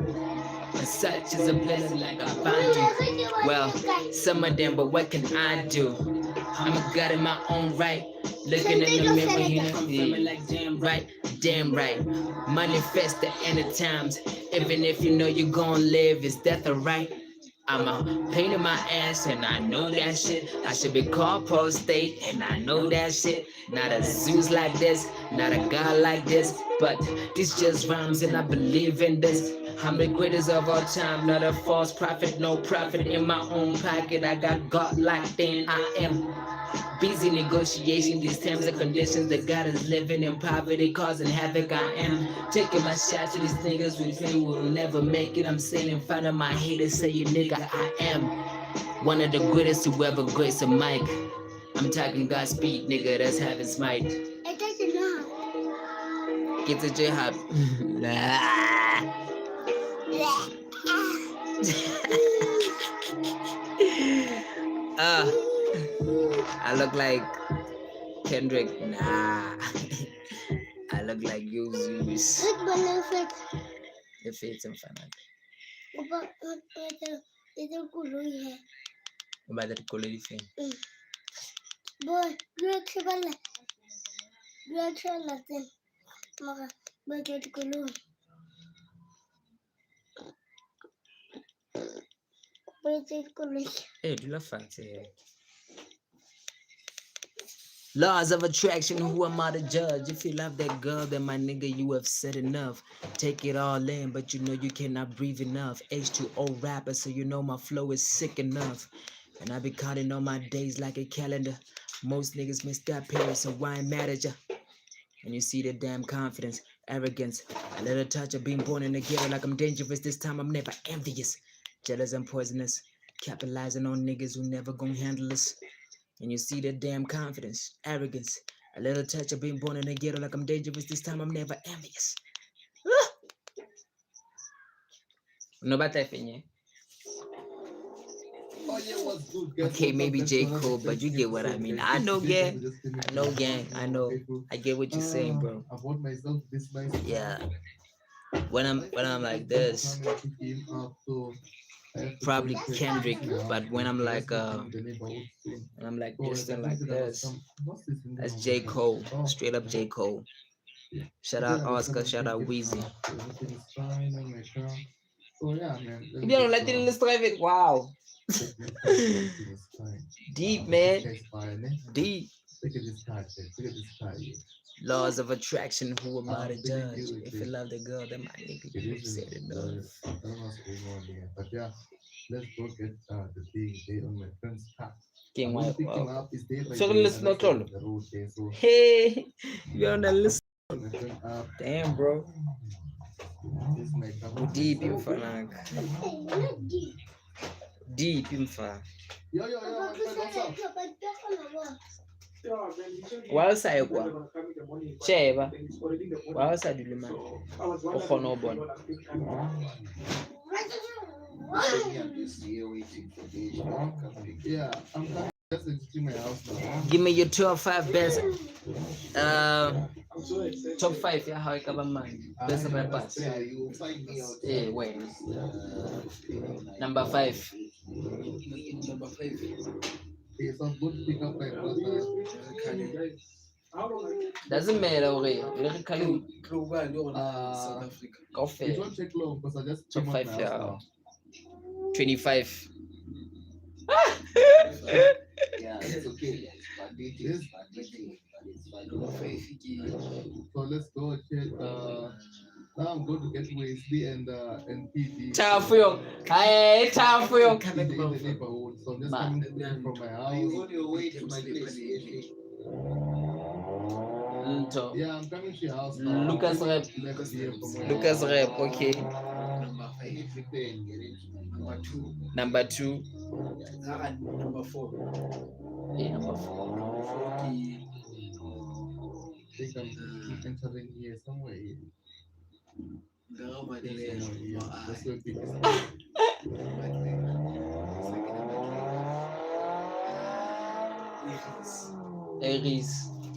And such is a blessing like a bounty. Well, some of them, but what can I do? I'm a god in my own right. Looking in the mirror, feeling like damn right. Manifest the end of times. Even if you know you're gonna live, is death a right? I'm a pain in my ass and I know that shit. I should be called prostate and I know that shit. Not a Zeus like this, not a god like this, but this just rhymes and I believe in this. I'm the greatest of all time, not a false prophet, no profit in my own pocket. I got God locked in, I am busy negotiating these terms and conditions. The God is living in poverty, causing havoc. I am taking my shots to these niggas who say we'll never make it. I'm saying in front of my haters, say you nigga, I am one of the greatest who ever graced a mic. I'm talking Godspeed, nigga, that's having smite. Get to J-Hop. I look like Kendrick. Nah. I look like you, Zeus. The fates and fun. About the color thing. Boy, you actually Hey, do you love fancy? Laws of attraction, who am I to judge? If you love that girl, then my nigga, you have said enough. Take it all in, but you know you cannot breathe enough. H2O rapper, so you know my flow is sick enough. And I be counting on my days like a calendar. Most niggas miss that period, so why am mad at ya? And you see the damn confidence, arrogance, a little touch of being born in the ghetto like I'm dangerous. This time I'm never envious, jealous and poisonous, capitalizing on niggas who never gon' handle us. And you see the damn confidence, arrogance, a little touch of being born in the ghetto like I'm dangerous. This time I'm never envious. No bata fenye. Okay, maybe J. Cole, but you get what I mean. I know, gang. I know, gang. I know. I get what you're saying, bro. Yeah. When I'm like this, probably Kendrick, but when I'm like this and like this, that's J. Cole. Straight up J. Cole. Shout out Oscar, shout out Weezy. You don't let it drive it. Wow. Deep, man. Deep. Laws of attraction, who am I to judge? If you love the girl, then my nigga, you've said enough. But yeah, let's go get the day on my friend's car. King, so listen, not all. Hey, you're on the list. Damn, bro. Deep in Fanak. Deep in Fanak. Why say what? Sheba. Why say do man? Okono bon. Yeah, I'm just to my house now. Give me your 2 or 5 best Top 5 ya hao ekaba man. Best rappers. Wait. Number 5. Number 5. Yes, I'm going to pick up my brother. Doesn't matter, okay. Very Khalid. South Africa. Coffee. It won't take long because I just Top came 5 out my yeah. house 25. Yeah, it's okay. But it is So let's go check. Now I'm going to get Wesley and PD. Chafuyo. Hey, Chafuyo. In the neighborhood. So I'm just coming from my house. You on your way to my place. Yeah, I'm coming to your house now. Lucas Rap. Lucas Rap, okay. Number 2. Number 4. Yeah, number 4. I think I'm entering here somewhere. That's where big Aries,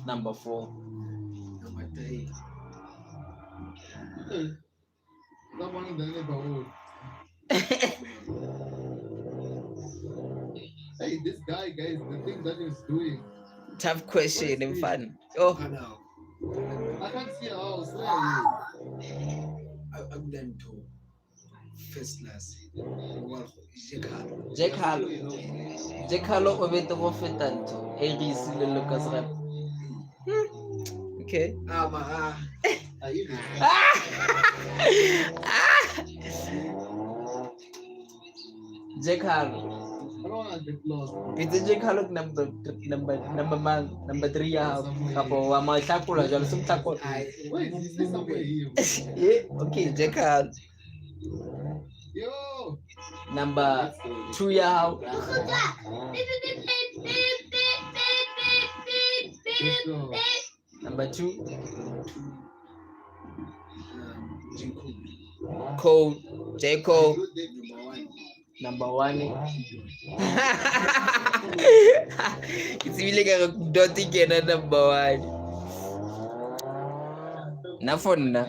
number 4. Number 3. Someone in the neighborhood. Hey, this guy, guys, the thing that he's doing. Tough question and fun. Oh. I can't see a house. Where are you? I'm done to first class. Jack Harlow. Jack Harlow o bete go feta ntho. Aries le Lucas Rap. Okay. Jack Harlow. I don't want to get lost. It's Jack Harlow number 3 ya kapo wa mahlakula jalo simhlakula. Wait, is this somewhere here? Yeah, okay, Jack Harlow. Yo. Number 2 ya. Number 2. Cole. J. Cole. Number 1. It's really like don't think you're number 1. Na phone na.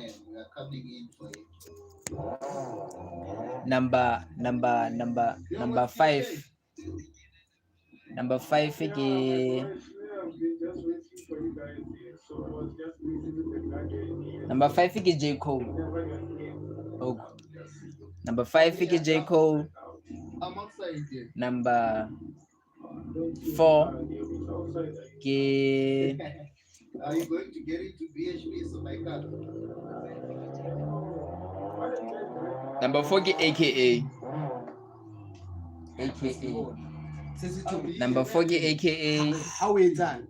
Number 5. Number 5 again. Number 5 is J. Cole. Oh. Number 5 is J. Cole. I'm outside here. Number 4. Okay. Are you going to get into BHP so my car? Number 4 is AKA. Number 4 is AKA. How is that?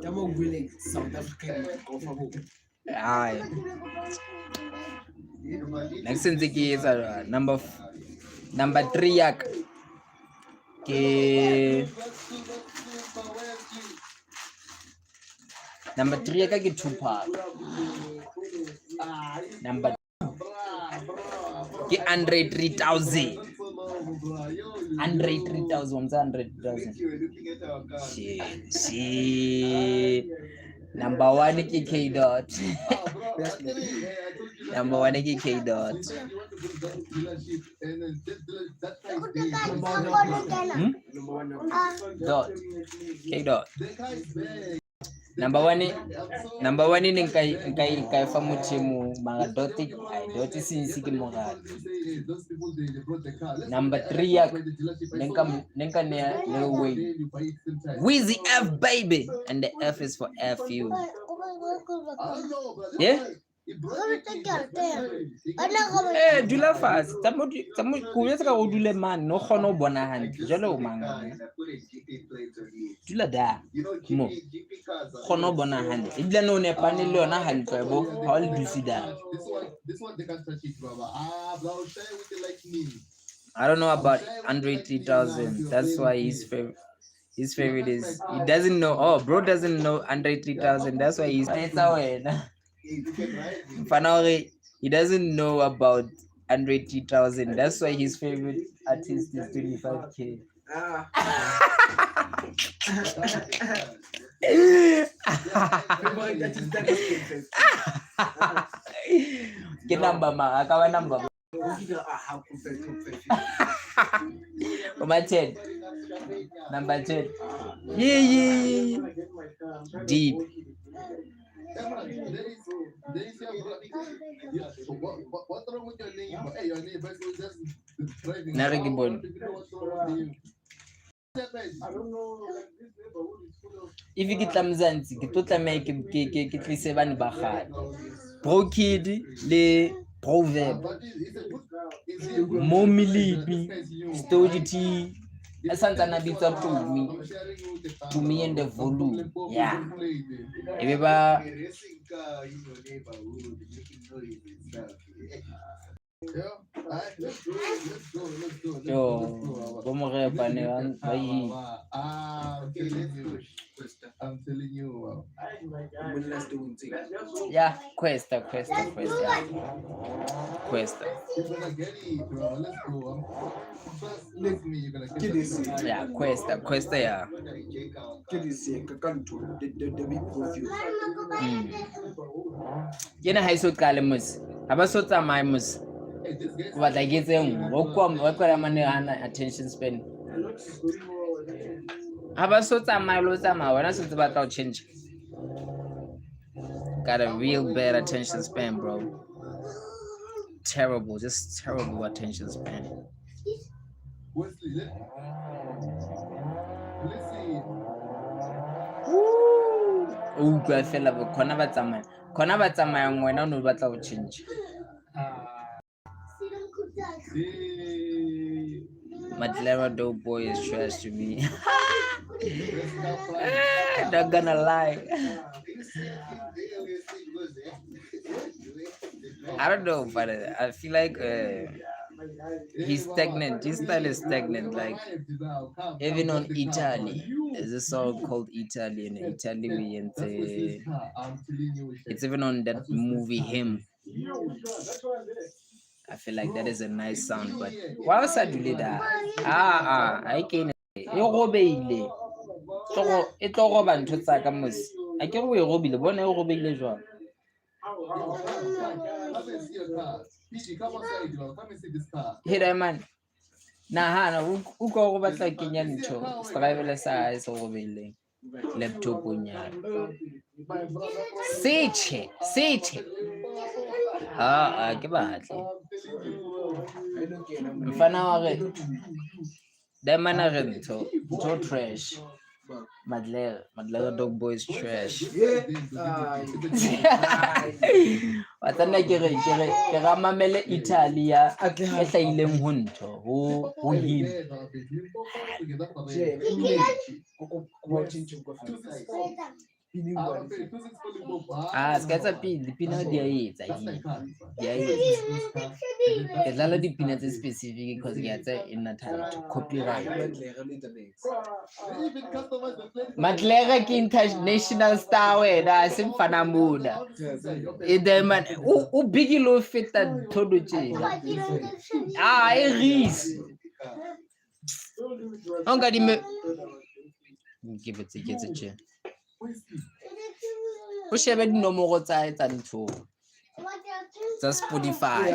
Tamo willing South African go for home. Aye. Next thing is number 3 yak. Okay. Number 3 yak is Tupac. Number get Andre 3000. Andre 3000. 100,000. Shit. Number 1 is K Dot. Number 1 is K Dot. Dot. K Dot. Number 1 ni nkai fa mothemo mara dot since ke mogala. Number 3 ya nenka ne no way. Wheezy F baby, and the F is for FU. Yeah. Eh, dula fast. Tamo kuya ka go dule man no kgono bona hantle. Jalo mang. Dula da. Mo. Kgono bona hantle. Ibla no ne pane le yona hantle bo. Ha o le dusi da. This one they can't touch it, brother. Bro, share with it like me. I don't know about Andre 3000. That's why his favorite is he doesn't know. Oh, bro doesn't know Andre 3000. That's why he's he doesn't know about Andre 3000. That's why his favorite artist is 25K. Ke number ma ka wa number. Number 10. Number 10. Yeah. Deep. What's wrong with your name? Hey, your name is just driving. Narigibon. I don't know. If you get Mzansi, ke tlo tlameha ke tlise bana ba kgale. Bro Kid le Proverb. Mommy Lipi, Story T. Asantana bitsa Tumi and the volume. Yeah. Everybody. Yo, como repane ahí. I'm telling you. Yeah, Questa. You're gonna get it, bro. Let's go. Trust me, you're gonna get it. Yeah, Questa, yeah. Yena ha iso qale mos. Aba so tsamaya mos. Ba tla ke tseng go kwa mane ana attention span. Aba so tsamaya lo tsamaya wena se ba tla change. Got a real bad attention span, bro. Terrible, just terrible attention span. Wesley, let's see. Oh, I feel like khona ba tsamaya ngwena no batla go change. Madlera dope boy is trash to me. Not gonna lie. I don't know, but I feel like he's stagnant. His style is stagnant. Like even on Italy, there's a song called Italy, and Italy, and it's even on that movie Him. I feel like that is a nice sound, but why was I doing that? I can't. E tlo go ba ntho tsa ka mos. A ke go e robile bona e robile jwa. Hey man. Nah, u go batla kenya ntho. Strivele sa se robile. Laptop nya. Siche. Ke batle. Mfana wa re. Demana re ntho trash. Madlera dog boys trash. Watana ke ra mamele Italia e hlaileng ho ntho ho him. Sketsa dipina di a etsa ke dlala dipina tse specific because ke tsa in title copyright. Madlera ke international star wena se mfana mona e man u big lo feta todo tjena e ris onga di me give it tjena o shebe dinomoro tsa ntho tsa Spotify.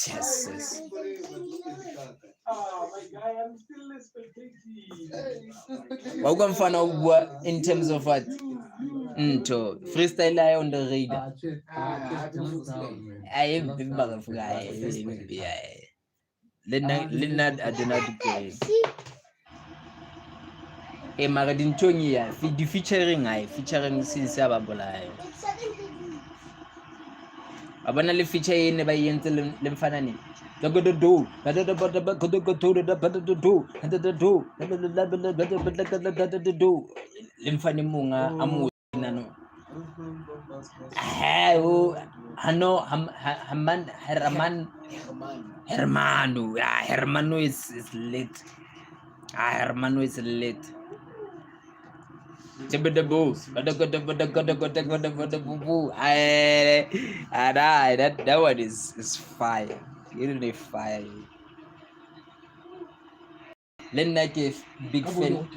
Yes. Wa go mfana o bua in terms of what ntho freestyle ayo on the radar. Ai ba ga fuga le adena di mara dintho nya di featuring since ba bolaya. Abana le feature ene ba yentse le mfana ne do le mfane monga amu nano Hermano is lit. Hermano is lit. That one is fire. Really fire. Le nna ke big fan.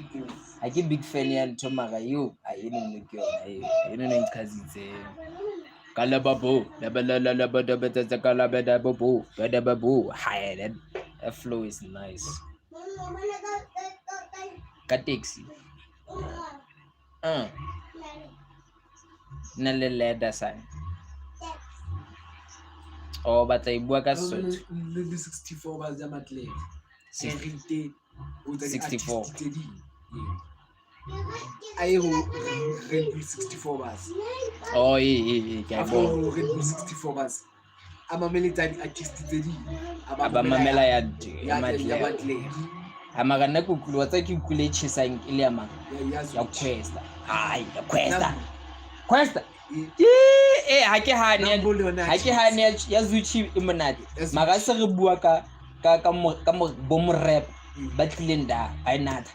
Ha ke big fan ya ntho mara yo a eno nne ke yona eno ne nchazitse. Kalababo, labalabalabadabetsa kalabadababo, badababo. Hi, that flow is nice. Ka taxi. Na le leather sign. Oh, batla e bua ka Sesotho. Le 64 ba ja matleng. 64. Ayo Red Bull 64 bus. Oh, ke a bona. Red Bull 64 bus. Military artist tse di. Mamela ya matleng. Amara nna kukulu wa tsa ke ukule chisang ile ya mang. Ya Questa. Ai, ya Questa. Ha ke hane ya Zuchi e monate. Mara se re bua ka bo rap ba tlileng da ba inatha.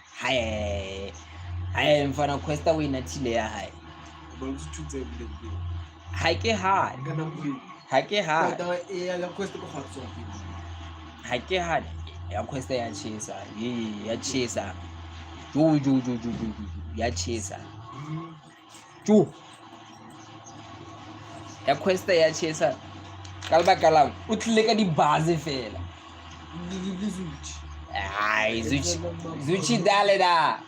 Hae mfana Questa we inathile ya hae. Ha ke hane ya Questa ya chesa. Ya chesa. Ya chesa. Ya Questa ya chesa. Kalba lang o tlile ka di bars fela. Ai Zuchi dale da.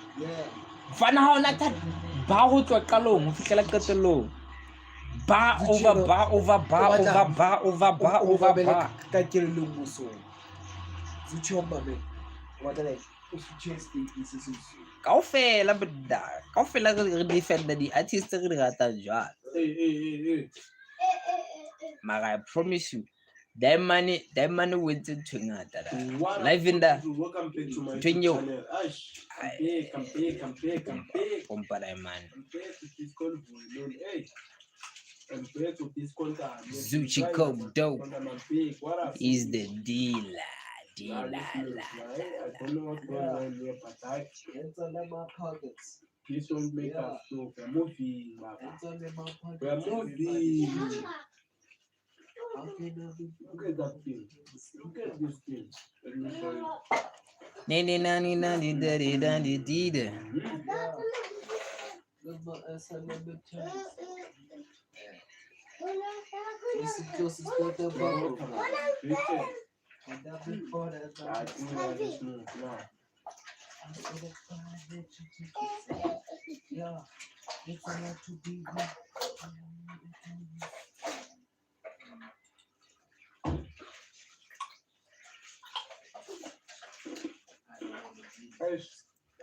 Fana ha ona ka ba go tswa qalong ho fihlela qetellong. Ba over ka ke le mmuso. Zuchi wa mame. Wa tla o suggest this. Kaofela re defender di artists re di rata jwalo. Mara I promise you that money went into ngata da. Live in da. Twinyo. Compare man. Zuchi Coke dope is the dealer. I don't know what's going on here, but it's under my pockets. Please don't make us talk. We're moving, it's under my pockets. We're moving. Look at that thing. Look at this thing. Let me show you.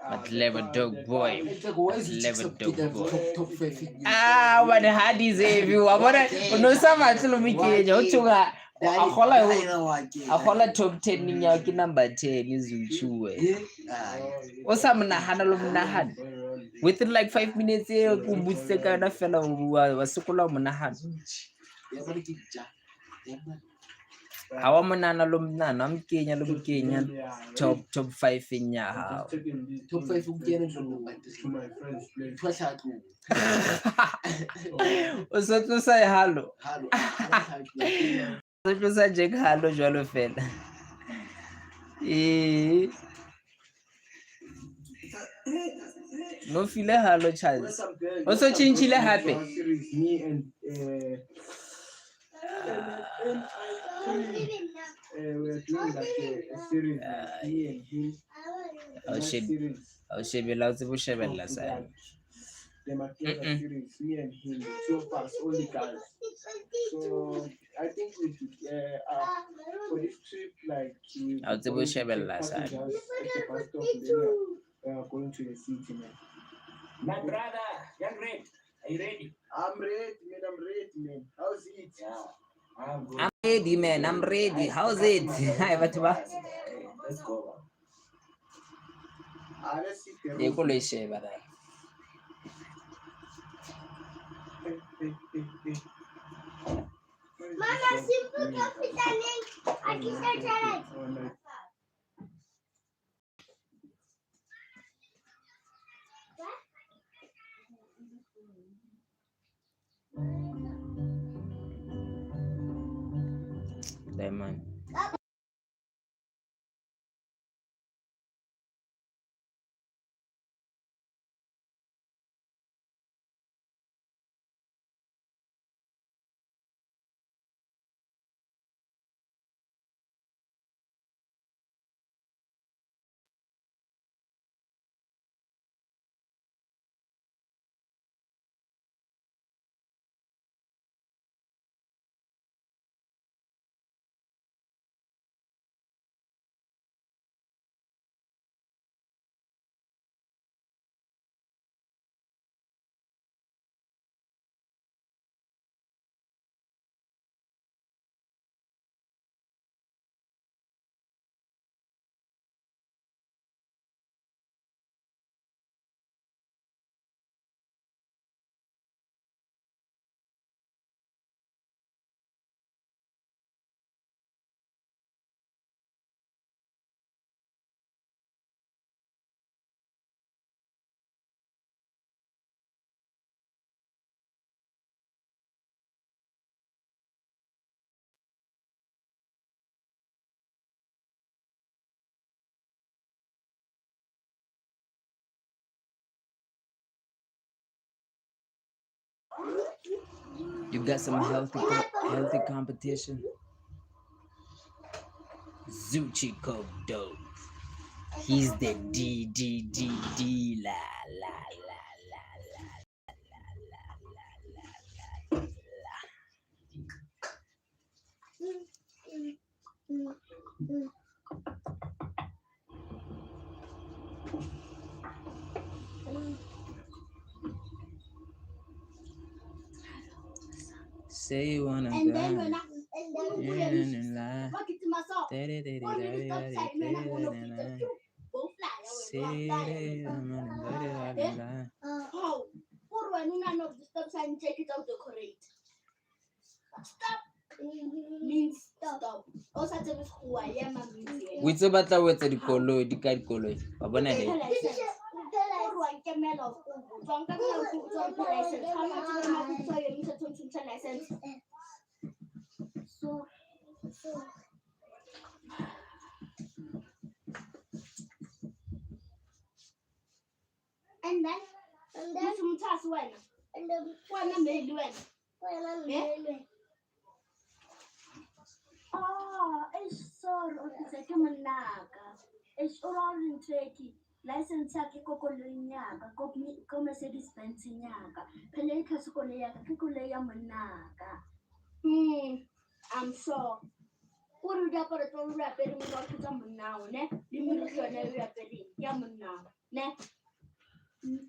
But level dog boy. Ah, what how deserve you? What no sama tlo mikeja uthunga akhola top 10 ninya ki number 10 izuchuwe. Osamnahana lo mnahana. Within like 5 minutes e kumbutse kana fela wasukula mnahana. Hawa monana lo mnana amkenya lo mkenya top 5 inya. Top 5 ukena to my friends play. Osotlo sa halo. Osotlo sa jek halo jwalo fela. No feel halo chance. Also chinchile happy. Me and we're doing like a series me and him. Oh shit, belongs to Bushabella side. The Makeda series, me and him, the two of us, only guys. So I think we for this trip, like we are going to the city, man. My brother, you're great. Are you ready? I'm ready, man. How's it? Yeah. I'm ready, man. I'm ready. How's it? Hi, Let's go. Let's see. Mama, simple capitaine. Aqui está Diamond. You got some healthy competition. Zuchiko dope. He's the D la la la la la la la la la. Say you wanna And go. then when I fuck it to myself. All you stop saying when I wanna beat the two. Both fly. Oh, poor one, you know the stop sign, take it out the crate. Stop means stop. Also, tell us who I am and means We say batla with the color, the card color. Babana he. And then some task when I made when. Oh, it's so it's a manaka. It's all in tricky. License yake kokolinyaka ko Mercedes Benz nyaka phela ikhasi kole yaka kikule ya manaka. I'm sure. What do you put it on rapping without some now, ne? You mean you're rapping yaman now, ne?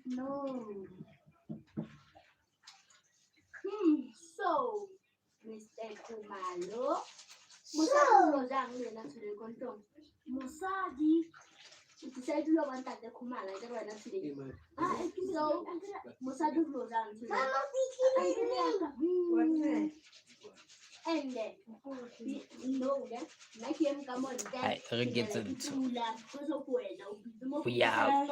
No. So Mr. Kumalo Musadi was angry enough to the control. Musadi decided to want the Kumala, I don't know today. So Musadi was angry. And then no, like him come on that. I get it. We are.